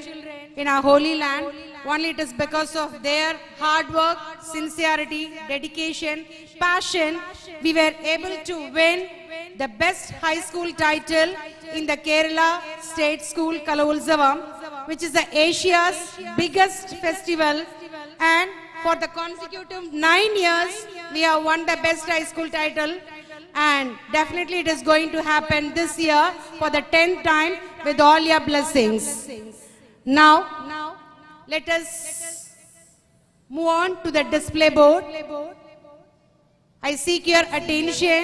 in our holy land. Only it is because of their hard work, sincerity, dedication, passion, we were able to win the best high school title in the Kerala State School Kalolsavam, which is the Asia's biggest festival, and for the consecutive 9 years, we have won the best high school title, and definitely it is going to happen this year for the 10th time with all your blessings. Now, let us move on to the display board. I seek your attention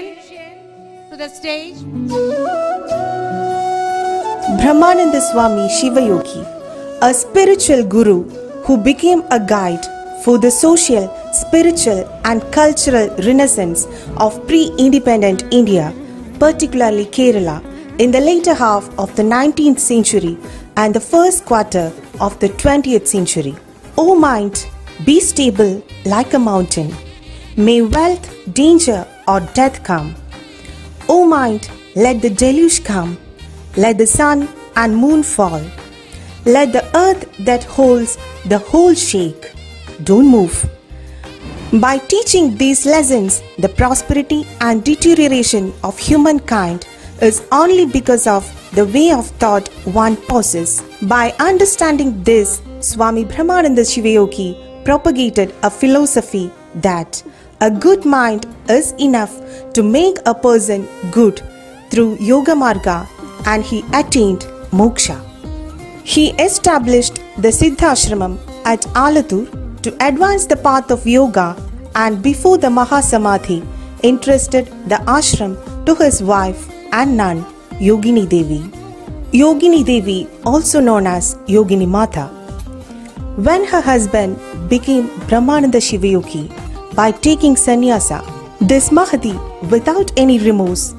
to the stage. Brahmananda Swami Shiva Yogi, a spiritual guru who became a guide for the social, spiritual and cultural renaissance of pre-independent India, particularly Kerala, in the later half of the 19th century, and the first quarter of the 20th century. O mind, be stable like a mountain. May wealth, danger, or death come. O mind, let the deluge come. Let the sun and moon fall. Let the earth that holds the whole shake. Don't move. By teaching these lessons, the prosperity and deterioration of humankind is only because of the way of thought one possesses. By understanding this, Swami Brahmananda Shivayogi propagated a philosophy that a good mind is enough to make a person good through Yoga Marga, and he attained moksha. He established the Siddhashramam at Alathur to advance the path of yoga, and before the Mahasamadhi entrusted the ashram to his wife and nun Yogini Devi. Yogini Devi, also known as Yogini Mata. When her husband became Brahmananda Shivayogi by taking sannyasa, this Mahati, without any remorse,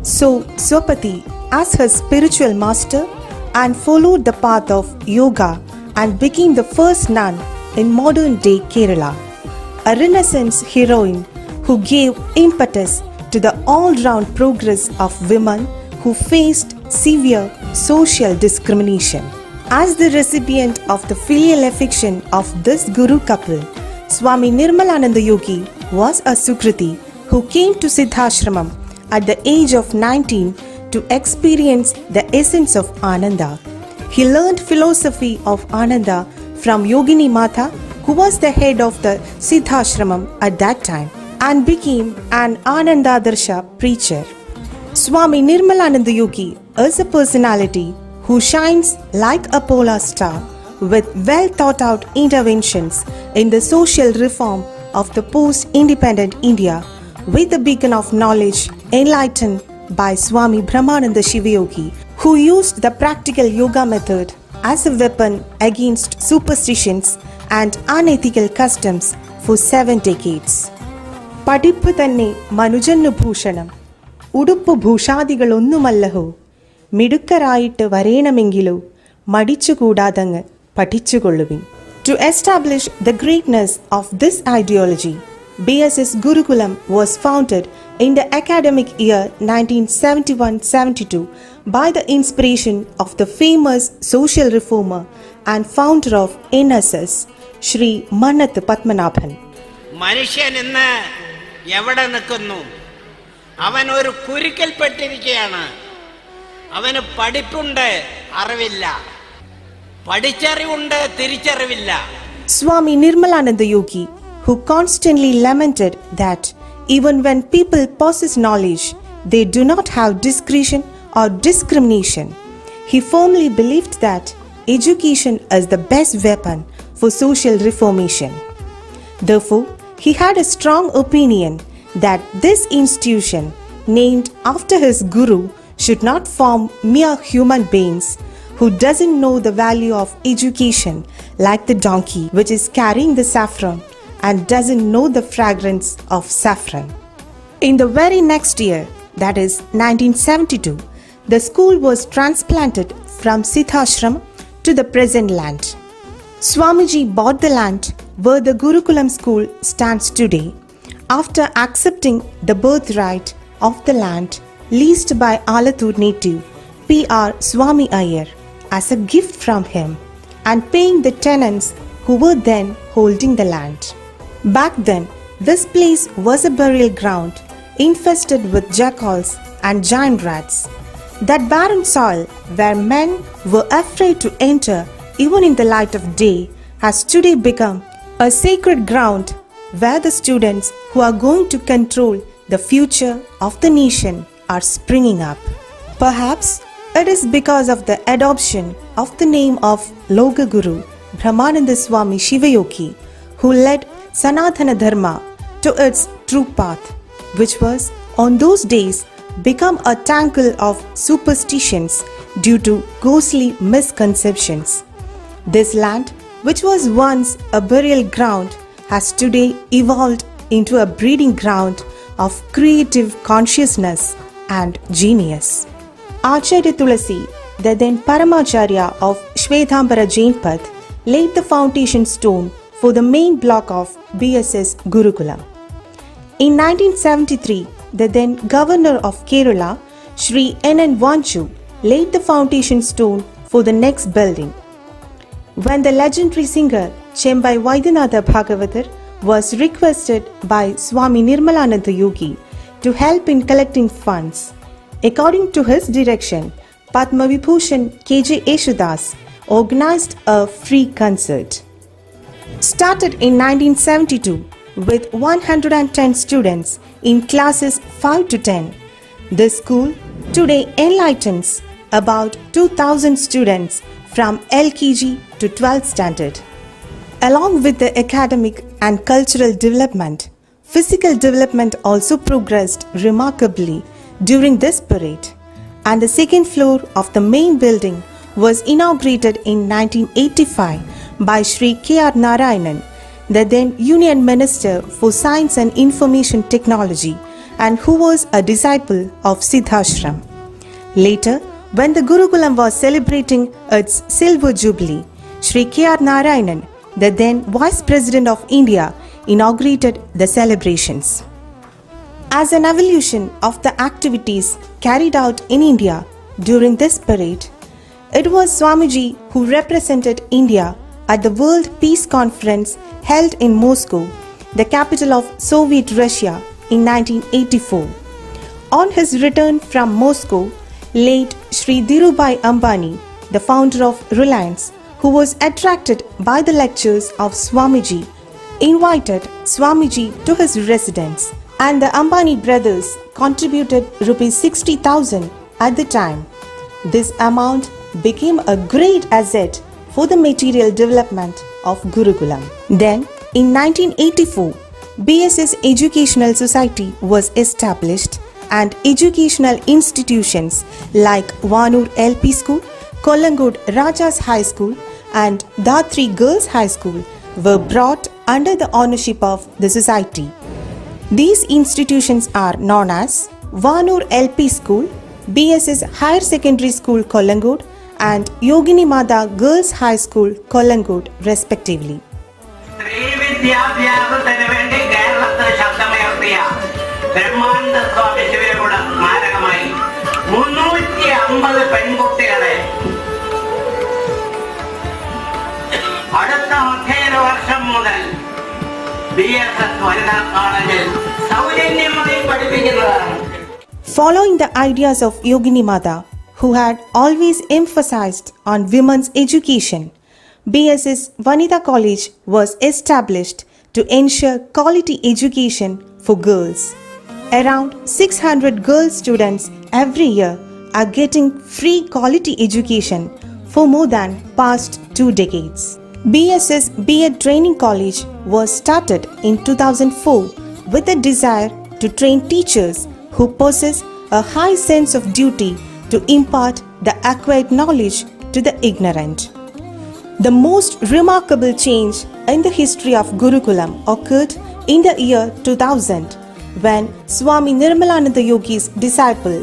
saw Swapati as her spiritual master and followed the path of yoga and became the first nun in modern day Kerala, a Renaissance heroine who gave impetus to the all-round progress of women who faced severe social discrimination. As the recipient of the filial affection of this Guru couple, Swami Nirmalananda Yogi was a Sukriti who came to Siddhashramam at the age of 19 to experience the essence of Ananda. He learned philosophy of Ananda from Yogini Mata, who was the head of the Siddhashramam at that time, and became an Anandadarsha preacher. Swami Nirmalananda Yogi is a personality who shines like a polar star with well thought out interventions in the social reform of the post-independent India, with the beacon of knowledge enlightened by Swami Brahmananda Shivayogi, who used the practical yoga method as a weapon against superstitions and unethical customs for 7 decades. പഠിപ്പ് തന്നെ മനുജന്നു ഭൂഷണം, ഉടുപ്പു ഭൂഷാദികളൊന്നുമല്ലഹോ, മിടുക്കരായിട്ട് വരേണമെങ്കിലോ മടിച്ചുകൂടാതങ്ങ് പഠിച്ചുകൊള്ളുവിൻ. To establish the greatness of this ideology, BSS Gurukulam was founded in the academic year 1971-72 by the inspiration of the famous social reformer and founder of NSS, Shri Mannath Padmanabhan. മനുഷ്യൻ ഇന്ന് എവിടെ നിൽക്കുന്നു? അവൻ ഒരു കുരുക്കിൽപ്പെട്ടിരിക്കുകയാണ്. അവന് പഠിപ്പുണ്ട്, അറിവില്ല. പഠിച്ചറിവുണ്ട്, തിരിച്ചറിവില്ല. Swami Nirmalananda Yogi, who constantly lamented that even when people possess knowledge, they do not have discretion or discrimination. He firmly believed that education is the best weapon for social reformation. Therefore, he had a strong opinion that this institution, named after his guru, should not form mere human beings who doesn't know the value of education, like the donkey which is carrying the saffron and doesn't know the fragrance of saffron. In the very next year, that is 1972, the school was transplanted from Siddhashram to the present land. Swamiji bought the land where the Gurukulam school stands today after accepting the birthright of the land leased by Alathur native P.R. Swami Iyer as a gift from him and paying the tenants who were then holding the land. Back then, this place was a burial ground infested with jackals and giant rats. That barren soil where men were afraid to enter even in the light of day has today become a sacred ground where the students who are going to control the future of the nation are springing up. Perhaps it is because of the adoption of the name of Loga Guru Brahmananda Swami Shivayogi, who led Sanatana Dharma to its true path, which was on those days become a tangle of superstitions due to ghostly misconceptions. This land, which was once a burial ground, has today evolved into a breeding ground of creative consciousness and genius. Acharya Tulasi, the then Paramacharya of Shwetambara Jain Path, laid the foundation stone for the main block of BSS Gurukulam. In 1973, the then Governor of Kerala, Shri N.N. Vanchu, laid the foundation stone for the next building. When the legendary singer Chembai Vaidyanatha Bhagavathar was requested by Swami Nirmalananda Yogi to help in collecting funds, according to his direction, Padma Vibhushan K.J. Yeshudas organized a free concert. Started in 1972 with 110 students in classes 5 to 10, this school today enlightens about 2,000 students from LKG to 12th standard. Along with the academic and cultural development, physical development also progressed remarkably during this period, and the second floor of the main building was inaugurated in 1985 by Shri K.R. Narayanan, the then Union Minister for Science and Information Technology, and who was a disciple of Siddhashram. Later, when the Gurukulam was celebrating its Silver Jubilee, Shri K.R. Narayanan, the then Vice President of India, inaugurated the celebrations. As an evolution of the activities carried out in India during this period, it was Swamiji who represented India at the World Peace Conference held in Moscow, the capital of Soviet Russia, in 1984. On his return from Moscow, late Shri Dhirubhai Ambani, the founder of Reliance, who was attracted by the lectures of Swamiji, invited Swamiji to his residence, and the Ambani brothers contributed Rs 60,000 at the time. This amount became a great asset for the material development of Gurukulam. Then, in 1984, BSS Educational Society was established, and educational institutions like Vanur LP School, Kolangod Rajas High School, and Dhatri Girls High School were brought under the ownership of the society. These institutions are known as Vanur LP School, BSS Higher Secondary School Kolangod, and Yogini Mada Girls High School Kolangod respectively. വിദ്യാഭ്യാസത്തിന് വേണ്ടി കേരളത്തിൽ ശബ്ദമുയർത്തിയ ബ്രഹ്മാനന്ദ സ്വാമി ശിവയുടെ സ്മാരകമായി 350 പെൺകുട്ടികളെ അടുത്ത അധ്യയന വർഷം മുതൽ BSS വനിതാ കോളേജിൽ സൗജന്യമായി പഠിപ്പിക്കുന്നതാണ്. Following the ideas of Yogini Mada, who had always emphasized on women's education, BSS Vanita College was established to ensure quality education for girls. Around 600 girl students every year are getting free quality education for more than past 2 decades. BSS B.Ed Training College was started in 2004 with a desire to train teachers who possess a high sense of duty to impart the acquired knowledge to the ignorant. The most remarkable change in the history of Gurukulam occurred in the year 2000 when Swami Nirmalananda Yogi's disciple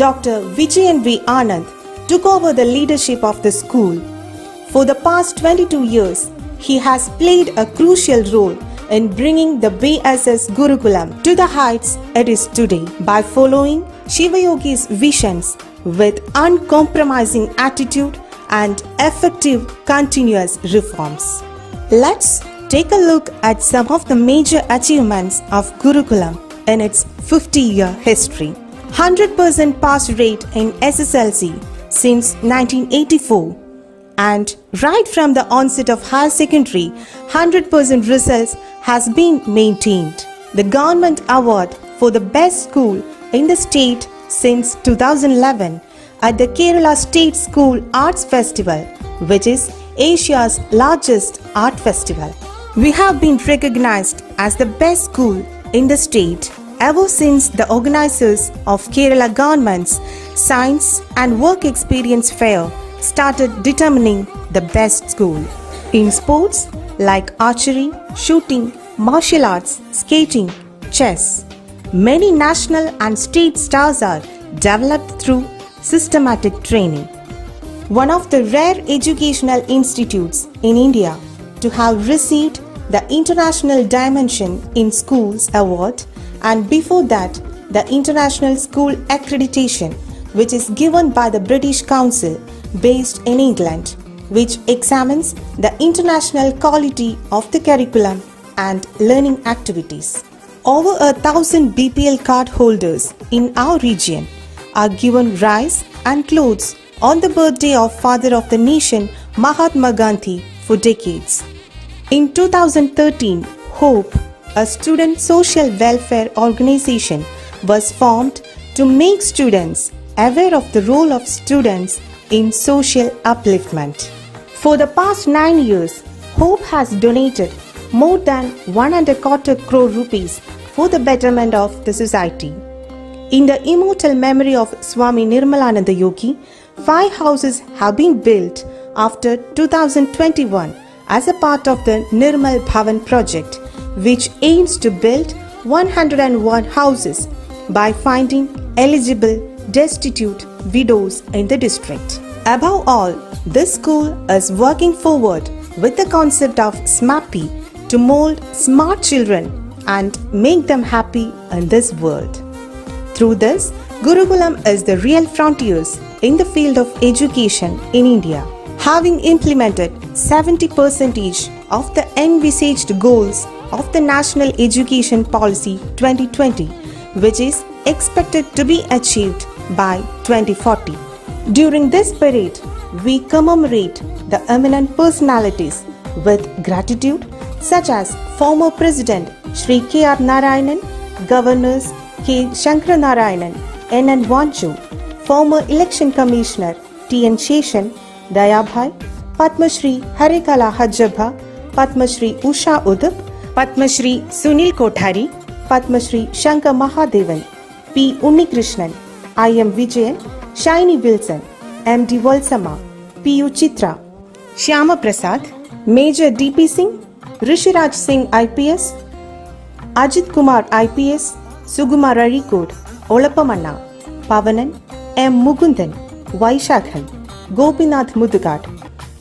Dr. Vijayan V. Anand took over the leadership of the school. For the past 22 years, he has played a crucial role in bringing the BSS Gurukulam to the heights it is today by following Shiva Yogi's visions with uncompromising attitude and effective continuous reforms. Let's take a look at some of the major achievements of Gurukulam in its 50-year history. 100% pass rate in SSLC since 1984, and right from the onset of higher secondary, 100% results has been maintained. The government award for the best school in the state since 2011 at the Kerala State School Arts Festival, which is Asia's largest art festival. We have been recognized as the best school in the state ever since the organizers of Kerala government's Science and Work Experience Fair started determining the best school. In sports like archery, shooting, martial arts, skating, chess, many national and state stars are developed through systematic training. one of the rare educational institutes in India to have received the International Dimension in Schools Award, and before that the International School Accreditation, which is given by the British Council based in England, which examines the international quality of the curriculum and learning activities. Over 1,000 BPL card holders in our region are given rice and clothes on the birthday of Father of the Nation Mahatma Gandhi for decades. In 2013, Hope, a student social welfare organization, was formed to make students aware of the role of students in social upliftment. For the past 9 years, Hope has donated more than 1.25 crore rupees for the betterment of the society. In the immortal memory of Swami Nirmalananda Yogi, 5 houses have been built after 2021 as a part of the Nirmal Bhavan project, which aims to build 101 houses by finding eligible destitute widows in the district. Above all, this school is working forward with the concept of SMAPI to mold smart children and make them happy in this world. Through this, Gurukulam is the real frontiers in the field of education in India, having implemented 70% of the envisaged goals of the National Education Policy 2020, which is expected to be achieved by 2040. During this period, we commemorate the eminent personalities with gratitude, such as former President Shri K.R. Narayanan, Governors K. Shankara Narayanan, N.N. Vanchu, former Election Commissioner T.N. Sheshan, Dayabhai, Padma Shri Harikala Hajjabha, Padma Shri Usha Udup, Padma Shri Sunil Kothari, Padma Shri Shankar Mahadevan, P. Unnikrishnan, I.M. Vijayan, Shiny Wilson, M.D. Valsama, P.U. Chitra, Shyama Prasad, Major D.P. Singh, Rishiraj Singh IPS, Ajit Kumar IPS, Sugumar Arikod, Olapamanna, Pavanan, M. Mugundan, Vaishakhan, Gopinath Mudugat,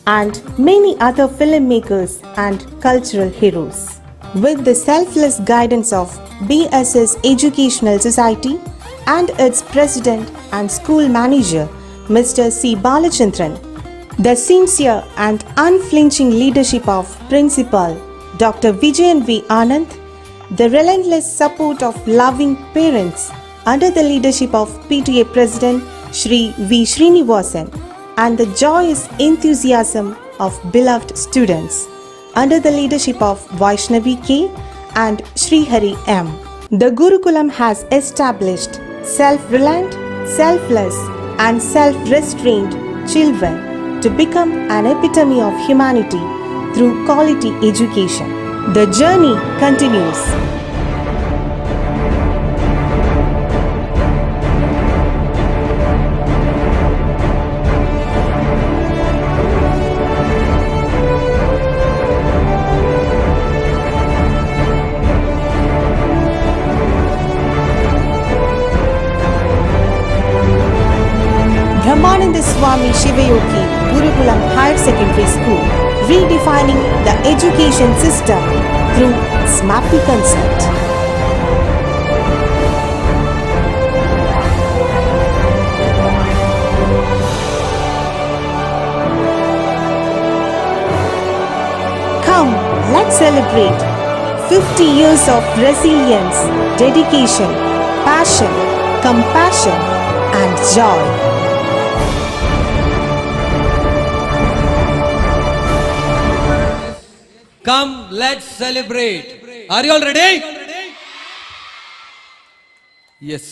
and many other filmmakers and cultural heroes. With the selfless guidance of BSS Educational Society and its president and school manager, Mr. C. Balachandran, the sincere and unflinching leadership of Principal Dr. Vijayan V. Anand, the relentless support of loving parents under the leadership of PTA President Shri V. Srinivasan, and the joyous enthusiasm of beloved students under the leadership of Vaishnavi K. and Shri Hari M. The Gurukulam has established self-reliant, selfless, and self-restrained children to become an epitome of humanity through quality education. The journey continues. Brahmananda Swami Shivayogi Gurukulam Higher Secondary School, redefining the education system through SMAPI concept. Come, let's celebrate 50 years of resilience, dedication, passion, compassion, and joy. Come, let's celebrate. Are you all ready? Yes.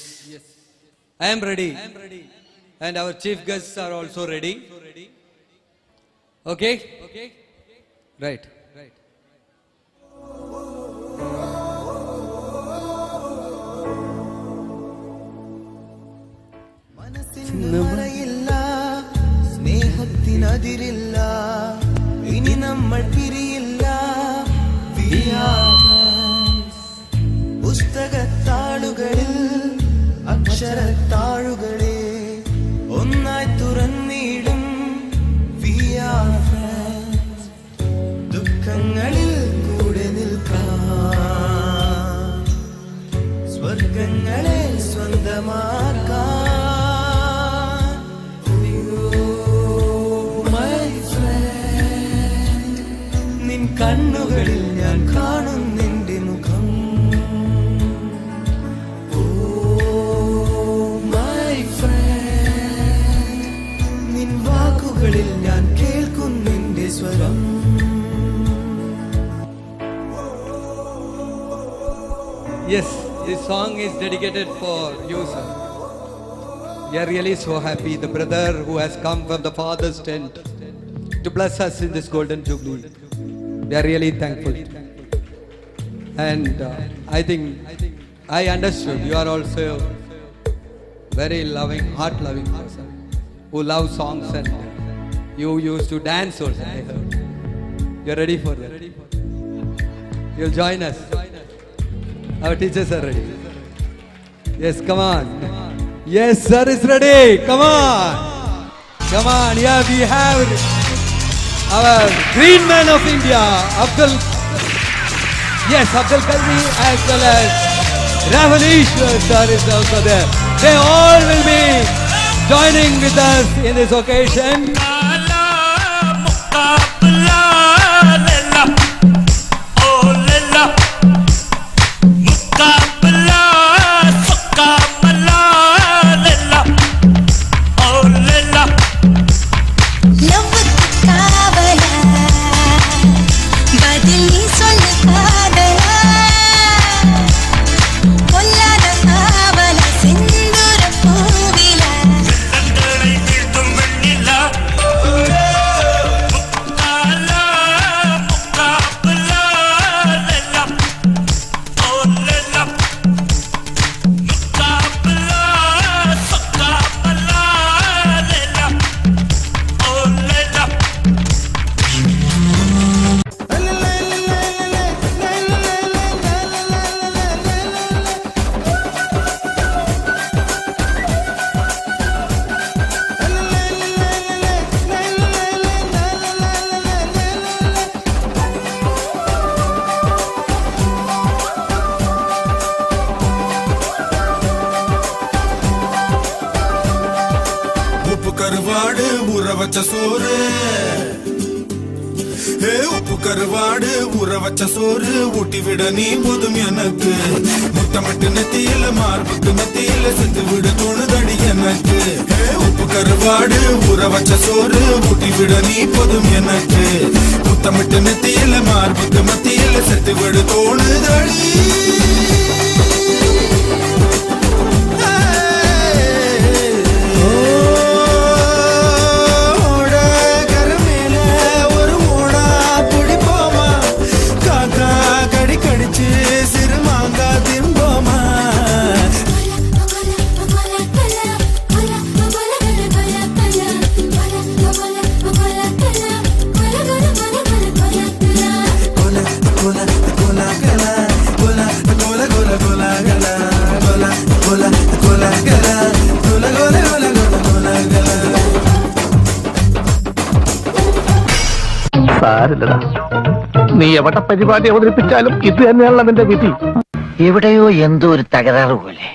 I am ready. And our chief guests are also ready. Okay? Right. സ്നേഹത്തിനതിരില്ല ഇനി നമ്മൾ പിരിയില്ല പുസ്തകത്താളുകളിൽ അക്ഷരത്താളുകളെ ഒന്നായി തുറന്നിടും വാക്കുകളിൽ ഞാൻ കാണുന്നെന്റെ മുഖം. Oh my friend, നിൻ വാക്കുകളിൽ ഞാൻ കേൾക്കുന്നെന്റെ സ്വരം. Yes, this song is dedicated for you, sir. We are really so happy. The brother who has come from the father's tent to bless us in this golden jubilee. We are really thankful. And I think I understood you are also very loving, heart-loving person who loves songs, and you used to dance also, I heard. You're ready for that? You'll join us. Our teachers are ready. Yes, come on. Yes, sir is ready. Come on. Come on. Yeah, we have our green man of India, Abdul. Yes, Abdul Kalvi, as well as Ravanishwar sir is also there. They all will be joining with us in this occasion. கருவாடு ஊற வச்ச சோறு, உப்பு கருவாடு ஊற வச்ச சோறு ஊட்டி விட நீ போதும் எனக்கு. முத்தமட்டு நெத்தியில மார்புக்கு மத்தியில செத்து விட தோணுதடி எனக்கு. உப்பு கருவாடு ஊற வச்ச சோறு ஊட்டி விட நீ போதும் எனக்கு. முத்தமட்டு நெத்தியில மார்புக்கு மத்தியில செத்து விட தோணுதடி. നീ എവിടെ പരിപാടി അവതരിപ്പിച്ചാലും ഇത് തന്നെയാണല്ലോ നിന്റെ വിധി. എവിടെയോ എന്തോ ഒരു തകരാറ് പോലെ.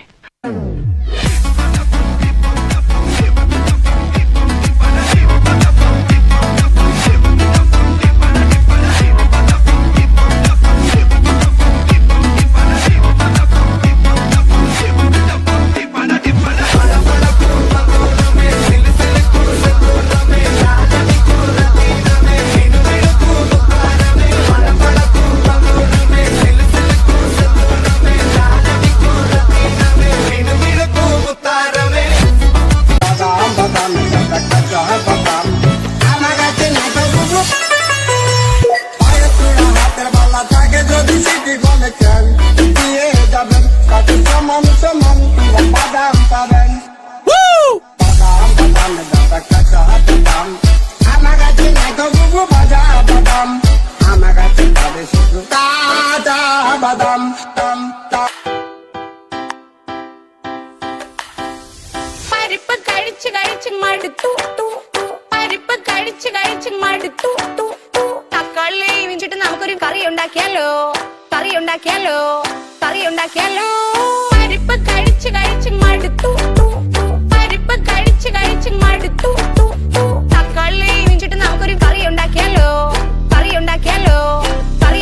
കറി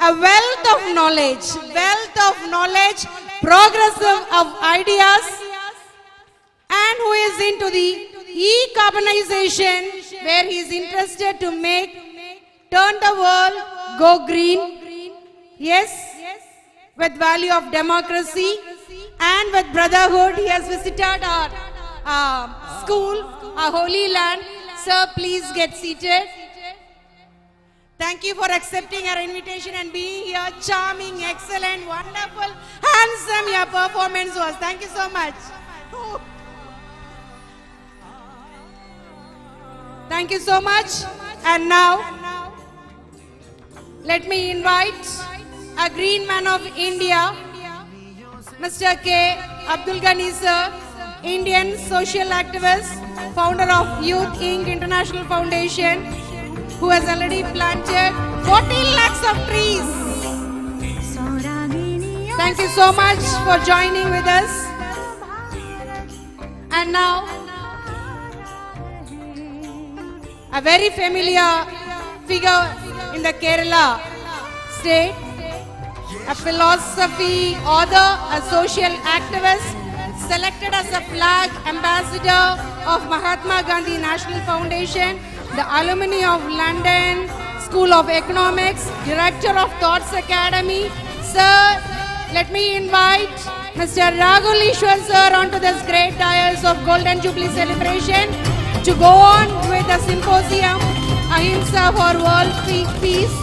a wealth of knowledge, progressive of ideas, and who is into the e-carbonization, where he is interested to turn the world go green. Yes, with value of democracy and with brotherhood, he has visited our school, our holy land. Sir, please get seated. Thank you for accepting our invitation and being here. Charming, excellent, wonderful, handsome your performance was. Thank you so much. Thank you so much. And now, let me invite a green man of India, Mr. K. Abdul Ghani sir, Indian social activist, founder of Youth Inc. International Foundation, who has already planted 14 lakhs of trees. Thank you so much for joining with us. And now, a very familiar figure in the Kerala state, a philosophy author, a social activist, selected as a flag ambassador of Mahatma Gandhi National Foundation, the alumni of London School of Economics, director of Thoughts Academy. Sir, let me invite Mr. Raghul Ishwar sir onto this great dais of Golden Jubilee celebration to go on with the symposium Ahimsa for World Peace.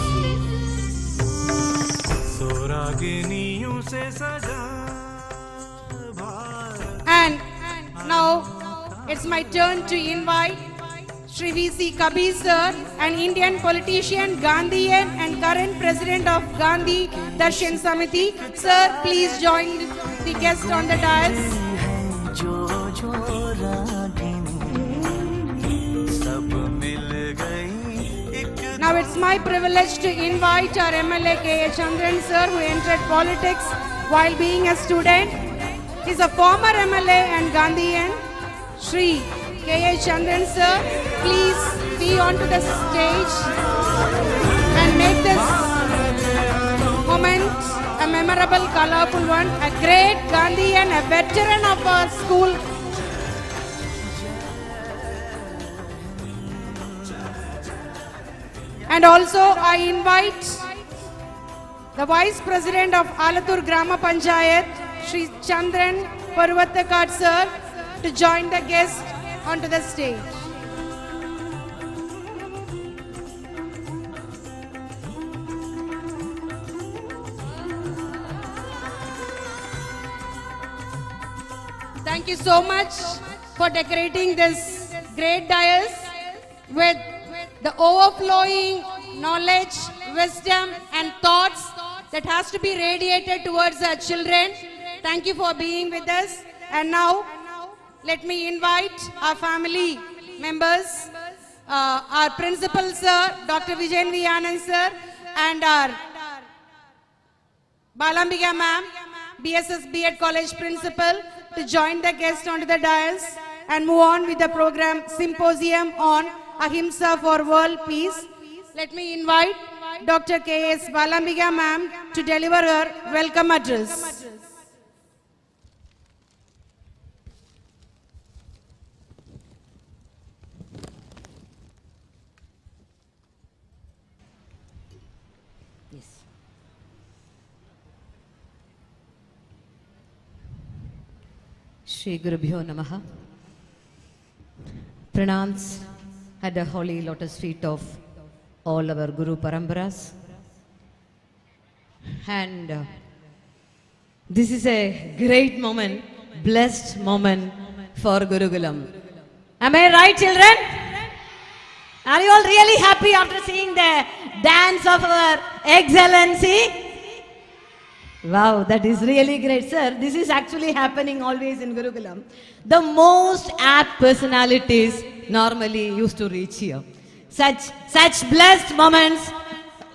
And now it's my turn to invite Shri V.C. Kabir sir, an Indian politician, Gandhian and current president of Gandhi Darshan Samiti. Sir, please join the guest on the dais. Now it's my privilege to invite our MLA K.A. Chandran sir, who entered politics while being a student. He's a former MLA and Gandhian. Shri K.A. Chandran sir, please be onto the stage and make this moment a memorable, colorful one. A great Gandhian, a veteran of our school. And also I invite the Vice President of Alatur Grama Panchayat, Shri Chandran Parvatakar sir, to join the guest onto the stage. Thank you so much for decorating this great dais with the overflowing knowledge, wisdom and thoughts that has to be radiated towards our children. Thank you for being with us. And now, let me invite our family members, our principal sir, Dr. Vijayan V. Anand sir, and our Balambika ma'am, BSS B.Ed College principal, to join the guests onto the dais and move on with the program Symposium on Ahimsa for World Peace. Let me invite Dr. K.S. Balambika ma'am to deliver her welcome address. Shri Gurubhyo Namaha. Pranams at the holy lotus feet of all our Guru Paramparas. And this is a great moment, blessed moment for Gurukulam. Am I right, children? Are you all really happy after seeing the dance of our Excellency? Wow, that is really great, sir. This is actually happening always in Gurukulam. The most apt personalities normally used to reach here. Such blessed moments.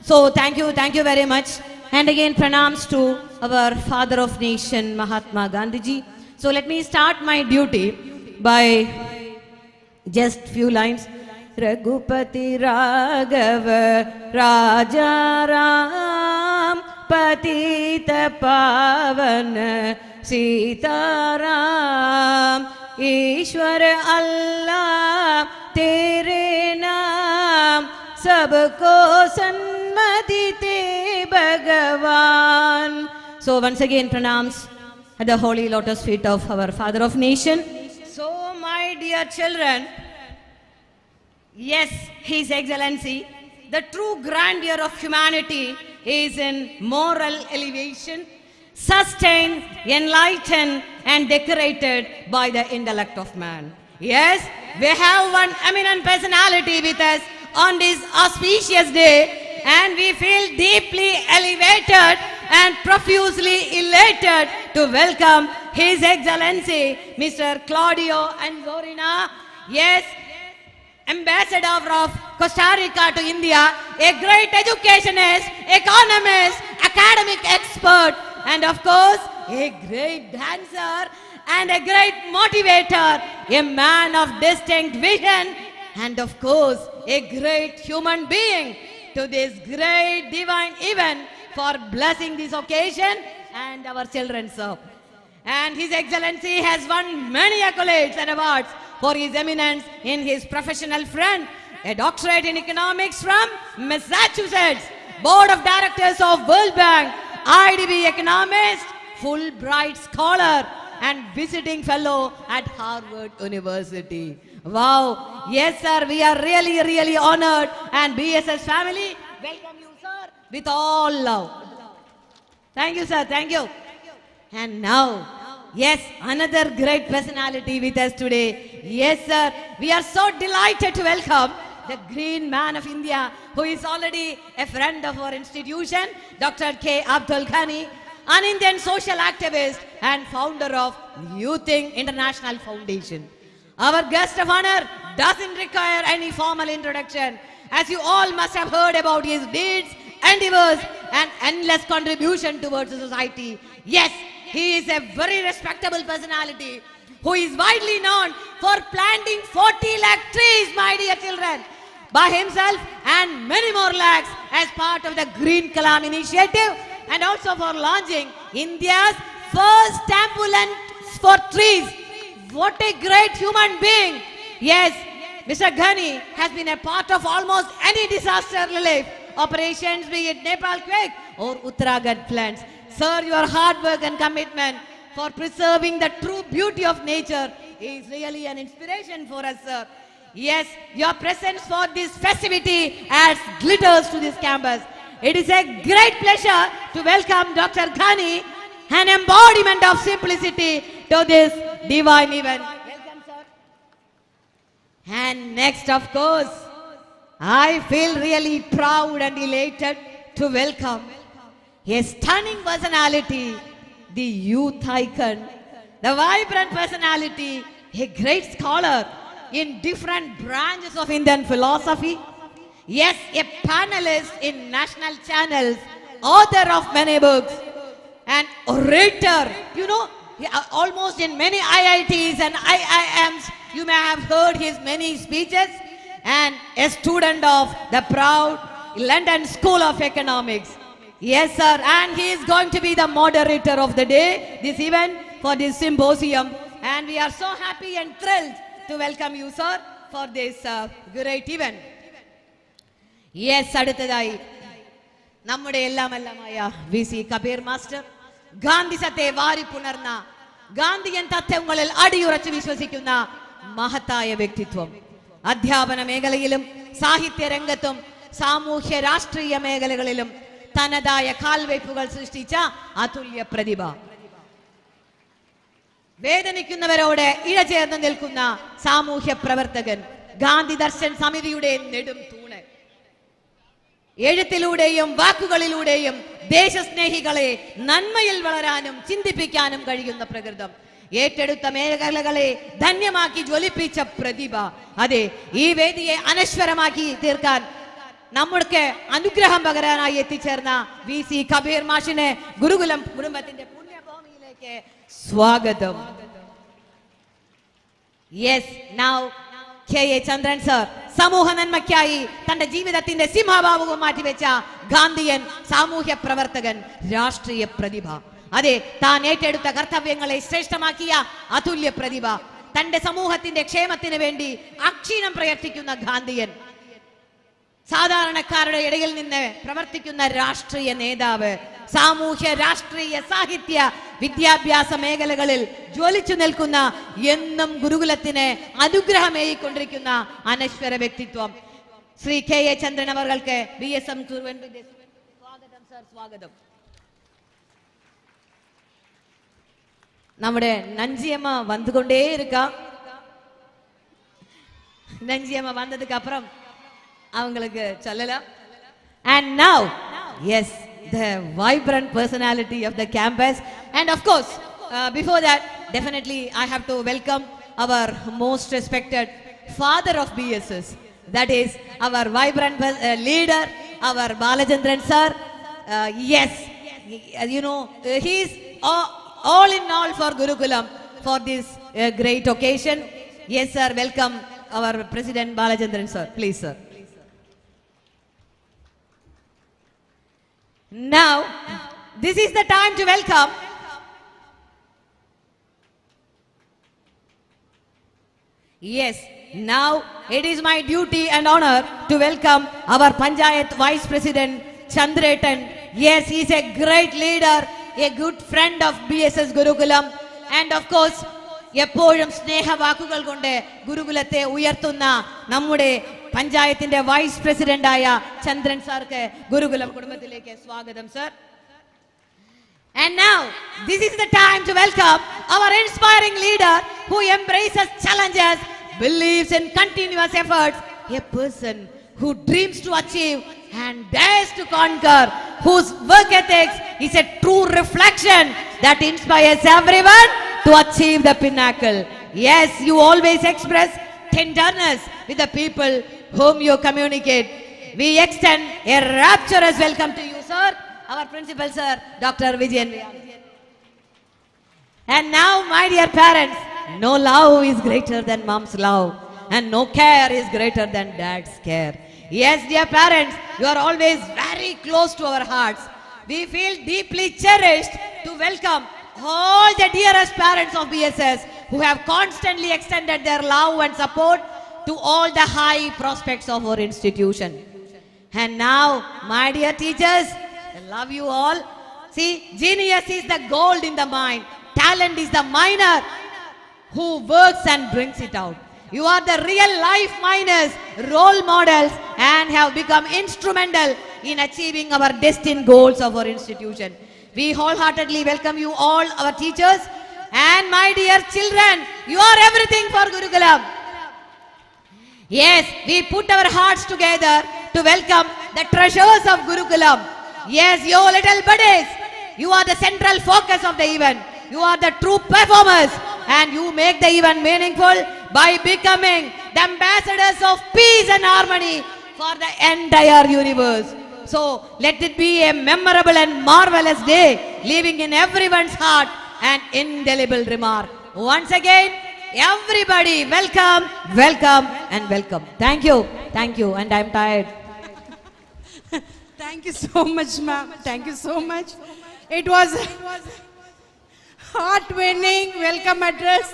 So thank you very much. And again, pranams to our father of nation, Mahatma Gandhiji. So let me start my duty by just few lines. Raghupati Raghava Raja Ram पतित पावन सीताराम। ईश्वर अल्लाह तेरे नाम, सबको सन्मति दे भगवान। So once again pranams at the holy lotus feet of our Father of Nation. So my dear children, yes, His Excellency, the true grandeur of humanity is in moral elevation, sustained, enlightened and decorated by the intellect of man. Yes, we have one eminent personality with us on this auspicious day, and we feel deeply elevated and profusely elated to welcome His Excellency Mr. Claudio Anzorina. Yes, Ambassador of Costa Rica to India, a great educationist, economist, academic expert, and of course, a great dancer and a great motivator, a man of distinct vision, and of course, a great human being to this great divine event for blessing this occasion and our children so. And His Excellency has won many accolades and awards for his eminence in his professional front. A doctorate in economics from Massachusetts, Board of Directors of World Bank, IDB economist, Fulbright scholar, and visiting fellow at Harvard University. Wow, yes sir, we are really, really honored, and BSS family welcome you sir with all love. Thank you sir, thank you. And now, yes, another great personality with us today. Yes sir, we are so delighted to welcome the green man of India, who is already a friend of our institution, Dr. K. Abdul Ghani, an Indian social activist and founder of Youthing International Foundation. Our guest of honor doesn't require any formal introduction, as you all must have heard about his deeds, endeavors, and endless contribution towards the society. Yes, he is a very respectable personality who is widely known for planting 40 lakh trees, my dear children, by himself and many more lakhs as part of the Green Kalam initiative, and also for launching India's first ambulance for trees. What a great human being. Yes, Mr. Ghani has been a part of almost any disaster relief operations, be it Nepal quake or Uttarakhand floods. Sir, your hard work and commitment for preserving the true beauty of nature is really an inspiration for us, sir. Yes, your presence for this festivity adds glitters to this campus. It is a great pleasure to welcome Dr. Ghani, an embodiment of simplicity, to this divine event. Welcome, sir. And next, of course, I feel really proud and elated to welcome a stunning personality, the youth icon, the vibrant personality, a great scholar in different branches of Indian philosophy. Yes, a panelist in national channels, author of many books, an orator, you know, almost in many IITs and IIMs, you may have heard his many speeches, and a student of the proud London School of Economics. Yes, sir, and he is going to be the moderator of the day, this event, for this symposium, and we are so happy and thrilled to welcome you, sir, for this great event. Yes, അടുത്തതായി നമ്മുടെ എല്ലാമെല്ലാമായ VC Kabir master, ഗാന്ധിസത്തെ വാരിപ്പുണർന്ന, Gandhian തത്വങ്ങളിൽ അടിയുറച്ചു വിശ്വസിക്കുന്ന മഹത്തായ വ്യക്തിത്വം. അധ്യാപന മേഖലയിലും സാഹിത്യ രംഗത്തും സാമൂഹ്യ രാഷ്ട്രീയ മേഖലകളിലും തനതായ കാൽവയ്പുകൾ സൃഷ്ടിച്ച അതുല്യ പ്രതിഭ. വേദനിക്കുന്നവരോട് ഇഴചേർന്ന് നിൽക്കുന്ന സാമൂഹ്യ പ്രവർത്തകൻ, ഗാന്ധി ദർശൻ സമിതിയുടെ നെടും തൂണ്. എഴുത്തിലൂടെയും വാക്കുകളിലൂടെയും ദേശസ്നേഹികളെ നന്മയിൽ വളരാനും ചിന്തിപ്പിക്കാനും കഴിയുന്ന പ്രകൃതം. ഏറ്റെടുത്ത മേഖലകളെ ധന്യമാക്കി ജ്വലിപ്പിച്ച പ്രതിഭ. അതെ, ഈ വേദിയെ അനശ്വരമാക്കി തീർക്കാൻ നമുക്ക് അനുഗ്രഹം പകരാനായി എത്തിച്ചേർന്ന VC കബീർ മാഷിനെ ഗുരുകുലം കുടുംബത്തിന്റെ പുണ്യഭൂമിയിലേക്ക് സ്വാഗതം. Yes, now K.A. Chandran sir, സമൂഹ നന്മയ്ക്കായി തന്റെ ജീവിതത്തിന്റെ സിംഹഭാവവും മാറ്റിവെച്ച ഗാന്ധിയൻ, സാമൂഹ്യ പ്രവർത്തകൻ, രാഷ്ട്രീയ പ്രതിഭ. അതെ, താൻ ഏറ്റെടുത്ത കർത്തവ്യങ്ങളെ ശ്രേഷ്ഠമാക്കിയ അതുല്യ പ്രതിഭ, തന്റെ സമൂഹത്തിന്റെ ക്ഷേമത്തിന് വേണ്ടി അക്ഷീണം പ്രയത്നിക്കുന്ന ഗാന്ധിയൻ, സാധാരണക്കാരുടെ ഇടയിൽ നിന്ന് പ്രവർത്തിക്കുന്ന രാഷ്ട്രീയ നേതാവ്, സാമൂഹ്യ രാഷ്ട്രീയ സാഹിത്യ വിദ്യാഭ്യാസ മേഖലകളിൽ ജ്വലിച്ചു നിൽക്കുന്ന, എന്നും ഗുരുകുലത്തിന് അനുഗ്രഹമേകിക്കൊണ്ടിരിക്കുന്ന അനശ്വര വ്യക്തിത്വം ശ്രീ KA ചന്ദ്രൻ അവർക്ക് BSM സ്വാഗതം സർ, സ്വാഗതം. നമ്മുടെ நஞ்சியம்மா வந்து கொண்டே இருக்கா. நஞ்சியம்மா வந்ததுக்கு அப்புறம் அவங்களுக்கு சொல்லலாம். And now, yes, the vibrant personality of the campus. And of course, before that, definitely I have to welcome our most respected father of BSS. That is our vibrant leader, our Balachandran sir. Yes, you know, he is all in all for Gurukulam for this great occasion. Yes sir, welcome our President Balachandran sir. Please sir. Now, this is the time to welcome yes, now it is my duty and honor to welcome our Panchayat Vice President Chandretan. Yes, he is a great leader, a good friend of BSS Gurukulam, and of course എപ്പോഴും സ്നേഹവാക്കുകൾ കൊണ്ട് ഗുരുകുലത്തെ ഉയർത്തുന്ന നമ്മുടെ പഞ്ചായത്തിന്റെ vice പ്രസിഡന്റായ ചന്ദ്രൻ സാർക്ക് ഗുരുകുലം കുടുംബത്തിലേക്ക് സ്വാഗതം sir. And now, this is the time to welcome our inspiring leader who embraces challenges, believes in continuous efforts, a person who dreams to achieve and dares to conquer, whose work ethics is a true reflection that inspires everyone to achieve the pinnacle. Yes, you always express tenderness with the people whom you communicate. We extend a rapturous welcome to you, sir, our principal, sir, Dr. Vijayan. And now, my dear parents, no love is greater than mom's love, and no care is greater than dad's care. Yes, dear parents, you are always very close to our hearts. We feel deeply cherished to welcome all the dearest parents of BSS who have constantly extended their love and support to all the high prospects of our institution. And now, my dear teachers, I love you all. See, genius is the gold in the mind. Talent is the miner who works and brings it out. You are the real life miners, role models, and have become instrumental in achieving our destined goals of our institution. We wholeheartedly welcome you all, our teachers, and my dear children, you are everything for Gurukulam. Yes, we put our hearts together to welcome the treasures of Gurukulam. Yes, you little buddies, you are the central focus of the event. You are the true performers, and you make the event meaningful by becoming the ambassadors of peace and harmony for the entire universe. So, let it be a memorable and marvelous day, leaving in everyone's heart an indelible remark. Once again, everybody, welcome, welcome, and welcome. Thank you, and I'm tired. Thank you so much, ma'am. Thank you so much. It was heart-winning welcome address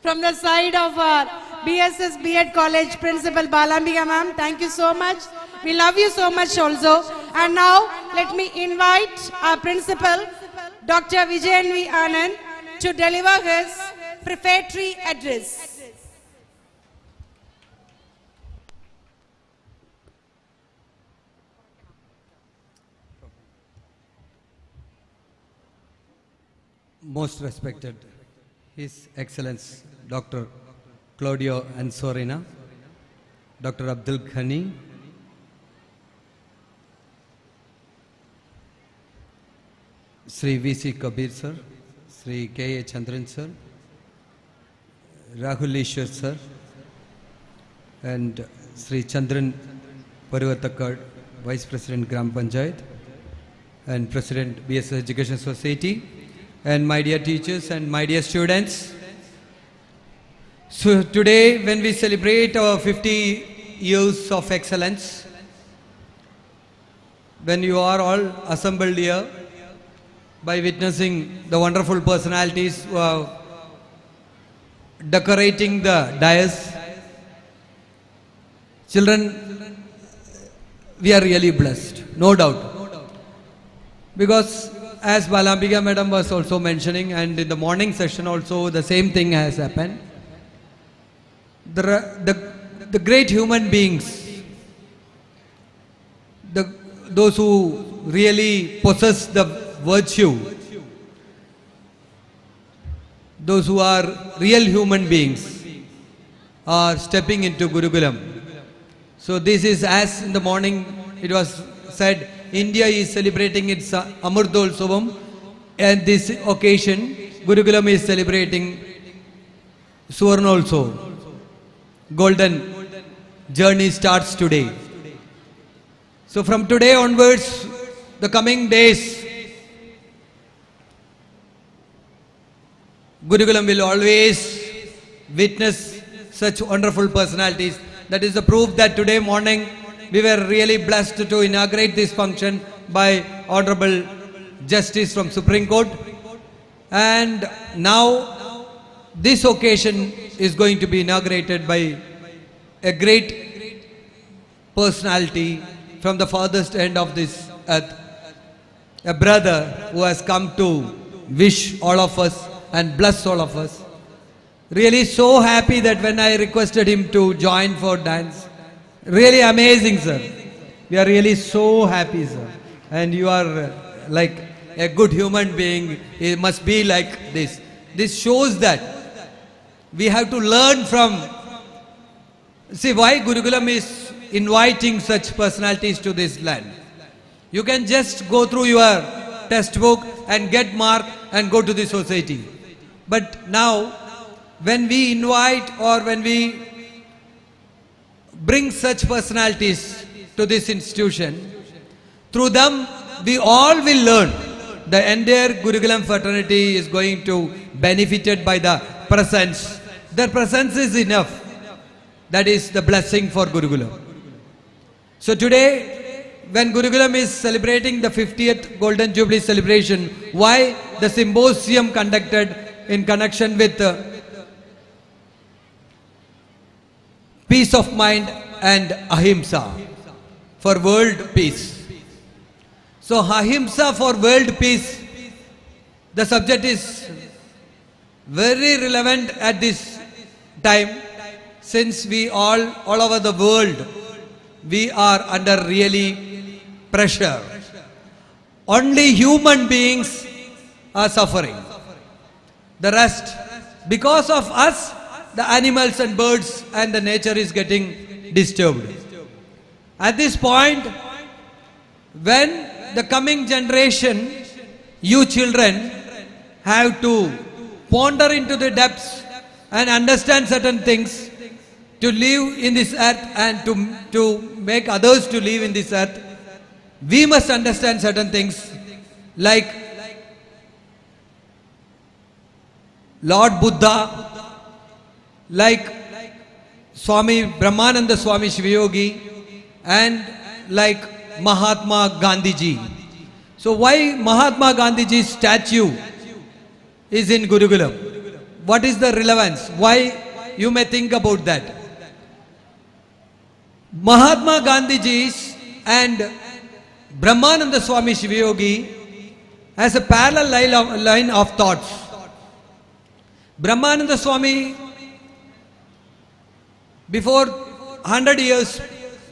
from the side of our BSS B.Ed College Principal Balambika ma'am. Thank you so much. We love you so much also. And now, let me invite our principal, Dr. Vijayan V. Anand, to deliver his prefatory address. Most respected His Excellence Dr. Claudio Ansorina, Dr. Abdul Ghani, Sri V.C. Kabir sir, Sri K.A. Chandran sir, Rahul Ishwar sir, and Sri Chandran Parvatakad, Vice President Gram Panchayat and President BSS Education Society, and my dear teachers and my dear students. So today when we celebrate our 50 years of excellence, when you are all assembled here by witnessing the wonderful personalities who are decorating the dais, children, we are really blessed, no doubt. Because as Balambika madam was also mentioning, and in the morning session also the same thing has happened. The great human beings, those who really possess the virtue, those who are real human beings, are stepping into Gurukulam. So this is, as in the morning it was said, India is celebrating its Amurdolsavam, and this occasion Gurukulam is celebrating Suvarnolsavam. Golden journey starts today. So from today onwards, the coming days, Gurukulam will always witness such wonderful personalities. That is the proof that today morning we were really blessed to inaugurate this function by Honorable Justice from Supreme Court. And now this occasion is going to be inaugurated by a great personality from the farthest end of this earth, a brother who has come to wish all of us and bless all of us. Really so happy that when I requested him to join for dance, really amazing, sir. We are really so happy, sir. And you are like a good human being. It must be like this. This shows that we have to learn from, see why Gurukulam is inviting such personalities to this land. You can just go through your textbook and get mark and go to the society. But now, when we invite or when we bring such personalities to this institution, through them we all will learn. The entire Gurukulam fraternity is going to benefited by the presence. Their presence is enough. That is the blessing for Gurukulam. So today, when Gurukulam is celebrating the 50th Golden Jubilee celebration, why the symposium conducted in connection with peace of mind and ahimsa for world peace. So ahimsa for world peace, the subject is very relevant at this time, since we all over the world, we are under really pressure. Only human beings are suffering. The rest, because of us, the animals and birds and the nature is getting disturbed. At this point, when the coming generation, you children, have to ponder into the depths and understand certain things to live in this earth and to make others to live in this earth, we must understand certain things like Lord Buddha, like Swami Brahmananda Swami Shivayogi, and like Mahatma Gandhiji. So why Mahatma Gandhiji's statue is in Gurukulam? What is the relevance? Why you may think about that? Mahatma Gandhiji's and Brahmananda Swami Shivayogi has a parallel line of thoughts. Brahmananda Swami, before 100 years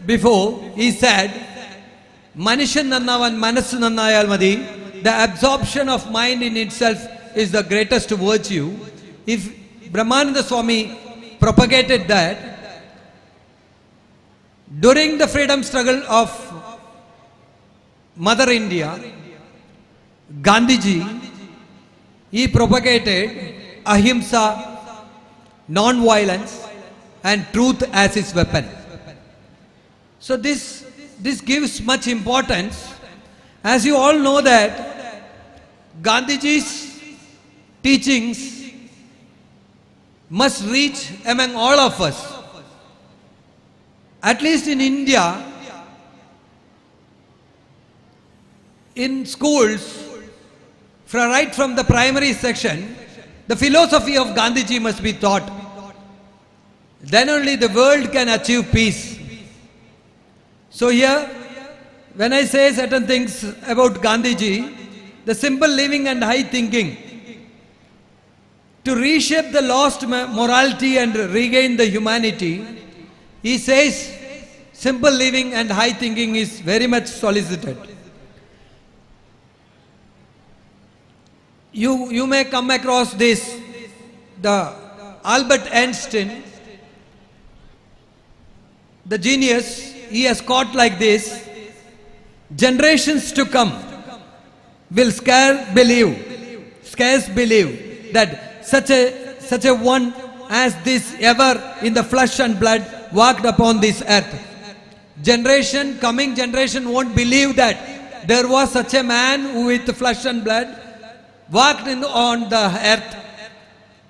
before, he said, Manishan Nannavan Manassu Nannayal Madi, the absorption of mind in itself is the greatest virtue. If Brahmananda Swami propagated that, during the freedom struggle of Mother India, Gandhiji, he propagated ahimsa, non-violence and truth as his weapon. So this gives much importance. As you all know that Gandhiji's teachings must reach among all of us. At least in India, in schools, right from the primary section, the philosophy of Gandhiji must be taught. Then only the world can achieve peace. So here, when I say certain things about Gandhiji, the simple living and high thinking, to reshape the lost morality and regain the humanity, he says simple living and high thinking is very much solicited. You may come across this, the Albert Einstein, the genius, he has caught like this: generations to come will scarce believe that such a one as this ever in the flesh and blood walked upon this earth. Coming generation won't believe that there was such a man with flesh and blood walked on the earth.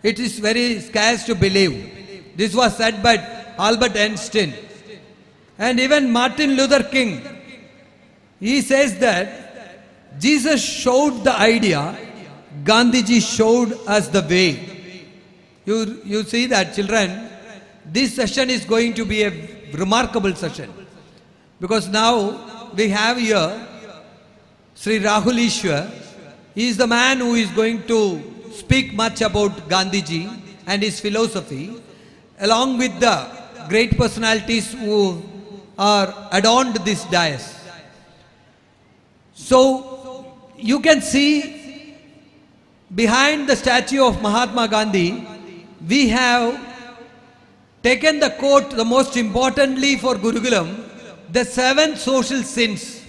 It is very scarce to believe. This was said by Albert Einstein. And even Martin Luther King, he says that Jesus showed the idea, Gandhiji showed us the way. You see that, children, this session is going to be a remarkable session. Because now we have here Sri Rahul Ishwar. He is the man who is going to speak much about Gandhiji and his philosophy, along with the great personalities who are adorned this dais. So you can see behind the statue of Mahatma Gandhi, we have taken the quote, the most importantly for Gurukulam, the 7 social sins.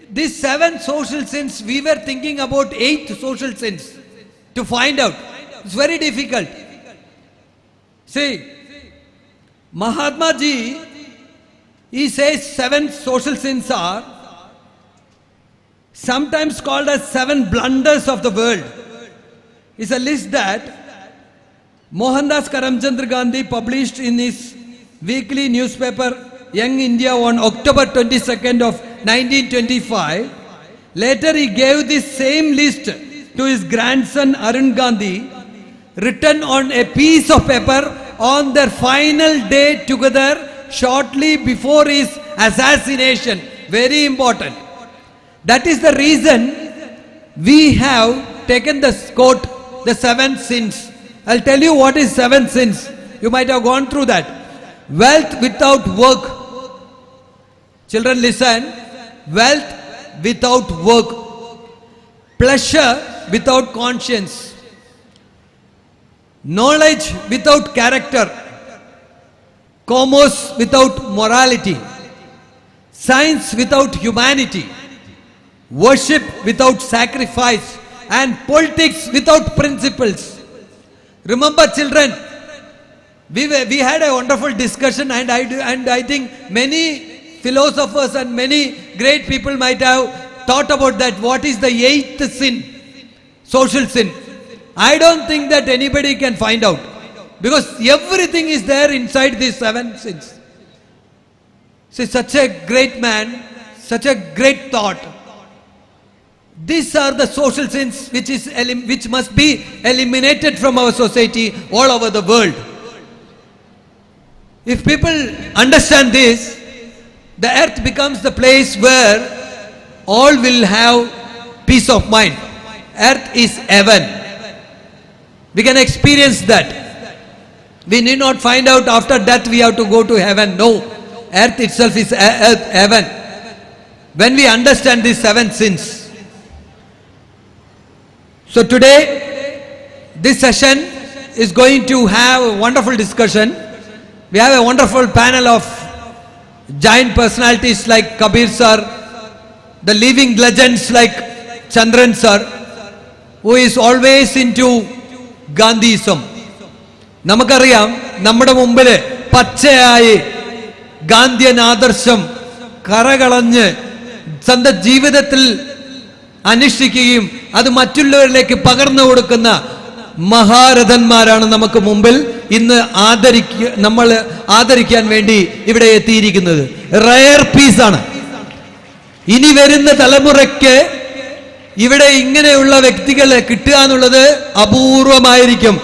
These 7 social sins, we were thinking about 8 social sins to find out. It's very difficult. See, Mahatma Ji, he says 7 social sins are sometimes called as 7 blunders of the world. It's a list that Mohandas Karamchandra Gandhi published in his weekly newspaper Young India on October 22nd of 1925. Later he gave this same list to his grandson Arun Gandhi, written on a piece of paper on their final day together shortly before his assassination. Very important. That is the reason we have taken this quote, the 7 sins. I'll tell you what is 7 sins. You might have gone through that. Wealth without work. Children, listen. Wealth without work. Pleasure without conscience. Knowledge without character. Commerce without morality. Science without humanity. Worship without sacrifice. And politics without principles. Remember, children, we had a wonderful discussion, and I think many philosophers and many great people might have thought about that. What is the 8th sin? Social sin. I don't think that anybody can find out, because everything is there inside these 7 sins. See, such a great man, such a great thought. These are the social sins which must be eliminated from our society all over the world. If people understand this, the earth becomes the place where all will have peace of mind. Earth is heaven. We can experience that. We need not find out after death we have to go to heaven. No. Earth itself is heaven. When we understand these 7 sins. So today, this session is going to have a wonderful discussion. We have a wonderful panel of giant personalities like Kabir sir, the living legends like Chandran sir, who is always into Gandhism. Namakariam, Namada Mumbele, Pachayi, Gandhian Adarsham, Karagalanje, Sanda Jividatil, Anishikiyim, അത് മറ്റുള്ളവരിലേക്ക് പകർന്നു കൊടുക്കുന്ന മഹാരഥന്മാരാണ് നമുക്ക് മുമ്പിൽ ഇന്ന് നമ്മൾ ആദരിക്കാൻ വേണ്ടി ഇവിടെ എത്തിയിരിക്കുന്നത്. റയർ പീസാണ്. ഇനി വരുന്ന തലമുറയ്ക്ക് ഇവിടെ ഇങ്ങനെയുള്ള വ്യക്തികളെ കിട്ടുക എന്നുള്ളത് അപൂർവമായിരിക്കും.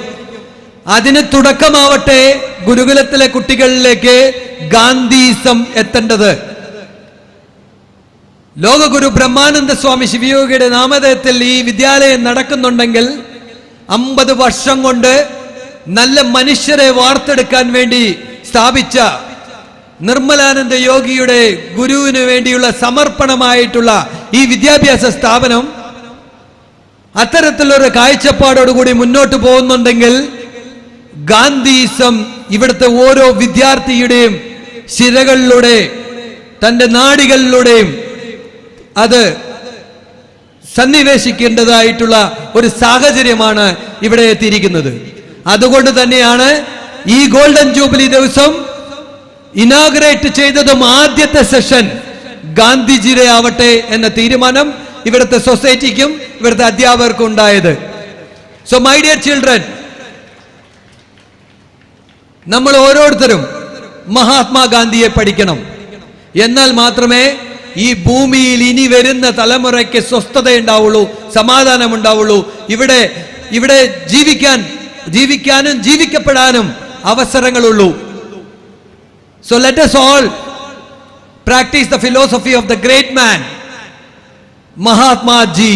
അതിന് തുടക്കമാവട്ടെ ഗുരുകുലത്തിലെ കുട്ടികളിലേക്ക് ഗാന്ധിസം എത്തേണ്ടത്. ലോകഗുരു ബ്രഹ്മാനന്ദ സ്വാമി ശിവയോഗിയുടെ നാമധേയത്തിൽ ഈ വിദ്യാലയം നടക്കുന്നുണ്ടെങ്കിൽ 50 വർഷം കൊണ്ട് നല്ല മനുഷ്യരെ വാർത്തെടുക്കാൻ വേണ്ടി സ്ഥാപിച്ച നിർമ്മലാനന്ദ യോഗിയുടെ ഗുരുവിന് വേണ്ടിയുള്ള സമർപ്പണമായിട്ടുള്ള ഈ വിദ്യാഭ്യാസ സ്ഥാപനം അത്തരത്തിലൊരു കാഴ്ചപ്പാടോടുകൂടി മുന്നോട്ട് പോകുന്നുണ്ടെങ്കിൽ ഗാന്ധിസം ഇവിടുത്തെ ഓരോ വിദ്യാർത്ഥിയുടെയും ശിരകളിലൂടെ തന്റെ നാഡികളിലൂടെയും അത് സന്നിവേശിക്കേണ്ടതായിട്ടുള്ള ഒരു സാഹചര്യമാണ് ഇവിടെ എത്തിയിരിക്കുന്നത്. അതുകൊണ്ട് തന്നെയാണ് ഈ ഗോൾഡൻ ജൂബിലി ദിവസം ഇനാഗുറേറ്റ് ചെയ്തതും ആദ്യത്തെ സെഷൻ ഗാന്ധിജിയുടെ ആവട്ടെ എന്ന തീരുമാനം ഇവിടുത്തെ സൊസൈറ്റിക്കും ഇവിടുത്തെ അധ്യാപകർക്കും ഉണ്ടായത്. സോ മൈ ഡിയർ ചിൽഡ്രൻ, നമ്മൾ ഓരോരുത്തരും മഹാത്മാഗാന്ധിയെ പഠിക്കണം. എന്നാൽ മാത്രമേ ഈ ഭൂമിയിൽ ഇനി വരുന്ന തലമുറയ്ക്ക് സ്വസ്ഥത ഉണ്ടാവുള്ളൂ, സമാധാനം ഉണ്ടാവുള്ളൂ. ഇവിടെ ജീവിക്കാനും ജീവിക്കപ്പെടാനും അവസരങ്ങളുള്ളൂ. So let us all practice the philosophy of the great man Mahatma Ji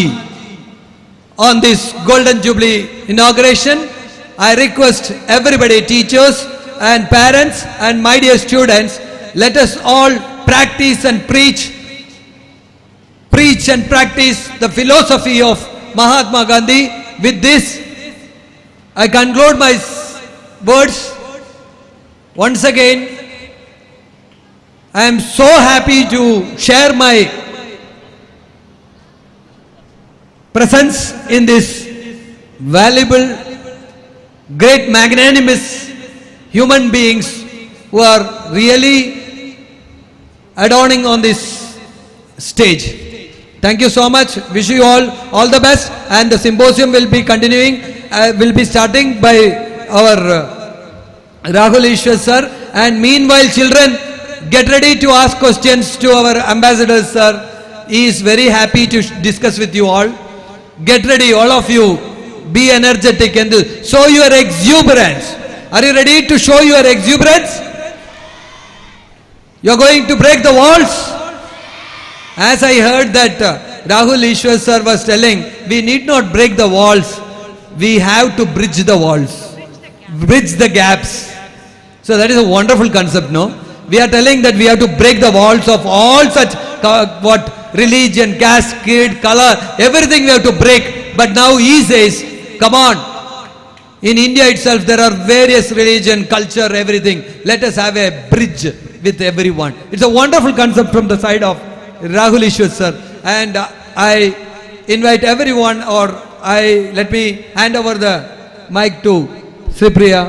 on this Golden Jubilee inauguration. I request everybody, teachers and parents and my dear students, let us all practice and preach and practice the philosophy of Mahatma Gandhi. With this, I conclude my words. Once again, I am so happy to share my presence in this valuable, great, magnanimous human beings who are really adorning on this stage. Thank you so much. Wish you all the best, and the symposium will be continuing, will be starting by our Rahul Ishwar sir, and meanwhile children, get ready to ask questions to our ambassador sir. He is very happy to discuss with you all. Get ready, all of you. Be energetic and show your exuberance. Are you ready to show your exuberance? You are going to break the walls. As I heard that Rahul Ishwar sir was telling, we need not break the walls. We have to bridge the walls. Bridge the gaps. So that is a wonderful concept, no? We are telling that we have to break the walls of all such religion, caste, creed, color, everything we have to break. But now he says, come on, in India itself there are various religion, culture, everything. Let us have a bridge with everyone. It's a wonderful concept from the side of Rahul Ishwar sir. And I invite everyone, or let me hand over the mic to Sripriya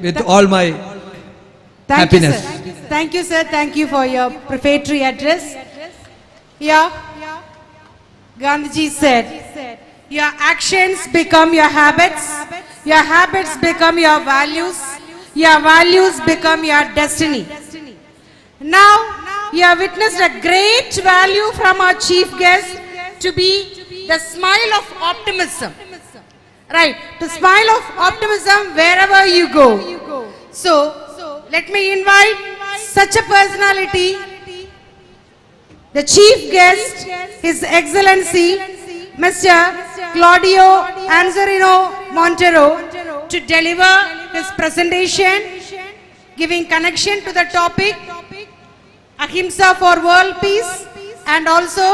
with all my happiness. Thank you, sir. Thank you for your prefatory address. Yeah, Gandhiji said, your actions become your habits become your values become your destiny. Now, you have witnessed a great value from our chief guest to be the smile of optimism. Right, the smile of optimism wherever you go. So, let me invite such a personality, the chief guest, His Excellency Mr. Claudio Anzarino Montero, to deliver his presentation, giving connection to the topic Ahimsa for world peace, and also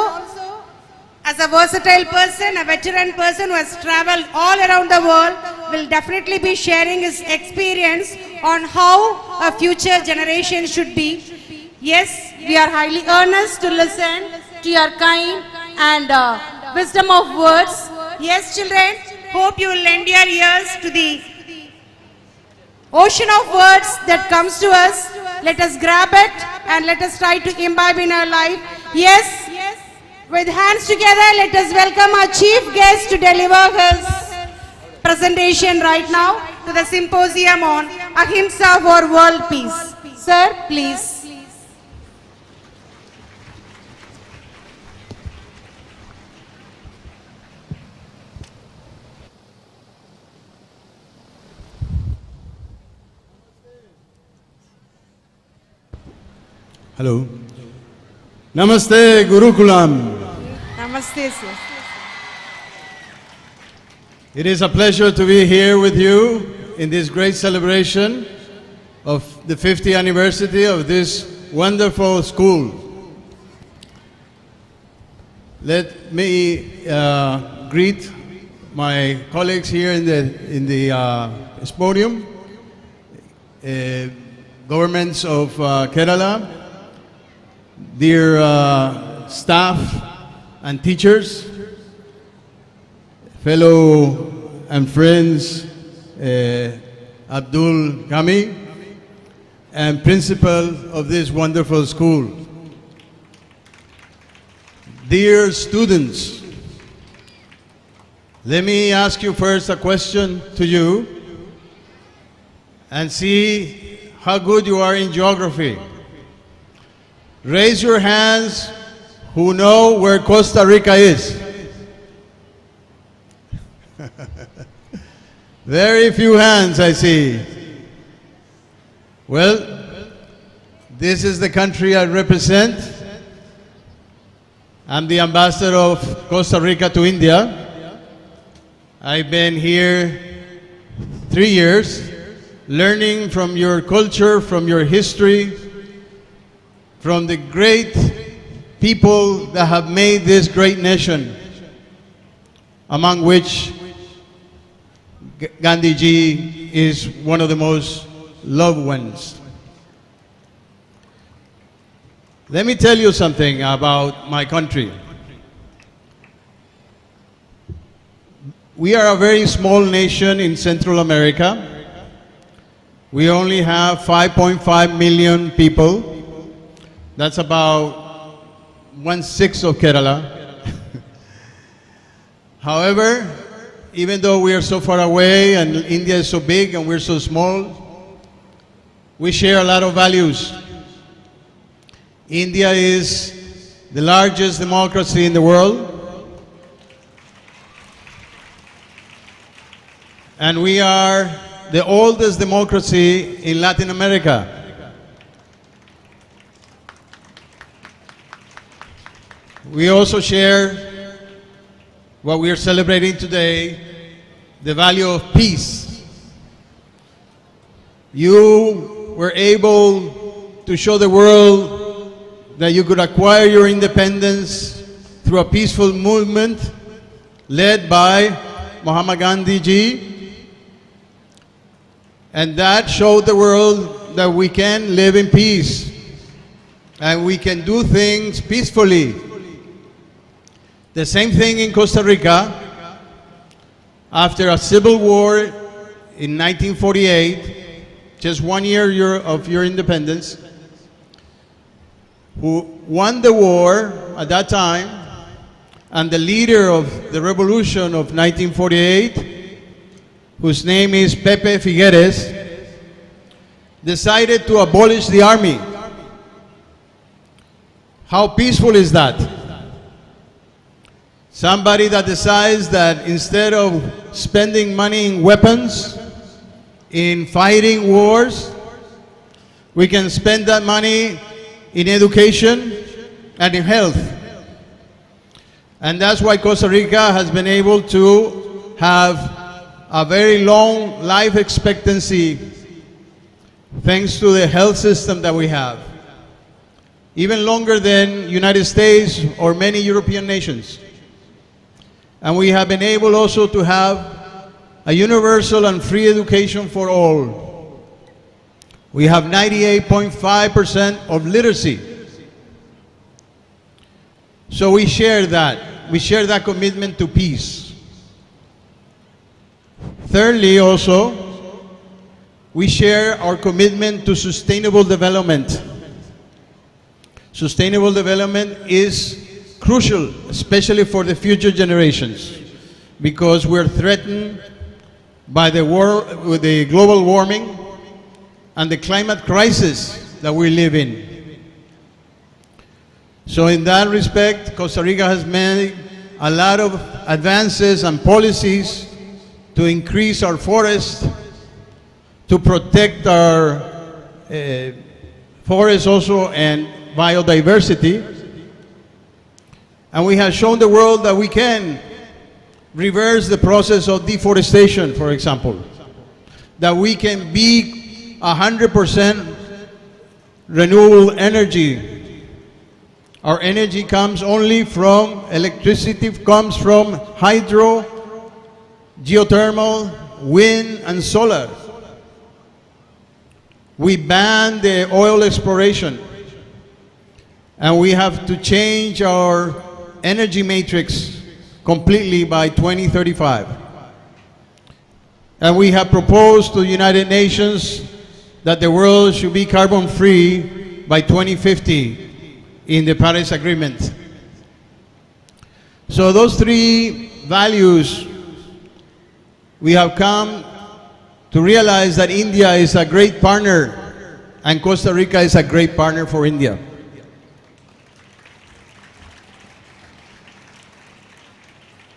as a versatile person, a veteran person who has traveled all around the world, will definitely be sharing his experience on how a future generation should be. Yes, we are highly earnest to listen to your kind and wisdom of words. Yes, children, hope you will lend your ears to the ocean of words that comes to us. Let us grab it and let us try to imbibe in our life. Yes, with hands together, let us welcome our chief guest to deliver his presentation right now to the symposium on Ahimsa for World Peace. Sir, please. Hello. Namaste Gurukulam. Namaste, sir. It is a pleasure to be here with you in this great celebration of the 50th anniversary of this wonderful school. Let me greet my colleagues here in the podium, governments of Kerala, dear staff and teachers, fellow and friends, Abdul Kami, and principal of this wonderful school. Dear students, let me ask you first a question to you and see how good you are in geography. Raise your hands who know where Costa Rica is. Very few hands I see. Well, this is the country I represent. I'm the ambassador of Costa Rica to India. I've been here 3 years, learning from your culture, from your history, from the great people that have made this great nation, among which Gandhi ji is one of the most loved ones. Let me tell you something about my country. We are a very small nation in Central America. We only have 5.5 million people. That's about 1/6 of Kerala. However, even though we are so far away and India is so big and we're so small, we share a lot of values. India is the largest democracy in the world, and we are the oldest democracy in Latin America. We also share what we are celebrating today, the value of peace. You were able to show the world that you could acquire your independence through a peaceful movement led by Mahatma Gandhi ji. And that showed the world that we can live in peace and we can do things peacefully. The same thing in Costa Rica. After a civil war in 1948, just 1 year of your independence, who won the war at that time, and the leader of the revolution of 1948, whose name is Pepe Figueres, decided to abolish the army. How peaceful is that? Somebody that decides that instead of spending money in weapons, in fighting wars, we can spend that money in education and in health. And that's why Costa Rica has been able to have a very long life expectancy thanks to the health system that we have. Even longer than United States or many European nations. And we have been able also to have a universal and free education for all. We have 98.5% of literacy. So we share that. We share that commitment to peace. Thirdly, also, we share our commitment to sustainable development. Sustainable development is crucial, especially for the future generations, because we're threatened by with the global warming and the climate crisis that we live in. So in that respect, Costa Rica has made a lot of advances and policies to increase our forests, to protect our forests also and biodiversity. And we have shown the world that we can reverse the process of deforestation, for example. That we can be 100% renewable energy. Our energy comes only from, electricity comes from hydro, geothermal, wind, and solar. We ban the oil exploration. And we have to change our energy matrix completely by 2035. And we have proposed to the United Nations that the world should be carbon free by 2050 in the Paris Agreement. So those three values, we have come to realize that India is a great partner and Costa Rica is a great partner for India.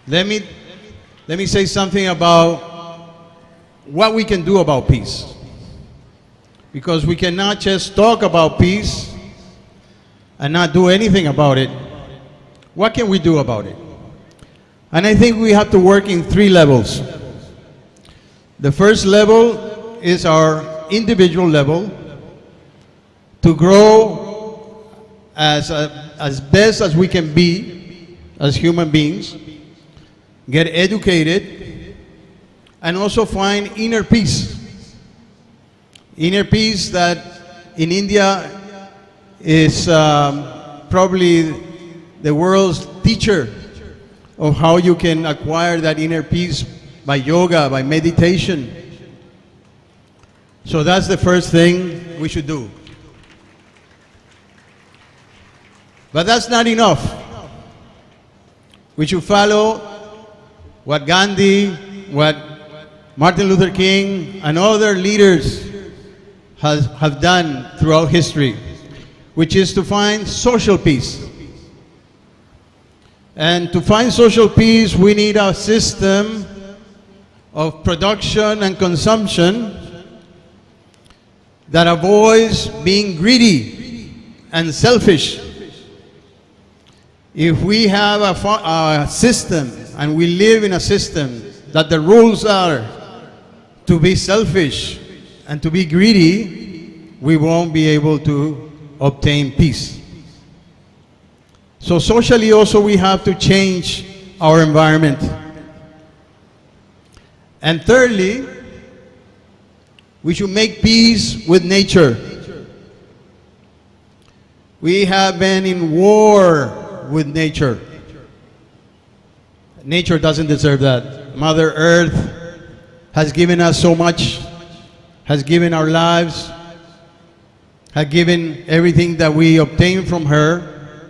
Let me say something about what we can do about peace. Because we cannot just talk about peace and not do anything about it. What can we do about it? And I think we have to work in three levels. The first level is our individual level, to grow as best as we can be as human beings, get educated, and also find inner peace. Inner peace that in India is probably the world's teacher of how you can acquire that inner peace by yoga, by meditation. So that's the first thing we should do. But that's not enough. We should follow what Gandhi, what Martin Luther King, and other leaders have done throughout history, which is to find social peace. And to find social peace, we need a system of production and consumption that avoids being greedy and selfish. If we have a system, and we live in a system that the rules are to be selfish and to be greedy, we won't be able to obtain peace. So socially also we have to change our environment. And thirdly, we should make peace with nature. We have been in war with nature. Nature doesn't deserve that. Mother Earth has given us so much, has given our lives, has given everything that we obtain from her,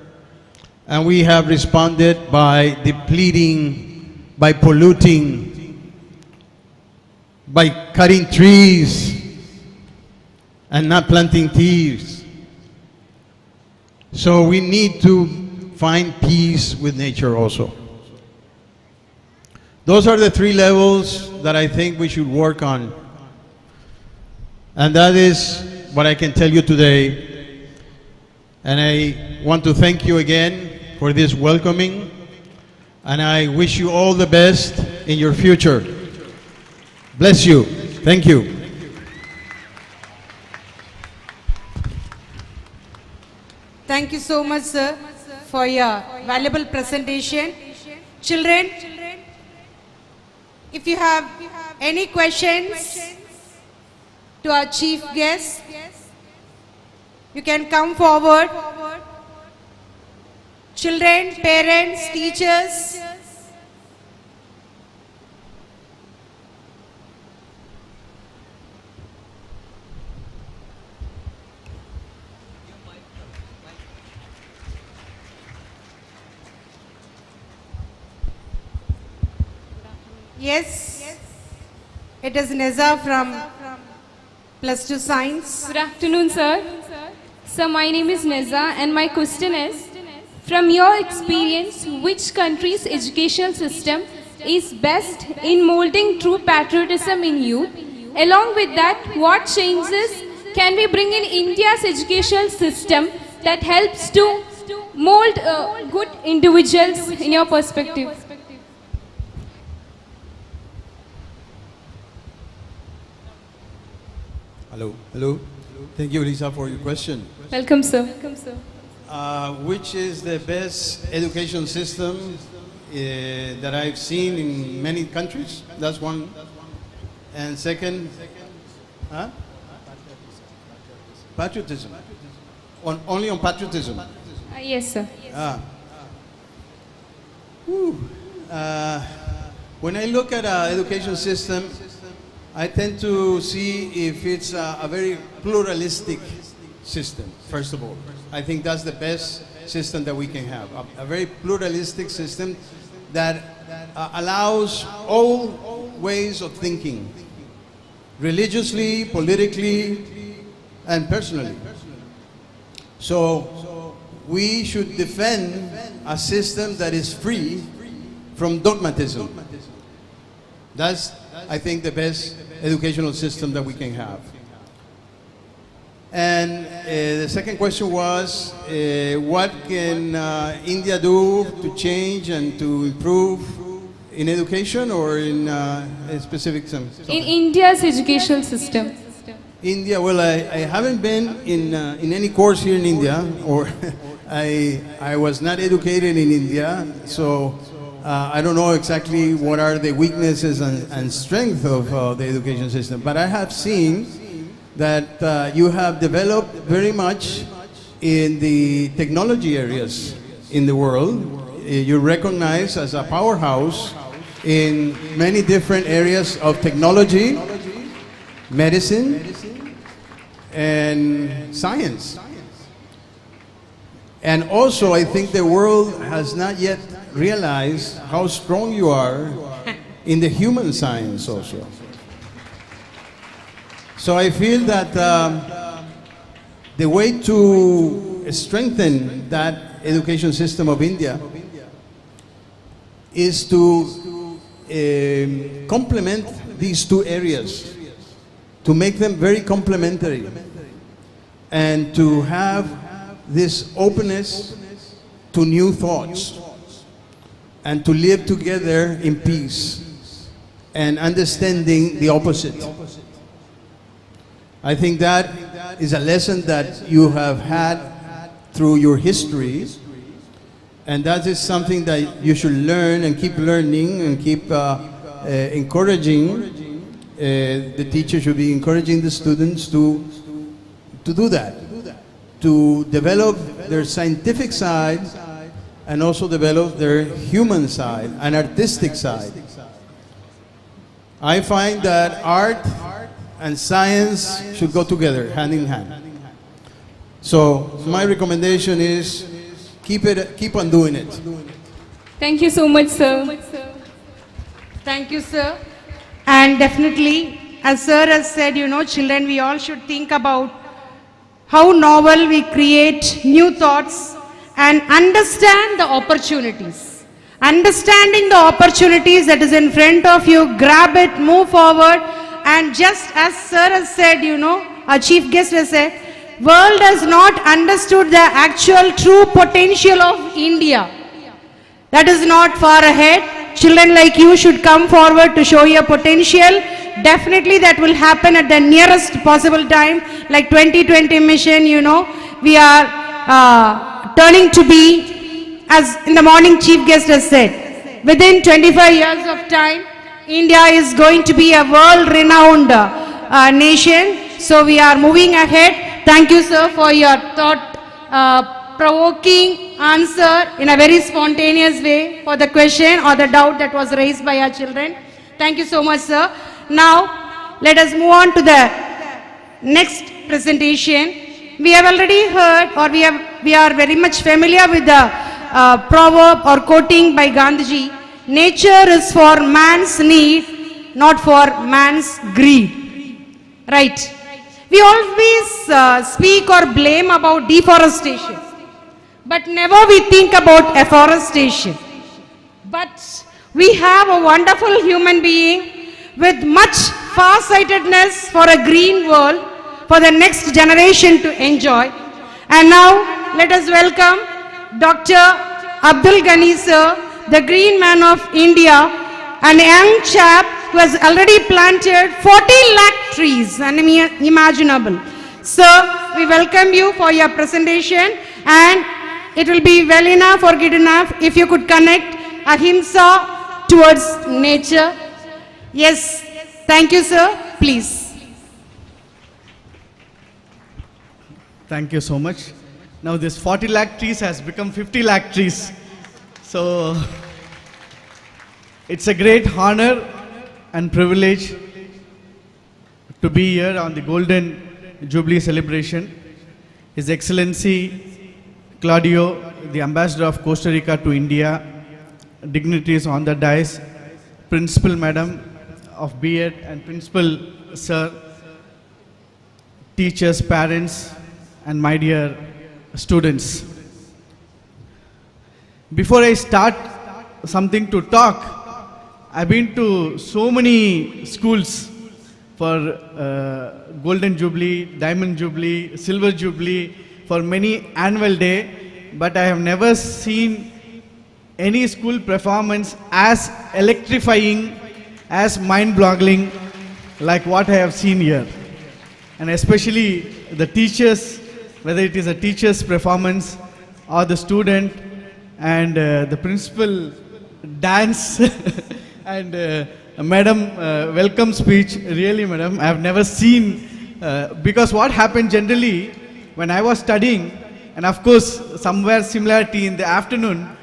and we have responded by depleting, by polluting, by cutting trees and not planting trees. So we need to find peace with nature also. Those are the three levels that I think we should work on. And that is what I can tell you today. And I want to thank you again for this welcoming. And I wish you all the best in your future. Bless you. Thank you. Thank you so much, sir, for your valuable presentation. Children, if you have any questions to our chief guest, you can come forward. Children, parents, teachers. Yes. It is Neza from Plus 2 Science. Good afternoon, sir. Sir, my name is Neza and my question is, from your experience, which country's educational system is best in molding true patriotism in youth? Along with that, what changes can we bring in India's educational system that helps to mold good individuals in your perspective? Hello. Thank you, Lisa, for your question. Welcome, sir. Which is the best education system that I've seen in many countries? That's one. And second, patriotism. Only on patriotism. Yes, sir. When I look at an education system, I tend to see if it's a very pluralistic system, first of all. I think that's the best system that we can have. A very pluralistic system that allows all ways of thinking, religiously, politically, and personally. So we should defend a system that is free from dogmatism. That's, I think, the best educational system that we can have. And the second question was, what can India do to change and to improve in education or in a specific something? In India's educational system. India, well, I haven't been in any course here in India, or I was not educated in India, so I don't know exactly what are the weaknesses and strength of the education system. But I have seen that you have developed very much in the technology areas in the world. You're recognized as a powerhouse in many different areas of technology, medicine, and science. And also, I think the world has not yet realized how strong you are in the human science also. So I feel that the way to strengthen that education system of India is to complement these two areas, to make them very complementary, and to have this openness to new thoughts, and to live together in peace and understanding the opposite. I think that is a lesson that you have had through your history, and that is something that you should learn and keep learning and keep encouraging. The teacher should be encouraging the students to do that, to develop their scientific side and also develop their human side and artistic side. I find that art and science should go together, hand in hand. So my recommendation is keep on doing it. Thank you so much, sir. Thank you, sir. And definitely, as sir has said, children, we all should think about how novel we create new thoughts and understand the opportunities. Understanding the opportunities that is in front of you, grab it, move forward. And just as sir has said, our chief guest has said, world has not understood the actual true potential of India. That is not far ahead. Children like you should come forward to show your potential. Definitely that will happen at the nearest possible time, like 2020 mission, we are turning to be, as in the morning chief guest has said, within 25 years of time, India is going to be a world-renowned nation. So we are moving ahead. Thank you, sir, for your thought-provoking answer in a very spontaneous way for the question or the doubt that was raised by our children. Thank you so much, sir. Now, let us move on to the next presentation. We have already heard, or we are very much familiar with the proverb or quoting by Gandhiji, nature is for man's need, not for man's greed. Right. We always speak or blame about deforestation, but never we think about afforestation. But we have a wonderful human being with much far-sightedness for a green world for the next generation to enjoy. And now let us welcome Dr. Abdul Ghani sir, the Green Man of India, and a young chap who has already planted 40 lakh trees, unimaginable. Sir, we welcome you for your presentation, and it will be well enough or good enough if you could connect ahimsa towards nature. Yes, thank you sir, please. Thank you so much. Now this 40 lakh trees has become 50 lakh trees. So it's a great honor and privilege to be here on the Golden Jubilee celebration. His Excellency Claudio, the Ambassador of Costa Rica to India, dignitaries on the dais, Principal Madam of B.Ed and Principal Sir, teachers, parents, and my dear students. Before I start something to talk, I've been to so many schools for Golden Jubilee, Diamond Jubilee, Silver Jubilee, for many annual day, but I have never seen any school performance as electrifying, as mind-boggling like what I have seen here. And especially the teachers, whether it is a teacher's performance or the student, and the principal dance and madam welcome speech. Really madam, I have never seen, because what happened generally when I was studying, and of course somewhere similarity in the afternoon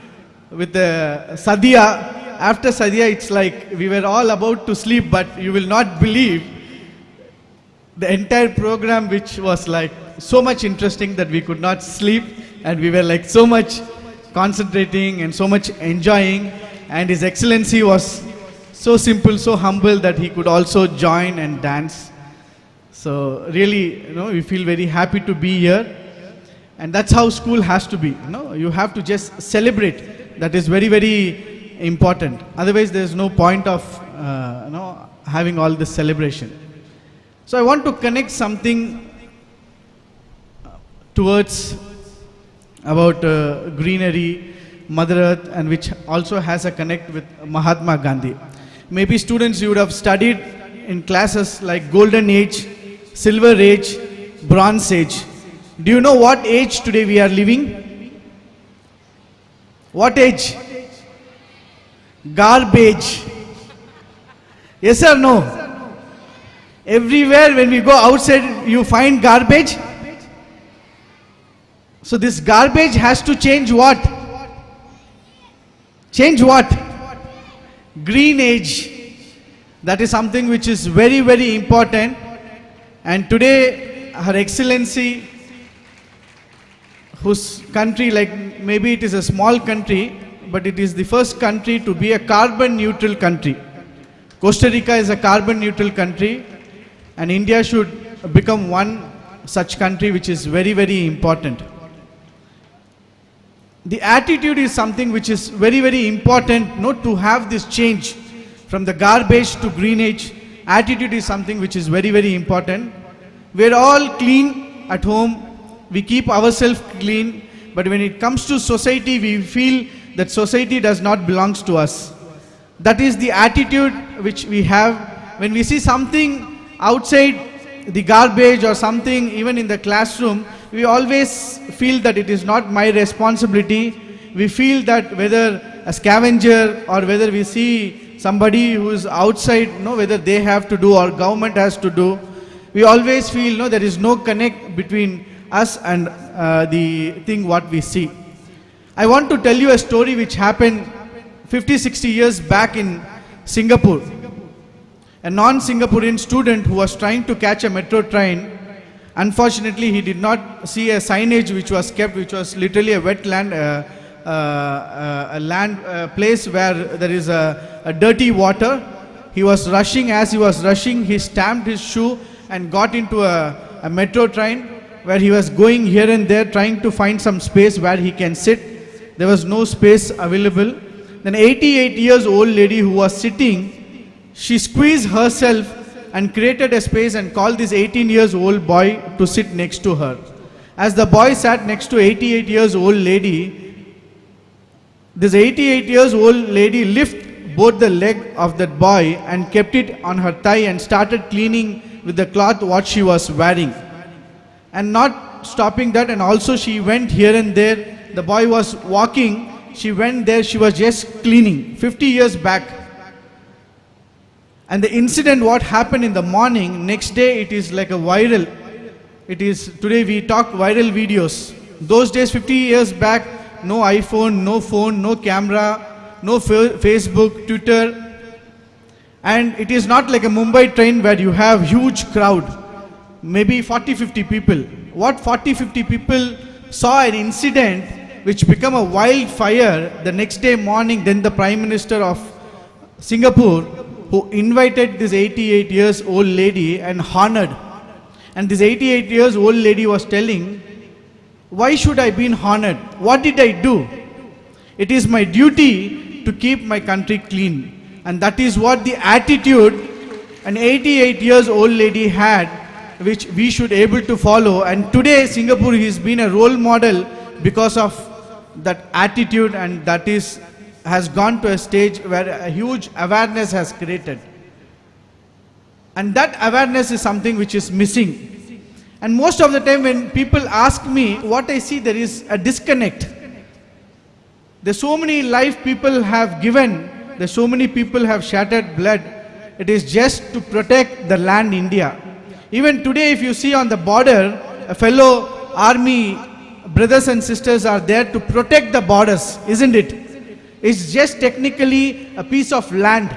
with the Sadhya. After Sadhya it's like we were all about to sleep, but you will not believe the entire program, which was like so much interesting that we could not sleep, and we were like so much concentrating and so much enjoying. And His Excellency was so simple, so humble that he could also join and dance. So really, we feel very happy to be here. And that's how school has to be. You have to just celebrate. That is very, very important. Otherwise, there's no point of having all this celebration. So I want to connect something towards about greenery, Mother Earth, and which also has a connect with Mahatma Gandhi. Maybe students, you would have studied in classes like Golden Age, Silver Age, Bronze Age. Do you know what age today we are living? What age? Garbage. Yes or no? Everywhere when we go outside, you find garbage. So this garbage has to change what? Change what? Green age. That is something which is very, very important. And today, Her Excellency, whose country, like maybe it is a small country, but it is the first country to be a carbon neutral country. Costa Rica is a carbon neutral country, and India should become one such country, which is very, very important. The attitude is something which is very, very important, not to have this change from the garbage to green age. Attitude is something which is very, very important. We're all clean at home. We keep ourselves clean. But when it comes to society, we feel that society does not belong to us. That is the attitude which we have. When we see something outside the garbage or something, even in the classroom, we always feel that it is not my responsibility. We feel that whether a scavenger or whether we see somebody who is outside, whether they have to do or government has to do, we always feel there is no connect between us and the thing what we see. I want to tell you a story which happened 50-60 years back in Singapore. A non-Singaporean student who was trying to catch a metro train, unfortunately he did not see a signage which was kept, which was literally a wetland, a land place where there is a dirty water. he was rushing. As he was rushing, he stamped his shoe and got into a metro train where he was going here and there trying to find some space where he can sit. There was no space available. Then 88 years old lady who was sitting, she squeezed herself and created a space and called this 18 years old boy to sit next to her. As the boy sat next to 88 years old lady, this 88 years old lady lifted both the leg of that boy and kept it on her thigh and started cleaning with the cloth what she was wearing. And not stopping that, and also she went here and there. The boy was walking, she went there, she was just cleaning 50 years back. And the incident what happened in the morning, next day it is like a viral. It is, today we talk viral videos. Those days 50 years back, no iPhone, no phone, no camera, no Facebook, Twitter. And it is not like a Mumbai train where you have huge crowd, maybe 40-50 people. What 40-50 people saw an incident which became a wildfire the next day morning. Then the Prime Minister of Singapore, who invited this 88 years old lady and honored. And this 88 years old lady was telling, why should I be honored? What did I do? It is my duty to keep my country clean. And that is what the attitude an 88 years old lady had, which we should able to follow. And today Singapore has been a role model because of that attitude, and that has gone to a stage where a huge awareness has created. And that awareness is something which is missing. And most of the time when people ask me, what I see, there is a disconnect. There's so many life people have given, there's so many people have shattered blood. It is just to protect the land India. Even today if you see on the border, a fellow army brothers and sisters are there to protect the borders, isn't it? It's just technically a piece of land.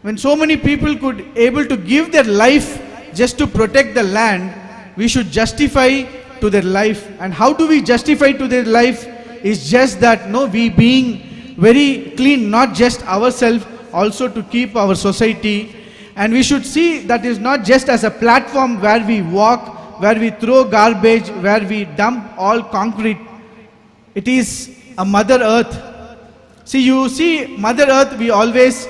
When so many people could able to give their life just to protect the land, we should justify to their life. And how do we justify to their life? Is just that, no, we being very clean, not just ourselves, also to keep our society. And we should see that is not just as a platform where we walk, where we throw garbage, where we dump all concrete. It is a Mother Earth. See, you see Mother Earth, we always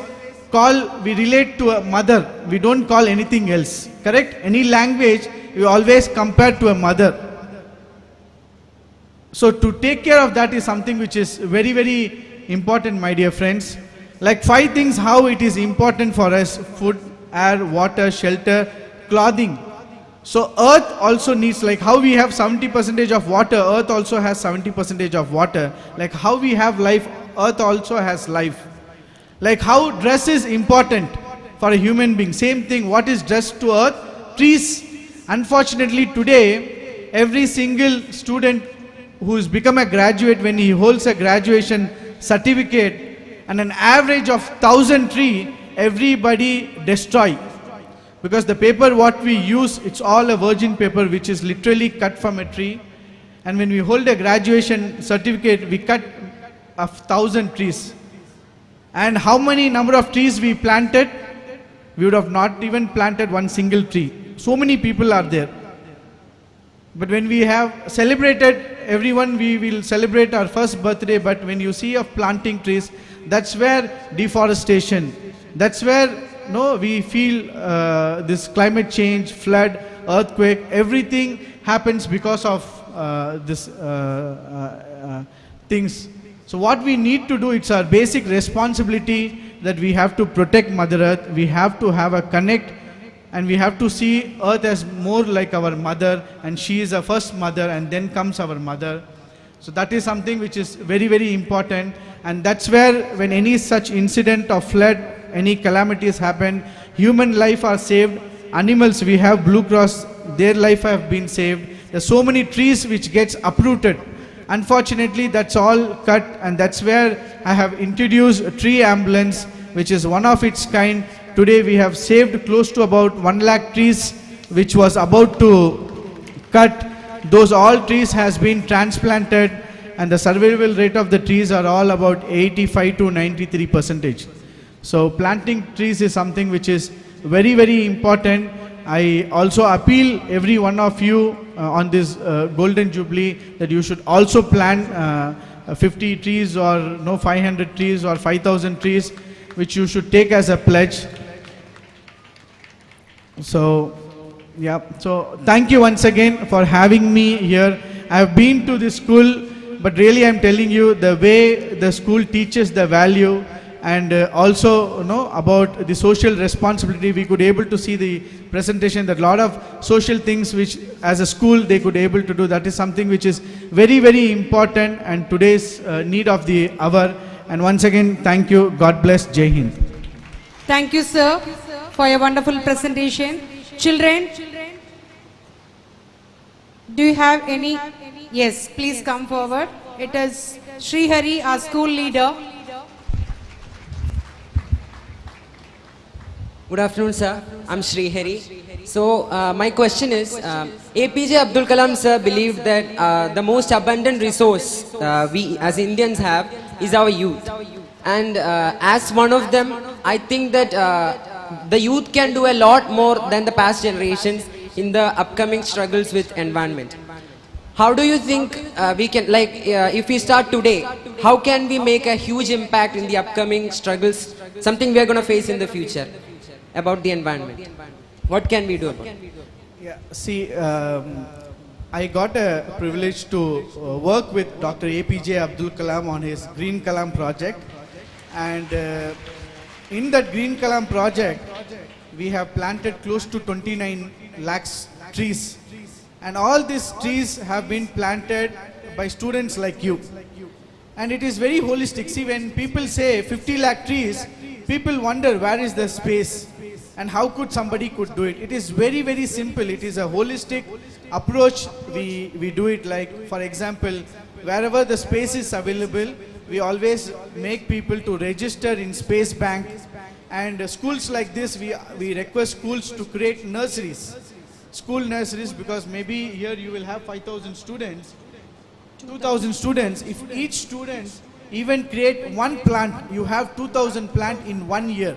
we relate to a mother. We don't call anything else, correct? Any language, we always compare to a mother. So to take care of that is something which is very, very important, my dear friends. Like 5 things how it is important for us: food, air, water, shelter, clothing. So earth also needs, like how we have 70% of water, earth also has 70% of water. Like how we have life, earth also has life. Like how dress is important for a human being. Same thing, what is dress to earth? Trees. Unfortunately today, every single student who has become a graduate, when he holds a graduation certificate, and an average of 1,000 trees, everybody destroy. Because the paper what we use, it's all a virgin paper which is literally cut from a tree. And when we hold a graduation certificate, we cut 1,000 trees. And how many number of trees we planted? We would have not even planted one single tree. So many people are there. But when we have celebrated, everyone, we will celebrate our first birthday, but when you see of planting trees, that's where deforestation, that's where we feel this climate change, flood, earthquake, everything happens because of this things. So what we need to do, it's our basic responsibility that we have to protect Mother Earth. We have to have a connect, and we have to see Earth as more like our mother, and she is our first mother, and then comes our mother. So that is something which is very, very important. And that's where when any such incident of flood, any calamities happen, human life are saved. Animals, we have Blue Cross, their life have been saved. There's so many trees which gets uprooted. Unfortunately, that's all cut, and that's where I have introduced a tree ambulance, which is one of its kind. Today we have saved close to about 1 lakh trees, which was about to cut. Those all trees has been transplanted, and the survival rate of the trees are all about 85 to 93%. So planting trees is something which is very, very important. I also appeal every one of you on this Golden Jubilee that you should also plant 50 trees or 500 trees or 5,000 trees, which you should take as a pledge. So, yeah. So thank you once again for having me here. I have been to this school, but really I'm telling you the way the school teaches the value and also about the social responsibility. We could able to see the presentation that a lot of social things which as a school they could able to do. That is something which is very, very important and today's need of the hour. And once again, thank you. God bless. Jai Hind. Thank you, sir, for your wonderful presentation. Children, do you have any? Yes, please come forward. It is Sri Hari, our school leader. Good afternoon, sir. I'm Sri Hari. So, my question is, APJ Abdul Kalam, sir, believed that the most abundant resource we as Indians have is our youth. And as one of them, I think that the youth can do a lot more than the past generations in the upcoming struggles with environment. How do you think we can, if we start today, how can we make a huge impact in the upcoming struggles, something we are going to face in the future about the environment? What can we do about it? Yeah, see, I got a privilege to work with Dr. APJ Abdul Kalam on his Green Kalam project. And in that Green Kalam project, we have planted close to 29 lakhs trees. And all these trees have been planted by students like you. And it is very holistic. See, when people say 50 lakh trees, people wonder where is the space and how could somebody could do it. It is very, very simple. It is a holistic approach. We do it like, for example, wherever the space is available, we always make people to register in Space Bank. And schools like this, we request schools to create nurseries. School nurseries, because maybe here you will have 5,000 students, 2,000 students. If each student even create one plant, you have 2,000 plant in 1 year.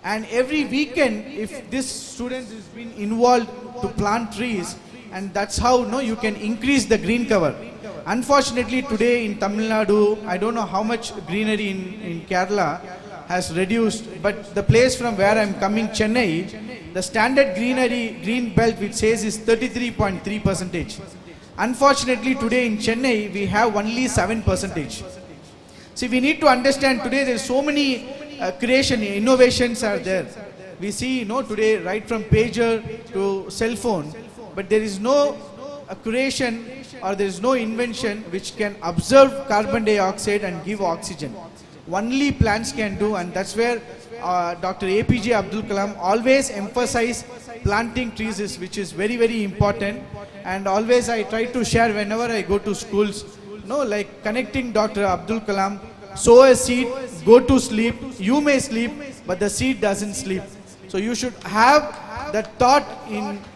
And every weekend, if this student is being involved to plant trees, and that's how you can increase the green cover. Unfortunately, today in Tamil Nadu, I don't know how much greenery in Kerala has reduced, but the place from where I'm coming, Chennai, the standard green belt which says is 33.3%. Unfortunately, today in Chennai, we have only 7%. See, we need to understand today there's so many innovations are there. We see, today right from pager to cell phone, but there is no creation or there is no invention which can absorb carbon dioxide and give oxygen. Only plants can do, and that's where Dr. APJ Abdul Kalam always emphasize planting trees, which is very, very important. And always I try to share whenever I go to schools, like connecting Dr. Abdul Kalam, sow a seed, go to sleep, you may sleep, but the seed doesn't sleep. So you should have that thought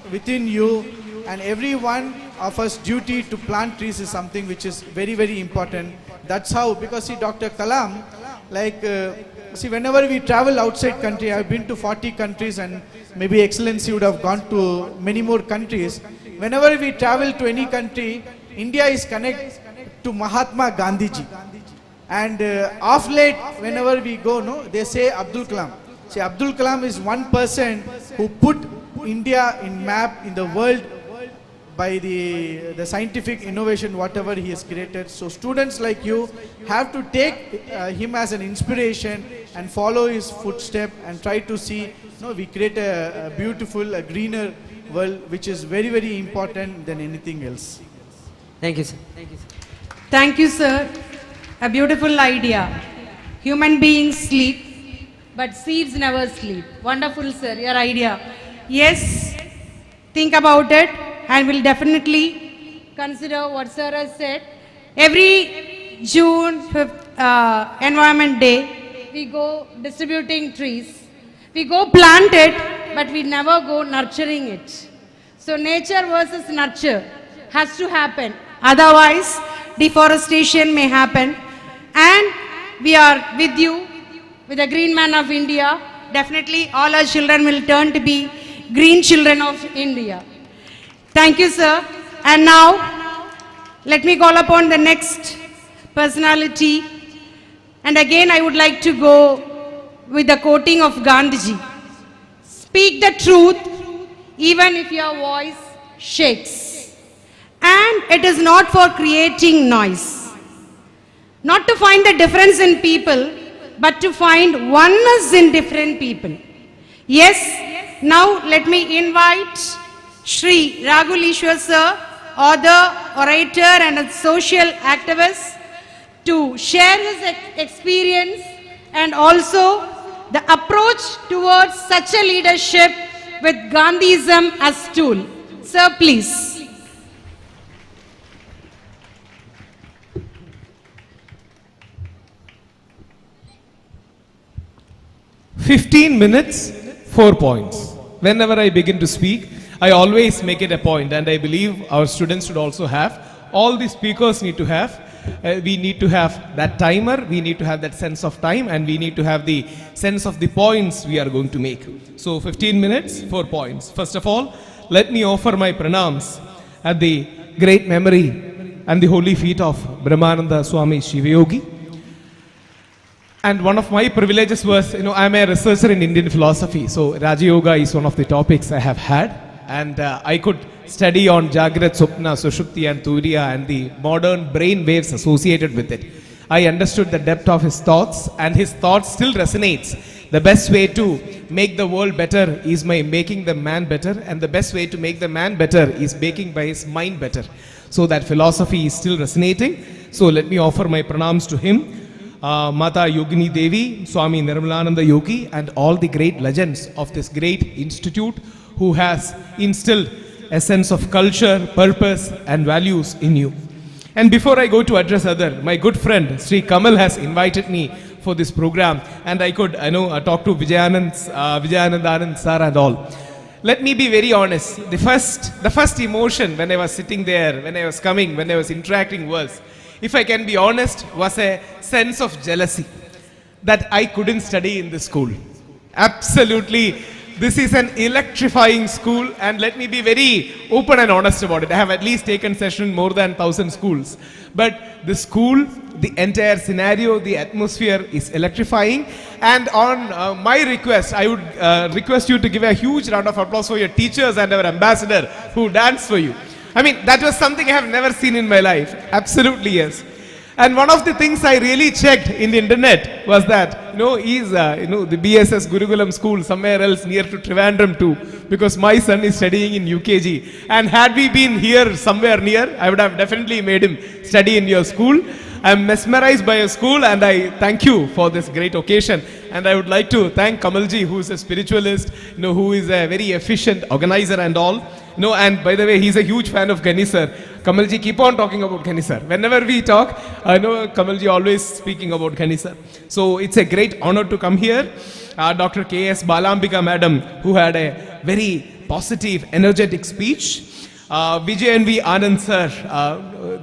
within you, and every one of us duty to plant trees is something which is very, very important. That's how, because see, Dr. Kalam, see, whenever we travel outside country, I've been to 40 countries and maybe Excellency would have gone to many more countries. Whenever we travel to any country, India is connected to Mahatma Gandhiji. And of late, whenever we go, they say Abdul Kalam. See, Abdul Kalam is one person who put India in map in the world by the scientific innovation, whatever he has created. So students like you have to take him as an inspiration and follow his footstep and try to see, we create a beautiful, a greener world, which is very, very important than anything else. Thank you, sir. Thank you, sir. Thank you, sir. A beautiful idea. Human beings sleep, but seeds never sleep. Wonderful, sir, your idea. Yes, think about it, and we'll definitely consider what sir has said. Every June 5th Environment Day, we go distributing trees. We go plant it, but we never go nurturing it. So nature versus nurture has to happen. Otherwise, deforestation may happen. And we are with you with the green man of India, definitely all our children will turn to be green children of India. Thank you, sir. And now, let me call upon the next personality. And again, I would like to go with the quoting of Gandhiji. Speak the truth, even if your voice shakes. And it is not for creating noise. Not to find the difference in people, but to find oneness in different people. Yes, now let me invite Shri Raghulishwar sir, author, orator and a social activist, to share his experience and also the approach towards such a leadership with Gandhism as tool. Sir, please. 15 minutes, 4 points. Whenever I begin to speak, I always make it a point, and I believe our students should also have. All the speakers need to have. We need to have that timer, we need to have that sense of time, and we need to have the sense of the points we are going to make. So 15 minutes, 4 points. First of all, let me offer my pranams at the great memory and the holy feet of Brahmananda Swami Shivayogi. And one of my privileges was, I'm a researcher in Indian philosophy, so Raja Yoga is one of the topics I have had. And I could study on Jagrat, Swapna, Sushupti and Turiya and the modern brain waves associated with it. I understood the depth of his thoughts, and his thoughts still resonates. The best way to make the world better is by making the man better, and the best way to make the man better is making by his mind better. So that philosophy is still resonating. So let me offer my pranams to him. Mata Yogini Devi, Swami Nirmalananda Yogi, and all the great legends of this great institute who has instilled a sense of culture, purpose and values in you. And before I go to address other, my good friend Sri Kamal has invited me for this program, and I could talk to Vijayanandanand sir and all. Let me be very honest. The first emotion when I was sitting there, when I was coming, when I was interacting was, if I can be honest, was a sense of jealousy that I couldn't study in this school. Absolutely. This is an electrifying school, and let me be very open and honest about it. I have at least taken session in more than 1,000 schools. But the school, the entire scenario, the atmosphere is electrifying. And on my request, I would request you to give a huge round of applause for your teachers and our ambassador who danced for you. I mean, that was something I have never seen in my life. Absolutely, yes. And one of the things I really checked in the internet was that, he's, the BSS Gurukulam school somewhere else near to Trivandrum too, because my son is studying in UKG. And had we been here somewhere near, I would have definitely made him study in your school. I'm mesmerized by your school, and I thank you for this great occasion. And I would like to thank Kamalji, who is a spiritualist, who is a very efficient organizer and all. And by the way, he's a huge fan of Gani sir. Kamalji, keep on talking about Gani sir. Whenever we talk, I know Kamalji always speaking about Gani sir. So it's a great honor to come here. Dr. K.S. Balambika madam, who had a very positive, energetic speech. Vijay and V. Anand sir,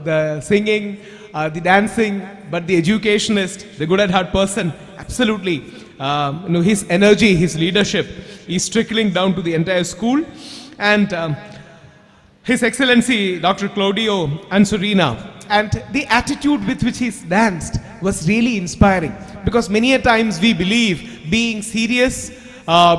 the singing, the dancing, but the educationist, the good at heart person, absolutely. His energy, his leadership is trickling down to the entire school. And His Excellency Dr. Claudio Ansurina, and the attitude with which he's danced was really inspiring, because many a times we believe being serious,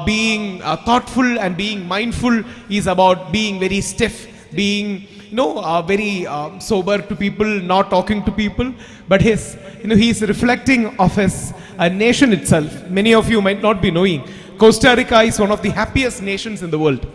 being thoughtful and being mindful is about being very stiff, being very sober to people, not talking to people. But he's reflecting of his nation itself. Many of you might not be knowing, Costa Rica is one of the happiest nations in the world.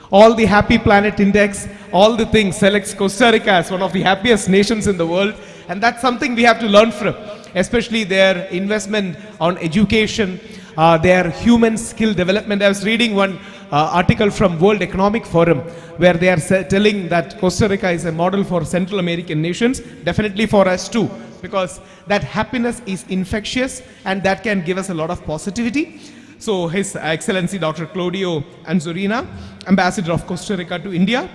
All the Happy Planet Index, all the things selects Costa Rica as one of the happiest nations in the world. And that's something we have to learn from, especially their investment on education, their human skill development. I was reading one article from World Economic Forum where they are telling that Costa Rica is a model for Central American nations, definitely for us too, because that happiness is infectious and that can give us a lot of positivity. So His Excellency Dr. Claudio Anzurina, Ambassador of Costa Rica to India.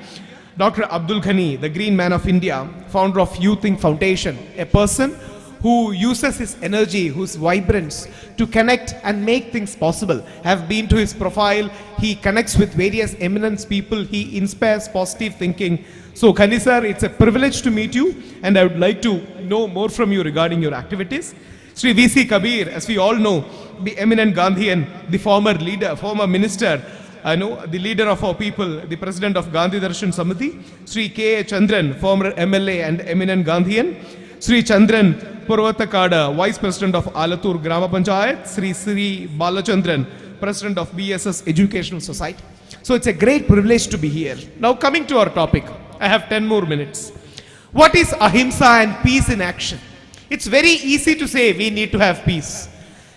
Dr. Abdul Ghani, the Green Man of India, founder of You Think Foundation, a person who uses his energy, whose vibrance to connect and make things possible. Have been to his profile. He connects with various eminent people. He inspires positive thinking. So Khani sir, it's a privilege to meet you, and I would like to know more from you regarding your activities. Sri V.C. Kabir, as we all know, the eminent Gandhian, the former leader, former minister, the leader of our people, the president of Gandhi Darshan Samiti, Sri K. Chandran, former MLA and eminent Gandhian, Sri Chandran Purvatakada, vice president of Alatur Grama Panchayat, Sri Balachandran, president of BSS Educational Society. So it's a great privilege to be here. Now coming to our topic, I have 10 more minutes. What is ahimsa and peace in action? It's very easy to say we need to have peace.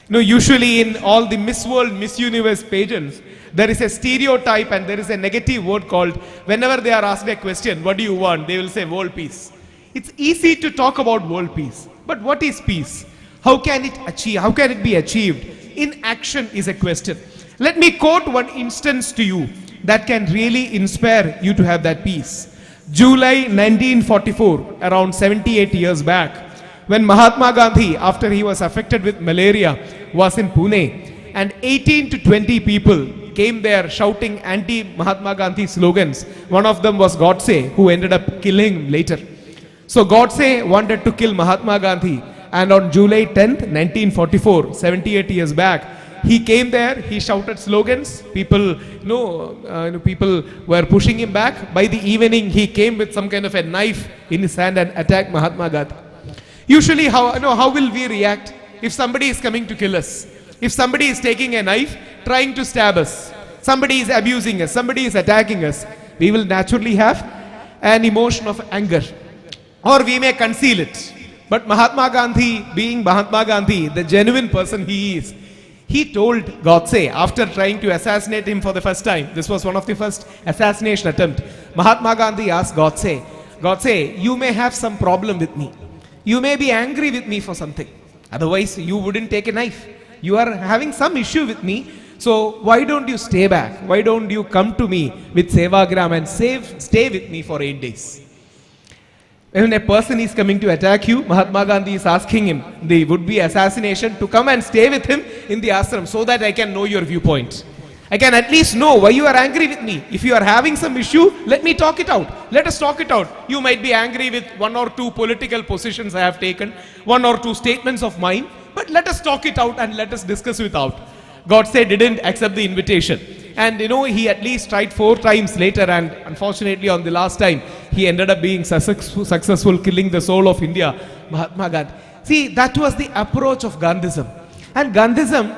Usually in all the Miss World, Miss Universe pageants, there is a stereotype and there is a negative word called, whenever they are asked a question, what do you want? They will say world peace. It's easy to talk about world peace. But what is peace? How can it be achieved? In action is a question. Let me quote one instance to you that can really inspire you to have that peace. July 1944, around 78 years back, when Mahatma Gandhi, after he was affected with malaria, was in Pune, and 18 to 20 people came there shouting anti-Mahatma Gandhi slogans. One of them was Godse, who ended up killing him later. So Godse wanted to kill Mahatma Gandhi, and on July 10th, 1944, 78 years back, he came there, he shouted slogans, people were pushing him back. By the evening, he came with some kind of a knife in his hand and attacked Mahatma Gandhi. Usually, how will we react if somebody is coming to kill us? If somebody is taking a knife, trying to stab us, somebody is abusing us, somebody is attacking us, we will naturally have an emotion of anger, or we may conceal it. But Mahatma Gandhi, being Mahatma Gandhi, the genuine person he is, he told Godse, after trying to assassinate him for the first time, this was one of the first assassination attempt, Mahatma Gandhi asked Godse, Godse, you may have some problem with me. You may be angry with me for something. Otherwise, you wouldn't take a knife. You are having some issue with me. So why don't you stay back? Why don't you come to me with Sevagram and stay with me for 8 days? When a person is coming to attack you, Mahatma Gandhi is asking him, the would-be assassination, to come and stay with him in the ashram so that I can know your viewpoint. I can at least know why you are angry with me. If you are having some issue, let me talk it out. Let us talk it out. You might be angry with 1 or 2 political positions I have taken, 1 or 2 statements of mine, but let us talk it out and let us discuss it out. Godse didn't accept the invitation. And he at least tried 4 times later, and unfortunately on the last time, he ended up being successful, killing the soul of India, Mahatma Gandhi. See, that was the approach of Gandhism. And Gandhism,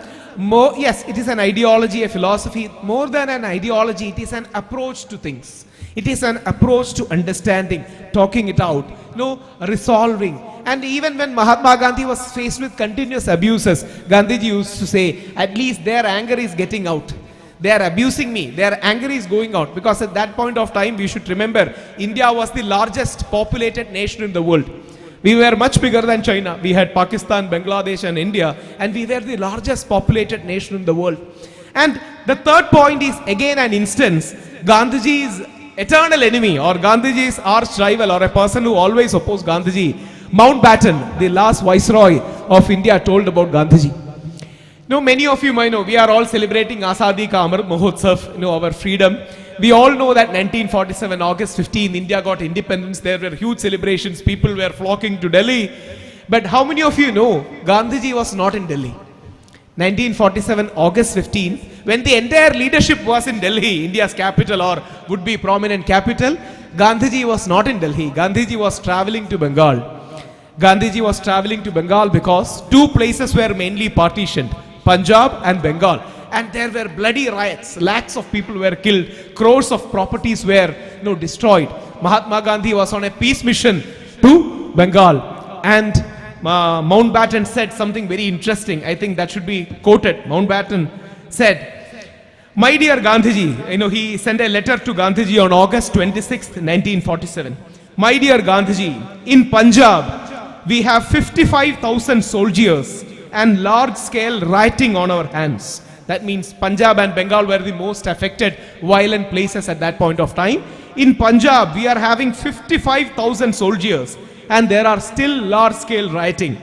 yes, it is an ideology, a philosophy. More than an ideology, it is an approach to things. It is an approach to understanding, talking it out, resolving. And even when Mahatma Gandhi was faced with continuous abuses, Gandhiji used to say, at least their anger is getting out. They are abusing me. Their anger is going out. Because at that point of time, we should remember, India was the largest populated nation in the world. We were much bigger than China. We had Pakistan, Bangladesh and India, and we were the largest populated nation in the world. And the third point is again an instance, Gandhiji's eternal enemy, or Gandhiji's arch rival, or a person who always opposed Gandhiji, Mountbatten, the last viceroy of India, told about Gandhiji. Many of you might know, we are all celebrating Azadi Ka Amrit Mahotsav, our freedom. We all know that 1947, August 15, India got independence. There were huge celebrations. People were flocking to Delhi. But how many of you know Gandhiji was not in Delhi? 1947, August 15, when the entire leadership was in Delhi, India's capital or would be prominent capital, Gandhiji was not in Delhi. Gandhiji was traveling to Bengal. Gandhiji was traveling to Bengal because 2 places were mainly partitioned, Punjab and Bengal. And there were bloody riots. Lakhs of people were killed. Crores of properties were destroyed. Mahatma Gandhi was on a peace mission to Bengal. And Mountbatten said something very interesting. I think that should be quoted. Mountbatten said, my dear Gandhiji, he sent a letter to Gandhiji on August 26, 1947. My dear Gandhiji, in Punjab, we have 55,000 soldiers and large-scale rioting on our hands. That means Punjab and Bengal were the most affected violent places at that point of time. In Punjab, we are having 55,000 soldiers and there are still large-scale rioting.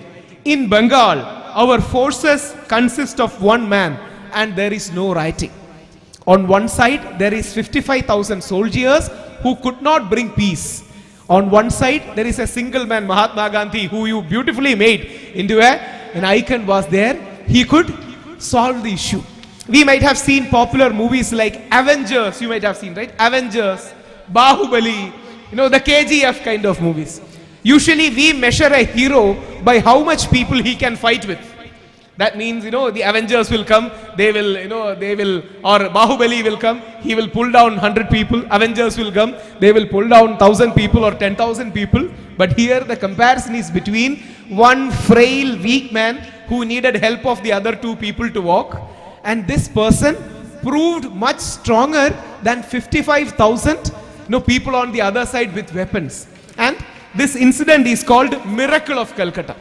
In Bengal, our forces consist of one man and there is no writing. On one side, there is 55,000 soldiers who could not bring peace. On one side, there is a single man, Mahatma Gandhi, who you beautifully made into an icon was there. He could solve the issue. We might have seen popular movies like Avengers, you might have seen, right? Avengers, Bahubali, the KGF kind of movies. Usually we measure a hero by how much people he can fight with. That means, the Avengers will come, they will, or Bahubali will come, he will pull down 100 people. Avengers will come, they will pull down 1,000 people or 10,000 people. But here the comparison is between one frail, weak man who needed help of the other two people to walk. And this person proved much stronger than 55,000 people on the other side with weapons. And this incident is called Miracle of Calcutta.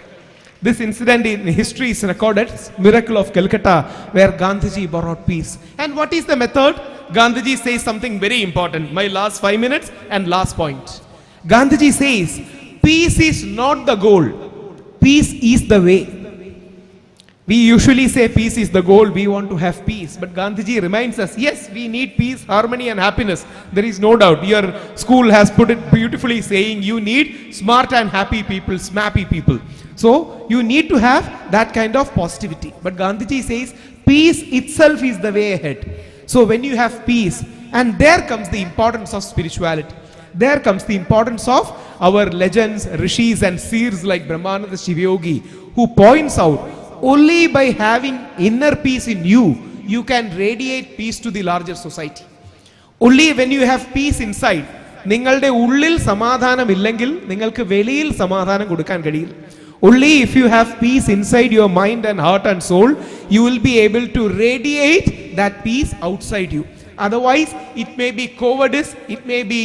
This incident in history is recorded, Miracle of Calcutta, where Gandhiji brought peace. And what is the method? Gandhiji says something very important. My last 5 minutes and last point. Gandhiji says, peace is not the goal. Peace is the way. We usually say peace is the goal, we want to have peace. But Gandhiji reminds us, yes, we need peace, harmony and happiness. There is no doubt. Your school has put it beautifully saying you need smart and happy people, snappy people. So you need to have that kind of positivity. But Gandhiji says peace itself is the way ahead. So when you have peace, and there comes the importance of spirituality. There comes the importance of our legends, rishis and seers like Brahmananda Shivayogi, who points out only by having inner peace in you, you can radiate peace to the larger society. Only when you have peace inside, നിങ്ങളുടെ ഉള്ളിൽ സമാധാനം ഇല്ലെങ്കിൽ നിങ്ങൾക്ക് വെളിയിൽ സമാധാനം കൊടുക്കാൻ കഴിയില്ല. Only if you have peace inside your mind and heart and soul, you will be able to radiate that peace outside you. Otherwise, it may be cowardice, it may be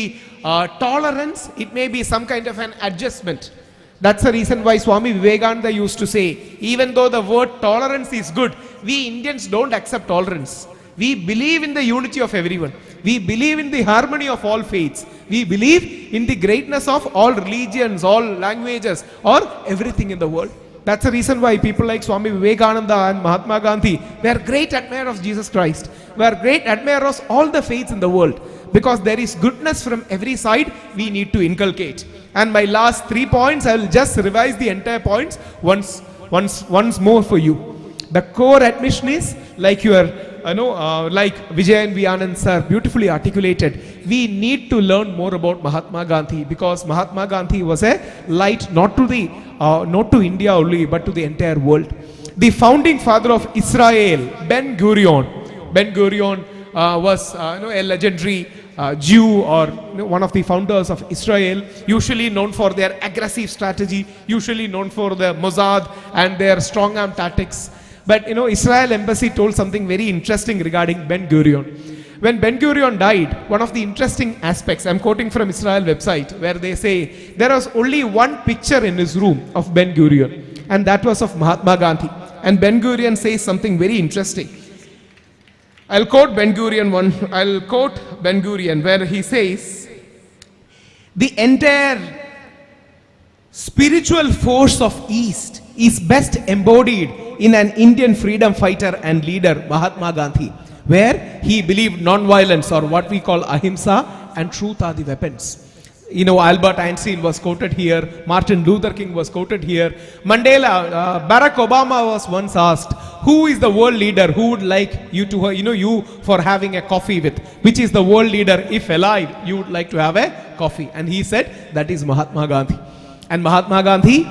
tolerance, it may be some kind of an adjustment. That's the reason why Swami Vivekananda used to say, even though the word tolerance is good, we Indians don't accept tolerance. We believe in the unity of everyone. We believe in the harmony of all faiths. We believe in the greatness of all religions, all languages, or everything in the world. That's the reason why people like Swami Vivekananda and Mahatma Gandhi were great admirers of Jesus Christ, were great admirers of all the faiths in the world. Because there is goodness from every side we need to inculcate. And my last 3 points, I will just revise the entire points once more for you. The core admission is like your like Vijay and Vianand sir beautifully articulated, we need to learn more about Mahatma Gandhi, because Mahatma Gandhi was a light not to India only but to the entire world. The founding father of Israel, Ben Gurion was a legendary Jew or one of the founders of Israel, usually known for their aggressive strategy, usually known for the Mossad and their strong arm tactics. But Israel embassy told something very interesting regarding Ben Gurion. When Ben Gurion died, one of the interesting aspects, I'm quoting from Israel website, where they say there was only one picture in his room of Ben Gurion, and that was of Mahatma Gandhi. And Ben Gurion says something very interesting. I'll quote Ben Gurion where he says, the entire spiritual force of East is best embodied in an Indian freedom fighter and leader, Mahatma Gandhi, where he believed non-violence, or what we call ahimsa, and truth are the weapons. Albert Einstein was quoted here, Martin Luther King was quoted here, Mandela, Barack Obama was once asked, who is the world leader who would like you to, you for having a coffee with? Which is the world leader, if alive, you would like to have a coffee? And he said, that is Mahatma Gandhi. And Mahatma Gandhi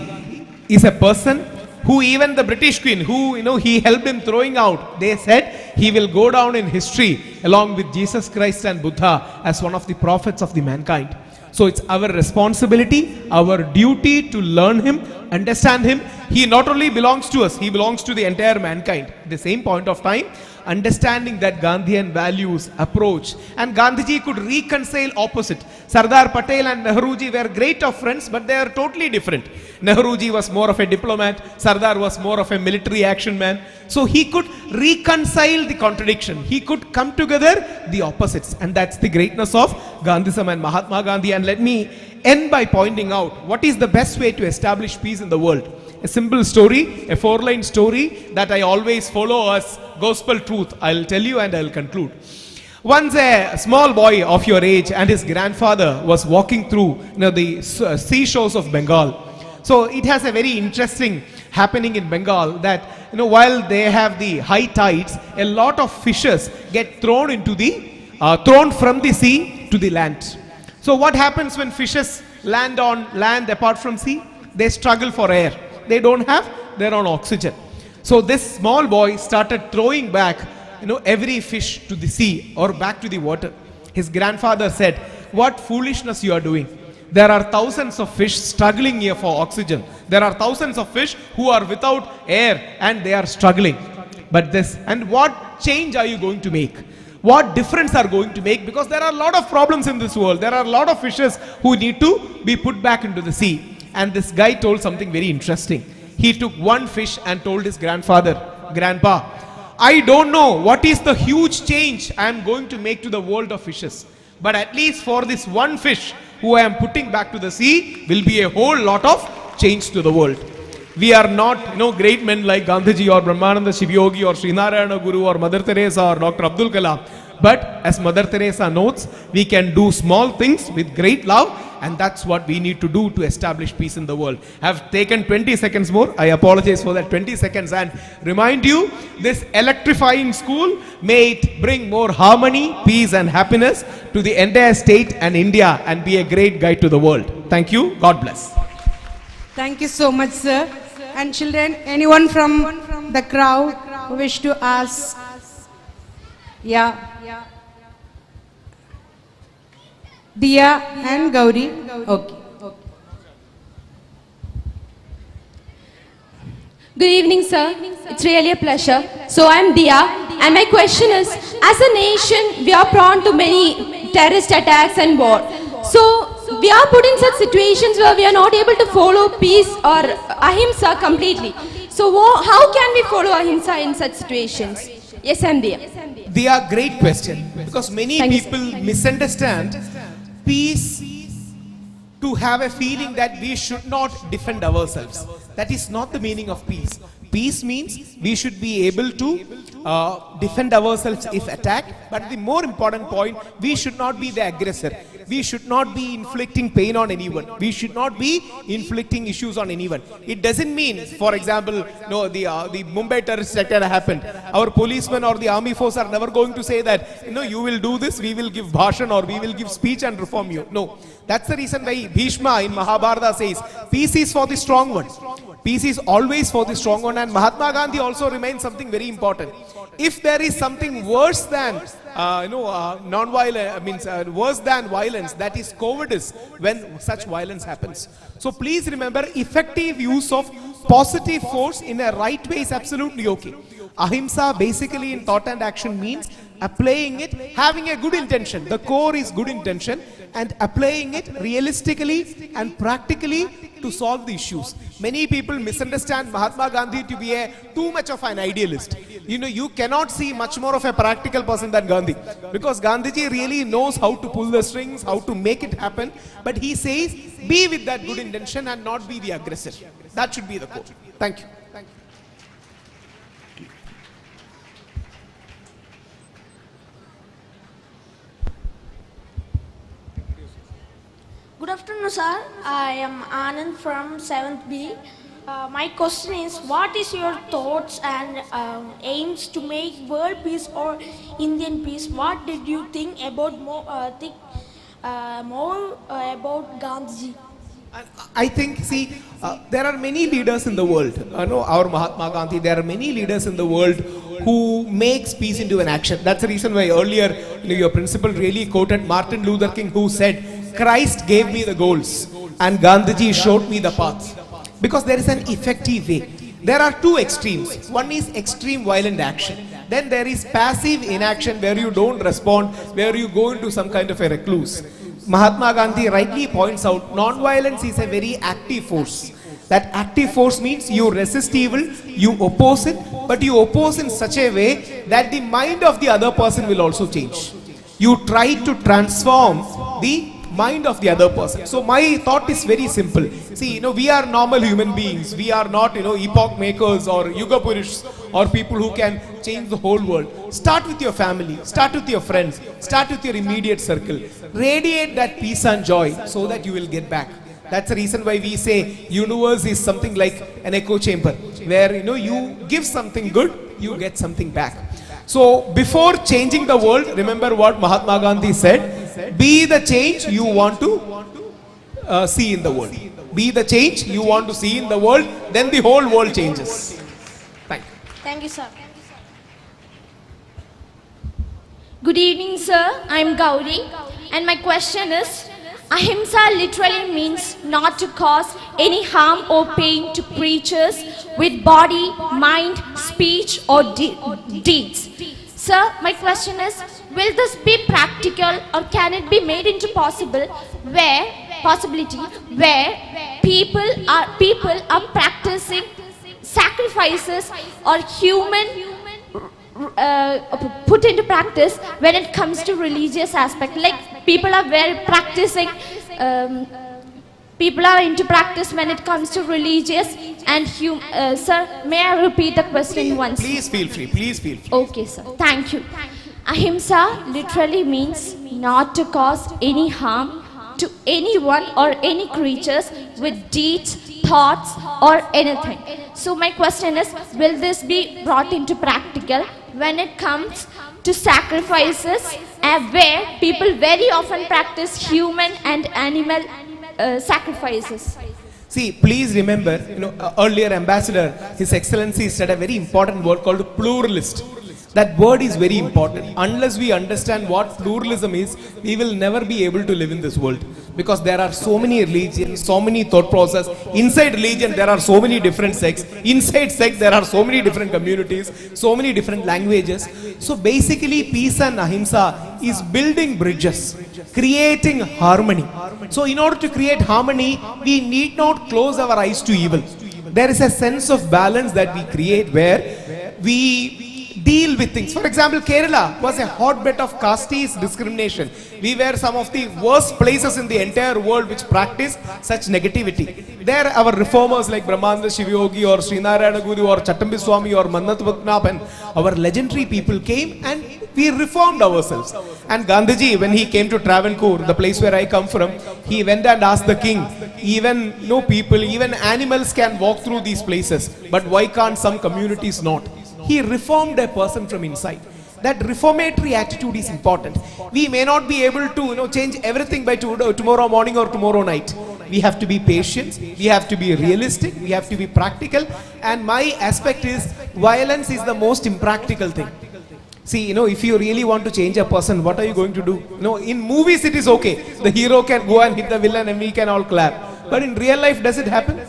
is a person who even the British Queen, who he helped him throwing out, they said he will go down in history along with Jesus Christ and Buddha as one of the prophets of the mankind. So it's our responsibility, our duty to learn him, understand him. He not only belongs to us, he belongs to the entire mankind. At the same point of time, understanding that Gandhian values, approach, and Gandhiji could reconcile opposite. Sardar Patel and Nehruji were great of friends, but they are totally different. Nehruji was more of a diplomat, Sardar was more of a military action man. So he could reconcile the contradiction. He could come together the opposites, and that's the greatness of Gandhism and Mahatma Gandhi. And let me end by pointing out what is the best way to establish peace in the world. A simple story, a 4-line story that I always follow as gospel truth. I'll tell you and I'll conclude. Once a small boy of your age and his grandfather was walking through the seashores of Bengal. So it has a very interesting happening in Bengal that while they have the high tides, a lot of fishes get thrown from the sea to the land. So what happens when fishes land on land apart from sea? They struggle for air. They don't have their own oxygen. So this small boy started throwing back every fish to the sea or back to the water. His grandfather said, "What foolishness you are doing. There are thousands of fish struggling here for oxygen. There are thousands of fish who are without air and they are struggling. And what change are you going to make? What difference are going to make? Because there are a lot of problems in this world. There are a lot of fishes who need to be put back into the sea." And this guy told something very interesting. He took one fish and told his grandfather, "Grandpa, I don't know what is the huge change I am going to make to the world of fishes. But at least for this one fish who I am putting back to the sea will be a whole lot of change to the world." We are not great men like Gandhiji or Brahmananda Shivayogi or Srinarayana Guru or Mother Teresa or Dr. Abdul Kalam. But as Mother Teresa notes, we can do small things with great love, and that's what we need to do to establish peace in the world. I have taken 20 seconds more. I apologize for that 20 seconds and remind you, this electrifying school, may it bring more harmony, peace and happiness to the entire state and India and be a great guide to the world. Thank you. God bless. Thank you so much, sir. And children, anyone from the crowd who wish to ask? Yeah. Dia and Gauri. Okay. Good evening, sir. It's really a pleasure. So I'm Dia, and my question is, as a nation, we are prone to many terrorist attacks and war. So we are put in such situations where we are not able to follow peace or ahimsa completely. So how can we follow ahimsa in such situations? Yes, I'm Dia. They are great question, because many people misunderstand peace to have a feeling that we should not defend ourselves. That is not the meaning of peace. Peace means we should be able to defend ourselves if attacked, but the more important point, we should not be the aggressor. We should not be inflicting pain on anyone. We should not be inflicting issues on anyone. It doesn't mean, for example, the Mumbai terrorist attack happened. Our policemen or the army force are never going to say that, you will do this, we will give bhashan or we will give speech and reform you. No. That's the reason why Bhishma in Mahabharata says, peace is for the strong one. Peace is always for the strong one, and Mahatma Gandhi also remains something very important. If there is something worse than worse than violence, that is cowardice when such violence happens. So please remember, effective use of positive force in a right way is absolutely okay. Ahimsa basically in thought and action means applying it, having a good intention. The core is good intention, and applying it realistically and practically to solve the issues. Many people misunderstand Mahatma Gandhi to be too much of an idealist. You cannot see much more of a practical person than Gandhi, because Gandhiji really knows how to pull the strings, how to make it happen. But he says, be with that good intention and not be the aggressor. That should be the core. Thank you. Good afternoon, sir. I am Anand from 7th B. My question is, what is your thoughts and aims to make world peace or Indian peace? What did you think about more about Gandhiji? I think, there are many leaders in the world. Our Mahatma Gandhi, there are many leaders in the world who makes peace into an action. That's the reason why earlier your principal really quoted Martin Luther King, who said, Christ gave me the goals and Gandhiji showed me the path. Because there is an effective way. There are two extremes. One is extreme violent action. Then there is passive inaction, where you don't respond, where you go into some kind of a recluse. Mahatma Gandhi rightly points out, non-violence is a very active force. That active force means you resist evil, you oppose it, but you oppose in such a way that the mind of the other person will also change. You try to transform the mind of the other person. So my thought is very simple. See, we are normal human beings. We are not, epoch makers or yuga purushs or people who can change the whole world. Start with your family. Start with your friends. Start with your immediate circle. Radiate that peace and joy so that you will get back. That's the reason why we say universe is something like an echo chamber where you give something good, you get something back. So before changing the world, remember what Mahatma Gandhi said, be the change you want to see in the world. Be the change you want to see in the world, then the whole world changes. Thank you. Thank you, sir. Good evening, sir. I'm Gauri, and my question is, Ahimsa literally means not to cause any harm or pain to creatures with body, mind, speech or deeds. Sir, my question is, will this be practical or can it be made into possibility where people are practicing sacrifices or human put into practice when it comes to religious aspect, like people are into practice when it comes to religious and sir, may I repeat the question once? Please feel free. Okay, sir. Thank you. Ahimsa literally means not to cause any harm to anyone or any creatures with deeds, thoughts or anything. So my question is, will this be brought into practical when it comes to sacrifices where people very often practice human and animal sacrifices? See, please remember, earlier Ambassador, His Excellency said a very important word called pluralist. That word is very important. Unless we understand what pluralism is, we will never be able to live in this world. Because there are so many religions, so many thought process. Inside religion, there are so many different sects. Inside sect, there are so many different communities, so many different languages. So basically, peace and ahimsa is building bridges, creating harmony. So in order to create harmony, we need not close our eyes to evil. There is a sense of balance that we create where we deal with things. For example, Kerala was a hotbed of caste discrimination. We were some of the worst places in the entire world which practice such negativity. There our reformers like Brahmananda Shivayogi or Srinarayana Guru or Chattambi Swami or Mannat Bhatnap and our legendary people came and we reformed ourselves. And Gandhiji, when he came to Travancore, the place where I come from, he went and asked the king, even people, even animals can walk through these places, but why can't some communities not? He reformed a person from inside. That reformatory attitude is important. We may not be able to change everything by tomorrow morning or tomorrow night. We have to be patient, we have to be realistic, we have to be practical, and my aspect is violence is the most impractical thing. See, if you really want to change a person, what are you going to do? In movies it is okay. The hero can go and hit the villain and we can all clap. But in real life, does it happen?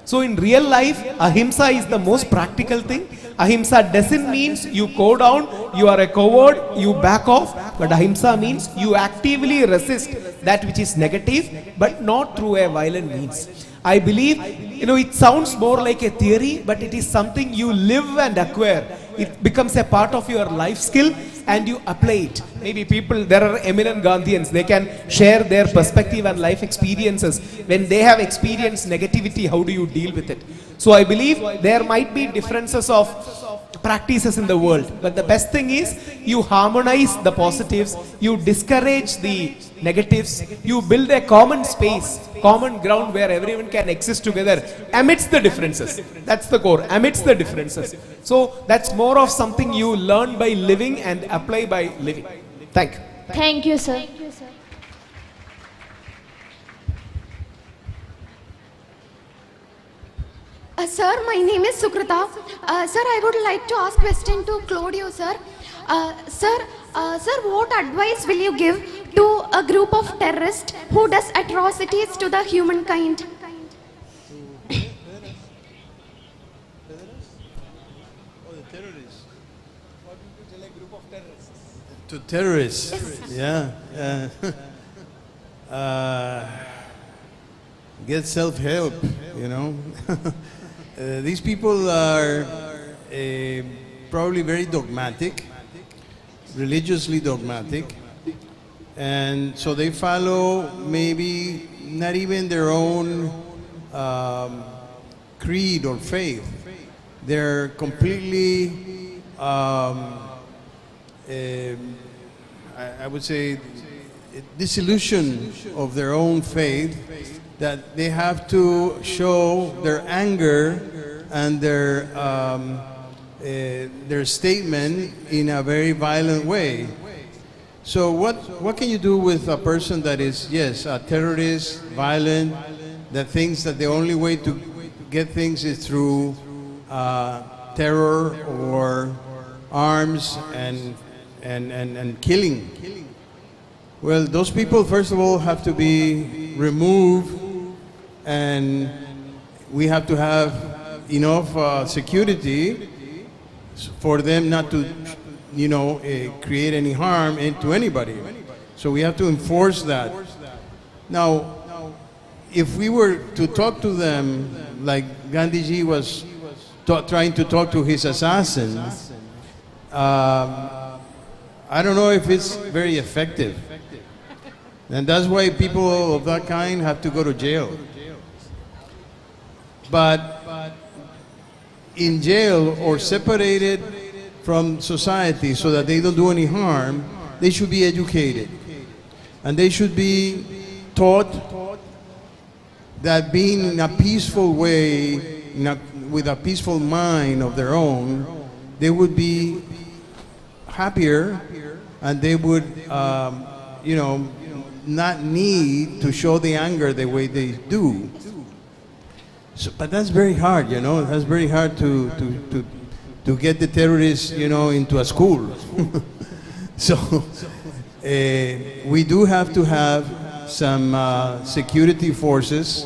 So in real life, ahimsa is the most practical thing. Ahimsa doesn't mean you go down, you are a coward, you back off. But ahimsa means you actively resist that which is negative, but not through a violent means. I believe, it sounds more like a theory, but it is something you live and acquire. It becomes a part of your life skill and you apply it. Maybe there are eminent Gandhians, they can share their perspective and life experiences. When they have experienced negativity, how do you deal with it? So I believe there might be differences of practices in the world, but the best thing is you harmonize the positives, you discourage the negatives, you build a common space, common ground where everyone can exist together amidst the differences. That's the core, amidst the differences. So that's more of something you learn by living and apply by living. Thank you. Thank you, sir. Sir, my name is Sukrita. Sir, I would like to ask question to Claudio, sir. Sir, what advice will you give to a group of terrorists who does atrocities to the humankind? To terrorists, yeah. Get self-help, These people are probably very dogmatic, religiously dogmatic, And so they follow maybe not even their own creed or faith. They're completely, I would say, disillusioned of their own faith, that they have to show their anger and their statement in a very violent way. So what can you do with a person that is, yes, a terrorist, violent, that thinks that the only way to get things is through terror or arms and killing? Well, those people, first of all, have to be removed, and we have to have enough security for them not to, create any harm to anybody. So we have to enforce that. Now, if we were to talk to them like Gandhiji was trying to talk to his assassins, I don't know if it's very effective. And that's why people of that kind have to go to jail. But in jail or separated from society so that they don't do any harm, they should be educated. And they should be taught that being in a peaceful way, with a peaceful mind of their own, they would be happier, and they would, not need to show the anger the way they do. So, but that's very hard, That's very hard to get the terrorists, into a school. So we do have to have some security forces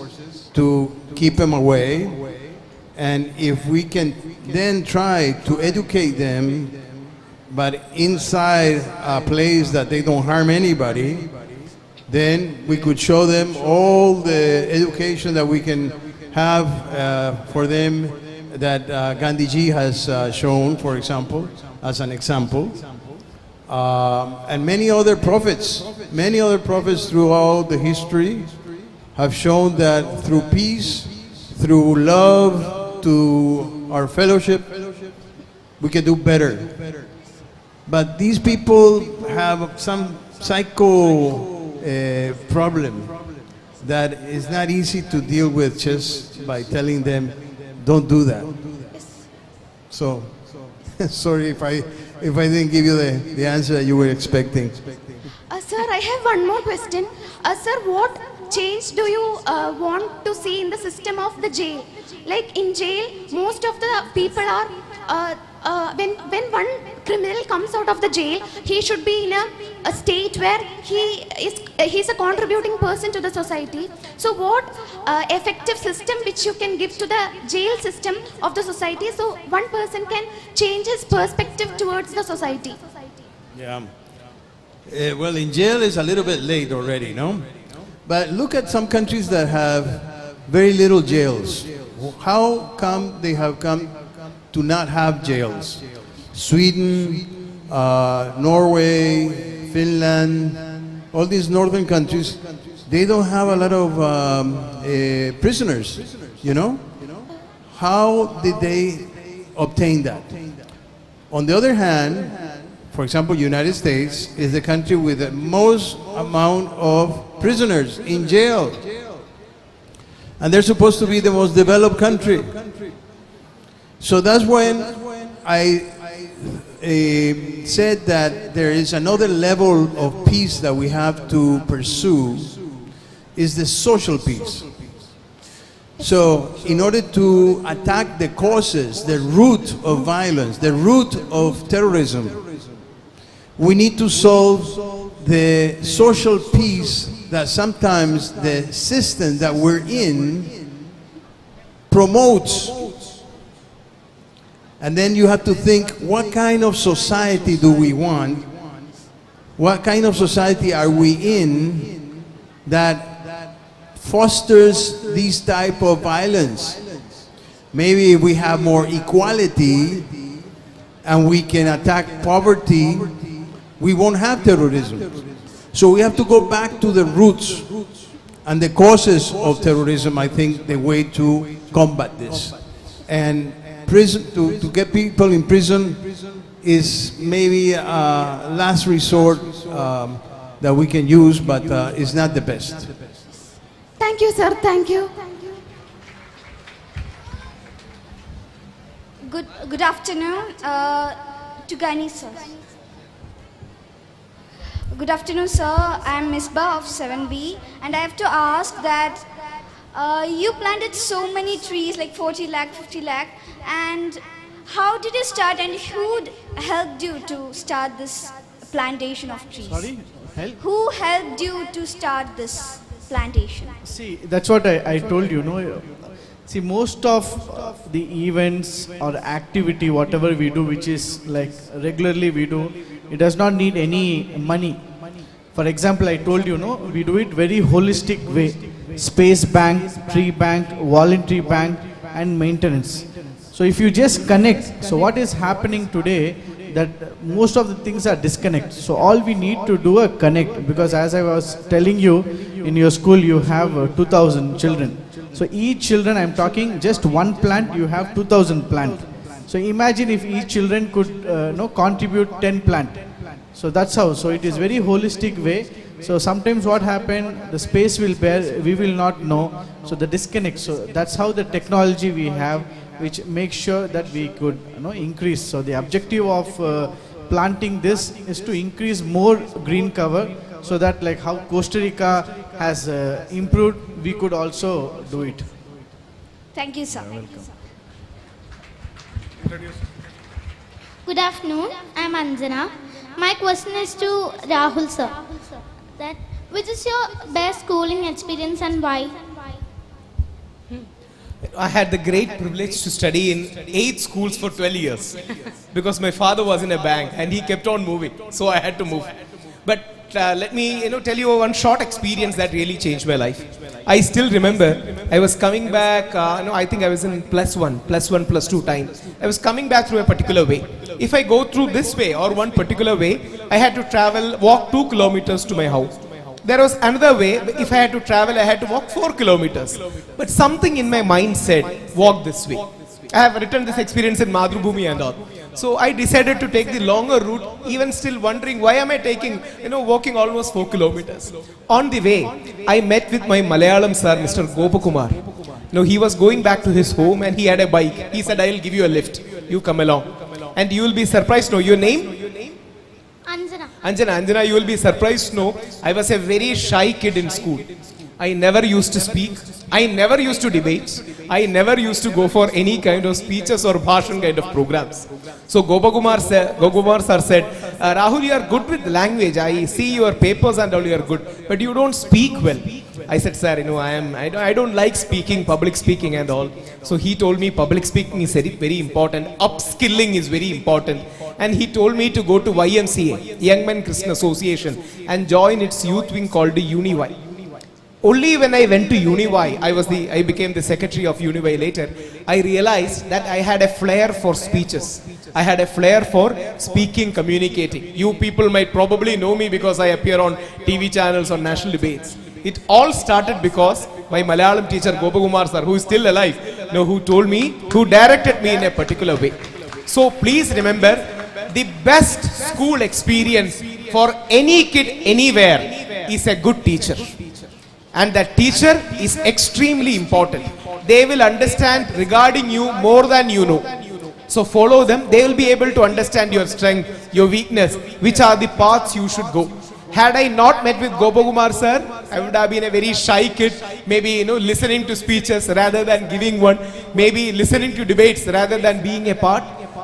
to keep them away, and if we can then try to educate them, but inside a place that they don't harm anybody, then we could show them all the education that we can have for them, that Gandhiji has shown, for example, as an example. And many other prophets throughout the history have shown that through peace, through love to our fellowship, we can do better. But these people have some psycho problem that is not easy to deal with just by telling them, don't do that. So, sorry if I didn't give you the answer that you were expecting. Sir, I have one more question. Sir, what change do you want to see in the system of the jail? Like in jail, most of the people are, when one criminal comes out of the jail, he should be in a state where he's a contributing person to the society. So what effective system which you can give to the jail system of the society, so one person can change his perspective towards the society? Yeah. Well, in jail is a little bit late already, no? But look at some countries that have very little jails. How come they have come to not have jails? Sweden, Norway, Finland, all these northern countries, they don't have a lot of prisoners, How did they obtain that? On the other hand, for example, United States is the country with the most amount of prisoners in jail. And they're supposed to be the most developed country. So that's when I said that there is another level of peace that we have to pursue, is the social peace. So in order to attack the causes, the root of violence, the root of terrorism, we need to solve the social peace that sometimes the system that we're in promotes. And then you have to think, what kind of society do we want? What kind of society are we in that fosters this type of violence? Maybe if we have more equality and we can attack poverty, we won't have terrorism. So we have to go back to the roots and the causes of terrorism. I think the way to combat this. And prison, to get people in prison is maybe a last resort that we can use, but it's not the best. Thank you, sir. Thank you. Good afternoon to Gani sir. Good afternoon, sir. I am Misbah of 7B, and I have to ask that you planted so many trees, like 40 lakh, 50 lakh, and how did you start, and who helped you to start this plantation of trees? Sorry? Help? Who helped you to start this plantation? See, that's what I told you, no? See, most of the events or activity, whatever we do, which is like regularly we do, it does not need any money. For example, I told you, no, we do it very holistic way. Space bank, tree bank, voluntary bank, and maintenance. So if you just connect, so what is happening today, that most of the things are disconnect. So all we need to do a connect, because as I was telling you, in your school you have 2,000 children. So each children, I'm talking just one plant, you have 2,000 plant. So imagine if each children could contribute 10 plant. So that's how. So it is very holistic way. So sometimes what happen, the space will bear, we will not know. So the disconnect. So that's how the technology we have, which makes sure that we could increase. So the objective of planting this is to increase more green cover, so that like how Costa Rica has improved, we could also do it. Thank you, sir. Good afternoon, I am Anjana. My question is to Rahul sir. That which is your best schooling experience and why? I had the great privilege to study in 8 schools for 12 years because my father was in a bank and he kept on moving, so I had to move. But let me tell you one short experience that really changed my life. I still remember I was coming back, I think I was in +1, +2 time. I was coming back through a particular way. If I go through this way or one particular way, I had to walk 2 kilometers to my house. There was another way, if I had to travel, I had to walk 4 kilometers. But something in my mind said, walk this way. I have written this experience in Madhrubhumi and all. So I decided to take the longer route, even still wondering why am I taking, walking almost 4 kilometers. On the way, I met with my Malayalam sir, Mr. Gopakumar. He was going back to his home and he had a bike. He said, I will give you a lift. You come along. And you will be surprised. Your name? Anjana, you will be surprised to know, I was a very shy kid in school. I never used to speak. I never used to debate. I never used to go for any kind of speeches or bhashan kind of programs. So Gopakumar sir said, Rahul, you are good with language. I see your papers and all, you are good. But you don't speak well. I said, sir, I don't like speaking, public speaking and all. So he told me public speaking is very important. Upskilling is very important. And he told me to go to YMCA, Young Men Christian Association, and join its youth wing called the UniY. Only when I went to UniY, I became the secretary of UniY later, I realized that I had a flair for speeches. I had a flair for speaking, communicating. You people might probably know me because I appear on TV channels on national debates. It all started because my Malayalam teacher Gopakumar sir, who is still alive, who directed me in a particular way. So please remember, the best school experience for any kid anywhere is a good teacher. And that teacher is extremely important. They will understand regarding you more than you know. So follow them. They will be able to understand your strength, your weakness, which are the paths you should go. Had I not met with Gopakumar sir, I would have been a very shy kid, maybe listening to speeches rather than giving one, maybe listening to debates rather than being a part.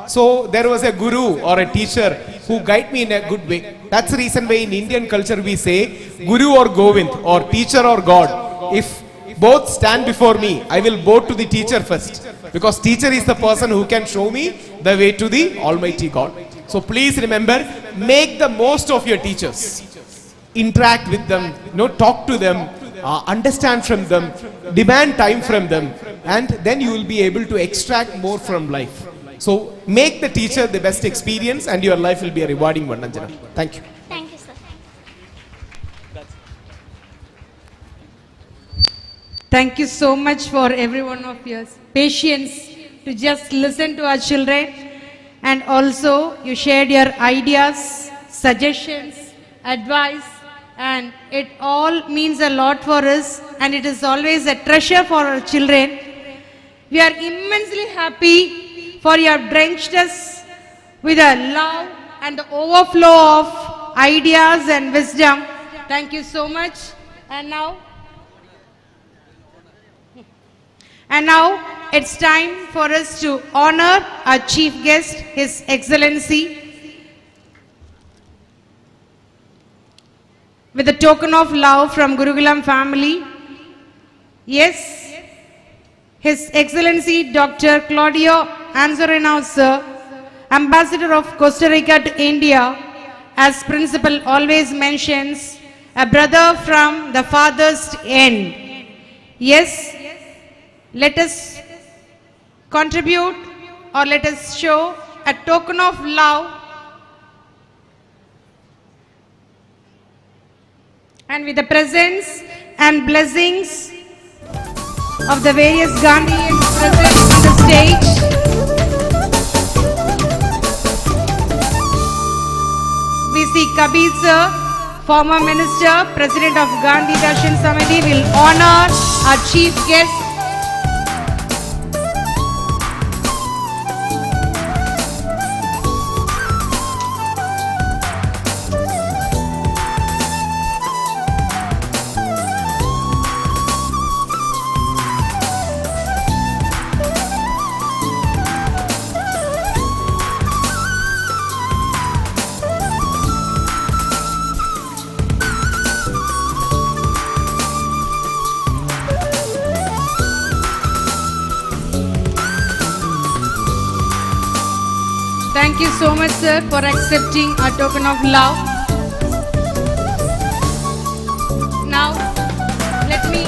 So there was a guru or a teacher who guided me in a good way. That's the reason why in Indian culture we say Guru or Govind or teacher or God. If both stand before me, I will bow to the teacher first, because teacher is the person who can show me the way to the Almighty God. So please remember, make the most of your teachers. Interact with them, talk to them, understand from them, demand time from them, and then you will be able to extract more from life. So make the teacher the best experience and your life will be a rewarding one, Anjana. Thank you. Thank you, sir. Thank you so much for every one of your patience to just listen to our children, and also you shared your ideas, suggestions, advice, and it all means a lot for us, and it is always a treasure for our children. We are immensely happy for your drenched us with a love and the overflow of ideas and wisdom. Thank you so much. And now it's time for us to honor our chief guest, His Excellency, with a token of love from Gurukulam family. Yes, His Excellency Dr. Claudio Anzorino, sir, Ambassador of Costa Rica to India, as principal always mentions, a brother from the farthest end. Yes, let us contribute, or let us show a token of love, and with the presence and blessings of the various Gandhians present on the stage, we see Kabir sir, former minister, president of Gandhi Darshan Samiti, will honor our chief guest. Thank you so much, sir, for accepting our token of love. Now, let me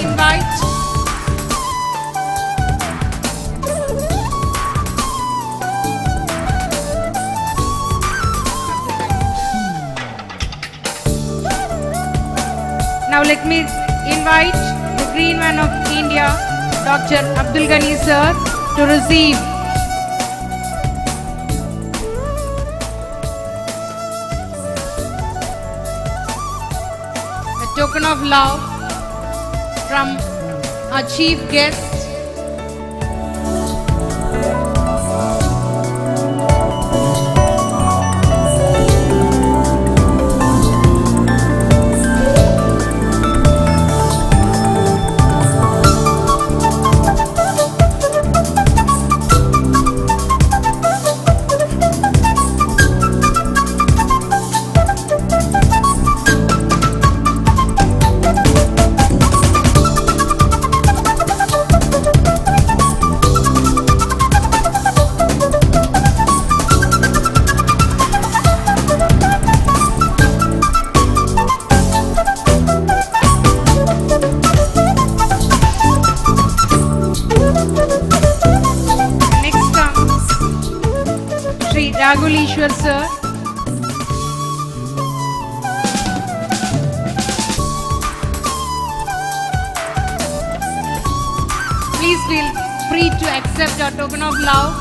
invite the Green Man of India, Dr. Abdul Ghani, sir, to receive token of love from our chief guest. Ishwar sir. Please feel free to accept our token of love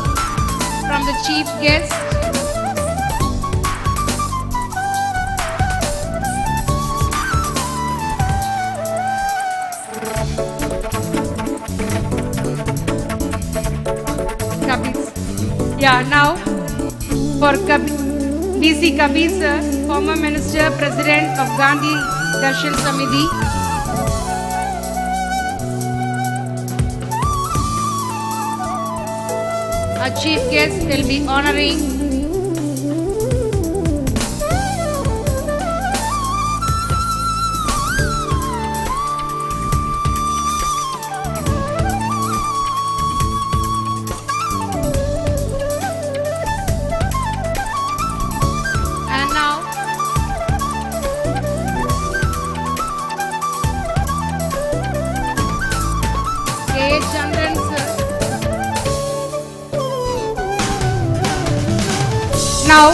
from the chief guest. Yeah, now for BC Kabir sir, former minister, president of Gandhi Darshan Samiti. Our chief guest will be honoring Now,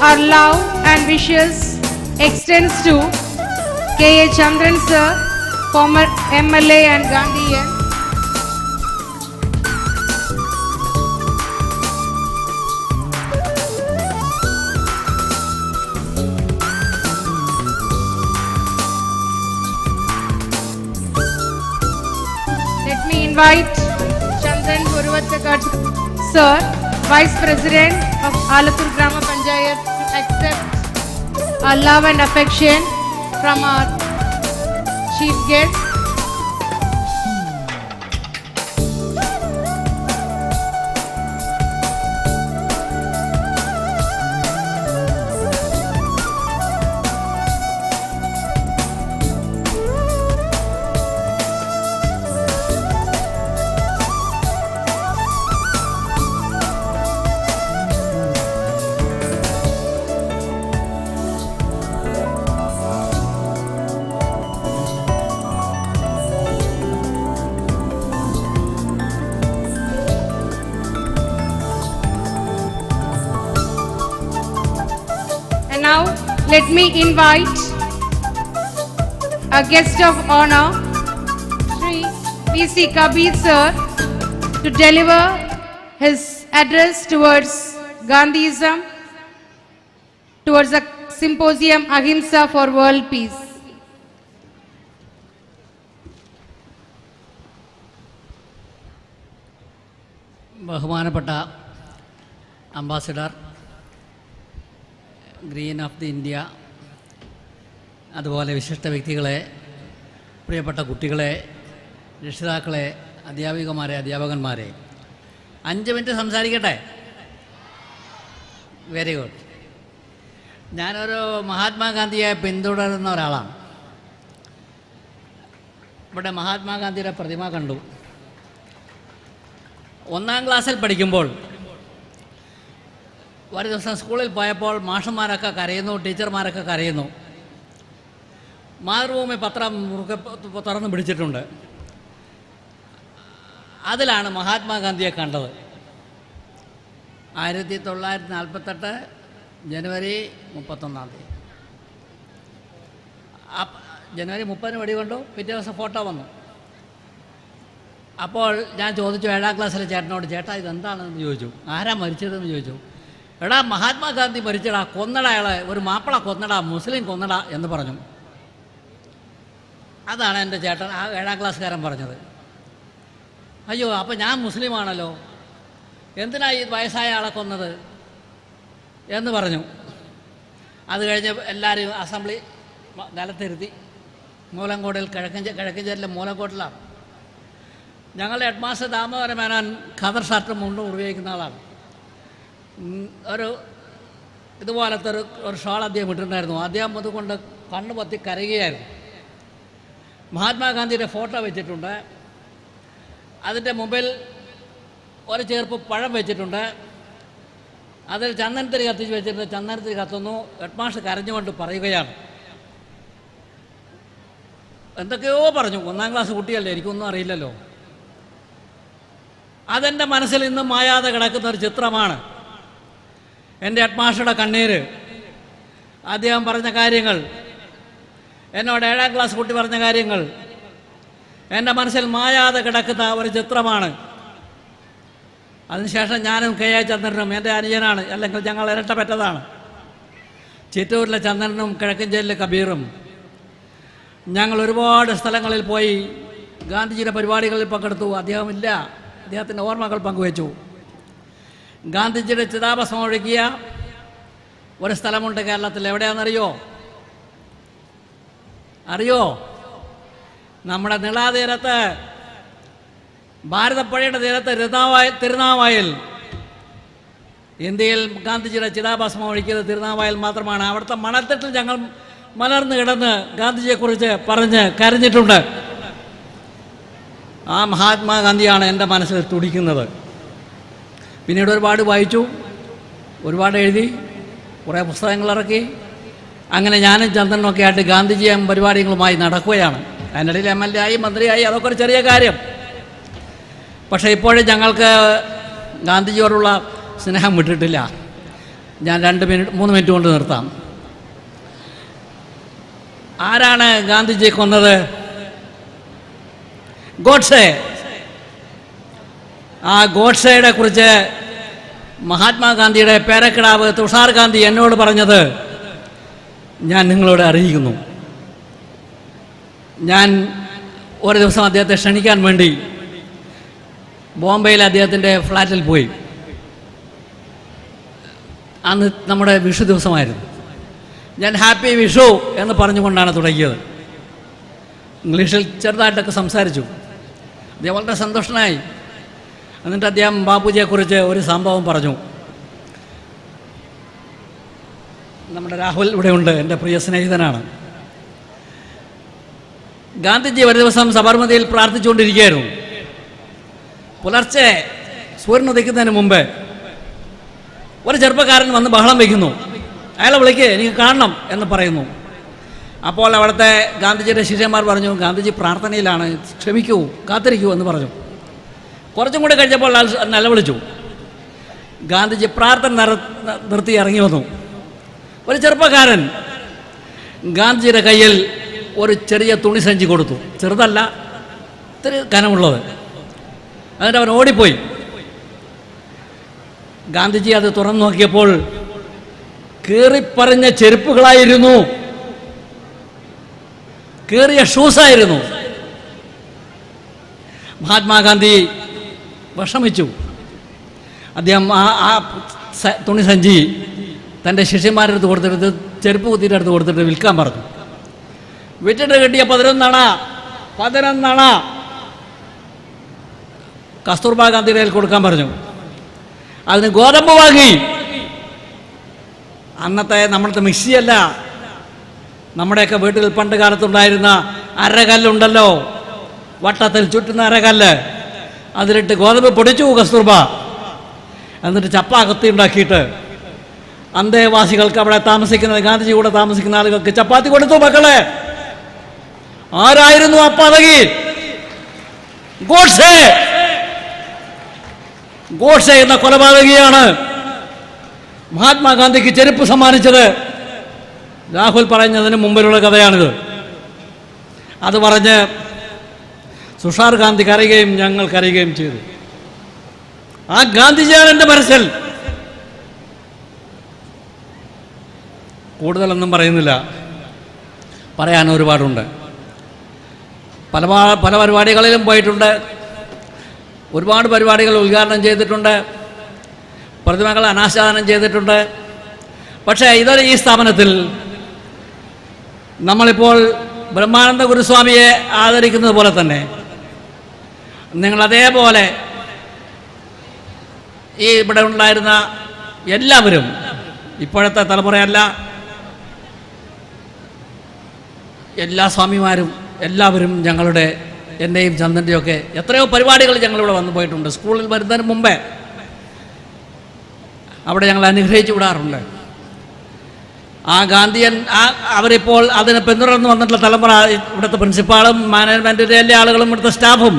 our love and wishes extends to K.A. Chandran sir, former MLA and Gandhian. Let me invite Chandran Gurukulam Sir, Vice President of Alathur Grama Panchayat, to accept our love and affection from our chief guest. Now, let me invite a guest of honor, Sri P.C. Kabir Sir, to deliver his address towards Gandhism, towards the symposium Ahimsa for World Peace. ബഹുമാനപ്പെട്ട ambassador, green of the India, അതുപോലെ വിശിഷ്ട വ്യക്തികളെ, പ്രിയപ്പെട്ട കുട്ടികളെ, രക്ഷിതാക്കളെ, അധ്യാപികമാരെ, അധ്യാപകന്മാരെ, 5 minute സംസാരിക്കട്ടെ? Very good. ഞാനൊരു മഹാത്മാഗാന്ധിയെ പിന്തുടരുന്ന ഒരാളാണ്. ഇവിടെ മഹാത്മാഗാന്ധിയുടെ പ്രതിമ കണ്ടു. 1-ാം ക്ലാസ്സിൽ പഠിക്കുമ്പോൾ ഒരു ദിവസം സ്കൂളിൽ പോയപ്പോൾ മാഷന്മാരൊക്കെ കരയുന്നു, ടീച്ചർമാരൊക്കെ കരയുന്നു. മാതൃഭൂമി പത്രം തുറന്ന് പിടിച്ചിട്ടുണ്ട്. അതിലാണ് മഹാത്മാഗാന്ധിയെ കണ്ടത്. 1948 ജനുവരി 31. ജനുവരി 30 വെടികൊണ്ടു. പിറ്റേ ദിവസം ഫോട്ടോ വന്നു. അപ്പോൾ ഞാൻ ചോദിച്ചു 7-ാം ക്ലാസ്സിലെ ചേട്ടനോട്, ചേട്ടാ ഇതെന്താണെന്ന് ചോദിച്ചു. ആരാ മരിച്ചതെന്ന് ചോദിച്ചു. എടാ മഹാത്മാഗാന്ധി മരിച്ചടാ, കൊന്നടാ അയാളെ, ഒരു മാപ്പിള കൊന്നടാ, മുസ്ലിം കൊന്നടാ എന്ന് പറഞ്ഞു. അതാണ് എൻ്റെ ചേട്ടൻ, ആ 7-ാം ക്ലാസ്സുകാരൻ പറഞ്ഞത്. അയ്യോ, അപ്പോൾ ഞാൻ മുസ്ലിമാണല്ലോ, എന്തിനാ ഈ വയസ്സായ ആളെ കൊന്നത് എന്ന് പറഞ്ഞു. അത് കഴിഞ്ഞ് എല്ലാവരും അസംബ്ലി നിലത്തിരുത്തി. മൂലങ്കോടിൽ കിഴക്കഞ്ചേരിയിലെ മൂലങ്കോട്ടിലാണ്. ഞങ്ങളുടെ ഹെഡ് മാസ്റ്റർ ദാമോദരൻ മേനോൻ ഖദർ ഷർട്ടും മുണ്ടും ഉപയോഗിക്കുന്ന ആളാണ്. ഒരു ഇതുപോലത്തെ ഒരു ഷോൾ അദ്ദേഹം ഇട്ടിട്ടുണ്ടായിരുന്നു. അദ്ദേഹം അതുകൊണ്ട് കണ്ണു പൊത്തി കരയുകയായിരുന്നു. മഹാത്മാഗാന്ധിയുടെ ഫോട്ടോ വെച്ചിട്ടുണ്ട്. അതിൻ്റെ മുമ്പിൽ ഒരു ചേർപ്പ് പഴം വെച്ചിട്ടുണ്ട്. അതിൽ ചന്ദനത്തിരി കത്തിച്ച് വെച്ചിട്ടുണ്ട്. ചന്ദനത്തിരി കത്തുന്നു. ഹെഡ് മാസ്റ്റർ കരഞ്ഞുകൊണ്ട് പറയുകയാണ്, എന്തൊക്കെയോ പറഞ്ഞു. 1-ാം ക്ലാസ് കുട്ടിയല്ലേ, എനിക്കൊന്നും അറിയില്ലല്ലോ. അതെൻ്റെ മനസ്സിൽ ഇന്നും മായാതെ കിടക്കുന്ന ഒരു ചിത്രമാണ്. എൻ്റെ ഹെഡ് മാസ്റ്ററുടെ കണ്ണീര്, അദ്ദേഹം പറഞ്ഞ കാര്യങ്ങൾ, എന്നോട് 7-ാം ക്ലാസ് കുട്ടി പറഞ്ഞ കാര്യങ്ങൾ എൻ്റെ മനസ്സിൽ മായാതെ കിടക്കുന്ന ഒരു ചിത്രമാണ്. അതിനുശേഷം ഞാനും കെ എ ചന്ദ്രനും, എൻ്റെ അനുജനാണ്, അല്ലെങ്കിൽ ഞങ്ങൾ ഇരട്ടപ്പെട്ടതാണ്, ചിറ്റൂരിലെ ചന്ദ്രനും കിഴക്കഞ്ചേരിയിലെ കബീറും, ഞങ്ങൾ ഒരുപാട് സ്ഥലങ്ങളിൽ പോയി ഗാന്ധിജിയുടെ പരിപാടികളിൽ പങ്കെടുത്തു. അദ്ദേഹമില്ല, അദ്ദേഹത്തിൻ്റെ ഓർമ്മകൾ പങ്കുവച്ചു. ഗാന്ധിജിയുടെ ചിതാഭസ്മം ഒഴുകിയ ഒരു സ്ഥലമുണ്ട് കേരളത്തിൽ. എവിടെയാണെന്നറിയോ? അറിയോ? നമ്മുടെ നിളാതീരത്ത്, ഭാരതപ്പുഴയുടെ തീരത്ത് തിരുനാവായിൽ. ഇന്ത്യയിൽ ഗാന്ധിജിയുടെ ചിതാഭസ്മം ഒഴുക്കിയത് തിരുനാവായിൽ മാത്രമാണ്. അവിടുത്തെ മണൽത്തിട്ടിൽ ഞങ്ങൾ മലർന്നു കിടന്ന് ഗാന്ധിജിയെക്കുറിച്ച് പറഞ്ഞ് കരഞ്ഞിട്ടുണ്ട്. ആ മഹാത്മാഗാന്ധിയാണ് എൻ്റെ മനസ്സിൽ തുടിക്കുന്നത്. പിന്നീട് ഒരുപാട് വായിച്ചു, ഒരുപാട് എഴുതി, കുറേ പുസ്തകങ്ങൾ ഇറക്കി. അങ്ങനെ ഞാനും ചന്ദ്രനൊക്കെ ആയിട്ട് ഗാന്ധിജിയും പരിപാടികളുമായി നടക്കുകയാണ്. അതിനിടയിൽ MLA ആയി, മന്ത്രിയായി, അതൊക്കെ ഒരു ചെറിയ കാര്യം. പക്ഷേ ഇപ്പോഴും ഞങ്ങൾക്ക് ഗാന്ധിജിയോടുള്ള സ്നേഹം വിട്ടിട്ടില്ല. ഞാൻ 3 മിനിറ്റ് കൊണ്ട് നിർത്താം. ആരാണ് ഗാന്ധിജിയെ കൊന്നത്? ഗോഡ്സെ. ആ ഗോഡ്സെയുടെ കുറിച്ച് മഹാത്മാഗാന്ധിയുടെ പേരക്കിടാവ് തുഷാർ ഗാന്ധി എന്നോട് പറഞ്ഞത് ഞാൻ നിങ്ങളോട് അറിയിക്കുന്നു. ഞാൻ ഒരു ദിവസം അദ്ദേഹത്തെ ക്ഷണിക്കാൻ വേണ്ടി ബോംബെയിൽ അദ്ദേഹത്തിൻ്റെ ഫ്ലാറ്റിൽ പോയി. അന്ന് നമ്മുടെ വിഷു ദിവസമായിരുന്നു. ഞാൻ ഹാപ്പി വിഷു എന്ന് പറഞ്ഞുകൊണ്ടാണ് തുടങ്ങിയത്. ഇംഗ്ലീഷിൽ ചെറുതായിട്ടൊക്കെ സംസാരിച്ചു. അദ്ദേഹം വളരെ സന്തോഷനായി. എന്നിട്ട് അദ്ദേഹം ബാപ്പുജിയെക്കുറിച്ച് ഒരു സംഭവം പറഞ്ഞു. നമ്മുടെ രാഹുൽ ഇവിടെ ഉണ്ട്, എൻ്റെ പ്രിയ സ്നേഹിതനാണ്. ഗാന്ധിജി ഒരു ദിവസം സബർമതിയിൽ പ്രാർത്ഥിച്ചുകൊണ്ടിരിക്കുകയായിരുന്നു. പുലർച്ചെ സൂര്യൻ ഉദിക്കുന്നതിന് മുമ്പ് ഒരു ചെറുപ്പക്കാരൻ വന്ന് ബഹളം വയ്ക്കുന്നു. അയാളെ വിളിക്ക്, എനിക്ക് കാണണം എന്ന് പറയുന്നു. അപ്പോൾ അവിടുത്തെ ഗാന്ധിജിയുടെ ശിഷ്യന്മാർ പറഞ്ഞു, ഗാന്ധിജി പ്രാർത്ഥനയിലാണ്, ക്ഷമിക്കൂ, കാത്തിരിക്കൂ എന്ന് പറഞ്ഞു. കുറച്ചും കൂടി കഴിഞ്ഞപ്പോൾ ആൾ നിലവിളിച്ചു. ഗാന്ധിജി പ്രാർത്ഥന നിർത്തി ഇറങ്ങി വന്നു. ഒരു ചെറുപ്പക്കാരൻ ഗാന്ധിജിയുടെ കയ്യിൽ ഒരു ചെറിയ തുണി സഞ്ചി കൊടുത്തു. ചെറുതല്ല, ഇത്തിരി കനമുള്ളത്. എന്നിട്ട് അവൻ ഓടിപ്പോയി. ഗാന്ധിജി അത് തുറന്നു നോക്കിയപ്പോൾ കീറിപ്പറഞ്ഞ ചെരുപ്പുകളായിരുന്നു, കീറിയ ഷൂസായിരുന്നു. മഹാത്മാഗാന്ധി വിഷമിച്ചു. അദ്ദേഹം ആ തുണി സഞ്ചി തൻ്റെ ശിഷ്യന്മാരുടെ അടുത്ത് കൊടുത്തിട്ട്, ചെരുപ്പ് കുത്തിയുടെ അടുത്ത് കൊടുത്തിട്ട് വിൽക്കാൻ പറഞ്ഞു. വിറ്റിട്ട് കിട്ടിയ 11 അണ കസ്തൂർബാ ഗാന്ധിയുടെ കയ്യിൽ കൊടുക്കാൻ പറഞ്ഞു. അതിന് ഗോതമ്പ് വാങ്ങി. അന്നത്തെ നമ്മളത്തെ മിക്സിയല്ല, നമ്മുടെയൊക്കെ വീട്ടിൽ പണ്ട് കാലത്തുണ്ടായിരുന്ന അരകല്ലുണ്ടല്ലോ, വട്ടത്തിൽ ചുറ്റുന്ന അരകല്ല്, അതിലിട്ട് ഗോതമ്പ് പൊടിച്ചു കസ്തൂർബ. എന്നിട്ട് ചപ്പ കത്തി ഉണ്ടാക്കിയിട്ട് അന്തേവാസികൾക്ക്, അവിടെ താമസിക്കുന്ന ഗാന്ധിജി കൂടെ താമസിക്കുന്ന ആളുകൾക്ക് ചപ്പാത്തി കൊടുത്തു. മക്കളെ, ആരായിരുന്നു ആ പദകി? ഗോഡ്സെ. ഗോഡ്സെ എന്ന കൊലപാതകിയാണ് മഹാത്മാഗാന്ധിക്ക് ചെരുപ്പ് സമ്മാനിച്ചത്. രാഹുൽ പറഞ്ഞതിന് മുമ്പിലുള്ള കഥയാണിത്. അത് പറഞ്ഞ് തുഷാർ ഗാന്ധി കരയുകയും ഞങ്ങൾ കരയുകയും ചെയ്തു. ആ ഗാന്ധിജിയാണ് എൻ്റെ മനസ്സിൽ. കൂടുതലൊന്നും പറയുന്നില്ല, പറയാൻ ഒരുപാടുണ്ട്. പല പരിപാടികളിലും പോയിട്ടുണ്ട്. ഒരുപാട് പരിപാടികൾ ഉദ്ഘാടനം ചെയ്തിട്ടുണ്ട്. പ്രതിമകൾ അനാച്ഛാദനം ചെയ്തിട്ടുണ്ട്. പക്ഷേ ഈ സ്ഥാപനത്തിൽ നമ്മളിപ്പോൾ ബ്രഹ്മാനന്ദ ഗുരുസ്വാമിയെ ആദരിക്കുന്നത് പോലെ തന്നെ നിങ്ങൾ അതേപോലെ ഈ ഇവിടെ ഉണ്ടായിരുന്ന എല്ലാവരും, ഇപ്പോഴത്തെ തലമുറയല്ല, എല്ലാ സ്വാമിമാരും എല്ലാവരും ഞങ്ങളുടെ, എൻ്റെയും ചന്ദൻ്റെയൊക്കെ എത്രയോ പരിപാടികൾ ഞങ്ങളിവിടെ വന്നു പോയിട്ടുണ്ട്. സ്കൂളിൽ വരുന്നതിന് മുമ്പേ അവിടെ ഞങ്ങൾ അനുഗ്രഹിച്ചു വിടാറുണ്ട്. ആ ഗാന്ധിയൻ അവരിപ്പോൾ അതിനെ പിന്തുടർന്ന് വന്നിട്ടുള്ള തലമുറ, ഇവിടുത്തെ പ്രിൻസിപ്പാളും മാനേജ്മെൻറ്റിൻ്റെ എല്ലാ ആളുകളും ഇവിടുത്തെ സ്റ്റാഫും,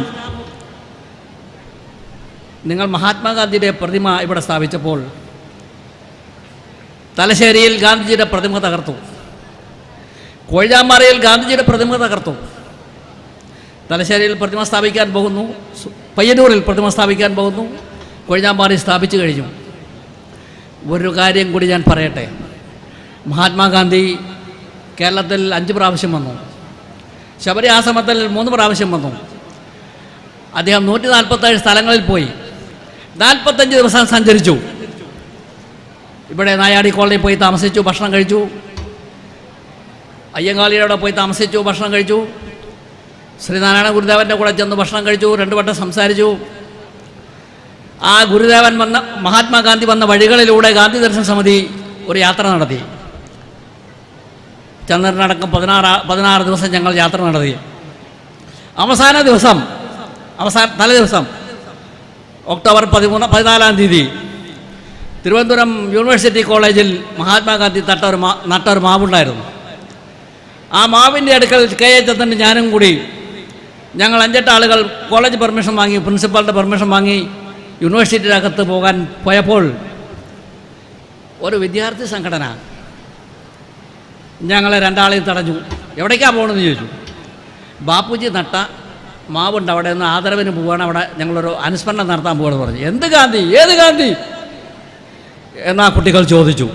നിങ്ങൾ മഹാത്മാഗാന്ധിയുടെ പ്രതിമ ഇവിടെ സ്ഥാപിച്ചപ്പോൾ തലശ്ശേരിയിൽ ഗാന്ധിജിയുടെ പ്രതിമ തകർത്തു, കോഴിയാമ്പാറയിൽ ഗാന്ധിജിയുടെ പ്രതിമ തകർത്തു. തലശ്ശേരിയിൽ പ്രതിമ സ്ഥാപിക്കാൻ പോകുന്നു, പയ്യന്നൂരിൽ പ്രതിമ സ്ഥാപിക്കാൻ പോകുന്നു, കോഴിയാമ്പാറയിൽ സ്ഥാപിച്ചു കഴിഞ്ഞു. ഒരു കാര്യം കൂടി ഞാൻ പറയട്ടെ. മഹാത്മാഗാന്ധി കേരളത്തിൽ 5 പ്രാവശ്യം വന്നു. ശബരി ആശ്രമത്തിൽ 3 പ്രാവശ്യം വന്നു. അദ്ദേഹം 147 സ്ഥലങ്ങളിൽ പോയി 45 ദിവസം സഞ്ചരിച്ചു. ഇവിടെ നായാടി കോളനിയിൽ പോയി താമസിച്ചു, ഭക്ഷണം കഴിച്ചു. അയ്യങ്കാളിയുടെ പോയി താമസിച്ചു, ഭക്ഷണം കഴിച്ചു. ശ്രീനാരായണ ഗുരുദേവൻ്റെ കൂടെ ചെന്ന് ഭക്ഷണം കഴിച്ചു. 2 വട്ടം സംസാരിച്ചു. ആ ഗുരുദേവൻ മഹാത്മാഗാന്ധി വന്ന വഴികളിലൂടെ ഗാന്ധി ദർശന സമിതി ഒരു യാത്ര നടത്തി. ചന്ദ്രനടക്കം 16 ദിവസം ഞങ്ങൾ യാത്ര നടത്തി. തലേ ദിവസം ഒക്ടോബർ 14-ാം തീയതി തിരുവനന്തപുരം യൂണിവേഴ്സിറ്റി കോളേജിൽ മഹാത്മാഗാന്ധി നട്ടൊരു മാവുണ്ടായിരുന്നു. ആ മാവിൻ്റെ അടുക്കൽ കെ എ ചന്ദ്രൻ ഞാനും കൂടി ഞങ്ങൾ 5-8 ആളുകൾ കോളേജ് പെർമിഷൻ വാങ്ങി, പ്രിൻസിപ്പാളിൻ്റെ പെർമിഷൻ വാങ്ങി യൂണിവേഴ്സിറ്റിക്കകത്ത് പോയപ്പോൾ ഒരു വിദ്യാർത്ഥി സംഘടന ഞങ്ങളെ 2 ആളെയും തടഞ്ഞു. എവിടേക്കാണ് പോകണമെന്ന് ചോദിച്ചു. ബാപ്പുജി നട്ട മാവുണ്ട്, അവിടെ നിന്ന് ആദരവിന് പോവുകയാണ്, അവിടെ ഞങ്ങളൊരു അനുസ്മരണം നടത്താൻ പോവുകയെന്ന് പറഞ്ഞു. എന്ത് ഗാന്ധി, ഏത് ഗാന്ധി എന്നാ കുട്ടികൾ ചോദിച്ചു.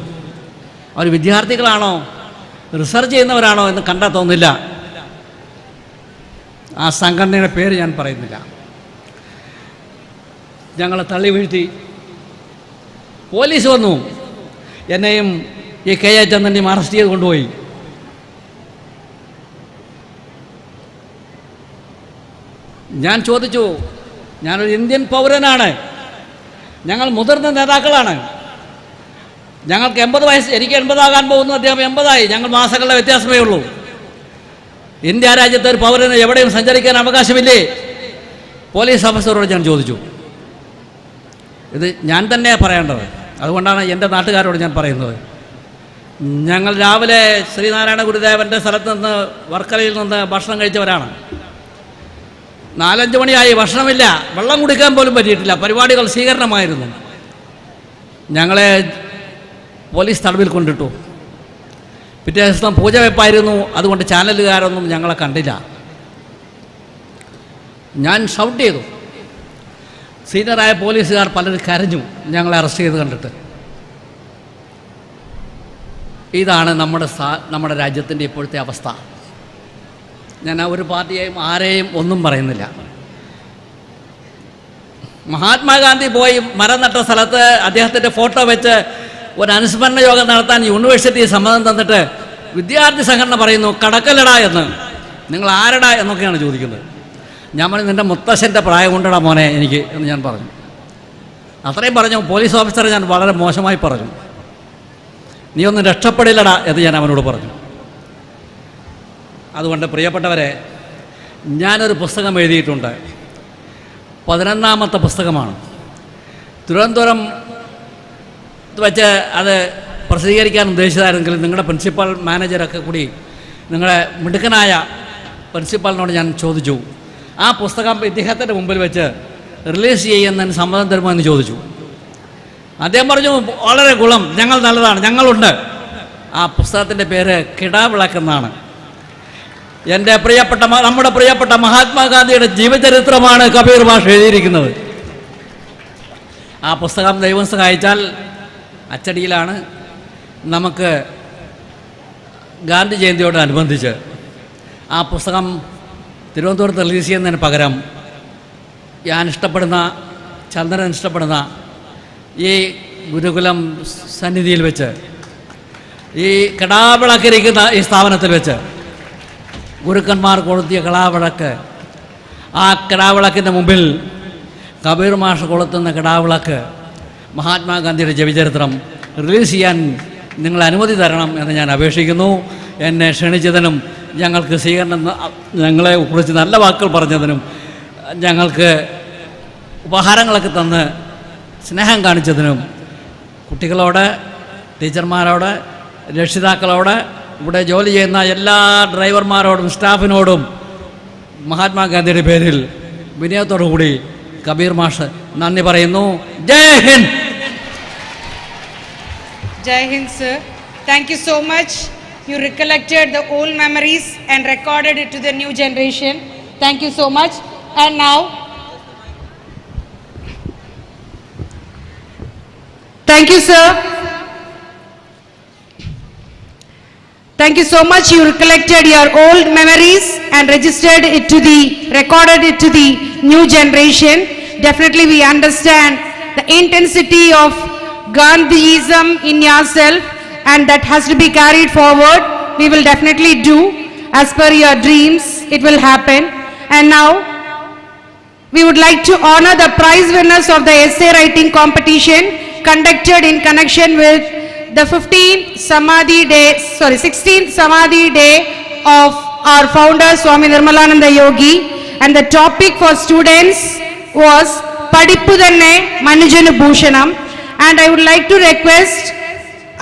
അവർ വിദ്യാർത്ഥികളാണോ റിസർച്ച് ചെയ്യുന്നവരാണോ എന്ന് കണ്ടെത്തുന്നില്ല. ആ സംഘടനയുടെ പേര് ഞാൻ പറയുന്നില്ല. ഞങ്ങളെ തള്ളി വീഴ്ത്തി. പോലീസ് വന്നു, എന്നെയും ഈ KA ചന്ദ്രനെയും അറസ്റ്റ് ചെയ്ത് കൊണ്ടുപോയി. ഞാൻ ചോദിച്ചു, ഞാനൊരു ഇന്ത്യൻ പൗരനാണ്, ഞങ്ങൾ മുതിർന്ന നേതാക്കളാണ്, ഞങ്ങൾക്ക് 80 വയസ്സ്, എനിക്ക് 80 ആകാൻ പോകുന്നു, അദ്ദേഹം 80 ആയി, ഞങ്ങൾ മാസങ്ങളുടെ വ്യത്യാസമേ ഉള്ളൂ. ഇന്ത്യ രാജ്യത്തെ ഒരു പൗരന് എവിടെയും സഞ്ചരിക്കാൻ അവകാശമില്ലേ? പോലീസ് ഓഫീസറോട് ഞാൻ ചോദിച്ചു. ഇത് ഞാൻ തന്നെ പറയേണ്ടത്, അതുകൊണ്ടാണ് എൻ്റെ നാട്ടുകാരോട് ഞാൻ പറയുന്നത്. ഞങ്ങൾ രാവിലെ ശ്രീനാരായണ ഗുരുദേവൻ്റെ സ്ഥലത്ത് നിന്ന് വർക്കലയിൽ നിന്ന് ഭക്ഷണം കഴിച്ചവരാണ്. 4-5 മണിയായി, ഭക്ഷണമില്ല, വെള്ളം കുടിക്കാൻ പോലും പറ്റിയിട്ടില്ല. പരിപാടികൾ സ്വീകരണമായിരുന്നു. ഞങ്ങളെ പോലീസ് തടവിൽ കൊണ്ടിട്ടു. പിറ്റേ ദിവസം പൂജ വെപ്പായിരുന്നു, അതുകൊണ്ട് ചാനലുകാരൊന്നും ഞങ്ങളെ കണ്ടില്ല. ഞാൻ ഷൗട്ട് ചെയ്തു. സീനിയറായ പോലീസുകാർ പലരും കരഞ്ഞു ഞങ്ങളെ അറസ്റ്റ് ചെയ്ത് കണ്ടിട്ട്. ഇതാണ് നമ്മുടെ രാജ്യത്തിൻ്റെ ഇപ്പോഴത്തെ അവസ്ഥ. ഞാൻ ഒരു പാർട്ടിയെയും ആരെയും ഒന്നും പറയുന്നില്ല. മഹാത്മാഗാന്ധി പോയി മരം നട്ട സ്ഥലത്ത് അദ്ദേഹത്തിൻ്റെ ഫോട്ടോ വെച്ച് ഒരു അനുസ്മരണ യോഗം നടത്താൻ യൂണിവേഴ്സിറ്റി സമ്മതം തന്നിട്ട് വിദ്യാർത്ഥി സംഘടന പറയുന്നു കടക്കല്ലടാ എന്ന്. നിങ്ങൾ ആരടാ എന്നൊക്കെയാണ് ചോദിക്കുന്നത്. ഞാൻ പറഞ്ഞു, നിൻ്റെ മുത്തശ്ശൻ്റെ പ്രായം കൊണ്ടടാ മോനെ എനിക്ക് എന്ന് ഞാൻ പറഞ്ഞു. അത്രയും പറഞ്ഞു. പോലീസ് ഓഫീസറെ ഞാൻ വളരെ മോശമായി പറഞ്ഞു. നീ ഒന്നും രക്ഷപ്പെടില്ലടാ എന്ന് ഞാൻ അവനോട് പറഞ്ഞു. അതുകൊണ്ട് പ്രിയപ്പെട്ടവരെ, ഞാനൊരു പുസ്തകം എഴുതിയിട്ടുണ്ട്. 11ാമത്തെ പുസ്തകമാണ്. തിരുവനന്തപുരം വെച്ച് അത് പ്രസിദ്ധീകരിക്കാൻ ഉദ്ദേശിച്ചതായിരുന്നെങ്കിൽ നിങ്ങളുടെ പ്രിൻസിപ്പൽ മാനേജരൊക്കെ കൂടി, നിങ്ങളുടെ മിടുക്കനായ പ്രിൻസിപ്പലിനോട് ഞാൻ ചോദിച്ചു, ആ പുസ്തകം ഇദ്ദേഹത്തിൻ്റെ മുമ്പിൽ വെച്ച് റിലീസ് ചെയ്യുന്നതിന് സമ്മതം തരുമോ എന്ന് ചോദിച്ചു. അദ്ദേഹം പറഞ്ഞു, വളരെ ഗുണം, ഞങ്ങൾ നല്ലതാണ്, ഞങ്ങളുണ്ട്. ആ പുസ്തകത്തിൻ്റെ പേര് കിടാവിളക്കെന്നാണ്. നമ്മുടെ പ്രിയപ്പെട്ട മഹാത്മാഗാന്ധിയുടെ ജീവചരിത്രമാണ് കബീർ മാഷ് എഴുതിയിരിക്കുന്നത്. ആ പുസ്തകം ദൈവം സഹായിച്ചാൽ അച്ചടിയിലാണ്. നമുക്ക് ഗാന്ധി ജയന്തിയോടനുബന്ധിച്ച് ആ പുസ്തകം തിരുവനന്തപുരത്ത് റിലീസ് ചെയ്യുന്നതിന് പകരം ഞാൻ ഇഷ്ടപ്പെടുന്ന, ചന്ദ്രൻ ഇഷ്ടപ്പെടുന്ന ഈ ഗുരുകുലം സന്നിധിയിൽ വെച്ച്, ഈ കിടാവിളക്കിരിക്കുന്ന ഈ സ്ഥാപനത്തിൽ വെച്ച് ഗുരുക്കന്മാർ കൊളുത്തിയ കിടാവിളക്ക്, ആ കിടാവിളക്കിൻ്റെ മുമ്പിൽ കബീർ മാഷ് കൊളുത്തുന്ന കിടാവിളക്ക്, മഹാത്മാഗാന്ധിയുടെ ജീവചരിത്രം റിലീസ് ചെയ്യാൻ നിങ്ങൾ അനുമതി തരണം എന്ന് ഞാൻ അപേക്ഷിക്കുന്നു. എന്നെ ക്ഷണിച്ചതിനും ഞങ്ങൾക്ക് സ്വീകരണം, ഞങ്ങളെ കുറിച്ച് നല്ല വാക്കുകൾ പറഞ്ഞതിനും, ഞങ്ങൾക്ക് ഉപഹാരങ്ങളൊക്കെ തന്ന് സ്നേഹം കാണിച്ചതിനും കുട്ടികളോട്, ടീച്ചർമാരോട്, രക്ഷിതാക്കളോട്, ഇവിടെ ജോലി ചെയ്യുന്ന എല്ലാ ഡ്രൈവർമാരോടും സ്റ്റാഫിനോടും മഹാത്മാഗാന്ധിയുടെ പേരിൽ വിനയത്തോടു കൂടി കബീർ മാഷ് നന്ദി പറയുന്നു. ജയ് Hind. Jai Hind, sir. Thank you so much. You recollected the old memories and recorded it to the new generation. Thank you so much. And now, thank you, sir. Thank you so much. You recollected your old memories and recorded it to the new generation. Definitely we understand the intensity of Gandhiism in yourself, and that has to be carried forward. We will definitely do as per your dreams. It will happen. And now we would like to honor the prize winners of the essay writing competition conducted in connection with the 16th Samadhi Day of our founder Swami Nirmalananda Yogi, and the topic for students was Padippu Thanne Manujanu Bhushanam. And I would like to request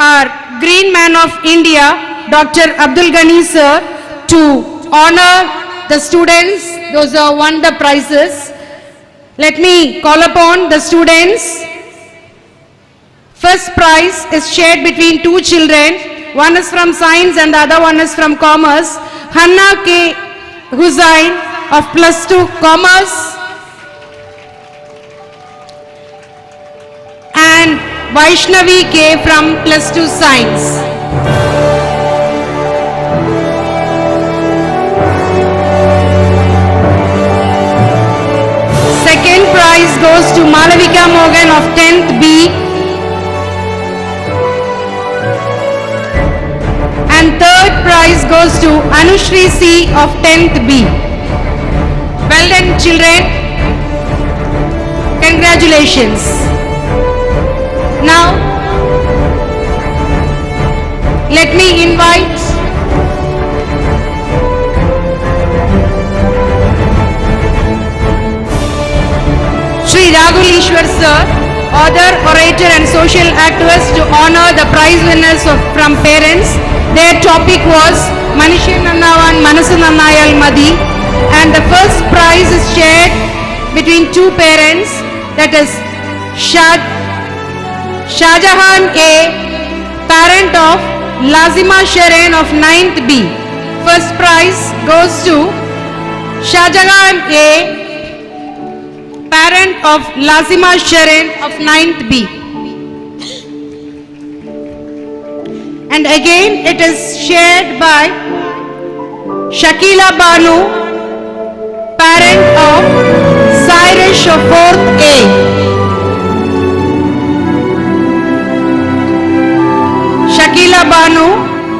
our Green Man of India, Dr. Abdul Ghani sir, to honor the students, those who have won the prizes. Let me call upon the students. First prize is shared between two children. One is from science and the other one is from commerce. Hanna K. Hussain of +2 Commerce, and Vaishnavi K from +2 Science. Second prize goes to Malavika Mogan of 10th B. And third prize goes to Anushri C of 10th B. Well done, children. Congratulations. Now, let me invite Shri Raghul Ishwar Sir, author, orator and social activist, to honor the prize winners from parents. Their topic was Manishan Nannavan Manasu Nannayal Madi, and the first prize is shared between two parents, that is Shahjahan A, parent of Lazima Sharen of 9th B. First prize goes to Shahjahan A, parent of Lazima Sharen of 9th B. And again it is shared by Shakila Banu, parent of Cyrus of 4th A. Shakila Banu,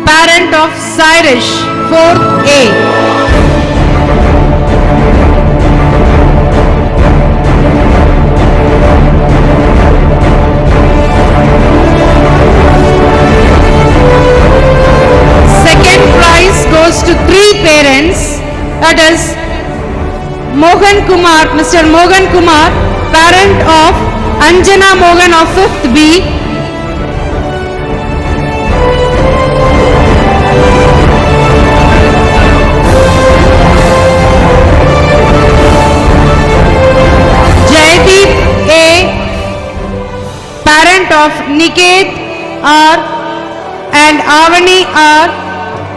parent of Cyrus 4th A. Goes to three parents, that is Mohan Kumar, Mr. Mohan Kumar, parent of Anjana Mohan of 5th B. Jaideep A, parent of Niket R and Avani R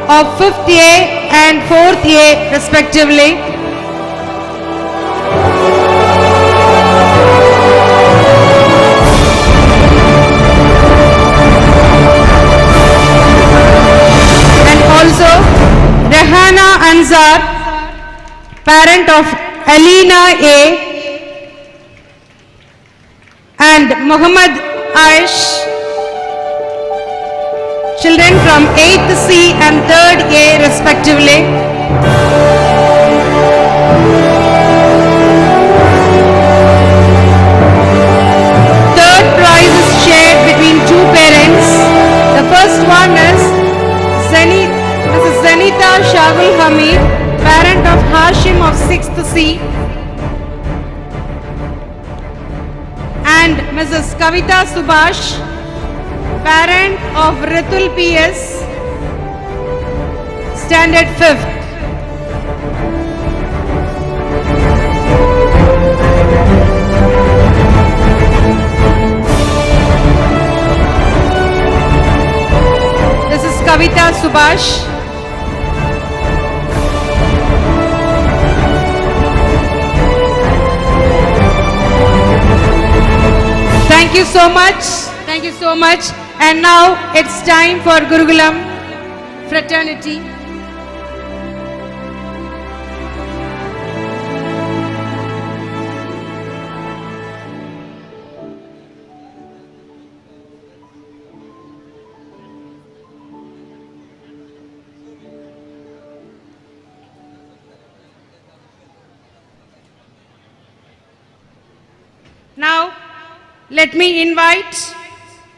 of 5th A and 4th A respectively. And also Rehana Ansar, parent of Alina A, and Muhammad Aish, children from 8th C and 3rd A respectively. Third prize is shared between two parents. The first one is Mrs. Zenita Shagul Hamid, parent of Hashim of 6th C, and Mrs. Kavita Subhash, parent of Ritul PS, standard 5th. This is Kavita Subhash. Thank you so much. Thank you so much. And now it's time for Gurukulam fraternity. Now let me invite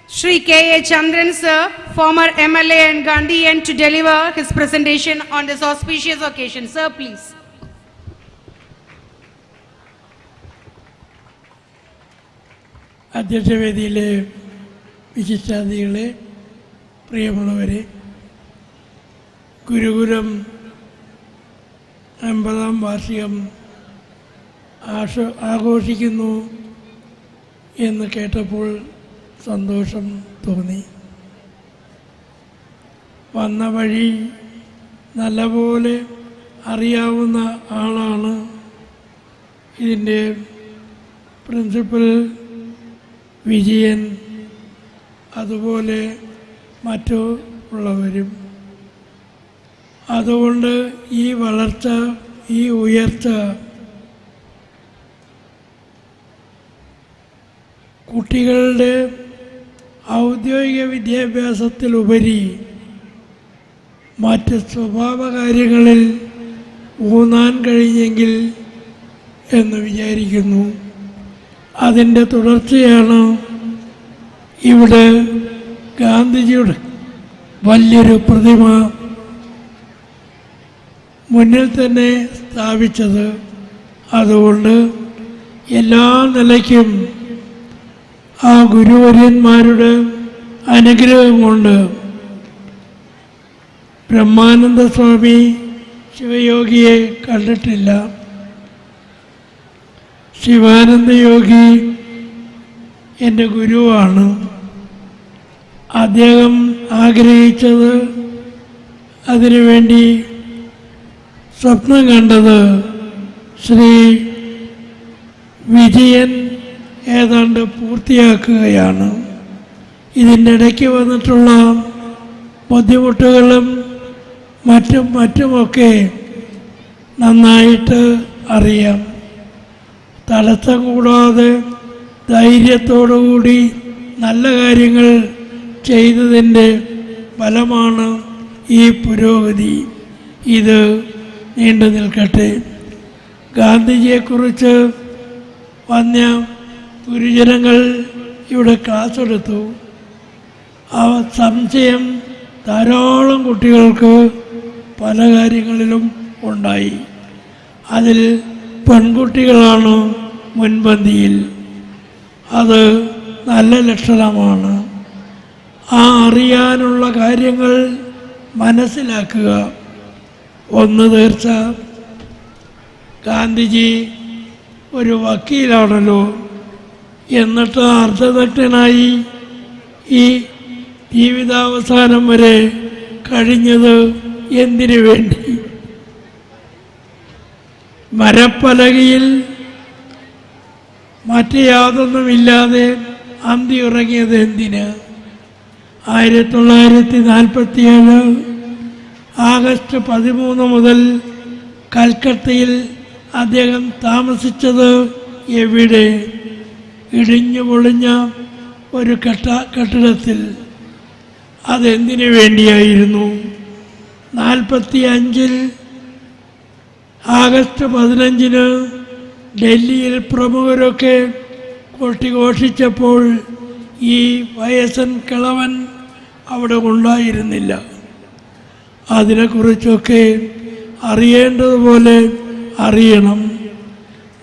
Shri K.A. Chandran Sir, former MLA and Gandhian, to deliver his presentation on this auspicious occasion. Sir, please. അധ്യക്ഷവേദിയിലെ വിശിഷ്ടാതിഥികളെ, പ്രിയമുള്ളവരെ, ഗുരുകുലം 50ാം വാർഷികം ആഘോഷിക്കുന്നു എന്ന് കേട്ടപ്പോൾ സന്തോഷം തോന്നി. വന്ന വഴി നല്ലപോലെ അറിയാവുന്ന ആളാണ് ഇതിൻ്റെ പ്രിൻസിപ്പൽ വിജയൻ, അതുപോലെ മറ്റു ഉള്ളവരും. അതുകൊണ്ട് ഈ വളർച്ച, ഈ ഉയർച്ച കുട്ടികളുടെ ഔദ്യോഗിക വിദ്യാഭ്യാസത്തിലുപരി മറ്റ് സ്വഭാവ കാര്യങ്ങളിൽ ഊന്നാൻ കഴിഞ്ഞെങ്കിൽ എന്ന് വിചാരിക്കുന്നു. അതിൻ്റെ തുടർച്ചയാണ് ഇവിടെ ഗാന്ധിജിയുടെ വലിയൊരു പ്രതിമ മുന്നിൽ തന്നെ സ്ഥാപിച്ചത്. അതുകൊണ്ട് എല്ലാ നിലയ്ക്കും ആ ഗുരുവര്യന്മാരുടെ അനുഗ്രഹം കൊണ്ട് ബ്രഹ്മാനന്ദ സ്വാമി ശിവയോഗിയെ കണ്ടിട്ടില്ല. ശിവാനന്ദ യോഗി എൻ്റെ ഗുരുവാണ്. അദ്ദേഹം ആഗ്രഹിച്ചത്, അതിനുവേണ്ടി സ്വപ്നം കണ്ടത് ശ്രീ വിജയൻ ഏതാണ്ട് പൂർത്തിയാക്കുകയാണ്. ഇതിൻ്റെ ഇടയ്ക്ക് വന്നിട്ടുള്ള ബുദ്ധിമുട്ടുകളും മറ്റുമൊക്കെ നന്നായിട്ട് അറിയാം. തടസ്സം കൂടാതെ ധൈര്യത്തോടുകൂടി നല്ല കാര്യങ്ങൾ ചെയ്തതിൻ്റെ ഫലമാണ് ഈ പുരോഗതി. ഇത് നീണ്ടു നിൽക്കട്ടെ. ഗാന്ധിജിയെക്കുറിച്ച് വന്യ ഗുരുജനങ്ങൾ ഇവിടെ ക്ലാസ് എടുത്തു. ആ സംശയം ധാരാളം കുട്ടികൾക്ക് പല കാര്യങ്ങളിലും ഉണ്ടായി. അതിൽ പെൺകുട്ടികളാണ് മുൻപന്തിയിൽ. അത് നല്ല ലക്ഷണമാണ്. ആ അറിയാനുള്ള കാര്യങ്ങൾ മനസ്സിലാക്കുക. ഒന്ന് തീർച്ച, ഗാന്ധിജി ഒരു വക്കീലാണല്ലോ, എന്നിട്ട് അർദ്ധനഗ്നനായി ഈ ജീവിതാവസാനം വരെ കഴിഞ്ഞത് എന്തിനു വേണ്ടി? മരപ്പലകയിൽ മറ്റ് യാതൊന്നുമില്ലാതെ അന്തി ഉറങ്ങിയത് എന്തിന്? 1947 ആഗസ്റ്റ് 13 മുതൽ കൽക്കട്ടയിൽ അദ്ദേഹം താമസിച്ചത് എവിടെ? ഇടിഞ്ഞു പൊളിഞ്ഞ ഒരു കെട്ടിടത്തിൽ. അതെന്തിനു വേണ്ടിയായിരുന്നു? 45 ആഗസ്റ്റ് 15 ഡൽഹിയിൽ പ്രമുഖരൊക്കെ കൊട്ടിഘോഷിച്ചപ്പോൾ ഈ വയസ്സൻ കിളവൻ അവിടെ ഉണ്ടായിരുന്നില്ല. അതിനെക്കുറിച്ചൊക്കെ അറിയേണ്ടതുപോലെ അറിയണം.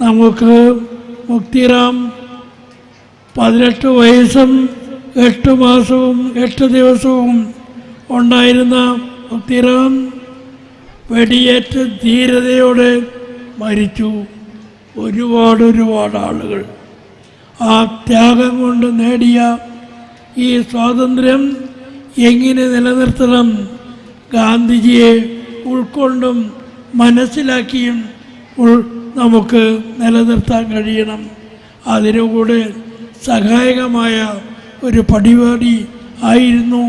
നമുക്ക് മുക്തിറാം 18 വയസ്സും 8 മാസവും 8 ദിവസവും ഉണ്ടായിരുന്ന മുക്തിറാം വെടിയേറ്റ് ധീരതയോടെ മരിച്ചു. ഒരുപാട് ആളുകൾ ആ ത്യാഗം കൊണ്ട് നേടിയ ഈ സ്വാതന്ത്ര്യം എങ്ങനെ നിലനിർത്തണം? ഗാന്ധിജിയെ ഉൾക്കൊണ്ടും മനസ്സിലാക്കിയും നമുക്ക് നിലനിർത്താൻ കഴിയണം. അതിനുകൂടെ സഹായകമായ ഒരു പരിപാടി ആയിരുന്നു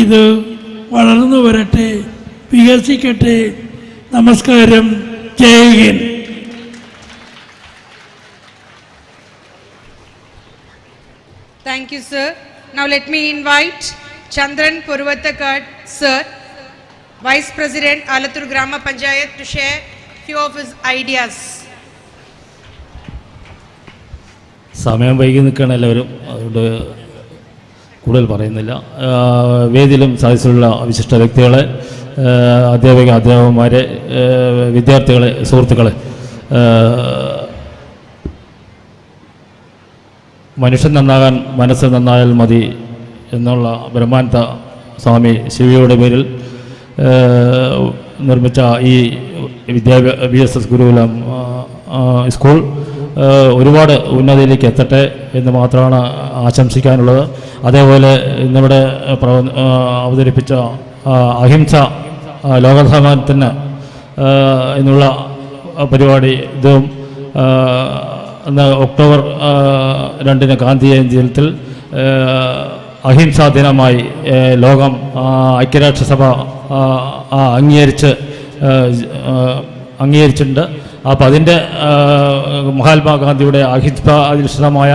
ഇത് വളർന്നു വരട്ടെ, വികസിക്കട്ടെ. നമസ്കാരം. ജയ് Hind. Thank you, sir. Now let me invite Chandran Purvatakad, sir, Vice President, Alathur Grama Panchayat, to share few of his ideas. സമയം വൈകി നിൽക്കുകയാണ് എല്ലാവരും, അതുകൊണ്ട് കൂടുതൽ പറയുന്നില്ല. വേദിയിലും സദസ്സിലുള്ള വിശിഷ്ട വ്യക്തികളെ, അധ്യാപകന്മാരെ, വിദ്യാർത്ഥികളെ, സുഹൃത്തുക്കളെ, മനുഷ്യൻ നന്നാകാൻ മനസ്സ് നന്നായാൽ മതി എന്നുള്ള ബ്രഹ്മാനന്ദ സ്വാമി ശിവയുടെ പേരിൽ നിർമ്മിച്ച ഈ BSS ഗുരുകുലം സ്കൂൾ ഒരുപാട് ഉന്നതിയിലേക്ക് എത്തട്ടെ എന്ന് മാത്രമാണ് ആശംസിക്കാനുള്ളത്. അതേപോലെ ഇന്നിവിടെ അവതരിപ്പിച്ച അഹിംസ ലോകസമാനത്തിന് എന്നുള്ള പരിപാടി ഇതും ഇന്ന് ഒക്ടോബർ 2 ഗാന്ധി ജയന്തിയിൽ അഹിംസാ ദിനമായി ലോകം ഐക്യരാഷ്ട്രസഭ അംഗീകരിച്ചിട്ടുണ്ട്. അപ്പോൾ അതിൻ്റെ മഹാത്മാഗാന്ധിയുടെ അഹിംസാധിഷ്ഠിതമായ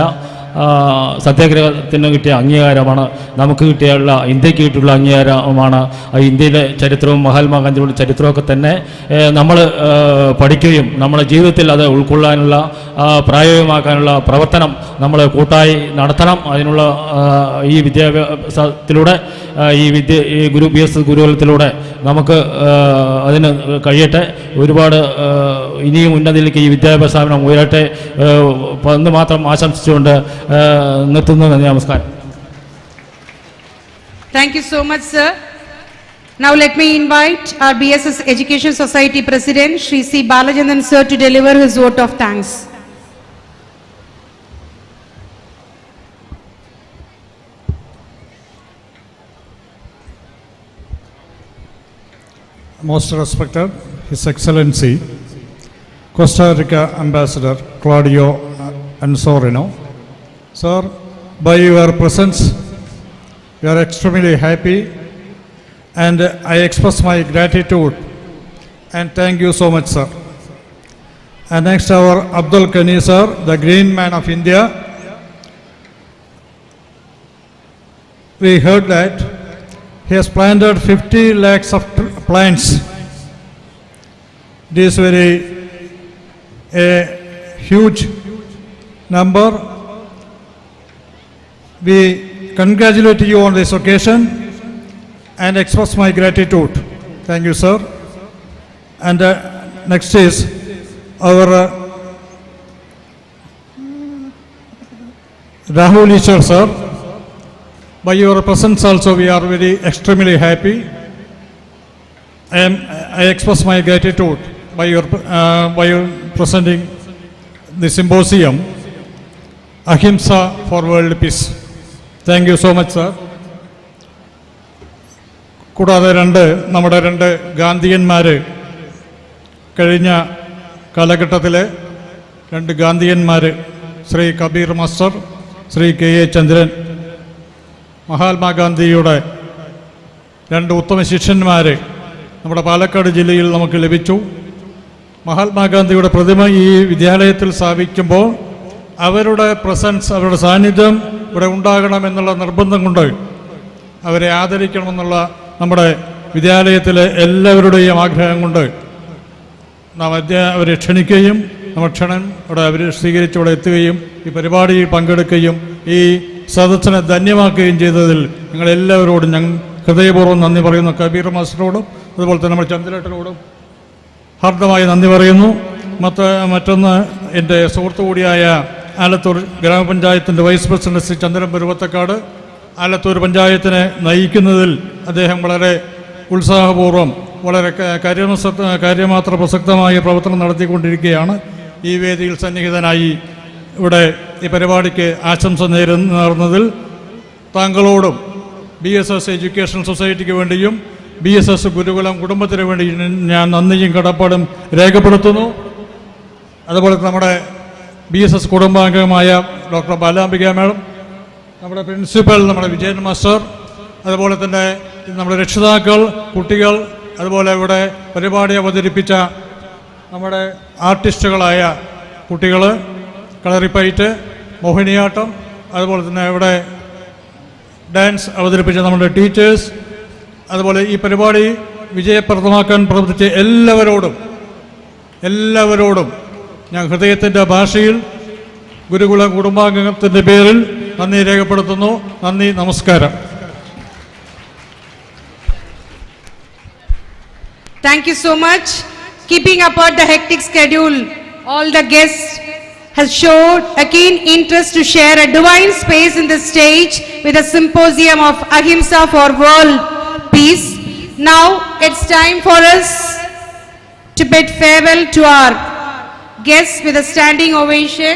സത്യാഗ്രഹത്തിന് കിട്ടിയ അംഗീകാരമാണ് നമുക്ക് കിട്ടിയുള്ള ഇന്ത്യക്ക് കിട്ടിയുള്ള അംഗീകാരമാണ്. ഇന്ത്യയിലെ ചരിത്രവും മഹാത്മാഗാന്ധിയുടെ ചരിത്രമൊക്കെ തന്നെ നമ്മൾ പഠിക്കുകയും നമ്മുടെ ജീവിതത്തിൽ അത് ഉൾക്കൊള്ളാനുള്ള പ്രായോഗികമാക്കാനുള്ള പ്രവർത്തനം നമ്മൾ കൂട്ടായി നടത്തണം. അതിനുള്ള ഈ വിദ്യാഭ്യാസത്തിലൂടെ ഈ BSS ഗുരുകുലത്തിലൂടെ നമുക്ക് അതിന് കഴിയട്ടെ. ഒരുപാട് ഇനിയും ഉന്നതിയിലേക്ക് ഈ വിദ്യാഭ്യാസ സ്ഥാപനം ഉയരട്ടെ എന്ന് മാത്രം ആശംസിച്ചുകൊണ്ട് നിർത്തുന്നു. നമസ്കാരം. Thank you so much, sir. Now let me invite our BSS Education Society President, Shri C. Balachandran sir, to deliver his vote of thanks. Most respected His Excellency Costa Rica Ambassador Claudio Ansorino, sir, by your presence we are extremely happy and I express my gratitude and thank you so much, sir. And next our Abdul Ghani sir, the Green Man of India. We heard that he has planted 50 lakhs of plants. It is a huge number. We congratulate you on this occasion and express my gratitude. Thank you, sir. And next is our Rahul Ishar, sir. By your presence also we are very extremely happy. I express my gratitude by your presenting the symposium Ahimsa for World Peace. Thank you so much, sir. കൂടാതെ നമ്മുടെ രണ്ട് ഗാന്ധിയന്മാർ കഴിഞ്ഞ കാലഘട്ടത്തിലെ രണ്ട് ഗാന്ധിയന്മാർ Shri Kabir master, Shri KA ചന്ദ്രൻ, മഹാത്മാഗാന്ധിയുടെ രണ്ട് ഉത്തമ ശിഷ്യന്മാർ നമ്മുടെ പാലക്കാട് ജില്ലയിൽ നമുക്ക് ലഭിച്ചു. മഹാത്മാഗാന്ധിയുടെ പ്രതിമ ഈ വിദ്യാലയത്തിൽ സ്ഥാപിക്കുമ്പോൾ അവരുടെ പ്രസൻസ്, അവരുടെ സാന്നിധ്യം ഇവിടെ ഉണ്ടാകണമെന്നുള്ള നിർബന്ധം കൊണ്ട് അവരെ ആദരിക്കണമെന്നുള്ള നമ്മുടെ വിദ്യാലയത്തിലെ എല്ലാവരുടെയും ആഗ്രഹം കൊണ്ട് നാം അവരെ ക്ഷണിക്കുകയും നമ്മൾ ക്ഷണം ഇവിടെ അവർ സ്വീകരിച്ച് ഇവിടെ എത്തുകയും ഈ പരിപാടിയിൽ പങ്കെടുക്കുകയും ഈ സദസ്സിനെ ധന്യമാക്കുകയും ചെയ്തതിൽ നിങ്ങളെല്ലാവരോടും ഞങ്ങൾ ഹൃദയപൂർവ്വം നന്ദി പറയുന്നു. കബീർ മാസ്റ്ററോടും അതുപോലെ തന്നെ നമ്മുടെ ചന്ദ്രേട്ടനോടും ഹാർദമായി നന്ദി പറയുന്നു. മറ്റൊന്ന് എൻ്റെ സുഹൃത്തു കൂടിയായ ആലത്തൂർ ഗ്രാമപഞ്ചായത്തിൻ്റെ വൈസ് പ്രസിഡന്റ് ശ്രീ ചന്ദ്രൻ പരുവത്തക്കാട്, ആലത്തൂർ പഞ്ചായത്തിനെ നയിക്കുന്നതിൽ അദ്ദേഹം വളരെ ഉത്സാഹപൂർവ്വം വളരെ കാര്യമാത്ര പ്രസക്തമായ പ്രവർത്തനം നടത്തിക്കൊണ്ടിരിക്കുകയാണ്. ഈ വേദിയിൽ സന്നിഹിതനായി ഇവിടെ ഈ പരിപാടിക്ക് ആശംസ നേർന്നതിൽ താങ്കളോടും BSS എഡ്യൂക്കേഷൻ സൊസൈറ്റിക്ക് വേണ്ടിയും BSS ഗുരുകുലം കുടുംബത്തിന് വേണ്ടി ഞാൻ നന്ദിയും കടപ്പാടും രേഖപ്പെടുത്തുന്നു. അതുപോലെ നമ്മുടെ BSS കുടുംബാംഗമായ ഡോക്ടർ ബാലാംബിക മാഡം, നമ്മുടെ പ്രിൻസിപ്പൽ നമ്മുടെ വിജയൻ മാസ്റ്റർ, അതുപോലെ തന്നെ നമ്മുടെ രക്ഷിതാക്കൾ, കുട്ടികൾ, അതുപോലെ ഇവിടെ പരിപാടി അവതരിപ്പിച്ച നമ്മുടെ ആർട്ടിസ്റ്റുകളായ കുട്ടികൾ, കളറിപ്പയറ്റ്, മോഹിനിയാട്ടം, അതുപോലെ തന്നെ ഇവിടെ ഡാൻസ് അവതരിപ്പിച്ച നമ്മുടെ ടീച്ചേഴ്സ്, അതുപോലെ ഈ പരിപാടി വിജയപ്രദമാക്കാൻ പ്രവർത്തിച്ച എല്ലാവരോടും ഞാൻ ഹൃദയത്തിൻ്റെ ഭാഷയിൽ ഗുരുകുല കുടുംബാംഗത്തിൻ്റെ പേരിൽ നന്ദി രേഖപ്പെടുത്തുന്നു. നന്ദി, നമസ്കാരം. Thank you so much. Keeping apart the hectic schedule, all the guests has showed a keen interest to share a divine space in the stage with a symposium of Ahimsa for world peace. Now it's time for us to bid farewell to our guests with a standing ovation.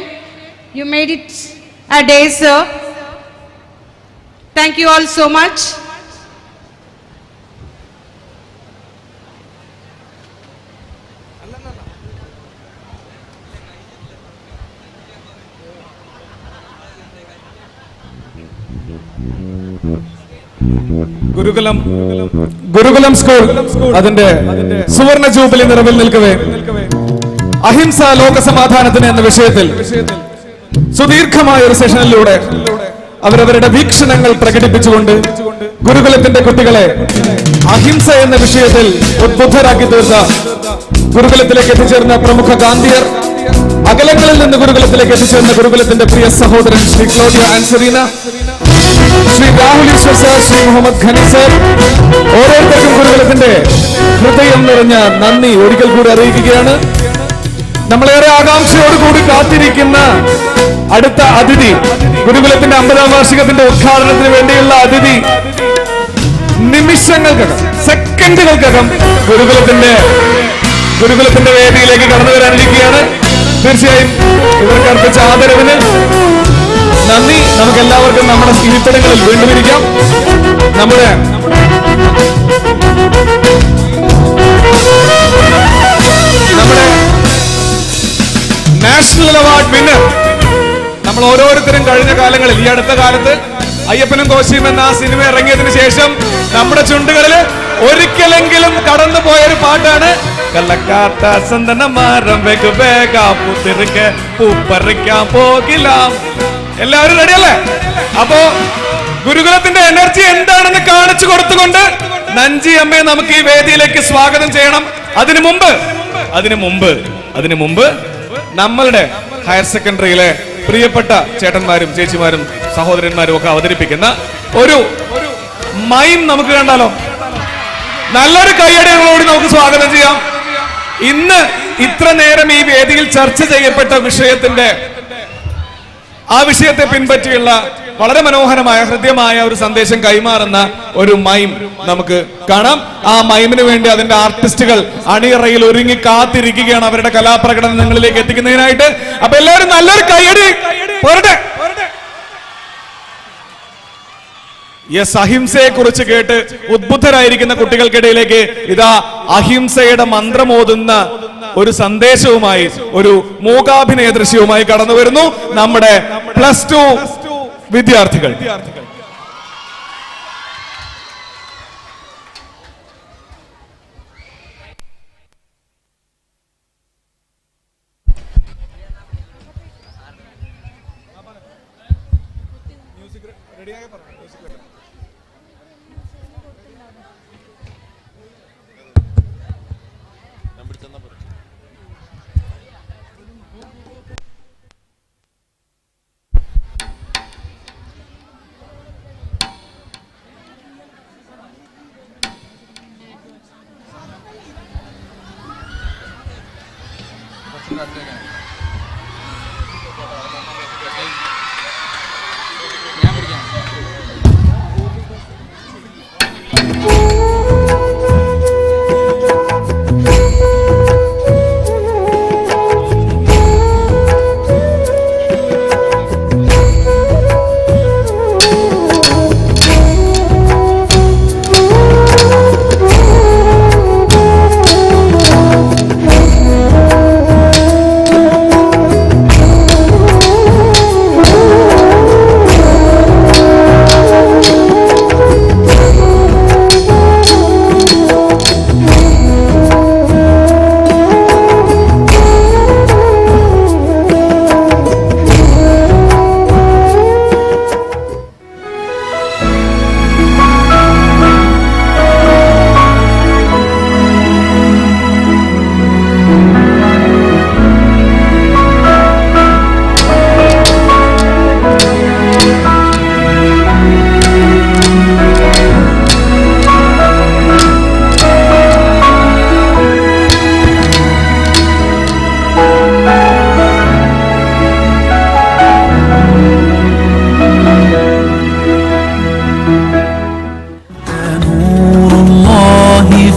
You made it a day, sir. Thank you all so much. Gurukulam school അതിന്റെ സുവർണ jubilee നിറവിൽ നിൽക്കവേ അഹിംസ ലോകസമാധാനത്തിന് എന്ന വിഷയത്തിൽ സുദീർഘമായ ഒരു സെഷനിലൂടെ അവരവരുടെ വീക്ഷണങ്ങൾ പ്രകടിപ്പിച്ചുകൊണ്ട് ഗുരുകുലത്തിന്റെ കുട്ടികളെ അഹിംസ എന്ന വിഷയത്തിൽ ഉദ്ബുദ്ധരാക്കി തീർത്ത ഗുരുകുലത്തിലേക്ക് എത്തിച്ചേർന്ന പ്രമുഖ ഗാന്ധിയർ, അകലങ്ങളിൽ നിന്ന് ഗുരുകുലത്തിലേക്ക് എത്തിച്ചേർന്ന ഗുരുകുലത്തിന്റെ പ്രിയ സഹോദരൻ ശ്രീ ക്ലോഡിയോ ആൻസറീന, ശ്രീ രാഹുൽ ഈശ്വർ സർ, ശ്രീ മുഹമ്മദ് ഖനി സർ, ഓരോരുത്തർക്കും ഗുരുകുലത്തിന്റെ ഹൃദയം നിറഞ്ഞ നന്ദി ഒരിക്കൽ കൂടി അറിയിക്കുകയാണ്. നമ്മളേറെ ആകാംക്ഷയോടുകൂടി കാത്തിരിക്കുന്ന അടുത്ത അതിഥി, ഗുരുകുലത്തിന്റെ 50ാം വാർഷികത്തിന്റെ ഉദ്ഘാടനത്തിന് വേണ്ടിയുള്ള അതിഥി നിമിഷങ്ങൾക്കകം, സെക്കൻഡുകൾക്കകം ഗുരുകുലത്തിന്റെ വേദിയിലേക്ക് കടന്നു വരാനിരിക്കുകയാണ്. തീർച്ചയായും ഇവർക്ക് അർപ്പിച്ച ആദരവിന് നന്ദി. നമുക്ക് എല്ലാവർക്കും നമ്മുടെ ഇരിപ്പിടങ്ങളിൽ വീണ്ടും ഇരിക്കാം. നമ്മുടെ നാഷണൽ അവാർഡ് വിന്നർ, നമ്മൾ ഓരോരുത്തരും കഴിഞ്ഞ കാലങ്ങളിൽ, ഈ അടുത്ത കാലത്ത് അയ്യപ്പനും കോശിയും എന്ന ആ സിനിമ ഇറങ്ങിയതിനു ശേഷം നമ്മുടെ ചുണ്ടുകളിൽ ഒരിക്കലെങ്കിലും കടന്നു പോയൊരു പാട്ടാണ് കള്ളക്കാത്ത സന്തനമാരം പൂപ്പറിക്കാൻ പോകില്ല. എല്ലാവരും റെഡിയല്ലേ? അപ്പോ ഗുരുകുലത്തിന്റെ എനർജി എന്താണെന്ന് കാണിച്ചു കൊടുത്തുകൊണ്ട് നഞ്ചി അമ്മയെ നമുക്ക് ഈ വേദിയിലേക്ക് സ്വാഗതം ചെയ്യണം. അതിനു മുമ്പ് നമ്മളുടെ ഹയർ സെക്കൻഡറിയിലെ പ്രിയപ്പെട്ട ചേട്ടന്മാരും ചേച്ചിമാരും സഹോദരന്മാരും ഒക്കെ അവതരിപ്പിക്കുന്ന ഒരു മൈം നമുക്ക് കണ്ടാലോ? നല്ലൊരു കൈയടികളോട് നമുക്ക് സ്വാഗതം ചെയ്യാം. ഇന്ന് ഇത്ര നേരം ഈ വേദിയിൽ ചർച്ച ചെയ്യപ്പെട്ട ആ വിഷയത്തെ പിൻപറ്റിയുള്ള വളരെ മനോഹരമായ ഹൃദ്യമായ ഒരു സന്ദേശം കൈമാറുന്ന ഒരു മൈം നമുക്ക് കാണാം. ആ മൈമിന് വേണ്ടി അതിന്റെ ആർട്ടിസ്റ്റുകൾ അണിയറയിൽ ഒരുങ്ങി കാത്തിരിക്കുകയാണ് അവരുടെ കലാപ്രകടനം നിങ്ങളിലേക്ക് എത്തിക്കുന്നതിനായിട്ട്. അപ്പൊ എല്ലാവരും നല്ലൊരു കൈയടി പോരട്ടെ. യെസ്, അഹിംസയെ കുറിച്ച് കേട്ട് ഉദ്ബുദ്ധരായിരിക്കുന്ന കുട്ടികൾക്കിടയിലേക്ക് ഇതാ അഹിംസയുടെ മന്ത്രമോതുന്ന ഒരു സന്ദേശവുമായി, ഒരു മൂകാഭിനയ ദൃശ്യവുമായി കടന്നു വരുന്നു നമ്മുടെ +2 വിദ്യാർത്ഥികൾ.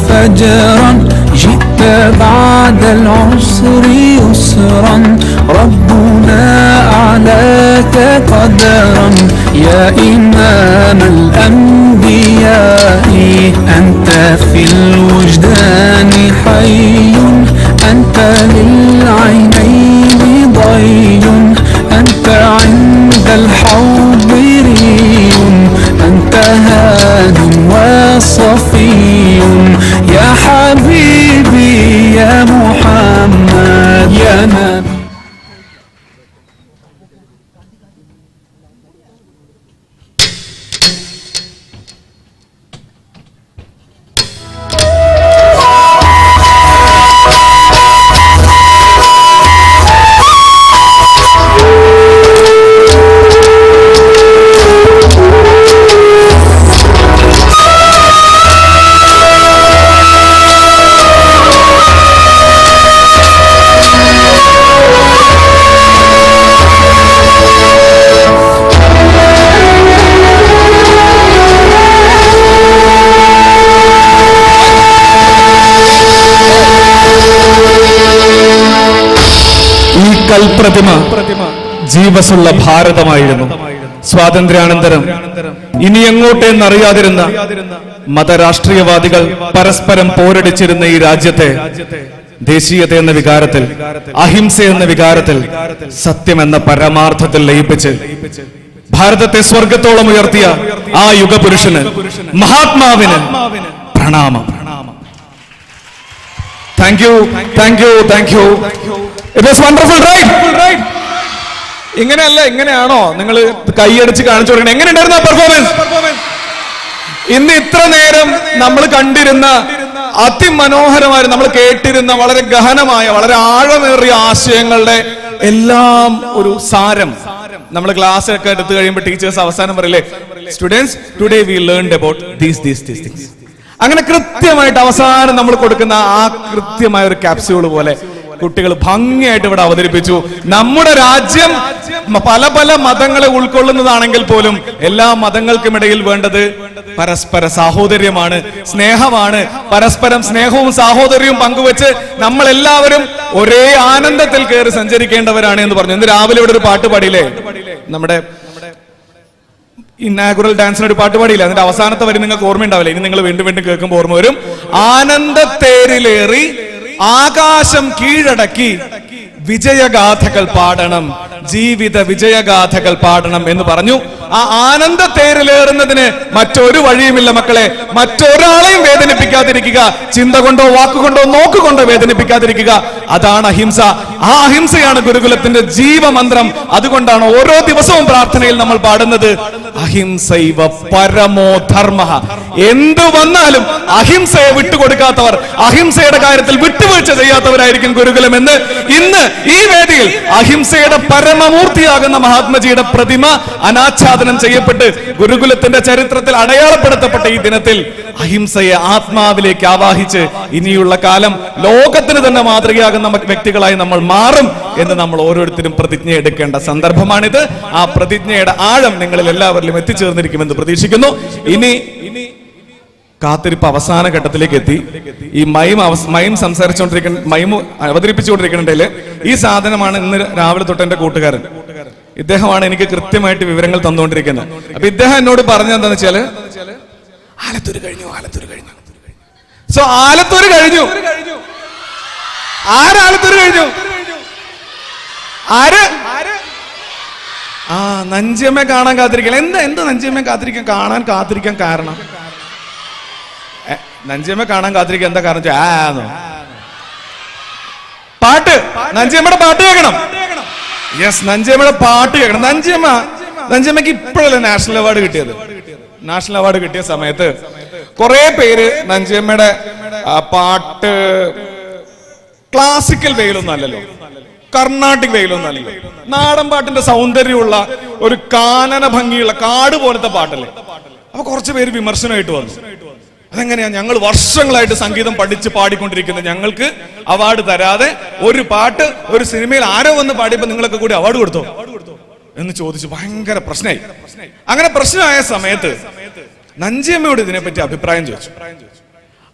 فجرا جئت بعد العسر يسرا ربنا أعلاك قدرا يا إمام الأنبياء أنت في الوجدان حي أنت الأمان. കൽപ്രതിമ ജീവസുള്ള ഭാരതമായിരുന്നു. സ്വാതന്ത്ര്യാനന്തരം ഇനി എങ്ങോട്ടെന്നറിയാതിരുന്ന മതരാഷ്ട്രീയവാദികൾ പരസ്പരം പോരടിച്ചിരുന്ന ഈ രാജ്യത്തെ ദേശീയത എന്ന വികാരത്തിൽ, അഹിംസ എന്ന വികാരത്തിൽ, സത്യമെന്ന പരമാർത്ഥത്തിൽ ലയിപ്പിച്ച് ഭാരതത്തെ സ്വർഗത്തോളം ഉയർത്തിയ ആ യുഗപുരുഷന്, മഹാത്മാവിന് പ്രണാമം. Thank you, thank you, thank you. It was wonderful, right? ഇങ്ങനെയല്ല, ഇങ്ങനെയാണോ നിങ്ങൾ കൈയടിച്ച് കാണിച്ചു കൊടുക്കണം? എങ്ങനെയുണ്ടായിരുന്നു ആ പെർഫോമൻസ്? ഇന്ന് ഇത്ര നേരം നമ്മൾ കണ്ടിരുന്ന അതിമനോഹരമായ, നമ്മൾ കേട്ടിരുന്ന വളരെ ഗഹനമായ, വളരെ ആഴമേറിയ ആശയങ്ങളുടെ എല്ലാം ഒരു സാരം നമ്മൾ ക്ലാസ് ഒക്കെ എടുത്തു കഴിയുമ്പോൾ ടീച്ചേഴ്സ് അവസാനം പറയില്ലേ, students today we learned about these things. അങ്ങനെ കൃത്യമായിട്ട് അവസാനം നമ്മൾ കൊടുക്കുന്ന ആ കൃത്യമായ ഒരു ക്യാപ്സ്യൂൾ പോലെ കുട്ടികൾ ഭംഗിയായിട്ട് ഇവിടെ അവതരിപ്പിച്ചു. നമ്മുടെ രാജ്യം പല പല മതങ്ങളെ ഉൾക്കൊള്ളുന്നതാണെങ്കിൽ പോലും എല്ലാ മതങ്ങൾക്കുമിടയിൽ വേണ്ടത് പരസ്പര സാഹോദര്യമാണ്, സ്നേഹമാണ്. പരസ്പരം സ്നേഹവും സാഹോദര്യവും പങ്കുവെച്ച് നമ്മൾ എല്ലാവരും ഒരേ ആനന്ദത്തിൽ കയറി സഞ്ചരിക്കേണ്ടവരാണ് എന്ന് പറഞ്ഞു. ഇന്ന് രാവിലെ ഇവിടെ ഒരു പാട്ട് പാടിയില്ലേ, നമ്മുടെ ഇന്നാഗുറൽ ഡാൻസിന് ഒരു പാട്ട് പാടിയില്ല, അതിന്റെ അവസാനത്തെ വരി നിങ്ങൾക്ക് ഓർമ്മയുണ്ടാവില്ല. ഇനി നിങ്ങൾ വീണ്ടും വീണ്ടും കേൾക്കുമ്പോൾ ഓർമ്മ വരും. ആനന്ദത്തേരിലേറി ആകാശം കീഴടക്കി വിജയഗാഥകൾ പാടണം, ജീവിത വിജയഗാഥകൾ പാടണം എന്ന് പറഞ്ഞു. ആ ആനന്ദത്തേരിലേറുന്നതിന് മറ്റൊരു വഴിയുമില്ല മക്കളെ. മറ്റൊരാളെയും വേദനിപ്പിക്കാതിരിക്കുക, ചിന്ത കൊണ്ടോ വാക്കുകൊണ്ടോ നോക്കുകൊണ്ടോ വേദനിപ്പിക്കാതിരിക്കുക. അതാണ് അഹിംസ. ആ അഹിംസയാണ് ഗുരുകുലത്തിന്റെ ജീവമന്ത്രം. അതുകൊണ്ടാണ് ഓരോ ദിവസവും പ്രാർത്ഥനയിൽ നമ്മൾ പാടുന്നത് അഹിംസൈവ പരമോ ധർമ്മഃ. എന്തു വന്നാലും അഹിംസയെ വിട്ടുകൊടുക്കാത്തവർ, അഹിംസയുടെ കാര്യത്തിൽ വിട്ടുവീഴ്ച ചെയ്യാത്തവരായിരിക്കും ഗുരുകുലം എന്ന് ഇന്ന് ഈ വേദിയിൽ അഹിംസയുടെ പരമമൂർത്തിയാകുന്ന മഹാത്മജിയുടെ പ്രതിമ അനാച്ഛാദനം ചെയ്യപ്പെട്ട് ഗുരുകുലത്തിന്റെ ചരിത്രത്തിൽ അടയാളപ്പെടുത്തപ്പെട്ട ഈ ദിനത്തിൽ അഹിംസയെ ആത്മാവിലേക്ക് ആവാഹിച്ച് ഇനിയുള്ള കാലം ലോകത്തിന് തന്നെ മാതൃകയാകുന്ന വ്യക്തികളായി നമ്മൾ മാറും എന്ന് നമ്മൾ ഓരോരുത്തരും പ്രതിജ്ഞ എടുക്കേണ്ട സന്ദർഭമാണിത്. ആ പ്രതിജ്ഞയുടെ ആഴം നിങ്ങളിൽ എല്ലാവരിലും എത്തിച്ചേർന്നിരിക്കുമെന്ന് പ്രതീക്ഷിക്കുന്നു. ഇനി കാത്തിരിപ്പ് അവസാന ഘട്ടത്തിലേക്ക് എത്തി. ഈ മൈം സംസാരിച്ചുകൊണ്ടിരിക്കുന്ന, മൈം അവതരിപ്പിച്ചുകൊണ്ടിരിക്കുന്നുണ്ടെങ്കിൽ ഈ സാധനമാണ് ഇന്ന് രാവിലെ തൊട്ട് എന്റെ കൂട്ടുകാരൻ. ഇദ്ദേഹമാണ് എനിക്ക് കൃത്യമായിട്ട് വിവരങ്ങൾ തന്നുകൊണ്ടിരിക്കുന്നത്. അപ്പൊ ഇദ്ദേഹം എന്നോട് പറഞ്ഞെന്താന്ന് വെച്ചാല് ആലത്തൂര് കഴിഞ്ഞു. സോ ആലത്തൂര് കഴിഞ്ഞു. ആലത്തൂര് കഴിഞ്ഞു. നഞ്ചിയമ്മയെ കാണാൻ കാത്തിരിക്കണം. എന്താ നഞ്ചിയമ്മയെ കാത്തിരിക്കാൻ കാരണം? നഞ്ചിയമ്മയെ കാണാൻ കാത്തിരിക്കാൻ എന്താ കാരണം? പാട്ട്, നഞ്ചിയമ്മയുടെ പാട്ട് കേൾക്കണം. യെസ്, നഞ്ചിയമ്മയുടെ പാട്ട് കേൾക്കണം. നഞ്ചിയമ്മയ്ക്ക് ഇപ്പോഴല്ലേ നാഷണൽ അവാർഡ് കിട്ടിയത്. നാഷണൽ അവാർഡ് കിട്ടിയ സമയത്ത് കുറെ പേര് നഞ്ചിയമ്മയുടെ പാട്ട് ക്ലാസിക്കൽ വെയിലൊന്നും അല്ലല്ലോ, കർണാട്ടിക് വെയിലൊന്നും അല്ലല്ലോ, നാടൻ പാട്ടിന്റെ സൗന്ദര്യമുള്ള ഒരു കാനന ഭംഗിയുള്ള കാട് പോലത്തെ പാട്ടല്ലേ. അപ്പൊ കുറച്ച് പേര് വിമർശനമായിട്ട് വന്നു. അതെങ്ങനെയാ, ഞങ്ങൾ വർഷങ്ങളായിട്ട് സംഗീതം പഠിച്ച് പാടിക്കൊണ്ടിരിക്കുന്ന ഞങ്ങൾക്ക് അവാർഡ് തരാതെ ഒരു പാട്ട് ഒരു സിനിമയിൽ ആരോ വന്ന് പാടിയപ്പോ നിങ്ങളൊക്കെ കൂടി അവാർഡ് കൊടുത്തോ എന്ന് ചോദിച്ചു. ഭയങ്കര പ്രശ്നമായി. അങ്ങനെ പ്രശ്നമായ സമയത്ത് നഞ്ചിയമ്മയോട് ഇതിനെപ്പറ്റി അഭിപ്രായം ചോദിച്ചു.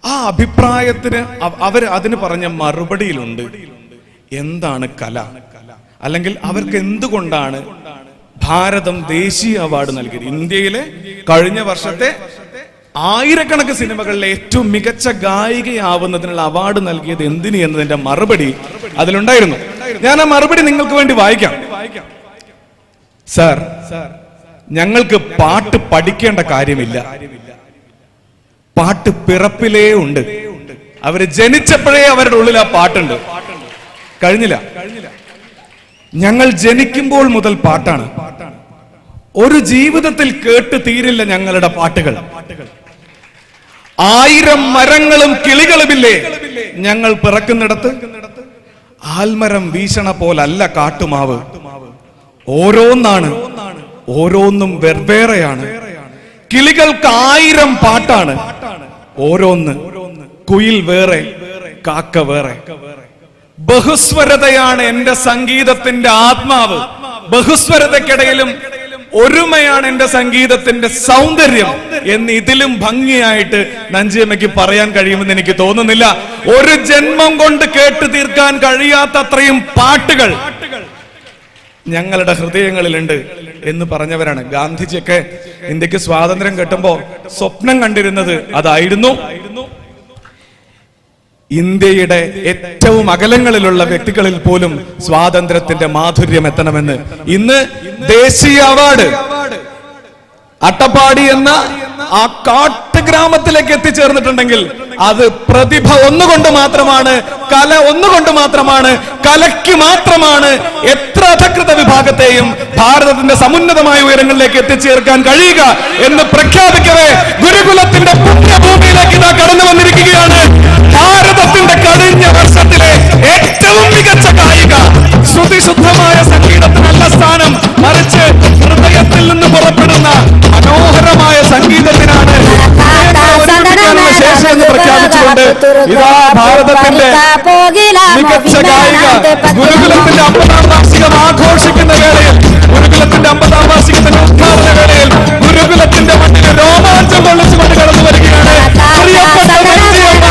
ആ അഭിപ്രായത്തിന് അതിന് പറഞ്ഞ മറുപടിയിലുണ്ട് എന്താണ് കല, അല്ലെങ്കിൽ അവർക്ക് എന്തുകൊണ്ടാണ് ഭാരതം ദേശീയ അവാർഡ് നൽകിയത്. ഇന്ത്യയിലെ കഴിഞ്ഞ വർഷത്തെ ആയിരക്കണക്കിന് സിനിമകളിലെ ഏറ്റവും മികച്ച ഗായികയാവുന്നതിനുള്ള അവാർഡ് നൽകിയത് എന്തിന് എന്നതിന്റെ മറുപടി അതിലുണ്ടായിരുന്നു. ഞാൻ ആ മറുപടി നിങ്ങൾക്ക് വേണ്ടി വായിക്കാം. സർ, ഞങ്ങൾക്ക് പാട്ട് പഠിക്കേണ്ട കാര്യമില്ല. പാട്ട് പിറപ്പിലേ ഉണ്ട്. അവര് ജനിച്ചപ്പോഴേ അവരുടെ ഉള്ളിൽ ആ പാട്ടുണ്ട്. കഴിഞ്ഞില്ല. ഞങ്ങൾ ജനിക്കുമ്പോൾ മുതൽ പാട്ടാണ്. ഒരു ജീവിതത്തിൽ കേട്ട് തീരില്ല ഞങ്ങളുടെ പാട്ടുകൾ. 1000 മരങ്ങളും കിളികളുമില്ലേ ഞങ്ങൾ പിറക്കുന്നിടത്ത്. ആൽമരം വീശണ പോലല്ല കാട്ടുമാവ്. ഓരോന്നാണ്, ഓരോന്നും വെവ്വേറെയാണ്. കിളികൾക്ക് 1000 പാട്ടാണ്. ഓരോന്ന്, കുയിൽ വേറെ, കാക്ക വേറെ. ബഹുസ്വരതയാണ് എന്റെ സംഗീതത്തിന്റെ ആത്മാവ്. ബഹുസ്വരതയ്ക്കിടയിലും ഒരുമയാണ് എന്റെ സംഗീതത്തിന്റെ സൗന്ദര്യം എന്ന് ഇതിലും ഭംഗിയായിട്ട് നഞ്ചിയമ്മയ്ക്ക് പറയാൻ കഴിയുമെന്ന് എനിക്ക് തോന്നുന്നില്ല. ഒരു ജന്മം കൊണ്ട് കേട്ടു തീർക്കാൻ കഴിയാത്തത്രയും പാട്ടുകൾ ഞങ്ങളുടെ ഹൃദയങ്ങളിലുണ്ട് എന്ന് പറഞ്ഞവരാണ്. ഗാന്ധിജിയൊക്കെ ഇന്ത്യക്ക് സ്വാതന്ത്ര്യം കിട്ടുമ്പോ സ്വപ്നം കണ്ടിരുന്നത് അതായിരുന്നു. ഇന്ത്യയുടെ ഏറ്റവും അകലങ്ങളിലുള്ള വ്യക്തികളിൽ പോലും സ്വാതന്ത്ര്യത്തിന്റെ മാധുര്യം എത്തണമെന്ന്. ഇന്ന് ദേശീയ അവാർഡ് അട്ടപ്പാടി എന്ന ആ കാട്ടുഗ്രാമത്തിലേക്ക് എത്തിച്ചേർന്നിട്ടുണ്ടെങ്കിൽ അത് പ്രതിഭ ഒന്നുകൊണ്ട് മാത്രമാണ്, കല ഒന്നുകൊണ്ട് മാത്രമാണ്, കലയ്ക്ക് മാത്രമാണ് എത്ര അധകൃത വിഭാഗത്തെയും ഭാരതത്തിന്റെ സമുന്നതമായ ഉയരങ്ങളിലേക്ക് എത്തിച്ചേർക്കാൻ കഴിയുക എന്ന് പ്രഖ്യാപിക്കവേ ഗുരുകുലത്തിന്റെ പുണ്യഭൂമിയിലേക്ക് ഇതാ കടന്നു വന്നിരിക്കുകയാണ് ഭാരതത്തിന്റെ കഴിഞ്ഞ വർഷത്തിലെ ഏറ്റവും മികച്ച ഗായിക. ശ്രുതിശുദ്ധമായ സംഗീതത്തിനല്ല സ്ഥാനം, മറിച്ച് ഹൃദയത്തിൽ നിന്ന് പുറപ്പെടുന്ന മനോഹരമായ സംഗീതത്തിനാണ് ശേഷി എന്ന് പ്രഖ്യാപിച്ചുകൊണ്ട് ഇതാ ഭാരതത്തിന്റെ മികച്ച ഗായിക ഗുരുകുലത്തിന്റെ 50ാം വാർഷികം ആഘോഷിക്കുന്ന വേളയിൽ, ഗുരുകുലത്തിന്റെ 50ാം വാർഷികത്തിന്റെ ഉദ്ഘാടന വേളയിൽ ഗുരുകുലത്തിന്റെ മണ്ണിൽ രോമാഞ്ചം കൊള്ളിച്ചുകൊണ്ട് കടന്നു വരികയാണ് പ്രിയപ്പെട്ട നഞ്ചിയമ്മ.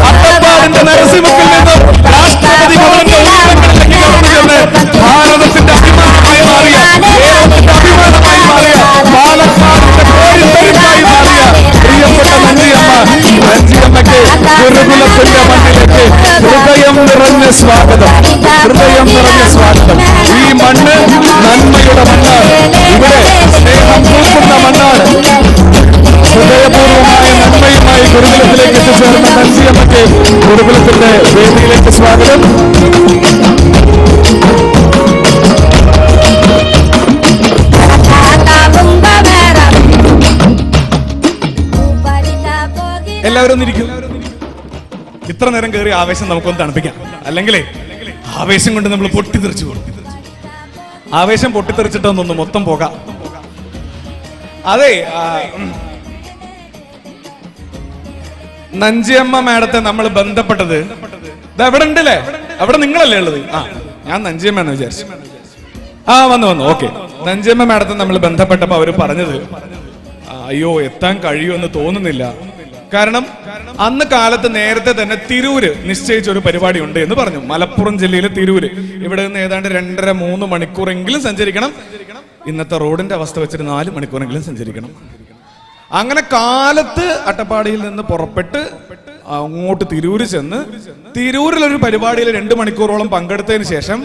അട്ടപ്പാടിന്റെ നരസിംഹത്തിൽ നിന്നും രാഷ്ട്രപതി ഭവന്റെ ഉയരങ്ങളിലേക്ക് കടന്നു ചെന്ന് ഭാരതത്തിന്റെ അഭിമാനമായി മാറിയ, കേരളത്തിന്റെ അഭിമാനമായി മാറിയ, പാലക്കാടിന്റെ കോരിത്തരിപ്പായി മാറിയ പ്രിയപ്പെട്ട നഞ്ചിയമ്മ. നഞ്ചിയമ്മയ്ക്ക് ഗുരുകുലത്തിന്റെ മണ്ണിലേക്ക് ഹൃദയം നിറഞ്ഞ സ്വാഗതം, ഹൃദയം നിറഞ്ഞ സ്വാഗതം. ഈ മണ്ണ് നന്മയുടെ മണ്ണാണ്, ഇവിടെ സ്നേഹം പൂക്കുന്ന മണ്ണാണ്. ഹൃദയപൂർവമായ നന്മയുമായി ഗുരുകുലത്തിലേക്ക് എത്തിച്ചേർന്ന നഞ്ചിയമ്മയ്ക്ക് ഗുരുകുലത്തിന്റെ വേദിയിലേക്ക് സ്വാഗതം. എല്ലാവരും ഒന്നിരിക്കും. ഇത്ര നേരം കയറി ആവേശം നമുക്കൊന്ന് തണുപ്പിക്കാം. അല്ലെങ്കിലേ ആവേശം കൊണ്ട് നമ്മൾ പൊട്ടിത്തെറിച്ചു പോകും. ആവേശം പൊട്ടിത്തെറിച്ചിട്ടൊന്നൊന്ന് മൊത്തം പോകാം. അതെ, നഞ്ചിയമ്മ മാഡത്തെ നമ്മൾ ബന്ധപ്പെട്ടത് ഇത് എവിടെ ഉണ്ടല്ലേ? അവിടെ നിങ്ങളല്ലേ ഉള്ളത്? ഞാൻ നഞ്ചിയമ്മ എന്ന് വിചാരിച്ചു. വന്നു. ഓക്കെ, നഞ്ചിയമ്മ മാഡത്തെ നമ്മൾ ബന്ധപ്പെട്ടപ്പോ അവര് പറഞ്ഞത് അയ്യോ എത്താൻ കഴിയുമെന്ന് തോന്നുന്നില്ല. കാരണം അന്ന് കാലത്ത് നേരത്തെ തന്നെ തിരൂര് നിശ്ചയിച്ച ഒരു പരിപാടി ഉണ്ട് എന്ന് പറഞ്ഞു. മലപ്പുറം ജില്ലയിലെ തിരൂര്. ഇവിടെ നിന്ന് ഏതാണ്ട് 2.5-3 മണിക്കൂറെങ്കിലും സഞ്ചരിക്കണം. ഇന്നത്തെ റോഡിന്റെ അവസ്ഥ വെച്ചിട്ട് 4 മണിക്കൂറെങ്കിലും സഞ്ചരിക്കണം. അങ്ങനെ കാലത്ത് അട്ടപ്പാടിയിൽ നിന്ന് പുറപ്പെട്ട് അങ്ങോട്ട് തിരൂര് ചെന്ന് തിരൂരിലൊരു പരിപാടിയിൽ 2 മണിക്കൂറോളം പങ്കെടുത്തതിന് ശേഷം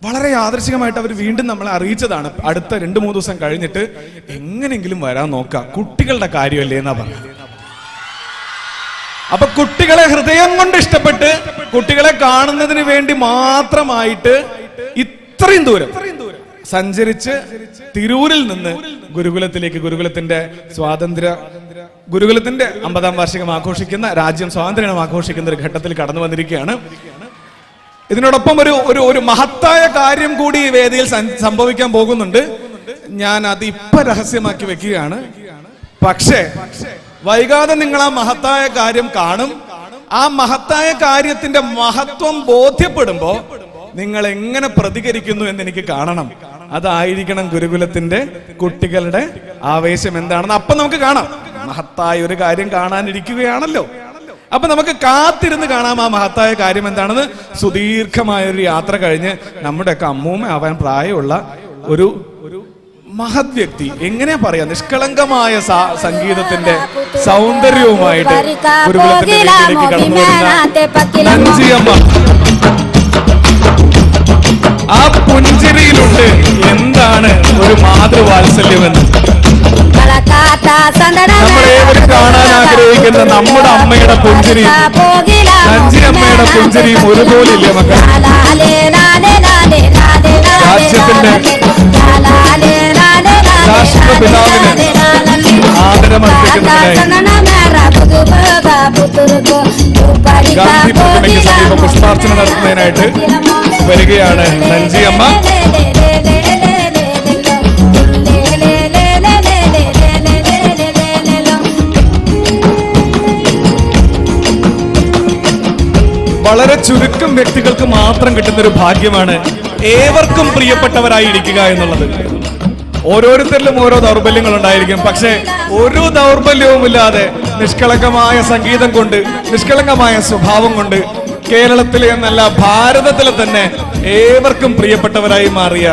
വളരെ യാദൃശികമായിട്ട് അവർ വീണ്ടും നമ്മളെ അറിയിച്ചതാണ്, അടുത്ത 2-3 ദിവസം കഴിഞ്ഞിട്ട് എങ്ങനെയെങ്കിലും വരാൻ നോക്കാം, കുട്ടികളുടെ കാര്യമല്ലേ എന്നാ പറഞ്ഞത്. അപ്പൊ കുട്ടികളെ ഹൃദയം കൊണ്ട് ഇഷ്ടപ്പെട്ട് കുട്ടികളെ കാണുന്നതിന് വേണ്ടി മാത്രമായിട്ട് ഇത്രയും ദൂരം സഞ്ചരിച്ച് തിരൂരിൽ നിന്ന് ഗുരുകുലത്തിലേക്ക്, ഗുരുകുലത്തിന്റെ 50ാം വാർഷികം ആഘോഷിക്കുന്ന, രാജ്യം സ്വാതന്ത്ര്യം ആഘോഷിക്കുന്ന ഒരു ഘട്ടത്തിൽ കടന്നു വന്നിരിക്കുകയാണ്. ഇതിനോടൊപ്പം ഒരു മഹത്തായ കാര്യം കൂടി ഈ വേദിയിൽ സംഭവിക്കാൻ പോകുന്നുണ്ട്. ഞാൻ അത് ഇപ്പൊ രഹസ്യമാക്കി വെക്കുകയാണ്. പക്ഷേ വൈകാതെ നിങ്ങൾ ആ മഹത്തായ കാര്യം കാണും. ആ മഹത്തായ കാര്യത്തിന്റെ മഹത്വം ബോധ്യപ്പെടുമ്പോ നിങ്ങൾ എങ്ങനെ പ്രതികരിക്കുന്നു എന്ന് എനിക്ക് കാണണം. അതായിരിക്കണം ഗുരുകുലത്തിന്റെ കുട്ടികളുടെ ആവേശം എന്താണെന്ന് അപ്പൊ നമുക്ക് കാണാം. മഹത്തായ ഒരു കാര്യം കാണാനിരിക്കുകയാണല്ലോ. അപ്പൊ നമുക്ക് കാത്തിരുന്ന് കാണാം ആ മഹത്തായ കാര്യം എന്താണെന്ന്. സുദീർഘമായ ഒരു യാത്ര കഴിഞ്ഞ് നമ്മുടെയൊക്കെ അമ്മൂമ്മ ആവാൻ പ്രായമുള്ള ഒരു മഹത് വ്യക്തി, എങ്ങനെയാ പറയാ, നിഷ്കളങ്കമായ സംഗീതത്തിന്റെ സൗന്ദര്യവുമായിട്ട് ഗുരുകുലത്തിന്റെ വീട്ടിലേക്ക് കടന്നു വരുന്ന നഞ്ചിയമ്മ. ആ പുഞ്ചിരിയിലുണ്ട് എന്താണ് ഒരു മാതൃവാത്സല്യമെന്ന്. നമ്മളേവരും കാണാൻ ആഗ്രഹിക്കുന്ന നമ്മുടെ അമ്മയുടെ പുഞ്ചിരിയും നഞ്ചി അമ്മയുടെ പുഞ്ചിരിയും ഒരുപോലില്ല മക്കൾ. രാജ്യത്തിന്റെ രാഷ്ട്രപിതാവിന് ആദരമർപ്പിക്കുന്നതിനായി ഗാന്ധി പ്രതിമയ്ക്ക് സമീപം പുഷ്പാർച്ചന നടത്തുന്നതിനായിട്ട് വരികയാണ് നഞ്ചി അമ്മ. വളരെ ചുരുക്കം വ്യക്തികൾക്ക് മാത്രം കിട്ടുന്നൊരു ഭാഗ്യമാണ് ഏവർക്കും പ്രിയപ്പെട്ടവരായിരിക്കുക എന്നുള്ളത്. ഓരോരുത്തരിലും ഓരോ ദൗർബല്യങ്ങൾ ഉണ്ടായിരിക്കും, പക്ഷേ ഒരു ദൗർബല്യവുമില്ലാതെ നിഷ്കളങ്കമായ സംഗീതം കൊണ്ട്, നിഷ്കളങ്കമായ സ്വഭാവം കൊണ്ട് കേരളത്തിലെ എന്നല്ല ഭാരതത്തിലെ തന്നെ ഏവർക്കും പ്രിയപ്പെട്ടവരായി മാറിയ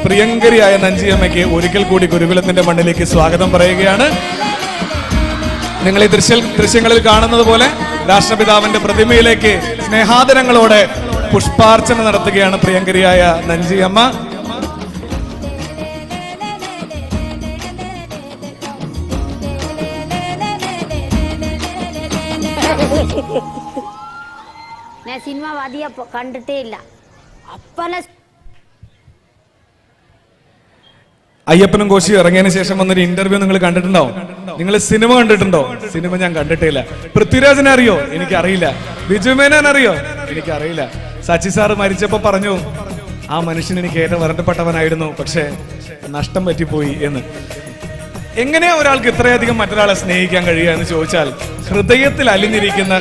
പ്രിയങ്കരിയായ നഞ്ചിയമ്മയ്ക്ക് ഒരിക്കൽ കൂടി ഗുരുകുലത്തിന്റെ മണ്ണിലേക്ക് സ്വാഗതം പറയുകയാണ്. നിങ്ങൾ ഈ ദൃശ്യങ്ങളിൽ കാണുന്നത് പോലെ രാഷ്ട്രപിതാവിന്റെ പ്രതിമയിലേക്ക് സ്നേഹാദരങ്ങളോടെ പുഷ്പാർച്ചന നടത്തുകയാണ് പ്രിയങ്കരിയായ നഞ്ചിയമ്മ. ഞാൻ സിനിമ അധികം കണ്ടിട്ടേ ഇല്ല. അപ്പനെ അയ്യപ്പനും കോശി ഇറങ്ങിയതിനു ശേഷം വന്നൊരു ഇന്റർവ്യൂ നിങ്ങൾ കണ്ടിട്ടുണ്ടോ? നിങ്ങൾ സിനിമ കണ്ടിട്ടുണ്ടോ? സിനിമ ഞാൻ കണ്ടിട്ടില്ല. പൃഥ്വിരാജിനെ അറിയോ? എനിക്കറിയില്ല. ബിജു മേനോൻ അറിയോ? എനിക്കറിയില്ല. സച്ചി സാറ് മരിച്ചപ്പോ പറഞ്ഞു ആ മനുഷ്യൻ എനിക്ക് ഏറ്റവും വരണ്ടപ്പെട്ടവനായിരുന്നു, പക്ഷെ നഷ്ടം പറ്റിപ്പോയി എന്ന്. എങ്ങനെയാ ഒരാൾക്ക് ഇത്രയധികം മറ്റൊരാളെ സ്നേഹിക്കാൻ കഴിയുക എന്ന് ചോദിച്ചാൽ ഹൃദയത്തിൽ അലിഞ്ഞിരിക്കുന്ന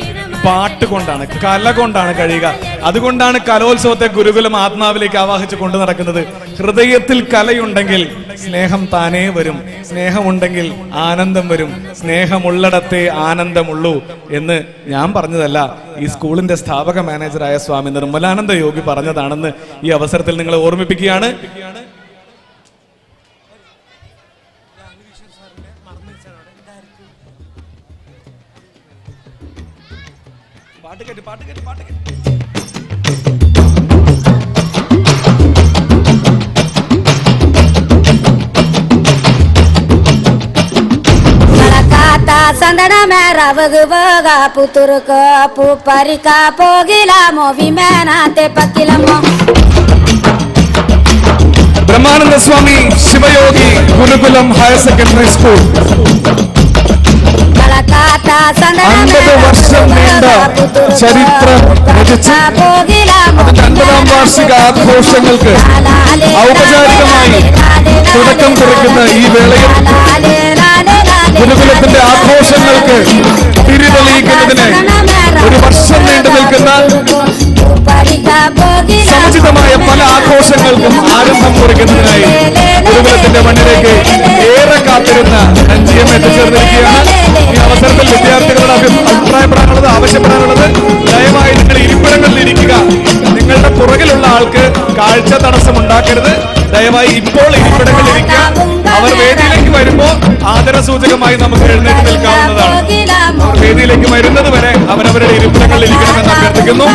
പാട്ട് കൊണ്ടാണ്, കല കൊണ്ടാണ് കഴിയുക. അതുകൊണ്ടാണ് കലോത്സവത്തെ ഗുരുകുലം ആത്മാവിലേക്ക് ആവാഹിച്ച് കൊണ്ടു നടക്കുന്നത്. ഹൃദയത്തിൽ കലയുണ്ടെങ്കിൽ സ്നേഹം താനേ വരും, സ്നേഹമുണ്ടെങ്കിൽ ആനന്ദം വരും, സ്നേഹമുള്ളിടത്തേ ആനന്ദമുള്ളൂ എന്ന് ഞാൻ പറഞ്ഞതല്ല, ഈ സ്കൂളിന്റെ സ്ഥാപക മാനേജറായ സ്വാമി നിർമ്മലാനന്ദ യോഗി പറഞ്ഞതാണെന്ന് ഈ അവസരത്തിൽ നിങ്ങളെ ഓർമ്മിപ്പിക്കുകയാണ്. ಸಂದಣ ಮೇರ ಬಗು ಬಗ ಪುತುರುಕ ಪು ಪರಿಕ ಪೋಗಿಲ ಮೋವಿ ಮೇನಾತೆ ಪಕ್ಕಿಲಮೋ. ബ്രഹ്മാനന്ദ സ്വാമി ശിവയോഗി ഗുരുകുലം ഹയർ സെക്കൻഡറി സ്കൂൾ 50 വർഷം നീണ്ട ചരിത്രം രചിച്ച് അതിന്റെ 50ാം വാർഷിക ആഘോഷങ്ങൾക്ക് ഔപചാരികമായി തുടക്കം കുറിക്കുന്ന ഈ വേളയിൽ ഗുരുകുലത്തിന്റെ ആഘോഷങ്ങൾക്ക് തിരിതെളിയിക്കുന്നതിന് ഒരു വർഷം നീണ്ടു നിൽക്കുന്ന സമുചിതമായ പല ആഘോഷങ്ങൾക്കും ആരംഭം കുറിക്കുന്നതിനായി ഗുരുകുലത്തിന്റെ മണ്ണിലേക്ക് ഏറെ കാത്തിരുന്ന നഞ്ചിയമ്മ എത്തിച്ചേർന്നിരിക്കുകയാണ്. ഈ അവസരത്തിൽ വിദ്യാർത്ഥികളുടെ അഭിപ്രായപ്പെടാനുള്ളത്, ആവശ്യപ്പെടാനുള്ളത്, ദയവായി നിങ്ങൾ ഇരിപ്പിടങ്ങളിൽ ഇരിക്കുക. നിങ്ങളുടെ പുറകിലുള്ള ആൾക്ക് കാഴ്ച തടസ്സം ഉണ്ടാക്കരുത്. ദയവായി ഇപ്പോൾ ഇരിപ്പിടങ്ങളിൽ ഇരിക്കുക. അവർ വേദിയിലേക്ക് വരുമ്പോൾ ആദരസൂചകമായി നമുക്ക് എഴുന്നേറ്റ് നിൽക്കാവുന്നതാണ്. വേദിയിലേക്ക് വരുന്നത് വരെ അവരവരുടെ ഇരിപ്പിടങ്ങളിൽ ഇരിക്കണമെന്ന് അഭ്യർത്ഥിക്കുന്നു.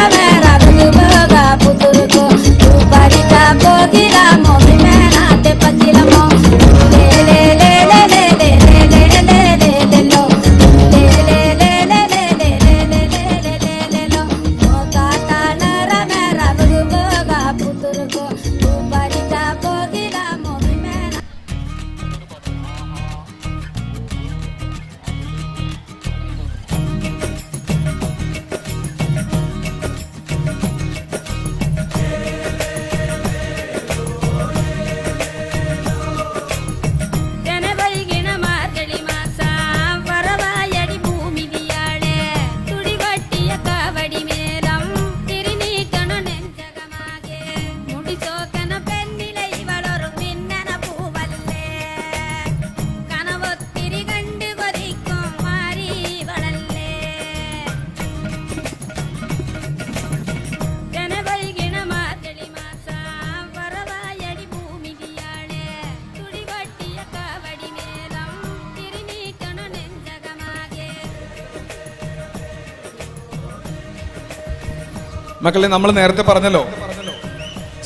മക്കളെ, നമ്മൾ നേരത്തെ പറഞ്ഞല്ലോ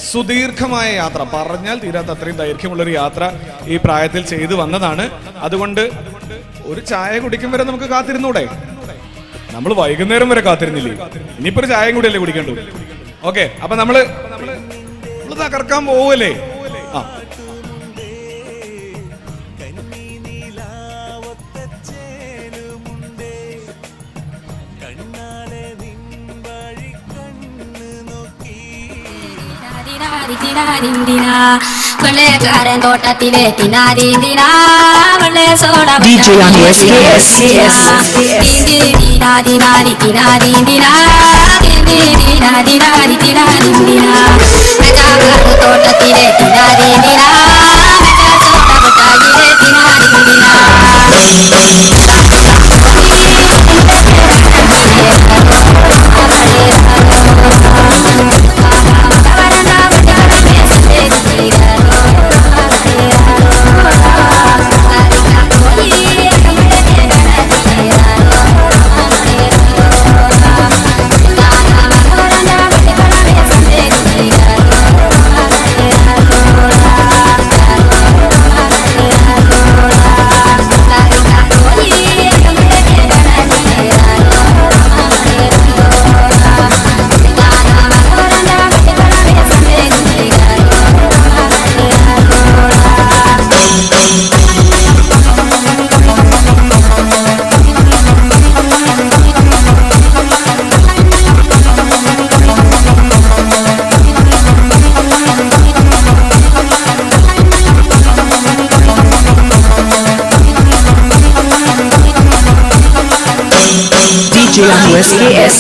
സുദീർഘമായ യാത്ര, പറഞ്ഞാൽ തീരാത്ത അത്രയും ദൈർഘ്യമുള്ളൊരു യാത്ര ഈ പ്രായത്തിൽ ചെയ്തു വന്നതാണ്. അതുകൊണ്ട് ഒരു ചായ കുടിക്കും വരെ നമുക്ക് കാത്തിരുന്നൂടെ? നമ്മൾ വൈകുന്നേരം വരെ കാത്തിരുന്നില്ലേ? ഇനിയിപ്പോ ഒരു ചായയും കൂടിയല്ലേ കുടിക്കണ്ടു. ഓക്കെ, അപ്പൊ നമ്മള് തകർക്കാൻ പോവല്ലേ? ആ, വെള്ളക്കാരൻ തോട്ടത്തിലെ തിനാദീന്തിനാ വെള്ള സോഡ DJ on SKS. തിനാദീനാദി തിനാദീന്തിനാ തിനാദീനാദി തിനാദീന്തിനാ വെള്ളക്കാരൻ തോട്ടത്തിലെ തിനാദീന്തിനാ വെള്ള soda ബട്ടായിലെ തിനാദീന്തിനാ DJ on SKS.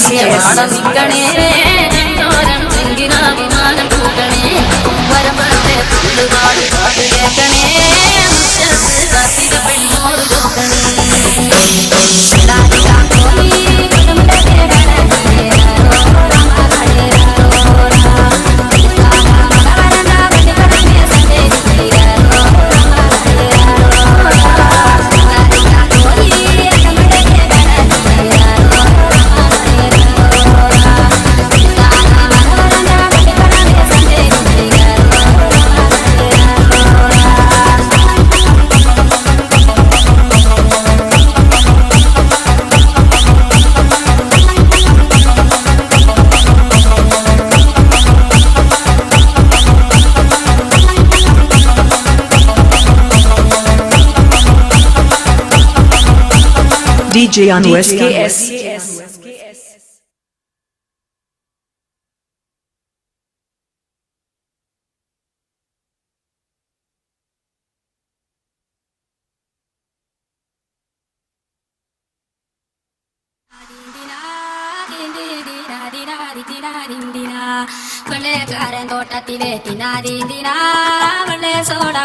DJ on SKS.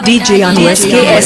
DJ on SKS.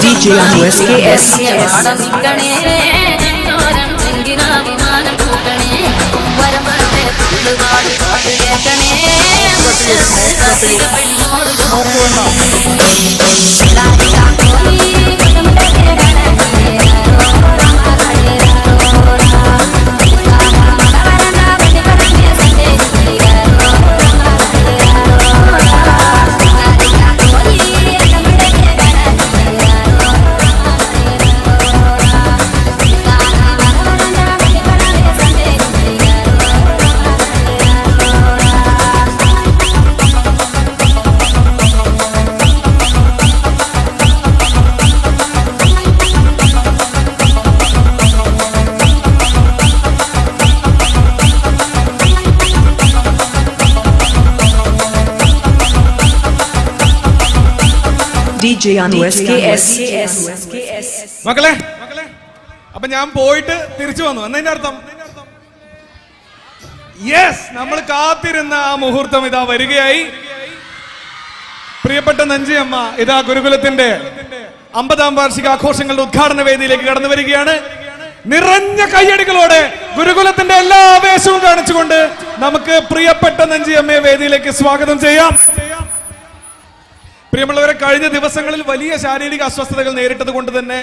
DJ on SKS. DJ on SKS. മക്കളെ അപ്പൊ ഞാൻ പോയിട്ട് തിരിച്ചു വന്നു എന്നതിന്റെ അർത്ഥം യെസ്, നമ്മൾ കാത്തിരുന്ന ആ മുഹൂർത്തം ഇതാ വരികയായി. പ്രിയപ്പെട്ട നഞ്ചിയമ്മ ഇതാ ഗുരുകുലത്തിന്റെ 50ാം വാർഷികാഘോഷങ്ങളുടെ ഉദ്ഘാടന വേദിയിലേക്ക് കടന്നു വരികയാണ്. നിറഞ്ഞ കയ്യടികളോടെ ഗുരുകുലത്തിന്റെ എല്ലാ ആവേശവും കാണിച്ചുകൊണ്ട് നമുക്ക് പ്രിയപ്പെട്ട നഞ്ചിയമ്മയെ വേദിയിലേക്ക് സ്വാഗതം ചെയ്യാം. പ്രിയമുള്ളവരെ, കഴിഞ്ഞ ദിവസങ്ങളിൽ വലിയ ശാരീരിക അസ്വസ്ഥതകൾ നേരിട്ടത് കൊണ്ട് തന്നെ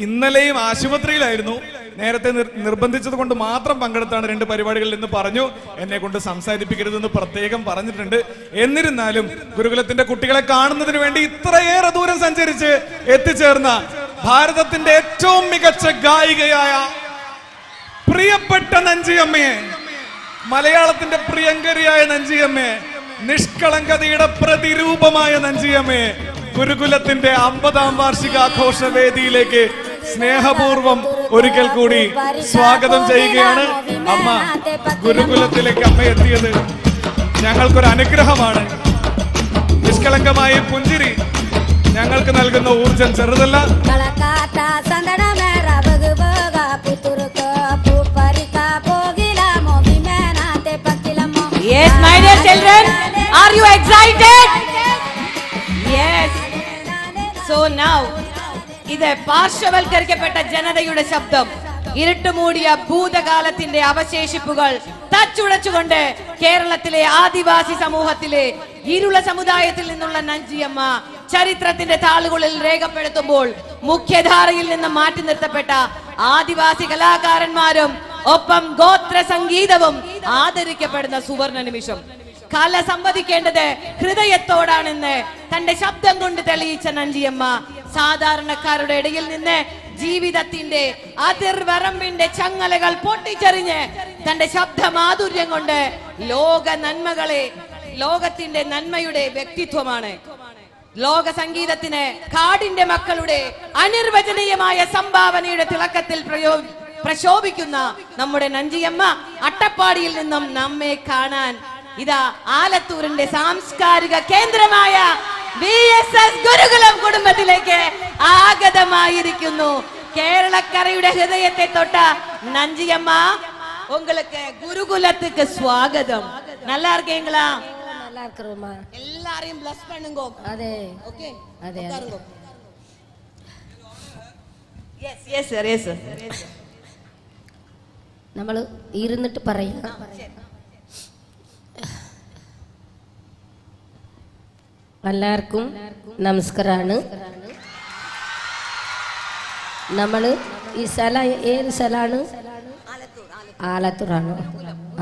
ഇന്നലെയും ആശുപത്രിയിലായിരുന്നു. നേരത്തെ നിർബന്ധിച്ചത് കൊണ്ട് മാത്രം പങ്കെടുത്താണ് 2 പരിപാടികളിൽ എന്ന് പറഞ്ഞു. എന്നെ കൊണ്ട് സംസാരിപ്പിക്കരുതെന്ന് പ്രത്യേകം പറഞ്ഞിട്ടുണ്ട്. എന്നിരുന്നാലും ഗുരുകുലത്തിന്റെ കുട്ടികളെ കാണുന്നതിന് വേണ്ടി ഇത്രയേറെ ദൂരം സഞ്ചരിച്ച് എത്തിച്ചേർന്ന ഭാരതത്തിന്റെ ഏറ്റവും മികച്ച ഗായികയായ പ്രിയപ്പെട്ട നഞ്ചിയമ്മയെ, മലയാളത്തിന്റെ പ്രിയങ്കരിയായ നഞ്ചിയമ്മയെ, നിഷ്കളങ്കതയുടെ പ്രതിരൂപമായ നഞ്ചിയമ്മയെ ഗുരുകുലത്തിന്റെ 50ാം വാർഷികാഘോഷ വേദിയിലേക്ക് സ്നേഹപൂർവം ഒരിക്കൽ കൂടി സ്വാഗതം ചെയ്യുകയാണ്. അമ്മ, ഗുരുകുലത്തിലേക്ക് അമ്മ എത്തിയത് ഞങ്ങൾക്കൊരു അനുഗ്രഹമാണ്. നിഷ്കളങ്കമായ പുഞ്ചിരി ഞങ്ങൾക്ക് നൽകുന്ന ഊർജം ചെറുതല്ല. Yes, my dear children, are you excited? Yes. So now, ഇത് പാർശ്വവൽക്കരിക്കപ്പെട്ട ജനതയുടെ ശബ്ദം, ഇരുട്ടുമൂടിയ ഭൂതകാലത്തിന്റെ അവശേഷിപ്പുകൾ തച്ചുടച്ചുകൊണ്ട് കേരളത്തിലെ ആദിവാസി സമൂഹത്തിലെ ഇരുള സമുദായത്തിൽ നിന്നുള്ള നഞ്ചിയമ്മ ചരിത്രത്തിന്റെ താളുകളിൽ രേഖപ്പെടുത്തുമ്പോൾ മുഖ്യധാരയിൽ നിന്ന് മാറ്റി നിർത്തപ്പെട്ട ആദിവാസി കലാകാരന്മാരും ഒപ്പം ഗോത്ര സംഗീതവും ആദരിക്കപ്പെടുന്ന സുവർണ നിമിഷം. കല സംവദിക്കേണ്ടത് ഹൃദയത്തോടാണെന്ന് തന്റെ ശബ്ദം കൊണ്ട് തെളിയിച്ച നഞ്ചിയമ്മ സാധാരണക്കാരുടെ ഇടയിൽ നിന്ന് ജീവിതത്തിന്റെ അതിർവരമ്പിന്റെ ചങ്ങലകൾ പൊട്ടിച്ചെറിഞ്ഞ് തന്റെ ശബ്ദമാധുര്യം കൊണ്ട് ലോകത്തിന്റെ നന്മയുടെ വ്യക്തിത്വമാണ്. ലോക സംഗീതത്തിന് കാടിന്റെ മക്കളുടെ അനിർവചനീയമായ സംഭാവനയുടെ തിളക്കത്തിൽ പ്രശോഭിക്കുന്ന നമ്മുടെ നഞ്ചിയമ്മ അട്ടപ്പാടിയിൽ നിന്നും നമ്മെ കാണാൻ ഇതാ ആലത്തൂരിന്റെ സാംസ്കാരിക കേന്ദ്രമായ BSS ഗുരുകുലം കുടുംബത്തിലേക്ക് ആഗതമായിരിക്കുന്നു. കേരളക്കരയുടെ ഹൃദയത്തെ തൊട്ട നഞ്ചിയമ്മ, உங்களுக்கு குருகுலத்துக்கு ஸ்வாகதம். நல்லா இருக்கீங்களா? நல்லா இருக்கிறோமா? எல்லாரையும் ப்ளஸ் பண்ணுங்க. அதே ஓகே, அதே yes yes sir, yes sir. നമ്മൾ ഇരുന്നിട്ട് പറയാം. എല്ലാവർക്കും നമസ്കാരമാണ്. നമ്മൾ ഈ സ്ഥലം ഏത് സ്ഥലമാണ്? ആലത്തൂരാണ്.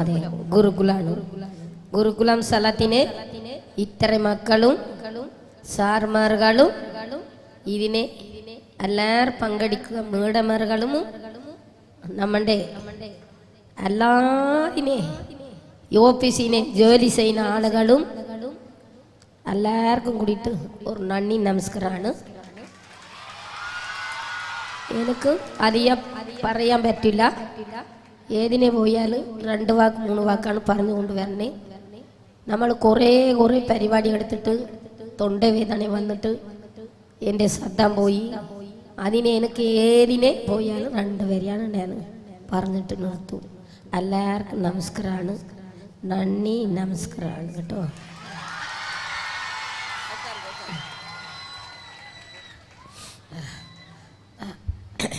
അതെ, ഗുരുകുലാണ്. ഗുരുകുലം സ്ഥലത്തിന് ഇത്ര മക്കളും സാർമാർകളും ഇതിനെ എല്ലാവരും പങ്കെടുക്കുക. മേഡന്മാർകളും നമ്മുടെ എല്ലാതിനെ ഓഫീസിനെ ജോലി ചെയ്യുന്ന ആളുകളും എല്ലാവർക്കും കൂടിയിട്ട് ഒരു നന്ദി നമസ്കാരമാണ്. എനിക്ക് അധികം പറയാൻ പറ്റില്ല. ഏതിനെ പോയാലും 2 വാക്ക് 3 വാക്കാണ് പറഞ്ഞുകൊണ്ട് വരണേ. നമ്മൾ കുറേ പരിപാടി എടുത്തിട്ട് തൊണ്ടവേദന വന്നിട്ട് എൻ്റെ ശ്രദ്ധ പോയി. അതിനെ എനിക്ക് ഏതിനെ പോയാലും 2 വരെയാണ് ഞാൻ പറഞ്ഞിട്ട് നിർത്തും. എല്ലാവർക്കും നമസ്കാരമാണ്, നന്ദി നമസ്കാരമാണ് കേട്ടോ.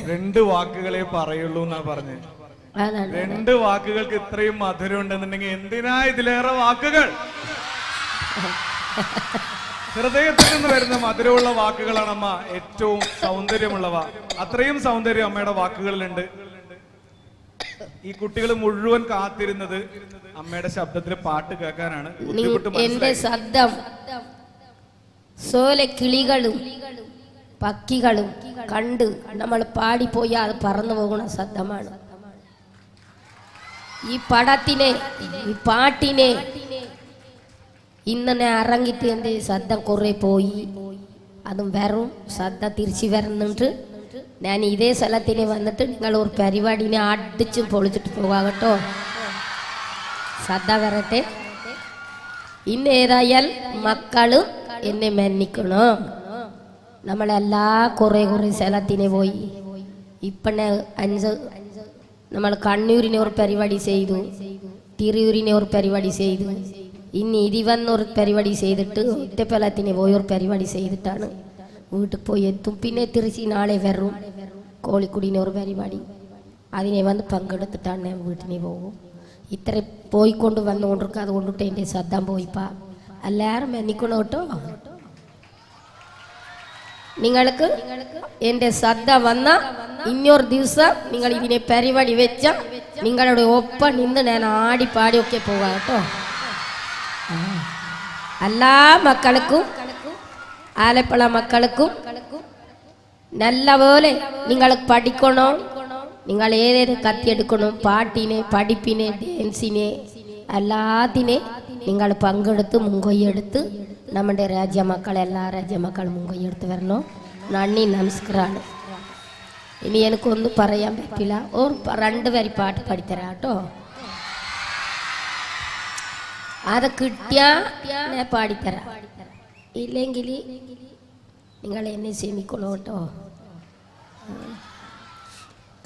രണ്ട് വാക്കുകളെ പറയുള്ളൂ എന്നാ പറഞ്ഞ്. 2 വാക്കുകൾക്ക് ഇത്രയും മധുരം ഉണ്ടെന്നുണ്ടെങ്കിൽ എന്തിനാ ഇതിലേറെ വാക്കുകൾ? ഹൃദയത്തിൽ നിന്ന് വരുന്ന മധുരമുള്ള വാക്കുകളാണ് അമ്മ ഏറ്റവും സൗന്ദര്യമുള്ളവ. അത്രയും സൗന്ദര്യം അമ്മയുടെ വാക്കുകളിലുണ്ട്. ഈ കുട്ടികൾ മുഴുവൻ കാത്തിരുന്നത് അമ്മയുടെ ശബ്ദത്തിൽ പാട്ട് കേൾക്കാനാണ്. എന്റെ ശബ്ദം സോലെ കിളികളും പക്ഷികളും കണ്ട് നമ്മൾ പാടിപ്പോയാൽ അത് പറന്നു പോകുന്ന ശബ്ദമാണ്. ഈ പടത്തിനെ, ഈ പാട്ടിനെ ഇന്നെ ഇറങ്ങിയിട്ട് എൻ്റെ ശബ്ദം കുറേ പോയി. അതും വെറും ശബ്ദം തിരിച്ചു വരുന്നുണ്ട്. ഞാൻ ഇതേ സ്ഥലത്തിന് വന്നിട്ട് നിങ്ങൾ ഒരു പരിപാടിനെ അടിച്ചും പൊളിച്ചിട്ട് പോകാം കേട്ടോ. ശ്രദ്ധ വരട്ടെ. ഇന്ന് ഏതായാൽ മക്കള് എന്നെ മന്നിക്കണം. നമ്മളെല്ലാ കുറേ സ്ഥലത്തിന് പോയി. ഇപ്പം 5 നമ്മൾ കണ്ണൂരിനെ ഒരു പരിപാടി ചെയ്തു, തിരൂരിനെ ഒരു പരിപാടി ചെയ്തു, ഇനി 21 പരിപാടി ചെയ്തിട്ട് ഒറ്റപ്പലത്തിന് പോയി ഒരു പരിപാടി ചെയ്തിട്ടാണ് വീട്ടിൽ പോയി എത്തും. പിന്നെ തിരിച്ച് നാളെ വരും കോഴിക്കോടിനെ ഒരു പരിപാടി, അതിനെ വന്ന് പങ്കെടുത്തിട്ടാണ് ഞാൻ വീട്ടിന് പോകും. ഇത്ര പോയിക്കൊണ്ട് വന്നുകൊണ്ടിരിക്കുക. അതുകൊണ്ടിട്ട് എൻ്റെ ശ്രദ്ധ പോയിപ്പാ. എല്ലാവരും എണ്ണിക്കണം കേട്ടോ. നിങ്ങൾക്ക് എൻ്റെ ശ്രദ്ധ വന്ന ഇന്നൊരു ദിവസം നിങ്ങൾ ഇതിനെ പരിപാടി വെച്ച നിങ്ങളുടെ ഒപ്പം നിന്ന് ഞാൻ ആടിപ്പാടിയൊക്കെ പോകാം കേട്ടോ. എല്ലാ മക്കൾക്കും ആലപ്പുഴ മക്കൾക്കും നല്ലപോലെ നിങ്ങൾ പഠിക്കണം. നിങ്ങൾ ഏതേത് കത്തിയെടുക്കണം, പാട്ടിനെ, പഠിപ്പിനെ, ഡാൻസിനെ എല്ലാത്തിനെ നിങ്ങൾ പങ്കെടുത്ത് മുൻകൈയെടുത്ത് നമ്മുടെ രാജ്യമക്കൾ, എല്ലാ രാജ്യമക്കളും മുൻകൈയെടുത്ത് വരണം. നന്ദി, നമസ്കാരമാണ്. ഇനി എനിക്കൊന്നും പറയാൻ പറ്റില്ല. ഒരു 2 വരി പാട്ട് പഠിത്തരാം കേട്ടോ. അത് കിട്ടിയാൽ ഞാൻ പാടിത്തരാം, ഇല്ലെങ്കിൽ നിങ്ങൾ എന്നെ ക്ഷമിക്കണം കേട്ടോ.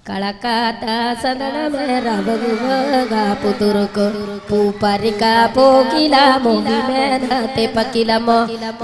കളക്കാത്ത സദനമേറവകുക പുതുറുക്കു പൂപ്പരിക്ക പോകില മോഹിമേനത്തെ പക്കിലമോ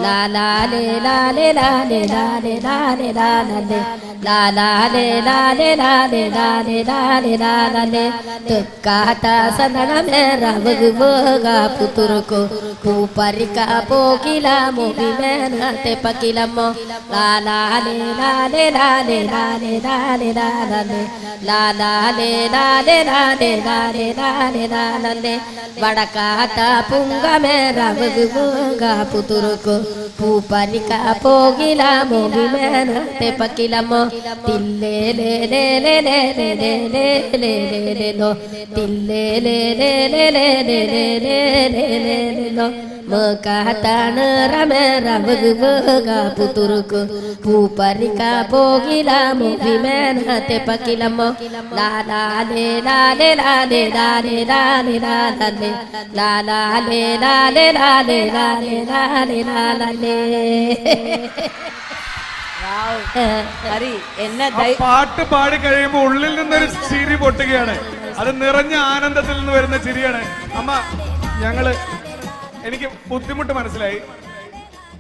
ലാലാലേ ലാലേ ലാലേ ലാലേ ലാലേ ലാലേ ലാലാലേ ലാലേ ലാലേ ലാലേ ലാലേ ലാലേ തെക്കാത്ത സദനമേറവകുക പുതുറുക്കു പൂപ്പരിക്ക പോകില മോഹിമേനത്തെ പക്കിലമോ ലാലാലേ ലാലേ ലാലേ ലാലേ ലാലേ ലാലേ ലാലാലേ ലാലേ ലാലേ ലാലേ ലാലേ ലാലേ വടക്കാത്ത പുങ്കമേറവകുക പുതുറുക്കു പൂപ്പരിക്ക പോകില മോഹിമേനത്തെ പക്കിലമോ തില്ലേ ലേ ലേ ലേ ലേ ലേ ലേ ലേ ലേ ലേ ലേ ലോ തില്ലേ ലേ ലേ ലേ ലേ ലേ ലേ ലേ ലേ ലേ ലേ ലോ മകാതാണ് റമേറവകുക പുതുറുക്കു പൂപ്പരിക്ക പോകില മോഹിമേനത്തെ പക്കിലമോ ലാലാലേ ലാലേ ലാലേ ലാലേ ലാലേ ലാലേ ലാലാലേ ലാലേ ലാലേ ലാലേ ലാലേ ലാലേ. പാട്ട് പാടി കഴിയുമ്പോൾ ഉള്ളിൽ നിന്നൊരു ചിരി പൊട്ടുകയാണ്. അത് നിറഞ്ഞ ആനന്ദത്തിൽ നിന്ന് വരുന്ന ചിരിയാണ്. അമ്മ, എനിക്ക് ബുദ്ധിമുട്ട് മനസ്സിലായി.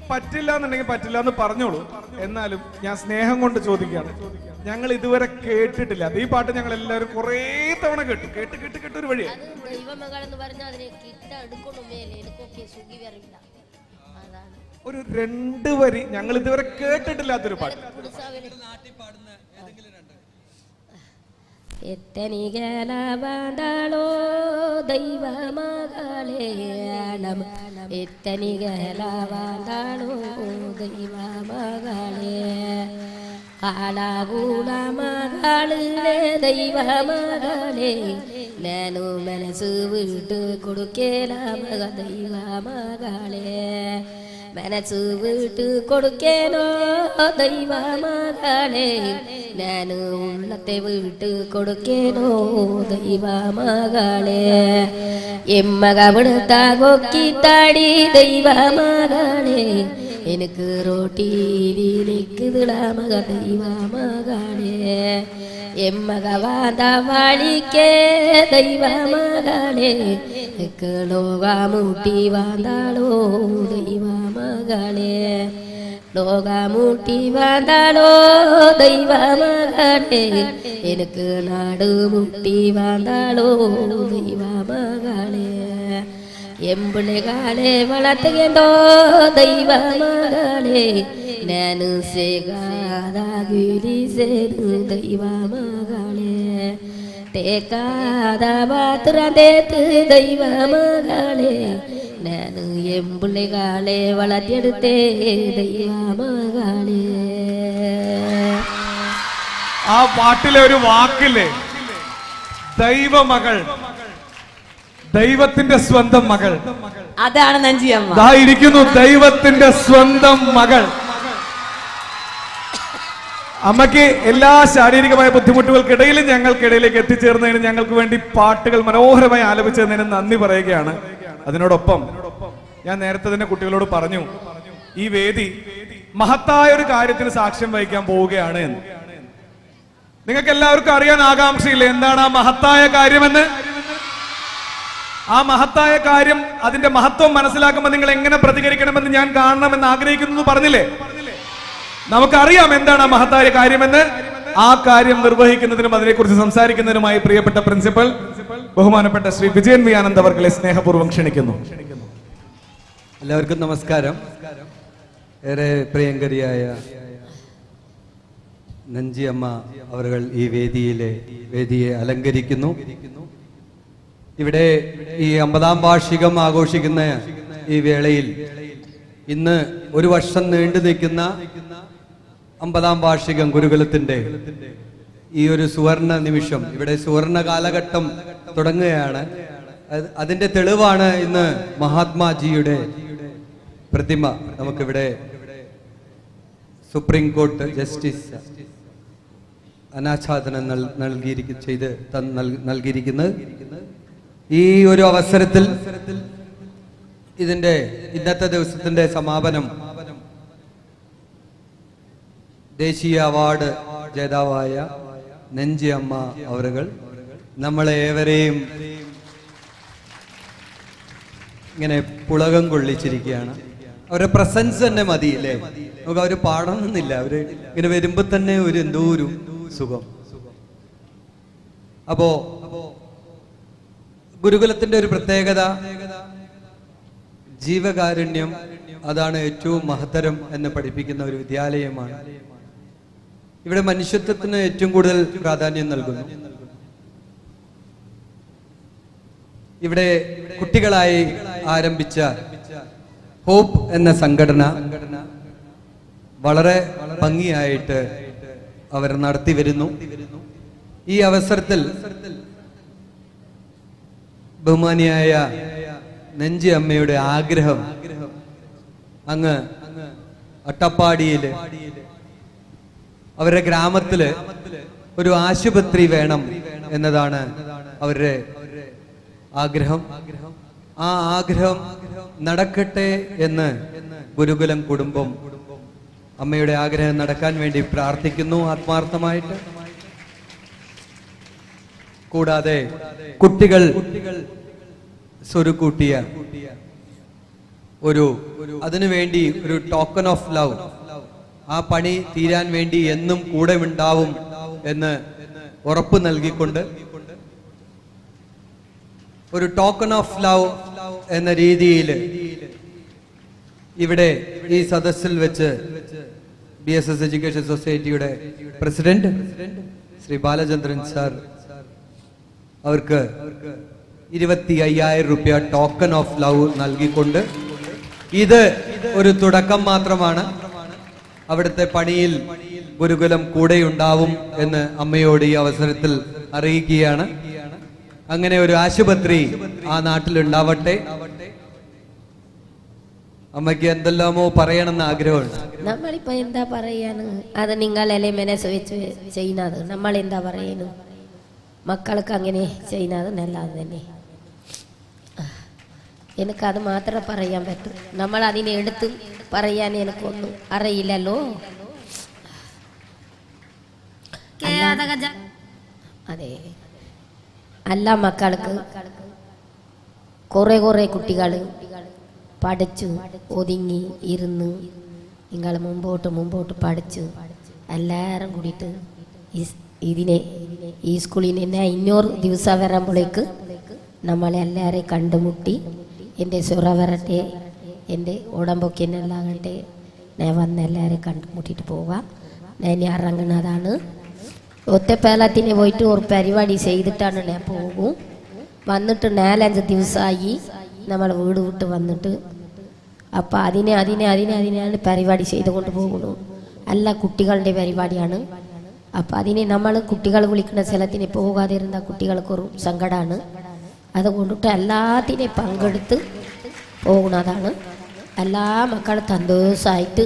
പറ്റില്ല എന്നുണ്ടെങ്കിൽ പറ്റില്ല എന്ന് പറഞ്ഞോളൂ. എന്നാലും ഞാൻ സ്നേഹം കൊണ്ട് ചോദിക്കുകയാണ്. ഞങ്ങൾ ഇതുവരെ കേട്ടിട്ടില്ല. ഈ പാട്ട് ഞങ്ങൾ എല്ലാവരും കുറേ തവണ കേട്ടു ഒരു വഴിയാണ്. ഒരു 2 വരി ഞങ്ങൾ ഇതുവരെ കേട്ടിട്ടില്ലാത്തൊരു പാട്ട്. എത്തനികലവണ്ടളോ ദൈവമകളെ എത്തനികലവണ്ടളോ ദൈവമകളെ ആളകൂള മകളിലെ ദൈവമകളെ ഞാനു മനസ്സ് വിട്ട് കൊടുക്കേല മക ദൈവമകളെ മനസ്സ് വിട്ട് കൊടുക്കേനോ ദൈവമകളെ ഞാന് ഉള്ളത്തെ വിട്ട് കൊടുക്കേനോ ദൈവമകളെ എമ്മക വിടുത്ത കൊക്കിത്താടി ദൈവമകളെ എനിക്ക് റോട്ടിയിലിരിക്കുതിട മക ദൈവമകളെ എമ്മക വാന്ത വാളിക്കേ ദൈവമകളെ ലോകമൂട്ടി വാന്താളോ ദൈവമകളെ ലോകമൂട്ടി വാന്താളോ ദൈവമകളെ എനിക്ക് നാട് മുട്ടി വാന്താളോ ദൈവമകളെ എമ്പിളകളെ വളർത്തുകേണ്ടോ ദൈവമകളെ ഞാന് സേകാതാഗിരി സേതു ദൈവമകളെ തേക്കാത പാത്രതേത്ത് ദൈവമകളെ ഞാന് എമ്പിളകളെ വളർത്തിയെടുത്തേ ദൈവമകളെ. ആ പാട്ടിലെ ഒരു വാക്കില്ലേ, ദൈവമകൾ, ദൈവത്തിന്റെ സ്വന്തം മകൾ. അതാണ് നഞ്ചിയമ്മ. ദാ ഇരിക്കുന്നു ദൈവത്തിന്റെ സ്വന്തം മകൾ. അമ്മയ്ക്ക് എല്ലാ ശാരീരികമായ ബുദ്ധിമുട്ടുകൾക്കിടയിലും ഞങ്ങൾക്കിടയിലേക്ക് എത്തിച്ചേർന്നതിന് ഞങ്ങൾക്ക് വേണ്ടി പാട്ടുകൾ മനോഹരമായി ആലപിച്ചതിന് നന്ദി പറയുകയാണ്. അതിനോടൊപ്പം ഞാൻ നേരത്തെ തന്നെ കുട്ടികളോട് പറഞ്ഞു, ഈ വേദി മഹത്തായ ഒരു കാര്യത്തിന് സാക്ഷ്യം വഹിക്കാൻ പോവുകയാണ് എന്ന്. നിങ്ങൾക്ക് എല്ലാവർക്കും അറിയാൻ ആകാംക്ഷയില്ല എന്താണ് ആ മഹത്തായ കാര്യമെന്ന്. ആ മഹത്തായ കാര്യം, അതിന്റെ മഹത്വം മനസ്സിലാക്കുമ്പോൾ നിങ്ങൾ എങ്ങനെ പ്രതികരിക്കണമെന്ന് ഞാൻ കാണണമെന്ന് ആഗ്രഹിക്കുന്നു പറഞ്ഞില്ലേ? നമുക്കറിയാം എന്താണ് ആ മഹത്തായ കാര്യമെന്ന്. ആ കാര്യം നിർവഹിക്കുന്നതിനും അതിനെക്കുറിച്ച് സംസാരിക്കുന്നതിനുമായി പ്രിയപ്പെട്ട പ്രിൻസിപ്പൽ ബഹുമാനപ്പെട്ട ശ്രീ വിജയൻ വി ആനന്ദ് അവർകളെ സ്നേഹപൂർവ്വം ക്ഷണിക്കുന്നു. എല്ലാവർക്കും നമസ്കാരം. ഏറെ പ്രിയങ്കരിയായ നഞ്ചിയമ്മ അവர்கள் ഈ വേദിയെ അലങ്കരിക്കുന്നു. ഇവിടെ ഈ 50-ാം വാർഷികം ആഘോഷിക്കുന്ന ഈ വേളയിൽ ഇന്ന് ഒരു വർഷം നീണ്ടു നിൽക്കുന്ന 50-ാം വാർഷികം ഗുരുകുലത്തിന്റെ ഈ ഒരു സുവർണ നിമിഷം, ഇവിടെ സുവർണ കാലഘട്ടം തുടങ്ങുകയാണ്. അതിന്റെ തെളിവാണ് ഇന്ന് മഹാത്മാജിയുടെ പ്രതിമ നമുക്കിവിടെ സുപ്രീം കോടതി ജസ്റ്റിസ് അനാച്ഛാദനം നൽകിയിരിക്കുന്നത്. ഈ ഒരു അവസരത്തിൽ ഇന്നത്തെ ദിവസത്തിന്റെ സമാപനം ദേശീയ അവാർഡ് ജേതാവായ നെഞ്ചിയമ്മ അവരുകൾ നമ്മളെ ഏവരെയും ഇങ്ങനെ പുളകം കൊള്ളിച്ചിരിക്കുകയാണ്. അവരുടെ പ്രസൻസ് തന്നെ മതി അല്ലേ? നമുക്ക് അവര് പാടണമെന്നില്ല, അവര് ഇങ്ങനെ വരുമ്പോ തന്നെ ഒരു എന്തോ ഒരു സുഖം. അപ്പോ ഗുരുകുലത്തിന്റെ ഒരു പ്രത്യേകത ജീവകാരുണ്യം, അതാണ് ഏറ്റവും മഹത്തരം എന്ന് പഠിപ്പിക്കുന്ന ഒരു വിദ്യാലയമാണ്. ഇവിടെ മനുഷ്യത്വത്തിന് ഏറ്റവും കൂടുതൽ പ്രാധാന്യം നൽകുന്നു. ഇവിടെ കുട്ടികളായി ആരംഭിച്ച ഹോപ്പ് എന്ന സംഘടന വളരെ ഭംഗിയായിട്ട് അവർ നടത്തി വരുന്നു. ഈ അവസരത്തിൽ ബഹുമാനിയായ നെഞ്ചി അമ്മയുടെ ആഗ്രഹം അങ്ങ് അട്ടപ്പാടിയില് അവരുടെ ഗ്രാമത്തില് ഒരു ആശുപത്രി വേണം എന്നതാണ് അവരുടെ ആഗ്രഹം. ആ ആഗ്രഹം നടക്കട്ടെ എന്ന് ഗുരുകുലം കുടുംബം അമ്മയുടെ ആഗ്രഹം നടക്കാൻ വേണ്ടി പ്രാർത്ഥിക്കുന്നു ആത്മാർത്ഥമായിട്ട്. കൂടാതെ കുട്ടികൾ സ്വരുക്കൂട്ടിയ അതിനുവേണ്ടി ഒരു ടോക്കൺ ഓഫ് ലവ്, ആ പണി തീരാൻ വേണ്ടി എന്നും കൂടെ ഉണ്ടാവും എന്ന് ഉറപ്പ് നൽകിക്കൊണ്ട് ഒരു ടോക്കൺ ഓഫ് ലവ് എന്ന രീതിയിൽ ഇവിടെ ഈ സദസ്സിൽ വെച്ച് BSS എഡ്യൂക്കേഷൻ സൊസൈറ്റിയുടെ പ്രസിഡന്റ് ശ്രീ ബാലചന്ദ്രൻ സാർ അവർക്ക് 25,000 രൂപ ടോക്കൺ ഓഫ് ലവ് നൽകിക്കൊണ്ട് ഇത് ഒരു തുടക്കം മാത്രമാണ്. അവിടുത്തെ പണിയിൽ ഗുരുകുലം കൂടെയുണ്ടാവും എന്ന് അമ്മയോട് ഈ അവസരത്തിൽ അറിയിക്കുകയാണ്. അങ്ങനെ ഒരു ആശുപത്രി ആ നാട്ടിലുണ്ടാവട്ടെ. അമ്മയ്ക്ക് എന്തെല്ലാമോ പറയണമെന്ന് ആഗ്രഹമുണ്ട്. നമ്മളിപ്പോ എന്താ പറയാന്, അത് നിങ്ങളല്ലേ മനസ്സ് വെച്ച് ചെയ്യുന്നത്. നമ്മൾ എന്താ പറയുന്നു, മക്കൾക്ക് അങ്ങനെ ചെയ്യുന്നത് നല്ലത് തന്നെ. എനിക്കത് മാത്രമേ പറയാൻ പറ്റൂ. നമ്മൾ അതിനെ എടുത്ത് പറയാൻ എനിക്കൊന്നും അറിയില്ലല്ലോ. അതെ, അല്ല മക്കൾക്ക് കുറെ കുട്ടികൾ പഠിച്ചു ഒതുങ്ങി ഇരുന്ന് നിങ്ങൾ മുമ്പോട്ട് പഠിച്ചു എല്ലാവരും കൂടിയിട്ട് ഈ സ്കൂളിൽ തന്നെ 500 ദിവസം വരുമ്പോഴേക്ക് നമ്മളെല്ലാവരെയും കണ്ടുമുട്ടി എൻ്റെ സുറ വരട്ടെ, എൻ്റെ ഉടമ്പൊക്കെ എന്നെല്ലാകട്ടെ, ഞാൻ വന്ന് എല്ലാവരെയും കണ്ടുമുട്ടിയിട്ട് പോവാം. ഞാൻ ഇറങ്ങുന്നതാണ്. ഒറ്റപ്പാലത്തിന് പോയിട്ട് ഒരു പരിപാടി ചെയ്തിട്ടാണ് ഞാൻ പോകും. വന്നിട്ട് 4-5 ദിവസമായി നമ്മൾ വീട് വിട്ട് വന്നിട്ട്. അപ്പം അതിനെയാണ് പരിപാടി ചെയ്തുകൊണ്ട് പോകുന്നു. അല്ല, കുട്ടികളുടെ പരിപാടിയാണ്. അപ്പം അതിനെ നമ്മൾ കുട്ടികൾ വിളിക്കുന്ന സ്ഥലത്തിന് പോകാതിരുന്ന കുട്ടികൾക്കൊരു സങ്കടമാണ്. അതുകൊണ്ടിട്ട് എല്ലാത്തിനെയും പങ്കെടുത്ത് പോകുന്നതാണ്. എല്ലാ മക്കളും സന്തോഷമായിട്ട്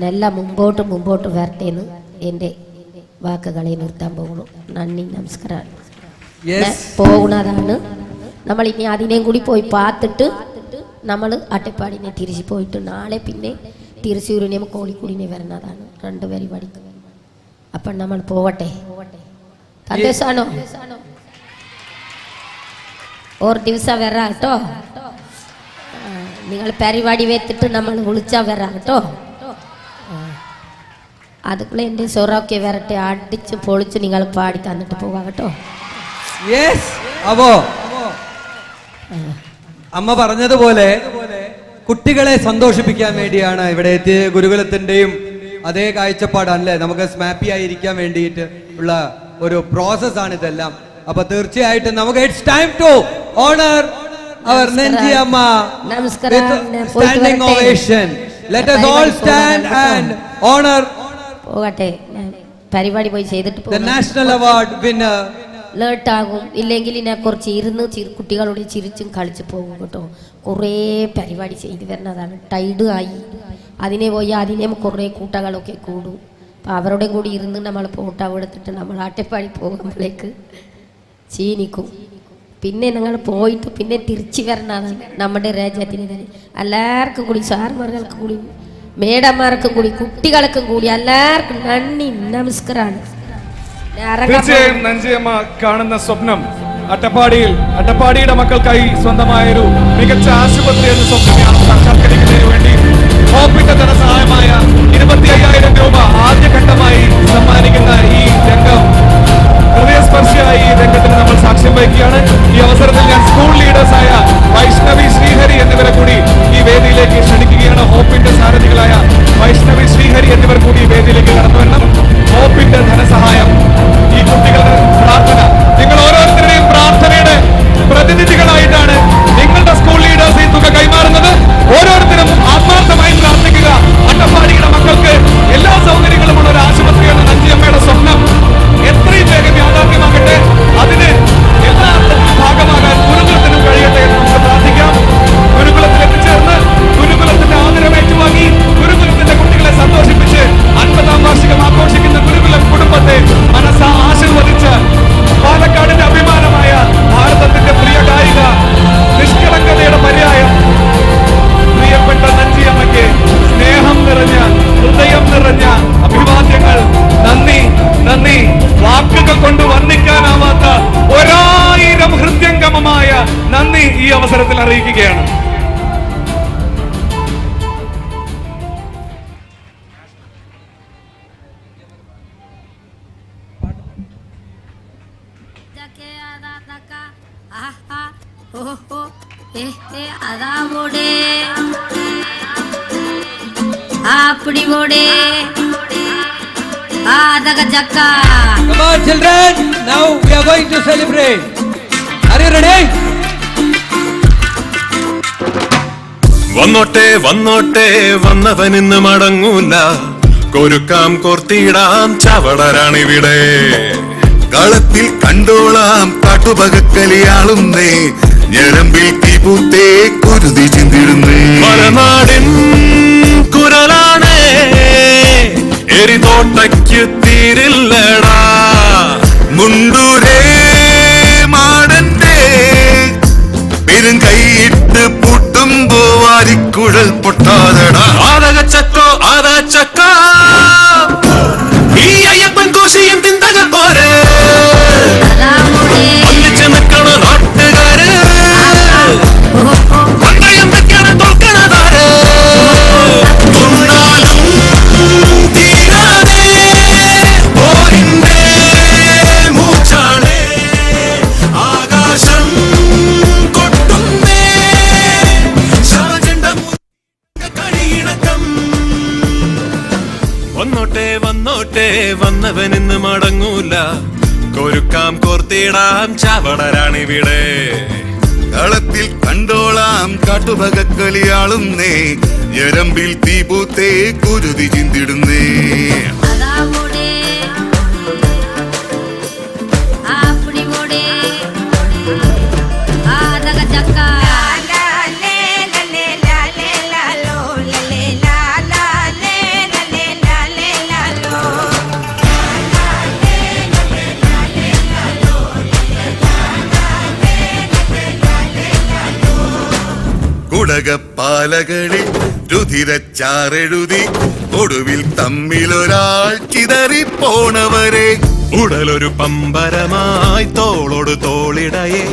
നല്ല മുമ്പോട്ട് വരട്ടേന്ന് എൻ്റെ വാക്കുകളെ നിർത്താൻ പോകുന്നു. നന്ദി, നമസ്കാരം. പോകുന്നതാണ്. നമ്മൾ ഇനി അതിനെയും കൂടി പോയി പാത്തിട്ട് നമ്മൾ അട്ടപ്പാടിനെ തിരിച്ചു പോയിട്ട് നാളെ പിന്നെ തിരുശ്ശൂരിനെയും കോഴിക്കോടിനെയും വരുന്നതാണ് 2 പരിപാടിക്ക്. അപ്പം നമ്മൾ പോവട്ടെ. സന്തോഷാണോ? ഒരു ദിവസം വരാം കേട്ടോ. നിങ്ങൾ പരിപാടി വെച്ചിട്ട് നമ്മൾ വിളിച്ചാൽ വരാം കേട്ടോ. അതുക്കുള്ള എൻ്റെ സ്വറൊക്കെ വരട്ടെ, അടിച്ച് പൊളിച്ച് നിങ്ങൾ പാടി തന്നിട്ട് പോകാം കേട്ടോ. അപ്പോ അമ്മ പറഞ്ഞതുപോലെ കുട്ടികളെ സന്തോഷിപ്പിക്കാൻ വേണ്ടിയാണ് ഇവിടെ എത്തിയ ഗുരുകുലത്തിന്റെയും അതേ കാഴ്ചപ്പാടാണല്ലേ, നമുക്ക് സ്മാപ്പി ആയിരിക്കാൻ വേണ്ടിയിട്ട് ഉള്ള ഒരു പ്രോസസ് ആണ് ഇതെല്ലാം. അപ്പൊ തീർച്ചയായിട്ടും നമുക്ക് ഇറ്റ്സ് ടൈം ടു ഓണർ അവർ നെഞ്ചി അമ്മ. Standing ovation. Let us all stand and honor പോകട്ടെ. പരിപാടി പോയി ചെയ്തിട്ട് the national award winner. ലേട്ടാകും, ഇല്ലെങ്കിൽ ഞാൻ കുറച്ച് ഇരുന്ന് കുട്ടികളോട് ചിരിച്ചും കളിച്ച് പോകും കേട്ടോ. കുറേ പരിപാടി ചെയ്ത് വരുന്നതാണ്, ടൈഡ് ആയി. അതിനെ പോയി അതിനെ കുറേ കൂട്ടങ്ങളൊക്കെ കൂടും. അപ്പം അവരോടും കൂടി ഇരുന്ന് നമ്മൾ ഫോട്ടോ എടുത്തിട്ട് നമ്മൾ ആട്ടപ്പാടി പോകുമ്പോഴേക്ക് ചീനിക്കും. പിന്നെ ഞങ്ങൾ പോയിട്ട് പിന്നെ തിരിച്ചു വരണതാണ് നമ്മുടെ രാജ്യത്തിന് തന്നെ. എല്ലാവർക്കും കൂടി, സാർമാർക്കും കൂടി, മേഡന്മാർക്കും കൂടി, കുട്ടികൾക്കും കൂടി എല്ലാവർക്കും നന്ദി നമസ്കാരമാണ്. തീർച്ചയായും നഞ്ചിയമ്മ കാണുന്ന സ്വപ്നം അട്ടപ്പാടിയുടെ മക്കൾക്കായി സ്വന്തമായൊരു മികച്ച ആശുപത്രി എന്ന സ്വപ്നമാണ് സാക്ഷാത്കരിക്കുന്നതിന് വേണ്ടി ഹോപ്പിന്റെ ധനസഹായമായ 25,000 രൂപ ആദ്യഘട്ടമായി സമ്മാനിക്കുന്ന ഈ രംഗം, ഹൃദയസ്പർശിയായി ഈ രംഗത്തിന് നമ്മൾ സാക്ഷ്യം വഹിക്കുകയാണ്. ഈ അവസരത്തിൽ ഞാൻ സ്കൂൾ ലീഡേഴ്സായ വൈഷ്ണവി ശ്രീഹരി എന്നിവരെ കൂടി ഈ വേദിയിലേക്ക് ക്ഷണിക്കുകയാണ്. ഹോപ്പിന്റെ സാരഥികളായ വൈഷ്ണവി ശ്രീഹരി എന്നിവർ കൂടി ഈ വേദിയിലേക്ക് കടന്നു വരണം. ഹോപ്പിന്റെ ധനസഹായം, ഈ കുട്ടികളുടെ പ്രാർത്ഥന, നിങ്ങൾ ഓരോരുത്തരുടെയും പ്രാർത്ഥനയുടെ പ്രതിനിധികളായിട്ടാണ് നിങ്ങളുടെ സ്കൂൾ ലീഡേഴ്സ് ഈ തുക കൈമാറുന്നത്. ഓരോരുത്തരും ആത്മാർത്ഥമായി പ്രാർത്ഥിക്കുക. അട്ടപ്പാടിയുടെ മക്കൾക്ക് എല്ലാ സൗകര്യങ്ങളുമുള്ള ഒരു ആശുപത്രിയാണ് നഞ്ചിയമ്മയുടെ സ്വപ്നം. എത്രയും വേഗം യാഥാർത്ഥ്യമാകട്ടെ. അതിന് എല്ലാ ഭാഗമാകാൻ ഗുരുകുലത്തിനും കഴിയട്ടെ എന്ന് നമുക്ക് പ്രാർത്ഥിക്കാം. ഗുരുകുലത്തിൽ എത്തിച്ചേർന്ന് ഗുരുകുലത്തിന്റെ ആദരവേറ്റുവാങ്ങി ഗുരുകുലത്തിന്റെ കുട്ടികളെ സന്തോഷിപ്പിച്ച് 50ാം വാർഷികം ആഘോഷിക്കുന്ന ഗുരുകുലം കുടുംബത്തെ മനസ്സാ ആശീർവദിച്ച് പാലക്കാടിന്റെ അഭിമാനമായ ഭാരതത്തിന്റെ പ്രിയ ഗായിക, നിഷ്കളങ്കതയുടെ പര്യായം പ്രിയപ്പെട്ട നഞ്ചിയമ്മയ്ക്ക് സ്നേഹം നിറഞ്ഞ, ഹൃദയം നിറഞ്ഞ അഭിവാദ്യങ്ങൾ. നന്ദി, നന്ദി. വാക്കുകൾ കൊണ്ട് വർണ്ണിക്കാനാവാത്ത 1000 ഹൃദ്യംഗമമായ നന്ദി ഈ അവസരത്തിൽ അറിയിക്കുകയാണ്. Come on children, now we are going to celebrate. Are you ready? വന്നോട്ടെ വന്നോട്ടെ വന്നവനിന്ന് മടങ്ങൂല, കൊരുക്കാം കോർത്തിയിടാം ചവടരാണിവിടെ. കളത്തിൽ കണ്ടോളാം കാട്ടുപകക്കലിയാളുന്നേ, ഞരമ്പിൽ തീപൂത്തേ കുരുതി ചിന്തിടുന്നേ. മലനാടിൻ കുരലാണ് എരിതോട്ടയ്ക്ക് തീരില്ലടാ, മുണ്ടൂരേ മാടന്റെ പെരും കൈയിട്ട് പൂട്ടുമ്പോ വാരിക്കുഴൽ പൊട്ടാതടാ. ആദകച്ചക്കോ ആദച്ചക്ക ഈ അയ്യപ്പൻ കോശിയും തിന്തക പോരെ, ഒന്നിച്ച് നിൽക്കണ നാട്ടുകാര്, പന്തയം വെക്കണ തോൽക്കണതാര്. കൊണ്ടാലും തീരാതെ പോരിന്റെ മൂച്ചാണേ, ആകാശം കൊട്ടുന്നേ ശവചണ്ട കഴിയിണക്കം. വന്നോട്ടെ വന്നോട്ടെ വന്നവനിന്ന് മടങ്ങൂല, കൊരുക്കാം കോർത്തിടാം ചവടരാണിവിടെ. കളത്തിൽ കണ്ടോളാം കാട്ടുപകക്കലിയാളുന്നേ, ഞരമ്പിൽ തീപൂത്തേ കുരുതി ചിന്തിടുന്നേ. കുടകപ്പാലകളിൽ രുധിരച്ചാറെഴുതി ഒടുവിൽ തമ്മിലൊരാൾ ചിതറിപ്പോണവരെ ഉടലൊരു പമ്പരമായി തോളോട് തോളിടയെ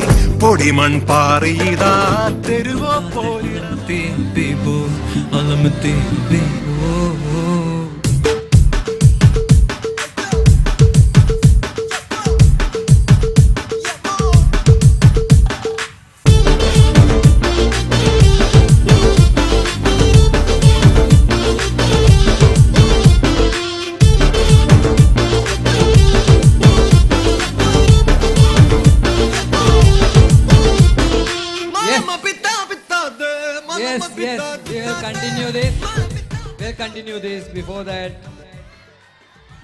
പൊടിമൺ പാറിയിടാ തെരുവോ പോലിടത്തി We'll continue this. Before that,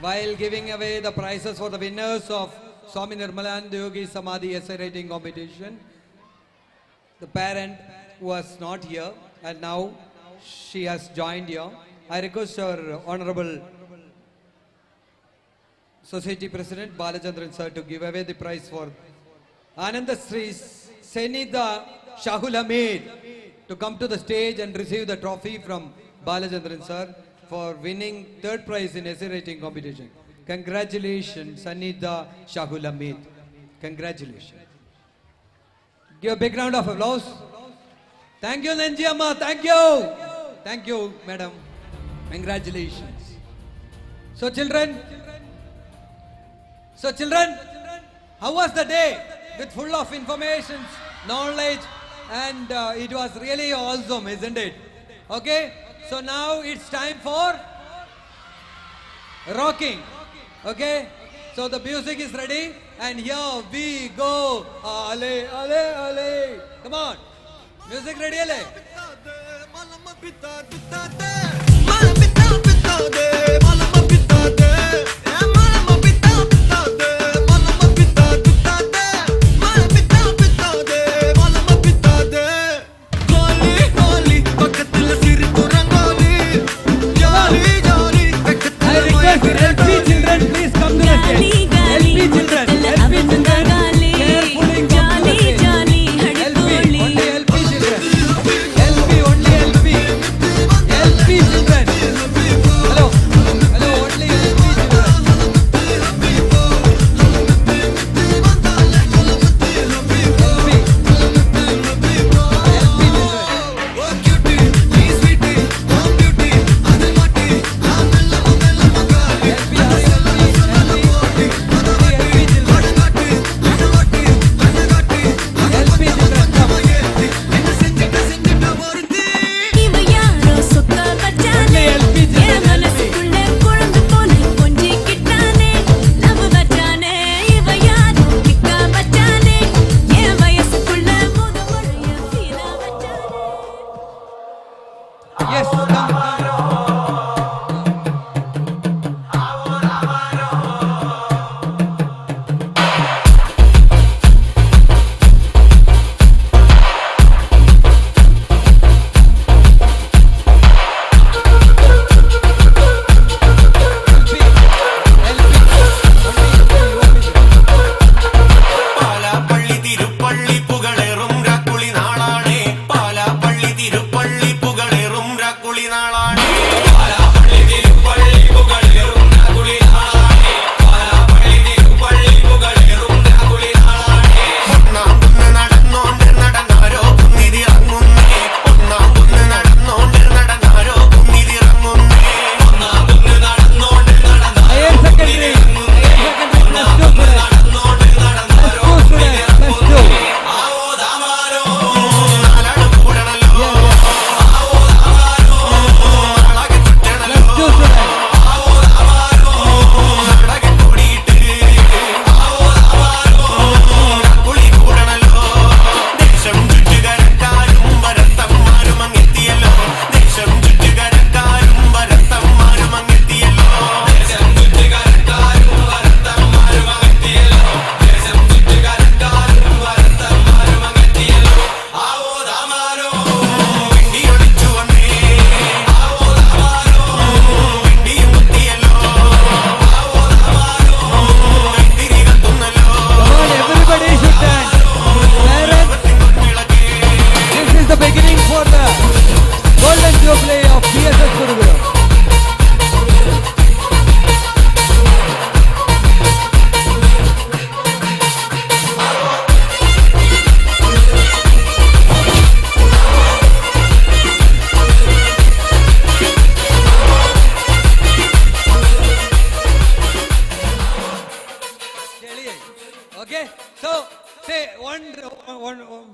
while giving away the prizes for the winners of Swami Nirmalananda Yogi Samadhi essay writing competition, the parent was not here and now she has joined here. I request our Honorable Society President Balachandran sir to give away the prize for Ananda Sri Senida Shahulamid to come to the stage and receive the trophy from Balachandran sir for winning third prize in essay writing competition. Congratulations, Sanida Shahulamid. Congratulations. Give a big round of applause. Thank you, Nanjiamma. Thank you. Thank you, madam. Congratulations. So children, how was the day? With full of information, knowledge, and it was really awesome, isn't it? Okay, so now it's time for rocking. Okay, so the music is ready and here we go. Ale, ale, ale. Come on, music ready, ale.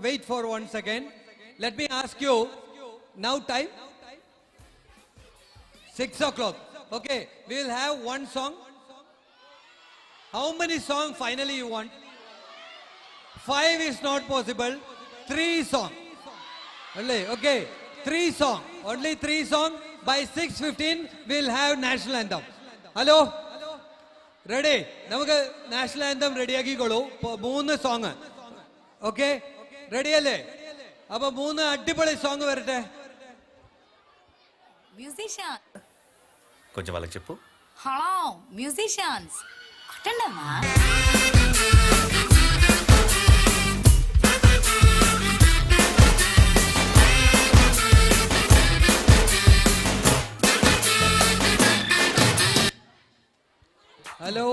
wait for 1 second. Let me ask you, now time? 6 o'clock. Okay, we will have one song. How many songs finally you want? 5 is not possible. 3 songs. Only, okay, 3 songs. Only 3 songs. By 6:15 we will have national anthem. Hello? Ready? നമുക്ക് national anthem റെഡിയാക്കിക്കോളൂ. 3 song. Okay, ready അല്ലേ? അപ്പൊ 3 അടിപൊളി song വരട്ടെ. Musician కొంచెం వాళ్ళకి చెప్పు. Hello musicians కొట్టండమ్మా. ഹലോ,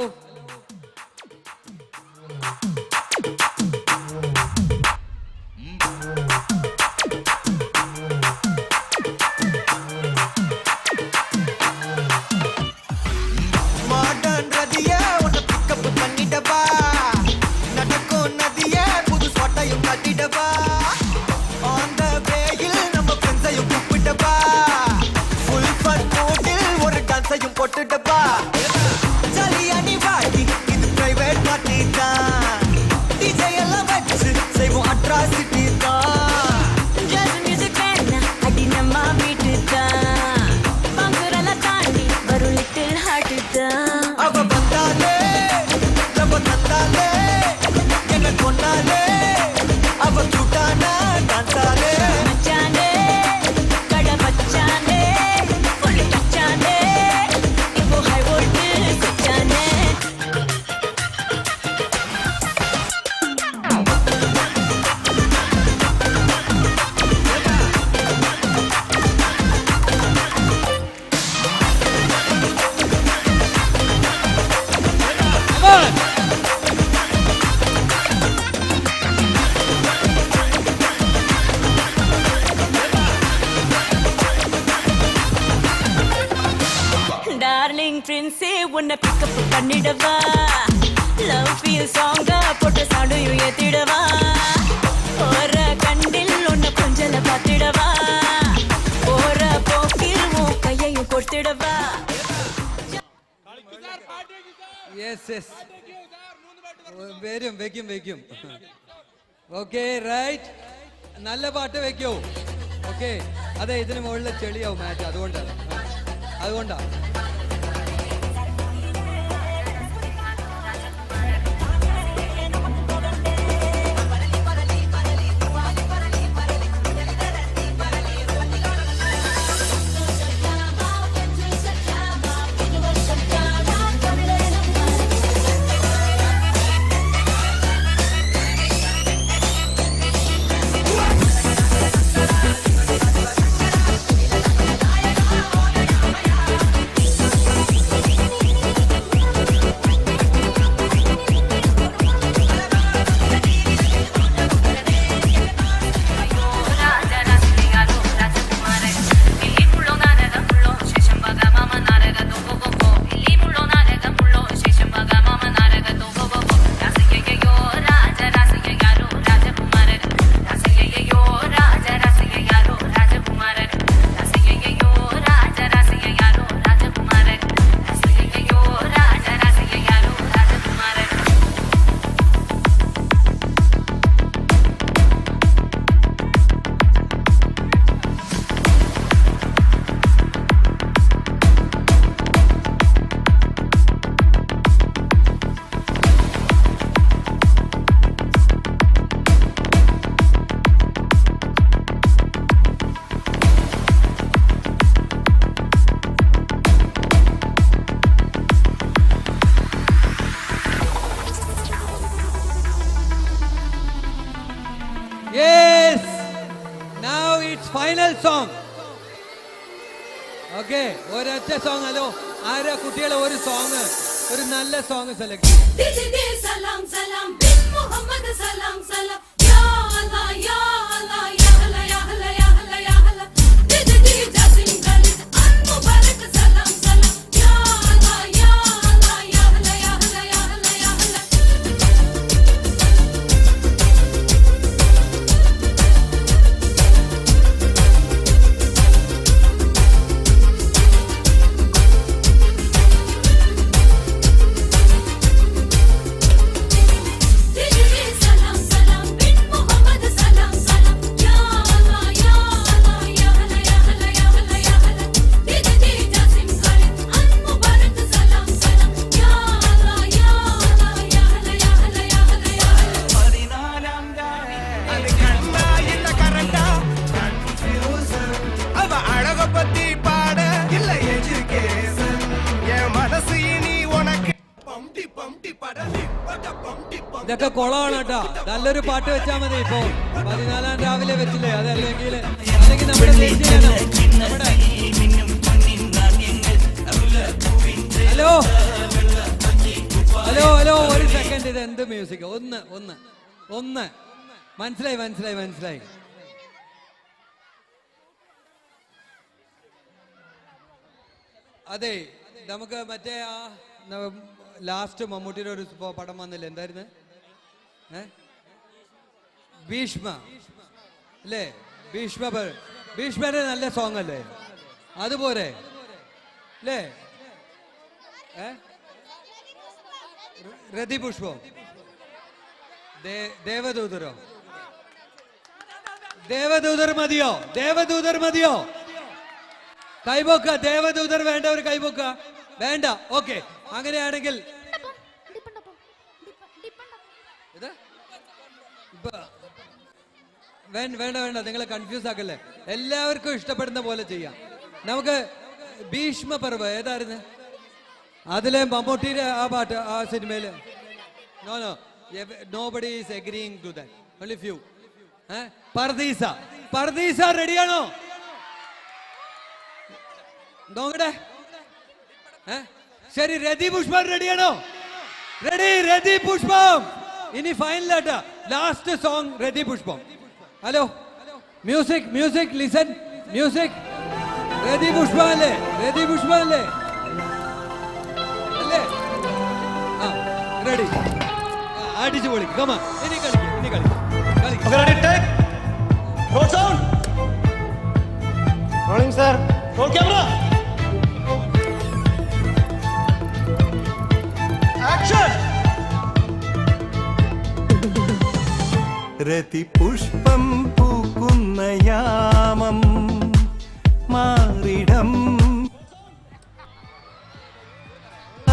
டார்லிங் பிரின்ஸே உன்னை பிக்கப் பண்ணிடவா. லவ் ஃபீல் சாங்கா போட்டு சாடையும் ஏத்திடவா. போற கண்ணில் உன்னை கொஞ்சல பார்த்திடவா. போற போக்கில் உன் கையையும் கொடுத்திடவா. വെക്കും. Okay, right. നല്ല പാട്ട് വെക്കൂ. ഓക്കെ, അതെ, ഇതിന് മുകളിൽ ചെളിയാവും മാച്ച്. അതുകൊണ്ടാണ്. Yes! Now it's final song. Okay, ഒരൊറ്റ സോങ്. ഹലോ, ആരാ കുട്ടികളെ ഒരു സോങ്, ഒരു നല്ല സോങ് സെലക്ട് ചെയ്യും? ഇതൊക്കെ കൊളമാണ് കേട്ടോ. നല്ലൊരു പാട്ട് വെച്ചാൽ മതി. ഇപ്പോ 14 രാവിലെ വെച്ചില്ലേ, അതല്ലെങ്കിൽ നമ്മുടെ ദേശീയഗാനം. ഹലോ ഹലോ ഹലോ, ഒരു സെക്കൻഡ്. ഇത് എന്ത് മ്യൂസിക്? ഒന്ന് മനസ്സിലായി. അതെ, നമുക്ക് മറ്റേ ആ ലാസ്റ്റ് മമ്മൂട്ടിയുടെ ഒരു പടം വന്നില്ലേ, എന്തായിരുന്നു? ഭീഷ്മ അല്ലേ? ഭീഷ്മന്റെ നല്ല സോങ് അല്ലേ? അതുപോലെ അല്ലേ? രതിപുഷ്പം, ദേവദൂതർ മതിയോ? കൈപോക്ക. ദേവദൂതർ വേണ്ട, ഒരു കൈപോക്ക വേണ്ട. ഓക്കെ, അങ്ങനെയാണെങ്കിൽ വേണ്ട, നിങ്ങളെ കൺഫ്യൂസ് ആക്കല്ലേ. എല്ലാവർക്കും ഇഷ്ടപ്പെടുന്ന പോലെ ചെയ്യാം. നമുക്ക് ഭീഷ്മ പർവ്വ ഏതായിരുന്നു? അതിലെ മമ്മൂട്ടിയുടെ ആ പാട്ട്, ആ സിനിമയില്. No nobody is agreeing to that, only few. Parudeesa റെഡിയാണോ? നോക്കട്ടെ. ശരി, രതിപുഷ്പം റെഡിയാണോ? രതിപുഷ്പം. ഇനി ഫൈനലായിട്ട് last song Rathipushpam. Hello, music listen. Music. Rathipushpam അല്ലേ? റെഡി? അടിച്ചു പൊളി. കമാ, ഇനി കളിക്കും. Rolling, sir. Roll camera. Action. Rathipushpam പൂക്കുന്ന യാമം മാറിടം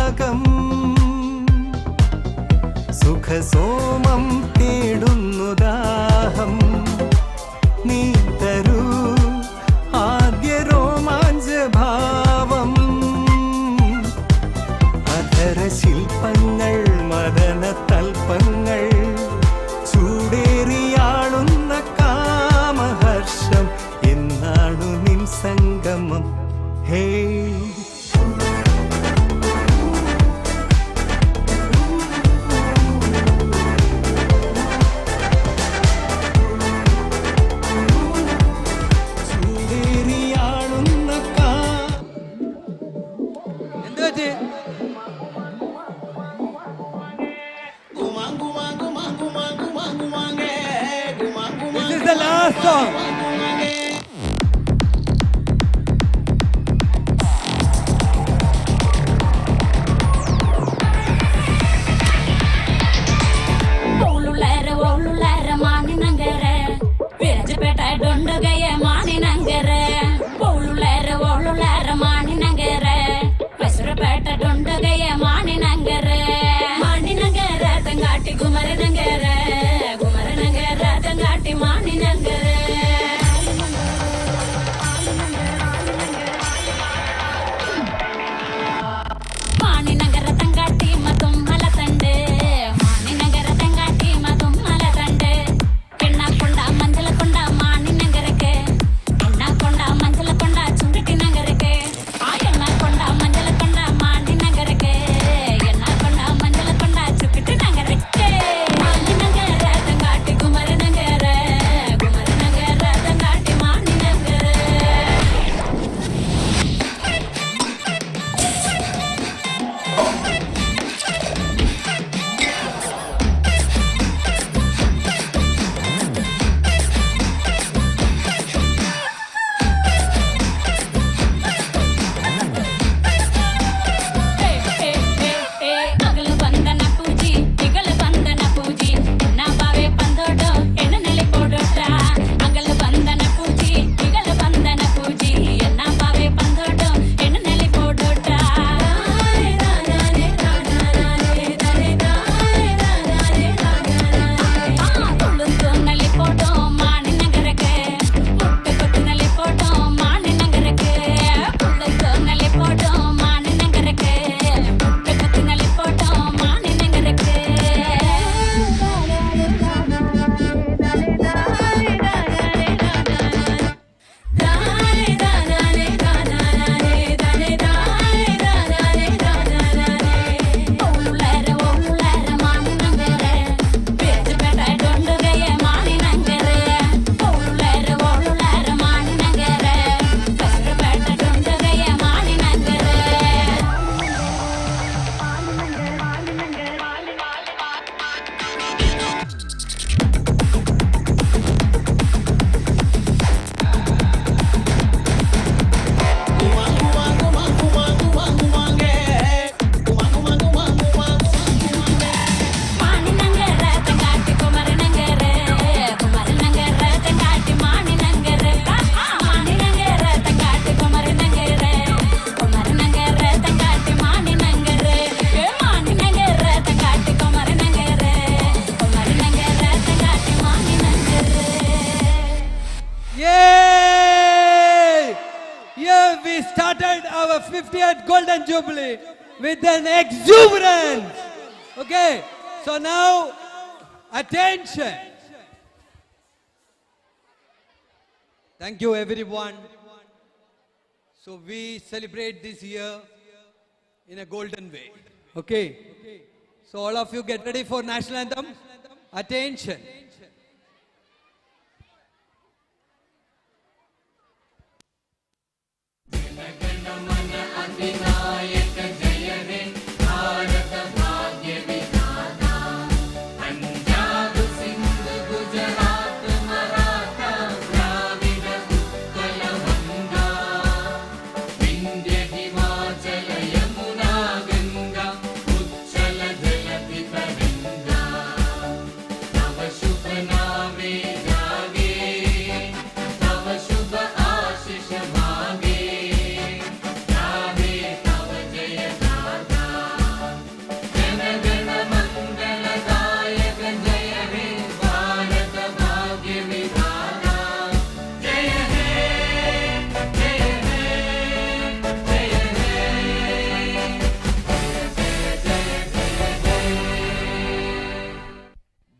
അകം സുഖസോമം തേടുന്നു ദാഹം നീ തരൂ ആദ്യ രോമാഞ്ചഭാവം അധര ശില്പങ്ങൾ മദന തൽപ്പങ്ങൾ ചൂടേറിയാളുന്ന കാമഹർഷം എന്നാണു നിൻ സംഗമം ഹേ This is the last song. ಒಳ್ಳುಳ್ಳಾರ ಮಾನಿನಂಗರ ವಿರಜಪೇಟ ಡೊಂಡುಗಯ ಮಾನಿನಂಗರ ಒಳ್ಳುಳ್ಳಾರ ಮಾನಿನಂಗರ ಹೆಸರುಪೇಟ ಡೊಂಡುಗಯ ಮಾನಿನಂಗರ ತಂಗಾಟಿ ಗುಮರನಂಗರ ತಂಗಾಟಿ ಮಾನಿನಂಗರ ಮಾನಿನಗರ ತಂಗಾಟಿ ಮತ್ತು ಮಲ ತಂಡೆ ಮಾನಿನಗರ ತಂಗಾಟಿ ಮತ್ತು ಮಲ ತಂಡೆ ಕೆಣ್ಣಕೊಂಡ ಮಂಜಲ ಕೊಂಡ ಮಾನಿನಗರಕ್ಕೆ ಎಣ್ಣಕೊಂಡ ಮಂಜಲ ಕೊಂಡ ಚುಂಗಟಿ ನಗರಕ್ಕೆ ಆ ಎಣ್ಣಕೊಂಡ ಮಂಜಲ ಕೊಂಡ ಮಾನಿನಗರಕ್ಕೆ ಎಣ್ಣಕೊಂಡ ಮಂಜಲ ಕೊಂಡ ಚುಕ್ಕಟಿ ನಗರಕ್ಕೆ ಮಾನಿನಗರ ತಂಗಾಟಿ ಗುಮರನಗರ our 50th Golden Jubilee with an exuberance. Okay, so now, attention. Thank you, everyone. So we celebrate this year in a golden way. Okay. So all of you get ready for national anthem. Attention.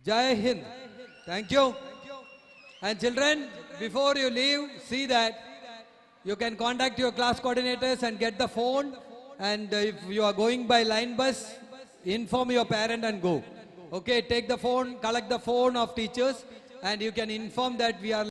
Jai Hind. Thank you. And children, before you leave, see that you can contact your class coordinators and get the phone. And if you are going by line bus, inform your parent and go. Okay, take the phone, collect the phone of teachers, and you can inform that we are